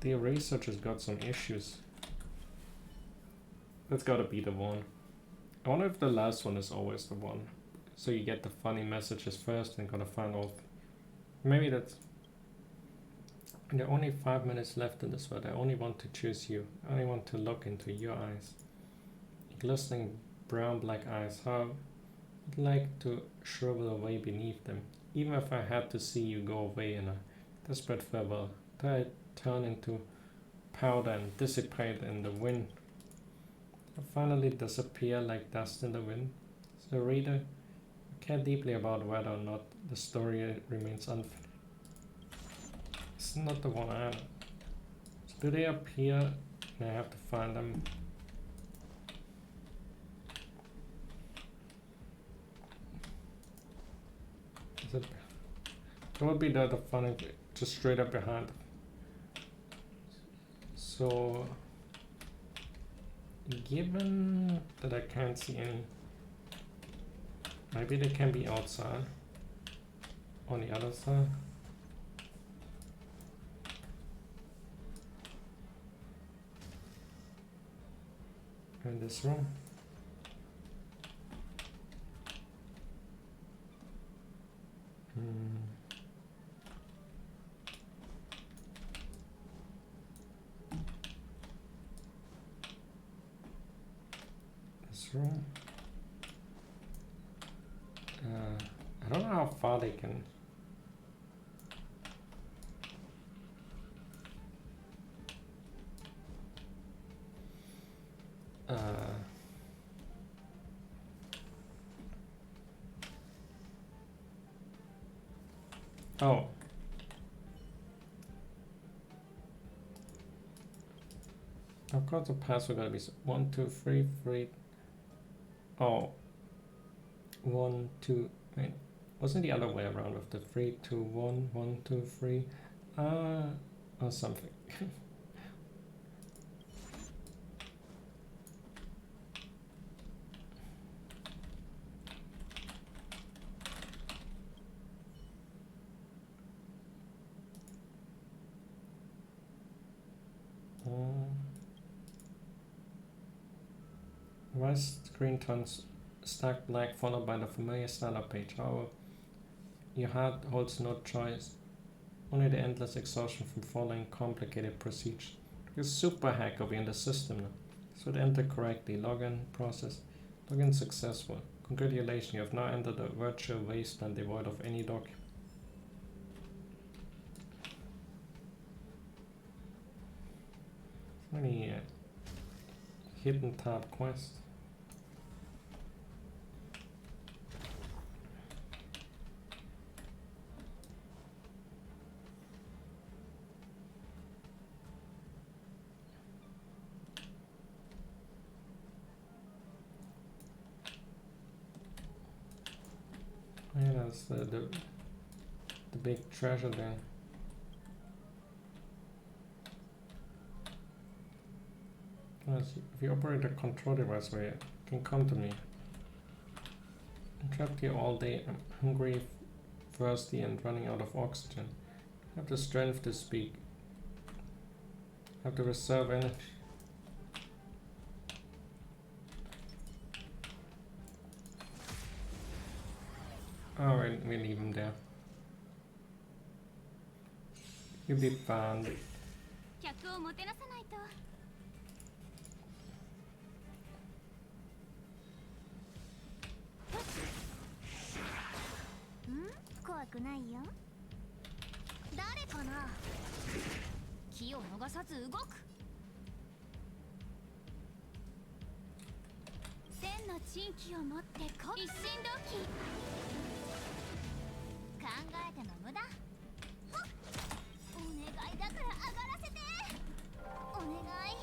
The researcher's got some issues. That's gotta be the one. I wonder if the last one is always the one. So you get the funny messages first and gotta find all. Maybe that's. There are only 5 minutes left in this world. I only want to choose you. I only want to look into your eyes. Glistening brown black eyes. How I'd like to shrivel away beneath them. Even if I had to see you go away in a desperate farewell. I turn into powder and dissipate in the wind. I finally disappear like dust in the wind. So reader, I care deeply about whether or not the story remains unfinished. It's not the one I am. So do they appear and I have to find them? Is it? That would be the funny, just straight up behind. So, given that I can't see any, maybe they can be outside, on the other side. In this room. This room. I don't know how far they can. Oh. Of course the password gotta be 1, 2, 3, 3. Oh. 1, 2, wait. Wasn't the other way around with the 3, 2, 1, 1, 2, 3? Or something. Why screen turns stark black followed by the familiar startup page? However, your heart holds no choice. Only the endless exhaustion from following complicated procedures. You're super hacker, we're in the system now. So enter correctly. Login process. Login successful. Congratulations, you have now entered a virtual wasteland devoid of any document. many hidden type quests. Yeah, that's the big treasure there. Yes, if you operate a control device where you can come to me. I'm trapped here all day. I'm hungry, thirsty, and running out of oxygen. I have the strength to speak. I have to reserve energy. Oh, we leave him there. You'll be fine. 客をもてなさないと。怖くないよ。誰かな。気を逃さず動く。千の珍奇を持って一心同期。考えても無駄。お願いだから上がらせて。お願い。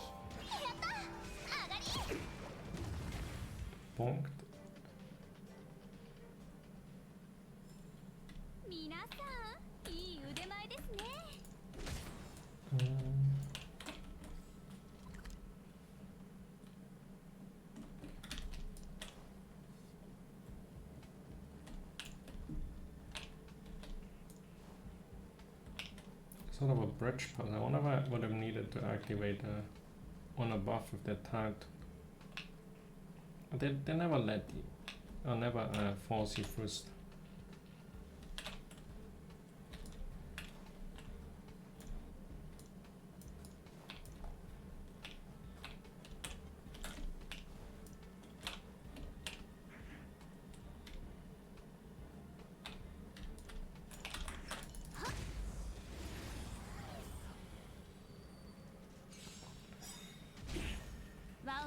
やった。上がり。Bonked. 皆さん、いい腕前ですね。Sort of a bridge puzzle. I wonder if I would have needed to activate one above if they're tied. They never let you, or never force you first.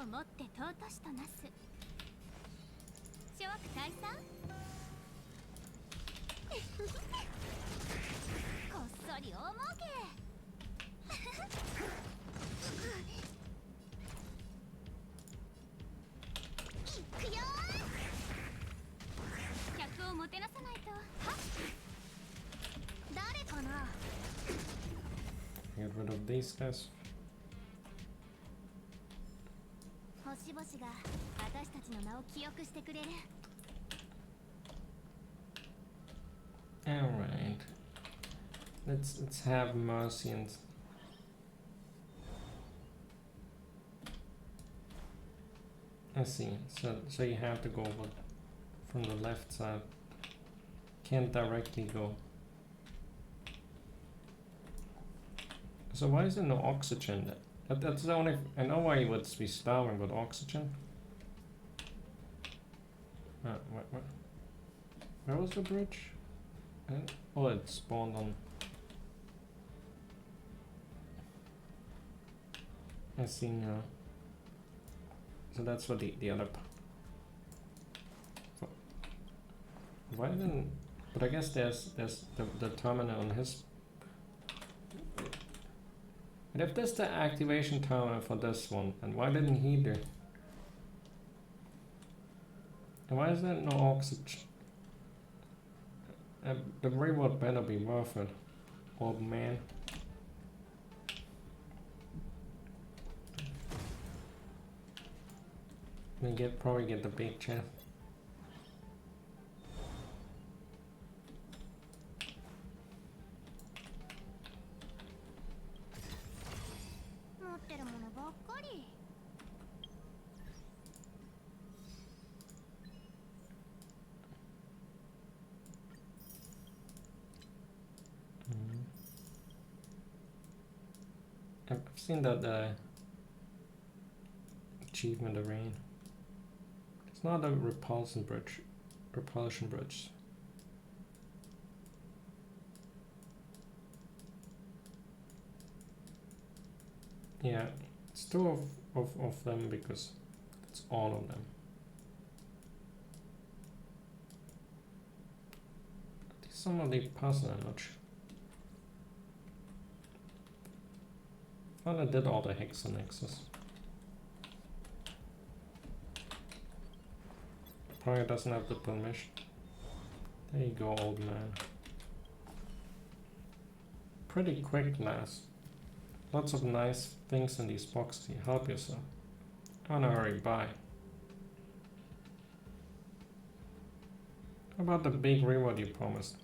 をもって尊しとなす。諸悪退散。こっそり大儲け。いくよ。客をもてなさないと。はっ。誰かな。Get rid of these guys. 星々が私たちの名を記憶してくれる。Alright. Let's have mercy and I see. So you have to go from the left side. Can't directly go. So why is there no oxygen then? That's the only. I know why you would be starving, but oxygen. Where was the bridge? Oh, it spawned on. I see now. So that's what the other. Why didn't? But I guess there's the terminal on his. And if there's the activation terminal for this one, and why didn't he do? And why is there no oxygen? The reward better be worth it. Oh man. We probably get the big chance. I've seen that achievement arena. It's not a repulsion bridge. Yeah, It's two of them because it's all of them. Some of the puzzle, I'm not sure. I thought I did all the hexanexes. Probably doesn't have the permission. There you go, old man. Pretty quick last. Lots of nice things in these boxes here. Help yourself. Oh no, hurry, bye. How about the big reward you promised?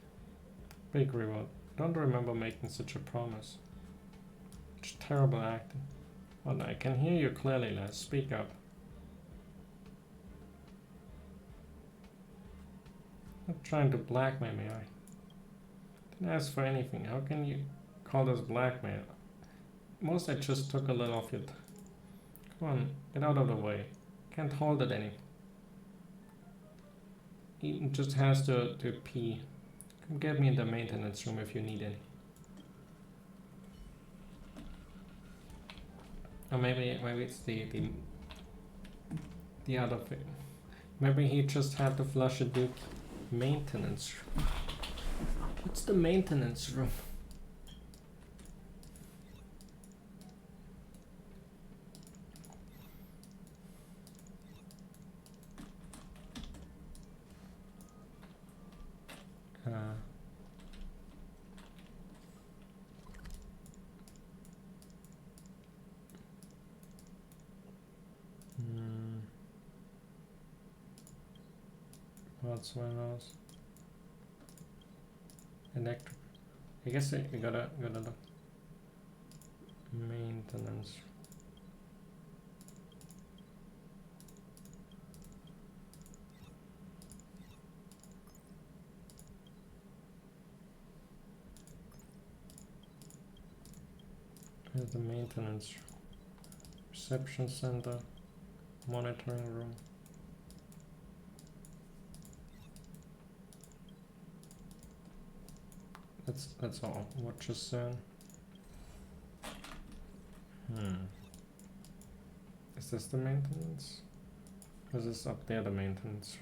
Big reward. Don't remember making such a promise. Such terrible acting. Well, I can hear you clearly, lass. Speak up. Not trying to blackmail me, I didn't ask for anything. How can you call this blackmail? Most I just took a little off your come on, get out of the way. Can't hold it any. He just has to pee. Come get me in the maintenance room if you need any. Or maybe it's the other thing. Maybe he just had to flush a dude. Maintenance room. What's the maintenance room? What's one else? Electric. I guess we gotta look. Maintenance. Here's the maintenance. Reception center. Monitoring room. That's all. Watch us soon. Is this the maintenance? Or is this up there the maintenance?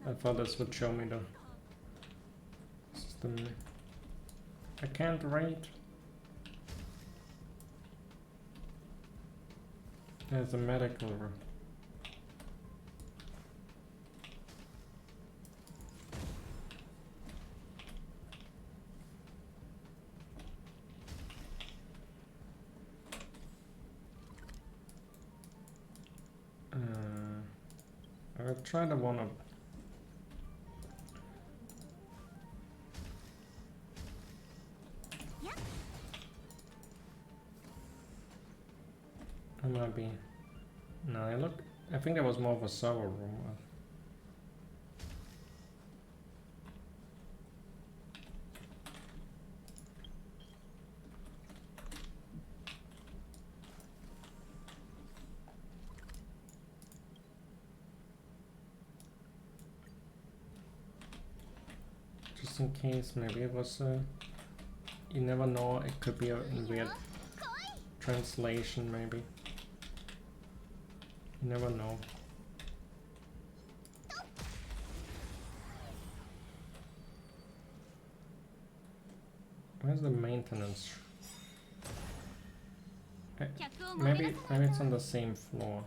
I thought this would show me the system. I can't read. There's a medical room. I'll try the one up. Might be. No, I think that was more of a server room. Just in case, maybe it was you never know, it could be a weird translation maybe. You never know. Where's the maintenance? Maybe it's on the same floor.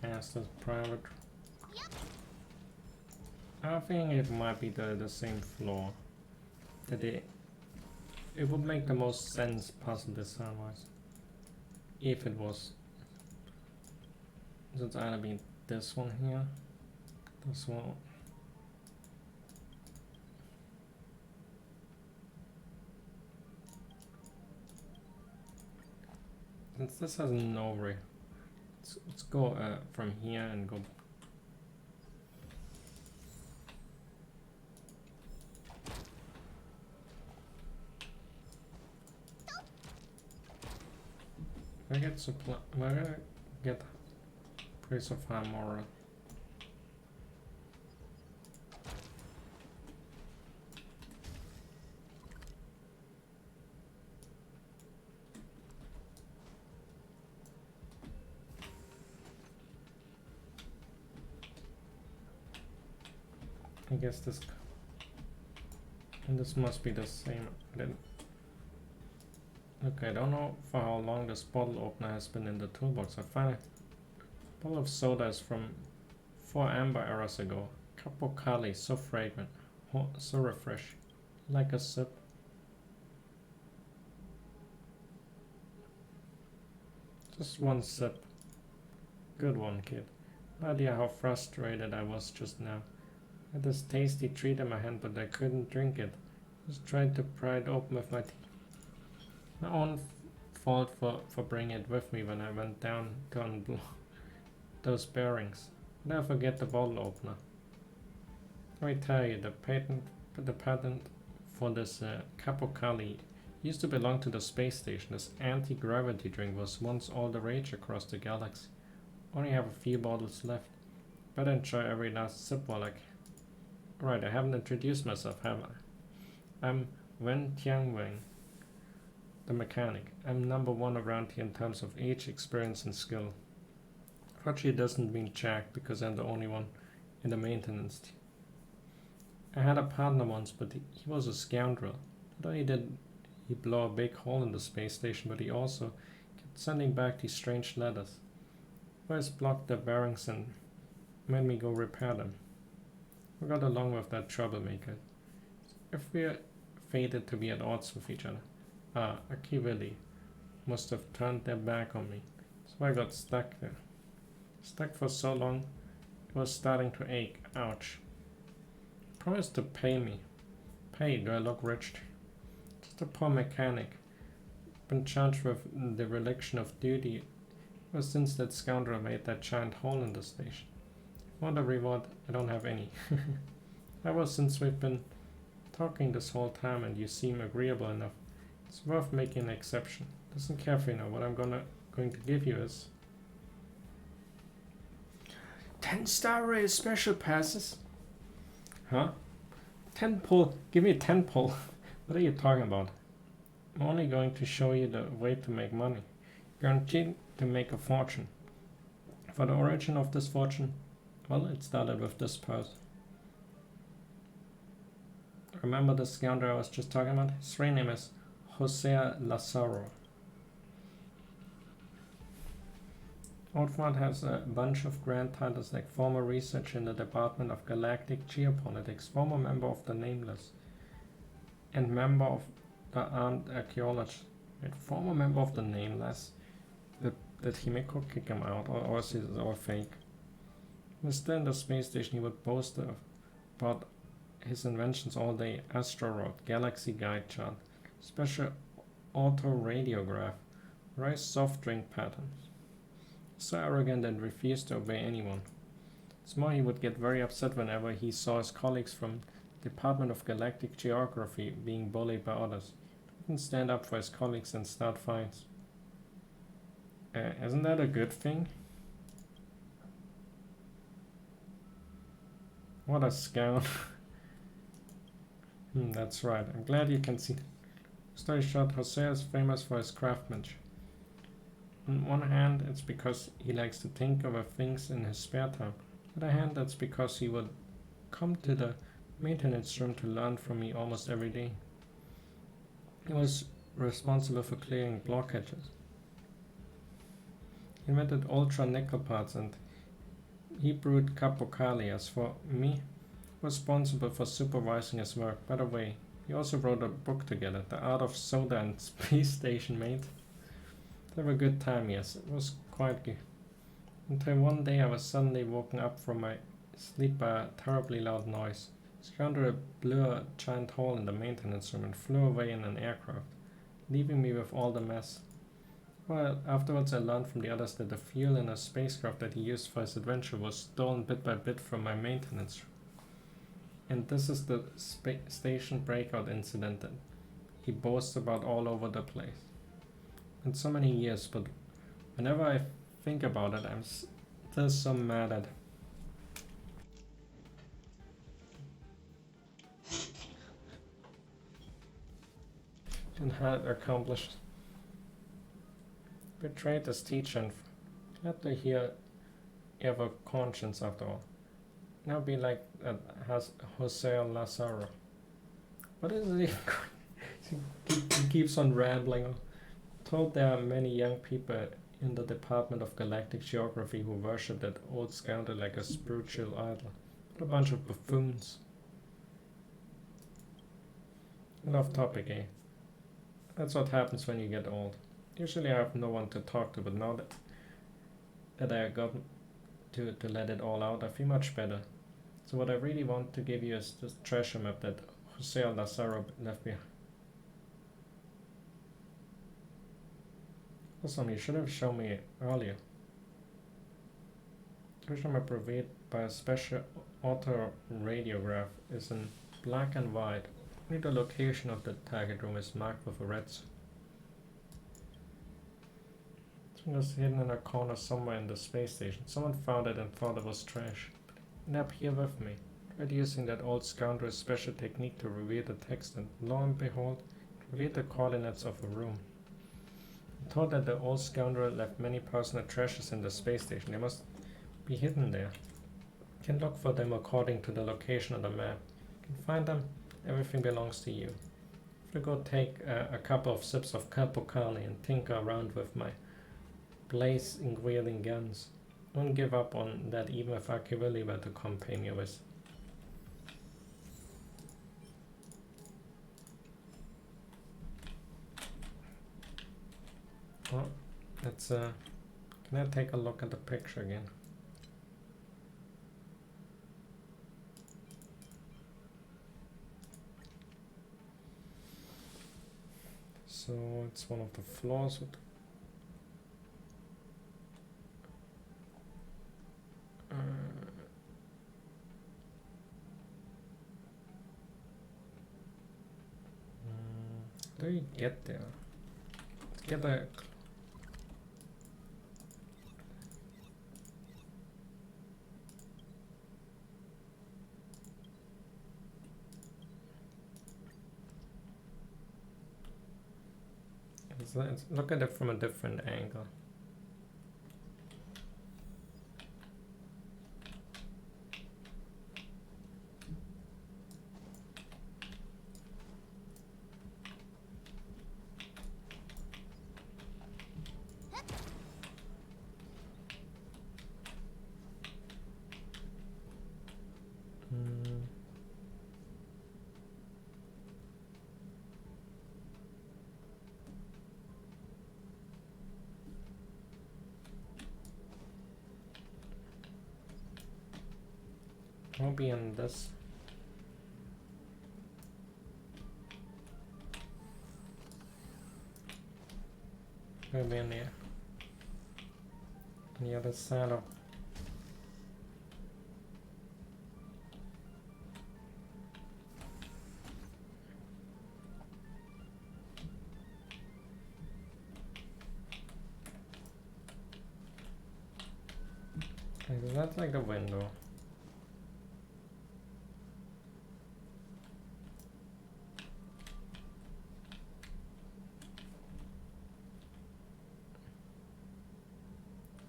as the private. I think it might be the same floor. That it would make the most sense puzzle design wise. If it was. So it's either be this one here, this one. Since this has no way, let's go from here and go. I get supply. We're gonna get Praise of Armor. I guess this, and this must be the same. Okay, I don't know for how long this bottle opener has been in the toolbox. I find a bottle of soda is from 4 amber hours ago. Capo Kali, so fragrant, so refreshing, like a sip. Just one sip. Good one, kid. No idea how frustrated I was just now. I had this tasty treat in my hand, but I couldn't drink it. Just tried to pry it open with my teeth. My own fault for bringing it with me when I went down to unblock those bearings. Never forget the bottle opener. Let me tell you, the patent for this Capo Kali used to belong to the space station. This anti-gravity drink was once all the rage across the galaxy. Only have a few bottles left. Better enjoy every last sip while I can. Right, I haven't introduced myself, have I? I'm Wen Tianwen, the mechanic. I'm #1 around here in terms of age, experience, and skill. Fortunately, it doesn't mean jack because I'm the only one in the maintenance team. I had a partner once, but he was a scoundrel. Not only did he blow a big hole in the space station, but he also kept sending back these strange letters. Always blocked the bearings and made me go repair them. We got along with that troublemaker. If we're fated to be at odds with each other. Akivili must have turned their back on me. So I got stuck there. Stuck for so long, it was starting to ache. Ouch. Promised to pay me. Pay, do I look rich? Just a poor mechanic. Been charged with the dereliction of duty ever since that scoundrel made that giant hole in the station. Want a reward? I don't have any. Ever since we've been talking this whole time and you seem agreeable enough, it's worth making an exception. Listen carefully now. What I'm going to give you is 10-star raid special passes. Huh? 10 pull. Give me a 10 pull. What are you talking about? I'm only going to show you the way to make money. Guaranteed to make a fortune. For the origin of this fortune, well, it started with this person. Remember the scoundrel I was just talking about? His real name is Jose Lazaro. Outward has a bunch of grand titles like former researcher in the Department of Galactic Geopolitics, former member of the Nameless, and member of the Armed Archaeology. Wait, former member of the Nameless? Did Himeko kick him out, or is it all fake? When still in the space station, he would boast about his inventions all day. Astro Road, Galaxy Guide Chart, special auto radiograph, rice soft drink patterns. So arrogant and refused to obey anyone. It's more, he would get very upset whenever he saw his colleagues from the Department of Galactic Geography being bullied by others. He wouldn't stand up for his colleagues and start fights. Isn't that a good thing? What a scout. That's right. I'm glad you can see. Story short, Jose is famous for his craftsmanship. On one hand, it's because he likes to think over things in his spare time. On the other hand, that's because he would come to the maintenance room to learn from me almost every day. He was responsible for clearing blockages. He invented ultra nickel parts and he brewed Capocali as for me, responsible for supervising his work. By the way, he also wrote a book together, The Art of Soda and Space Station Mate. They have a good time, yes, it was quite good. Until one day I was suddenly woken up from my sleep by a terribly loud noise. Scoundrel blew a giant hole in the maintenance room and flew away in an aircraft, leaving me with all the mess. Well, afterwards I learned from the others that the fuel in a spacecraft that he used for his adventure was stolen bit by bit from my maintenance room. And this is the station breakout incident that he boasts about all over the place. In so many years, but whenever I think about it, I'm still so mad at him. And had accomplished. Betrayed his teacher and glad to hear you have a conscience after all. Now be like that has Jose Lazaro. What is he? He keeps on rambling. Told there are many young people in the Department of Galactic Geography who worship that old scoundrel like a spiritual idol. What a bunch of buffoons. And off topic, eh? That's what happens when you get old. Usually I have no one to talk to, but now that I got to let it all out, I feel much better. So what I really want to give you is this treasure map that Jose Lazaro left behind. Awesome, you should have shown me earlier. Treasure map revealed by a special auto radiograph is in black and white. Only the location of the target room is marked with a red. It was hidden in a corner somewhere in the space station. Someone found it and thought it was trash. And up here with me, tried using that old scoundrel's special technique to reveal the text, and lo and behold, it revealed the coordinates of a room. I thought that the old scoundrel left many personal treasures in the space station. They must be hidden there. You can look for them according to the location on the map. You can find them, everything belongs to you. If you go take a couple of sips of Capocali and tinker around with my blaze ingredient guns, don't give up on that even if Akivili were to come pay me with. Oh, let's can I take a look at the picture again? So it's one of the floors with how do you get there? Let's get a let's look at it from a different angle. I'll be in this. I'll be in there. On the other side of. Okay, so that's like the window.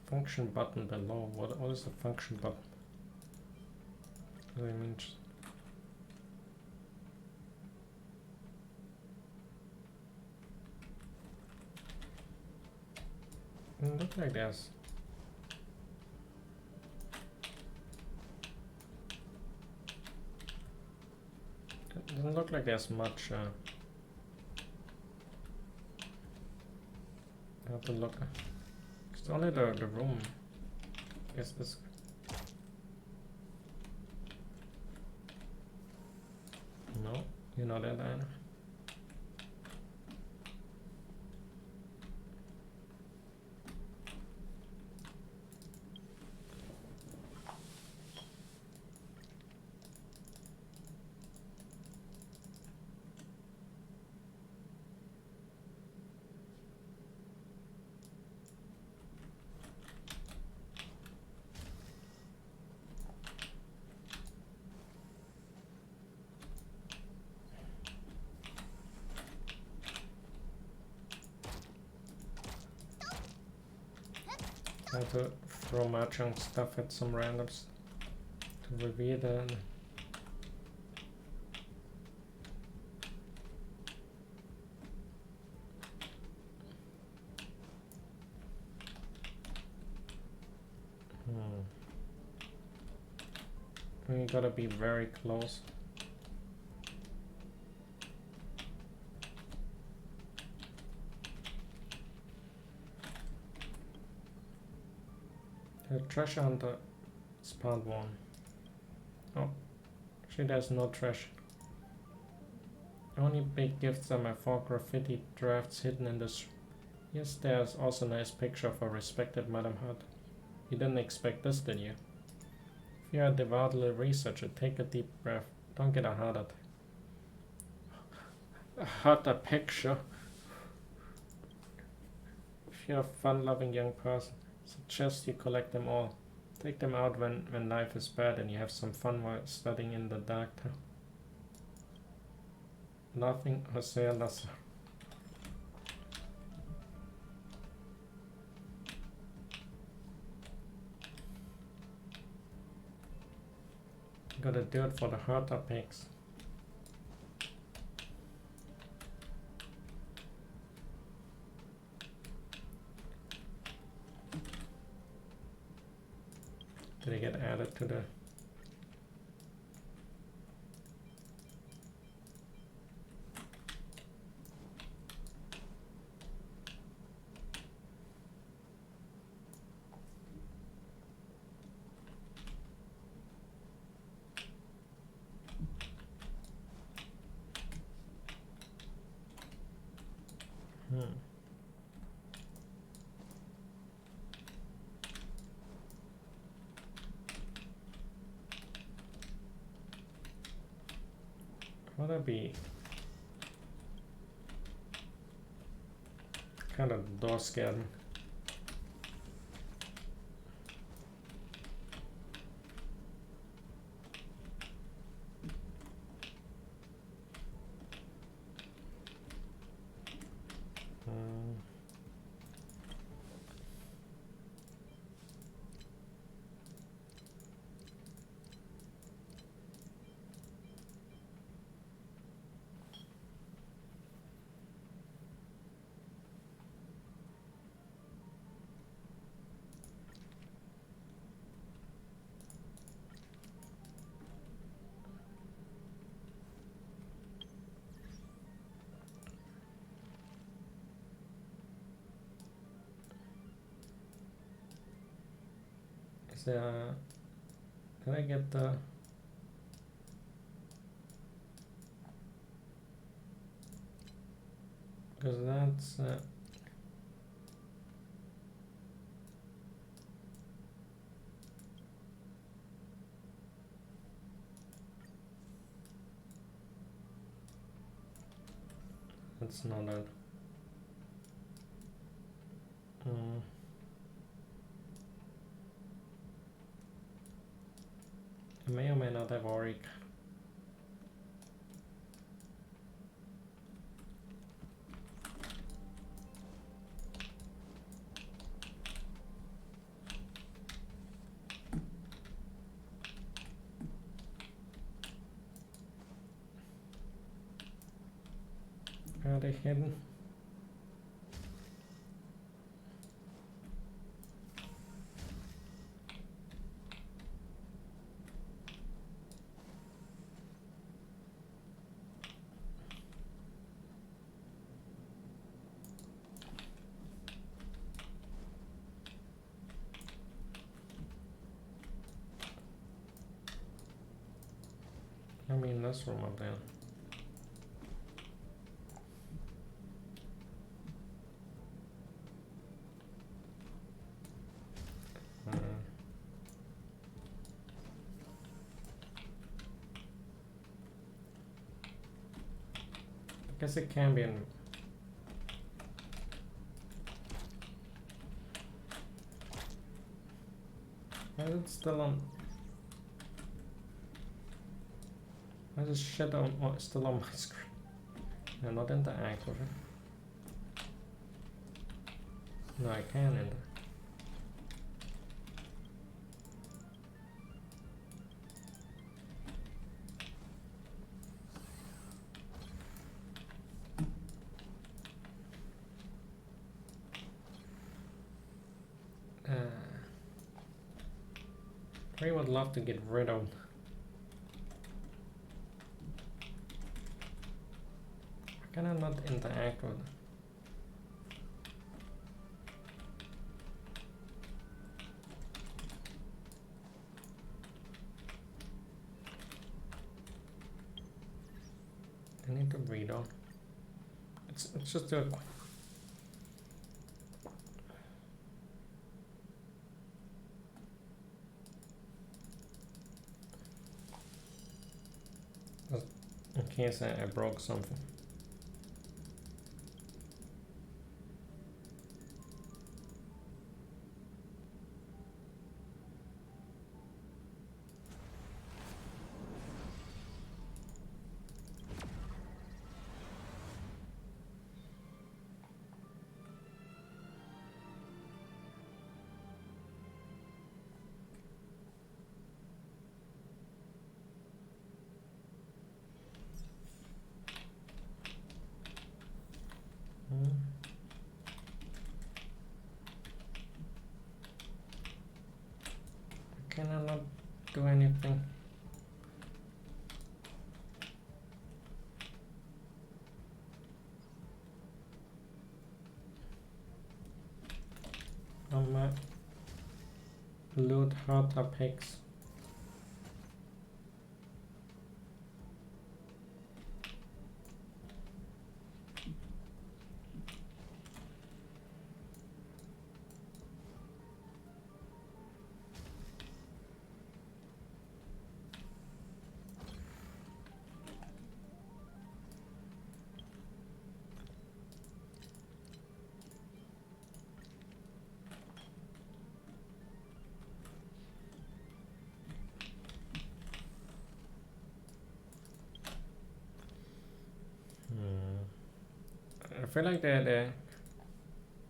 Function button below. What is the function button? What do I mean? Look like this. Doesn't look like there's much. I have to look. It's only the room. Is this? No, you're not in there. I have to throw my chunk stuff at some randoms to reveal that. We gotta be very close. The treasure hunter is part 1. Oh, actually there's no treasure. Only big gifts are my 4 graffiti drafts hidden in this. Yes, there's also a nice picture of a respected Madam Hut. You didn't expect this, did you? If you're a devout little researcher, take a deep breath. Don't get a heart attack. A heart a picture. If you're a fun-loving young person, suggest you collect them all. Take them out when life is bad and you have some fun while studying in the dark town. Nothing, Jose Lazar. Gotta do it for the heart pics. Did it get added to the... Would that be kind of door scared? Can I get the... Because that's... That's not that. I may or may not have Auric. Are they hidden? this room up there. I guess it can be in. Why is it still on? Why is this shit still on my screen? I'm not interact with it. No, I can enter. I would love to get rid of. Why can I not interact with it? I need to read on. It's just a. In case I broke something. Can I not do anything? On my loot hot picks. I feel like the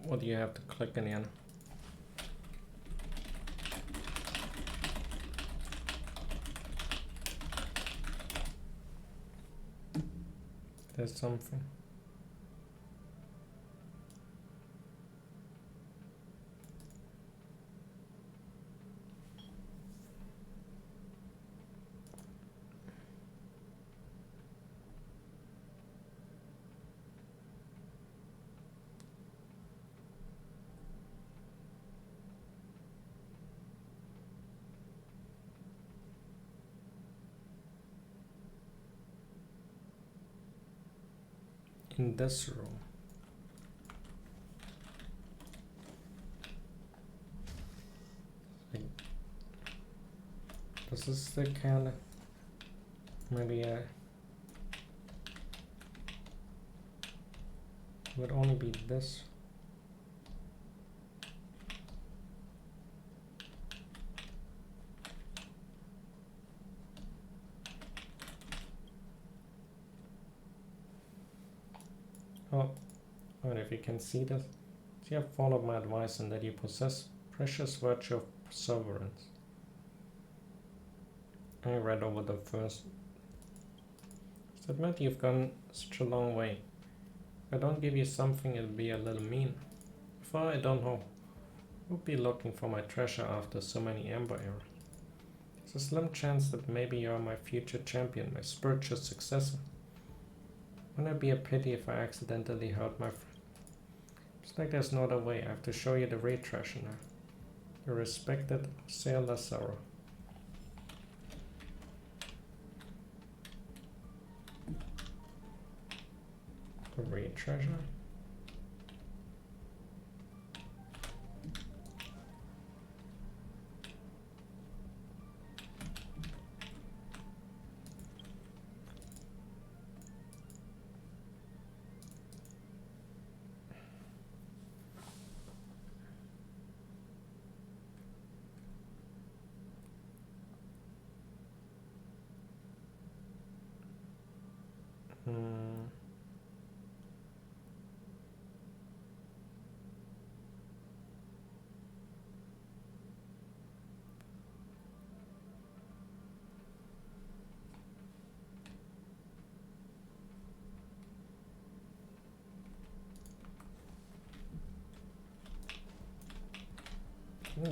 what do you have to click in the end? There's something. In this room. This is the kind of maybe would only be this. Oh, and if you can see this, you have followed my advice and that you possess precious virtue of perseverance. I read over the first. So admit you've gone such a long way. If I don't give you something, it'll be a little mean. For I don't know who'll be looking for my treasure after so many Amber Era. There's a slim chance that maybe you're my future champion, my spiritual successor. Wouldn't it be a pity if I accidentally hurt my friend? It's like there's no other way. I have to show you the real treasure now. Your respected Sailor Sarah. Read treasure.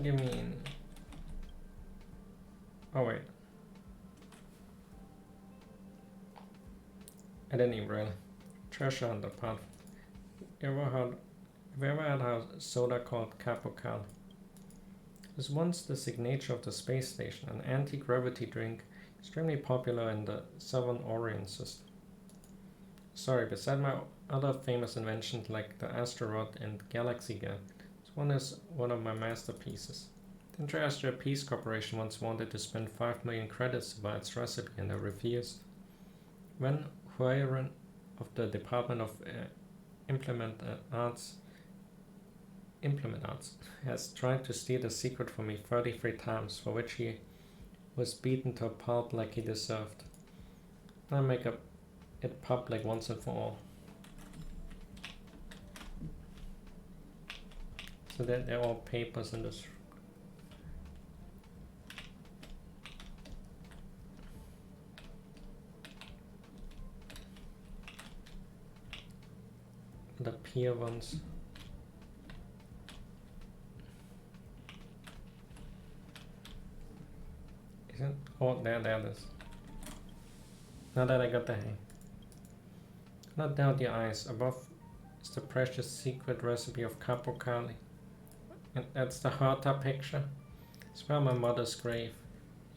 Give me in. Oh wait. I didn't even realize. Treasure on the path. Have you ever had a soda called Capocal? It was once the signature of the space station, an anti-gravity drink extremely popular in the Southern Orion system. Sorry, beside my other famous inventions like the asteroid and galaxy gun, this one is one of my masterpieces. The Interstellar Peace Corporation once wanted to spend 5 million credits to buy its recipe and I refused. When Huiron of the Department of Implement Arts has tried to steal the secret from me 33 times, for which he was beaten to a pulp like he deserved. I make it public once and for all. So that they're all papers in this. The peer ones. Isn't? Oh, there it is. Now that I got the hang. Not doubt your eyes. Above is the precious secret recipe of Capocali. And that's the Herta picture. It's where my mother's grave.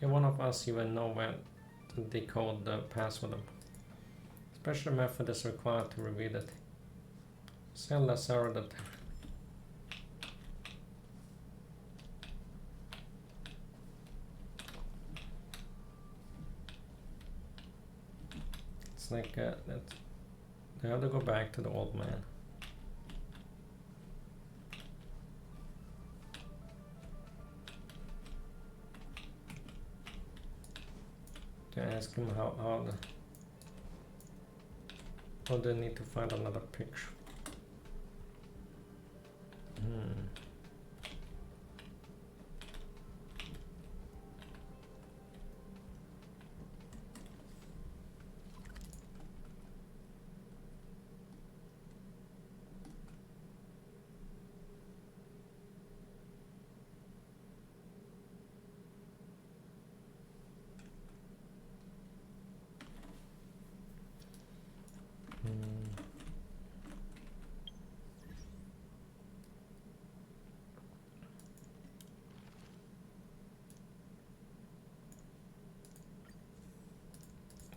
You're one of us, you will know where to decode the password. Special method is required to reveal it. Sell Lazaro the it's like they have to go back to the old man. To ask him how do I need to find another picture?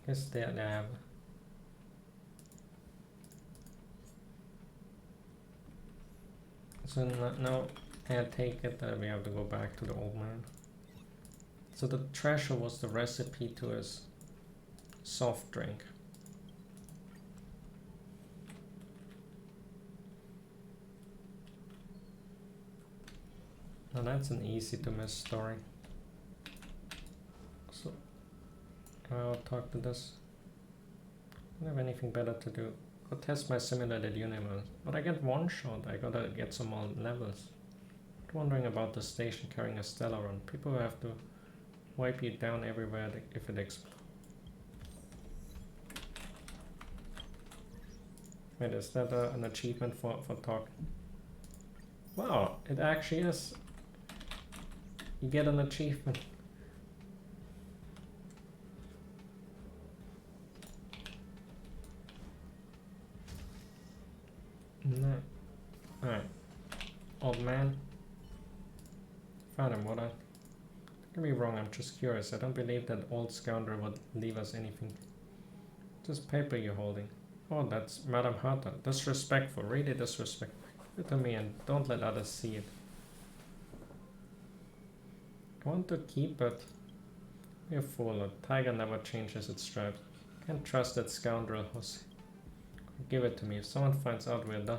Guess they have. So now I take it that we have to go back to the old man. So the treasure was the recipe to his soft drink. Now that's an easy to miss story. So I'll talk to this. I don't have anything better to do. Go test my simulated universe. But I get one shot. I gotta get some more levels. Wondering about the station carrying a stellar run. People have to wipe you down everywhere if it explodes. Wait, is that an achievement for talking? Wow, it actually is. You get an achievement. No. Alright. Old man. Found him, what I... Don't get me wrong, I'm just curious. I don't believe that old scoundrel would leave us anything. Just paper you're holding. Oh, that's Madame Harton. Disrespectful, really disrespectful. Give it to me and don't let others see it. I want to keep it. You're a fool. A tiger never changes its stripes. Can't trust that scoundrel, Jose. Give it to me. If someone finds out, we're done.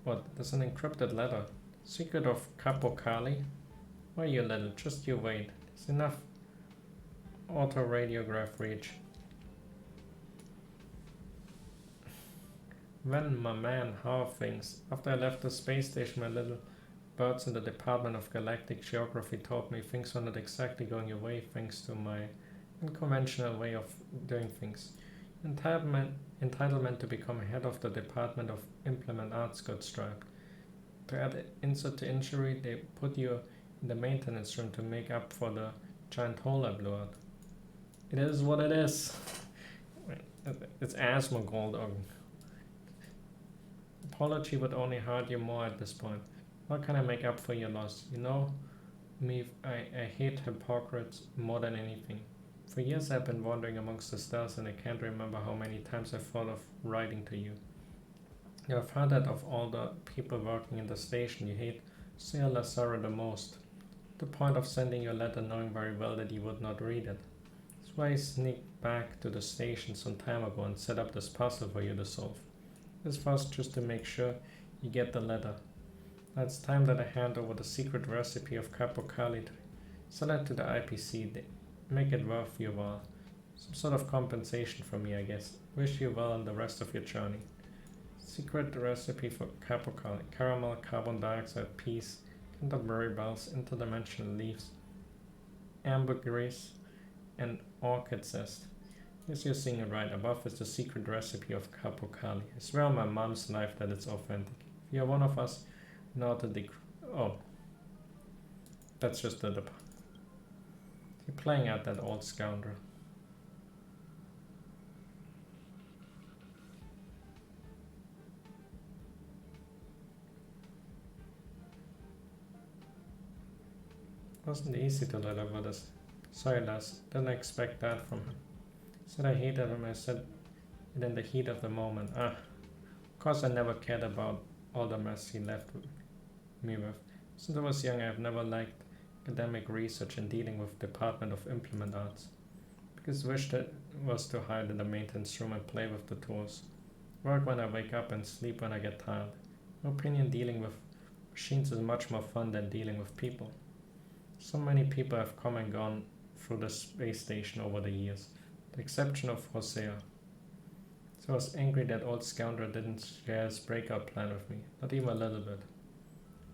What? There's an encrypted letter. Secret of Capo Cali? Why, you little? Just you wait. There's enough auto-radiograph reach. When my man, how are things? After I left the space station, my little birds in the Department of Galactic Geography told me things were not exactly going your way thanks to my unconventional way of doing things. Entitlement to become head of the Department of Implement Arts got stripped. To add insult to injury, they put you in the maintenance room to make up for the giant hole I blew out. It is what it is. It's asthma gold. Apology would only hurt you more at this point. What can I make up for your loss? You know me, I hate hypocrites more than anything. For years I've been wandering amongst the stars and I can't remember how many times I've thought of writing to you. I've heard that of all the people working in the station, you hate Sir Lazaro the most. The point of sending you a letter knowing very well that you would not read it. That's why I sneaked back to the station some time ago and set up this puzzle for you to solve. This was just to make sure you get the letter. Now it's time that I hand over the secret recipe of Capo Cali. Sell it to the IPC. Make it worth your while. Some sort of compensation from me, I guess. Wish you well on the rest of your journey. Secret recipe for Capo Cali. Caramel, carbon dioxide, peas, Canterbury bells, interdimensional leaves, ambergris, and orchid zest. Yes, you're seeing it right. Above is the secret recipe of Capo Cali. I swear on my mom's life that it's authentic. If you're one of us, not the oh. That's just the You're playing out that old scoundrel. Wasn't easy to let over this. Sorry, lass. Didn't expect that from him. Said I hated him. I said it in the heat of the moment. Of course I never cared about all the mess he left me with. Since I was young, I have never liked academic research and dealing with Department of Implement Arts. Because wish that was to hide in the maintenance room and play with the tools. Work when I wake up and sleep when I get tired. In my opinion, dealing with machines is much more fun than dealing with people. So many people have come and gone through the space station over the years, with the exception of Hosea. So I was angry that old scoundrel didn't share his breakout plan with me, not even a little bit.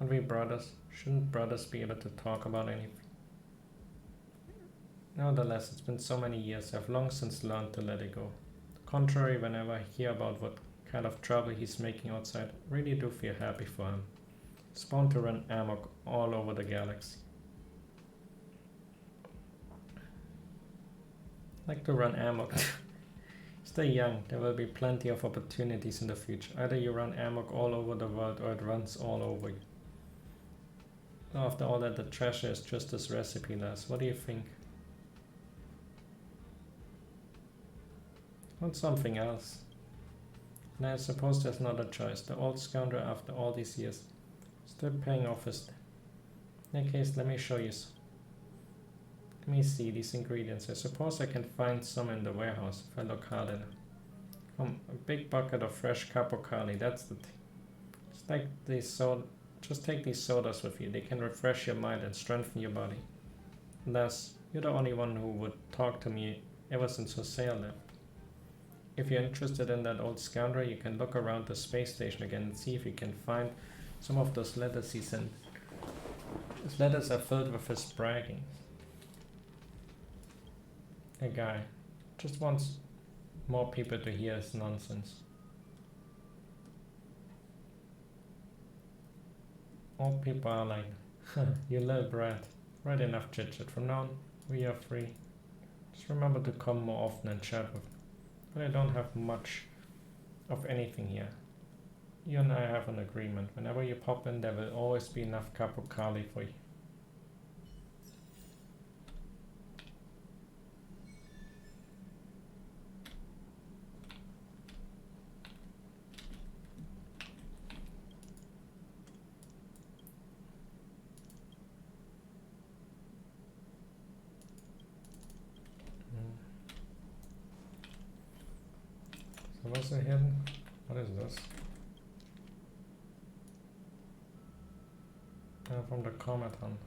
Aren't we brothers? Shouldn't brothers be able to talk about anything? Nevertheless, it's been so many years, I've long since learned to let it go. Contrary, whenever I hear about what kind of trouble he's making outside, I really do feel happy for him. He's bound to run amok all over the galaxy. Like to run amok. Stay young, there will be plenty of opportunities in the future. Either you run amok all over the world or it runs all over you. After all that, the treasure is just this recipe, lass. What do you think? Want something else? And I suppose there's not a choice. The old scoundrel, after all these years, still paying off his debt. In that case, let me show you some. Let me see these ingredients. I suppose I can find some in the warehouse if I look hard enough. A big bucket of fresh Capo Cali, that's the thing. Just take these sodas with you. They can refresh your mind and strengthen your body. Unless you're the only one who would talk to me ever since Hosea left. If you're interested in that old scoundrel, you can look around the space station again and see if you can find some of those letters he sent. His letters are filled with his bragging. A guy just wants more people to hear his nonsense. All people are like, you little brat. Right enough chit-chat. From now on, we are free. Just remember to come more often and chat with me. But I don't have much of anything here. You and I have an agreement. Whenever you pop in, there will always be enough Capo Cali for you. also hidden. What is this? From the Comet Hunt.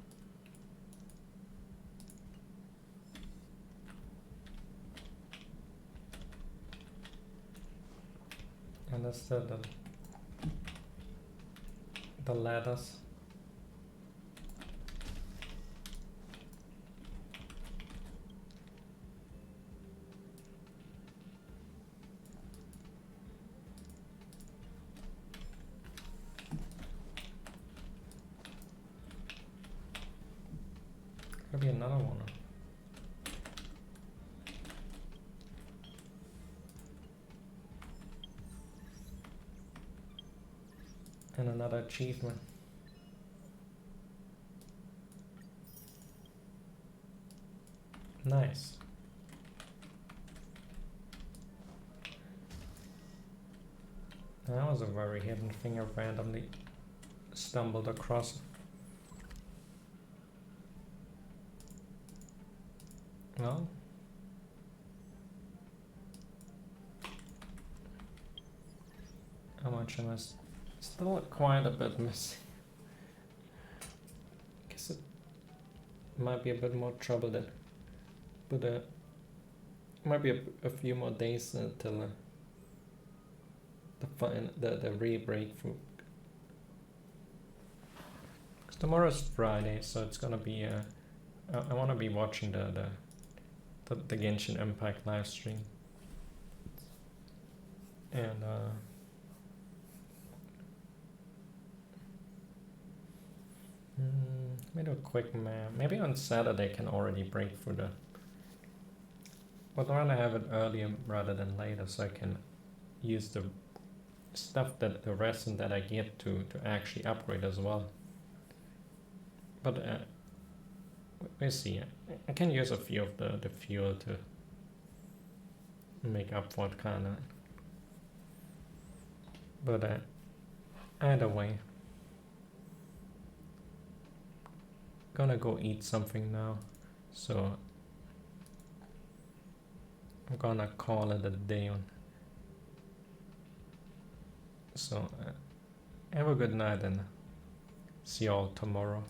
And that's the ladders. Could be another one. And another achievement. Nice. That was a very hidden thing I randomly stumbled across. Well, how much am I? Still quite a bit missing. Guess it might be a bit more trouble then, but might be a few more days until the real breakthrough. Cause tomorrow's Friday, so it's gonna be I want to be watching the Genshin Impact live stream, and maybe a quick map. Maybe on Saturday can already break through the. But I'd rather have it earlier rather than later, so I can use the stuff that the resin that I get to actually upgrade as well. But we'll see. I can use a few of the fuel to make up for it, kinda. But either way, gonna go eat something now, so I'm gonna call it a day on. So have a good night and see you all tomorrow.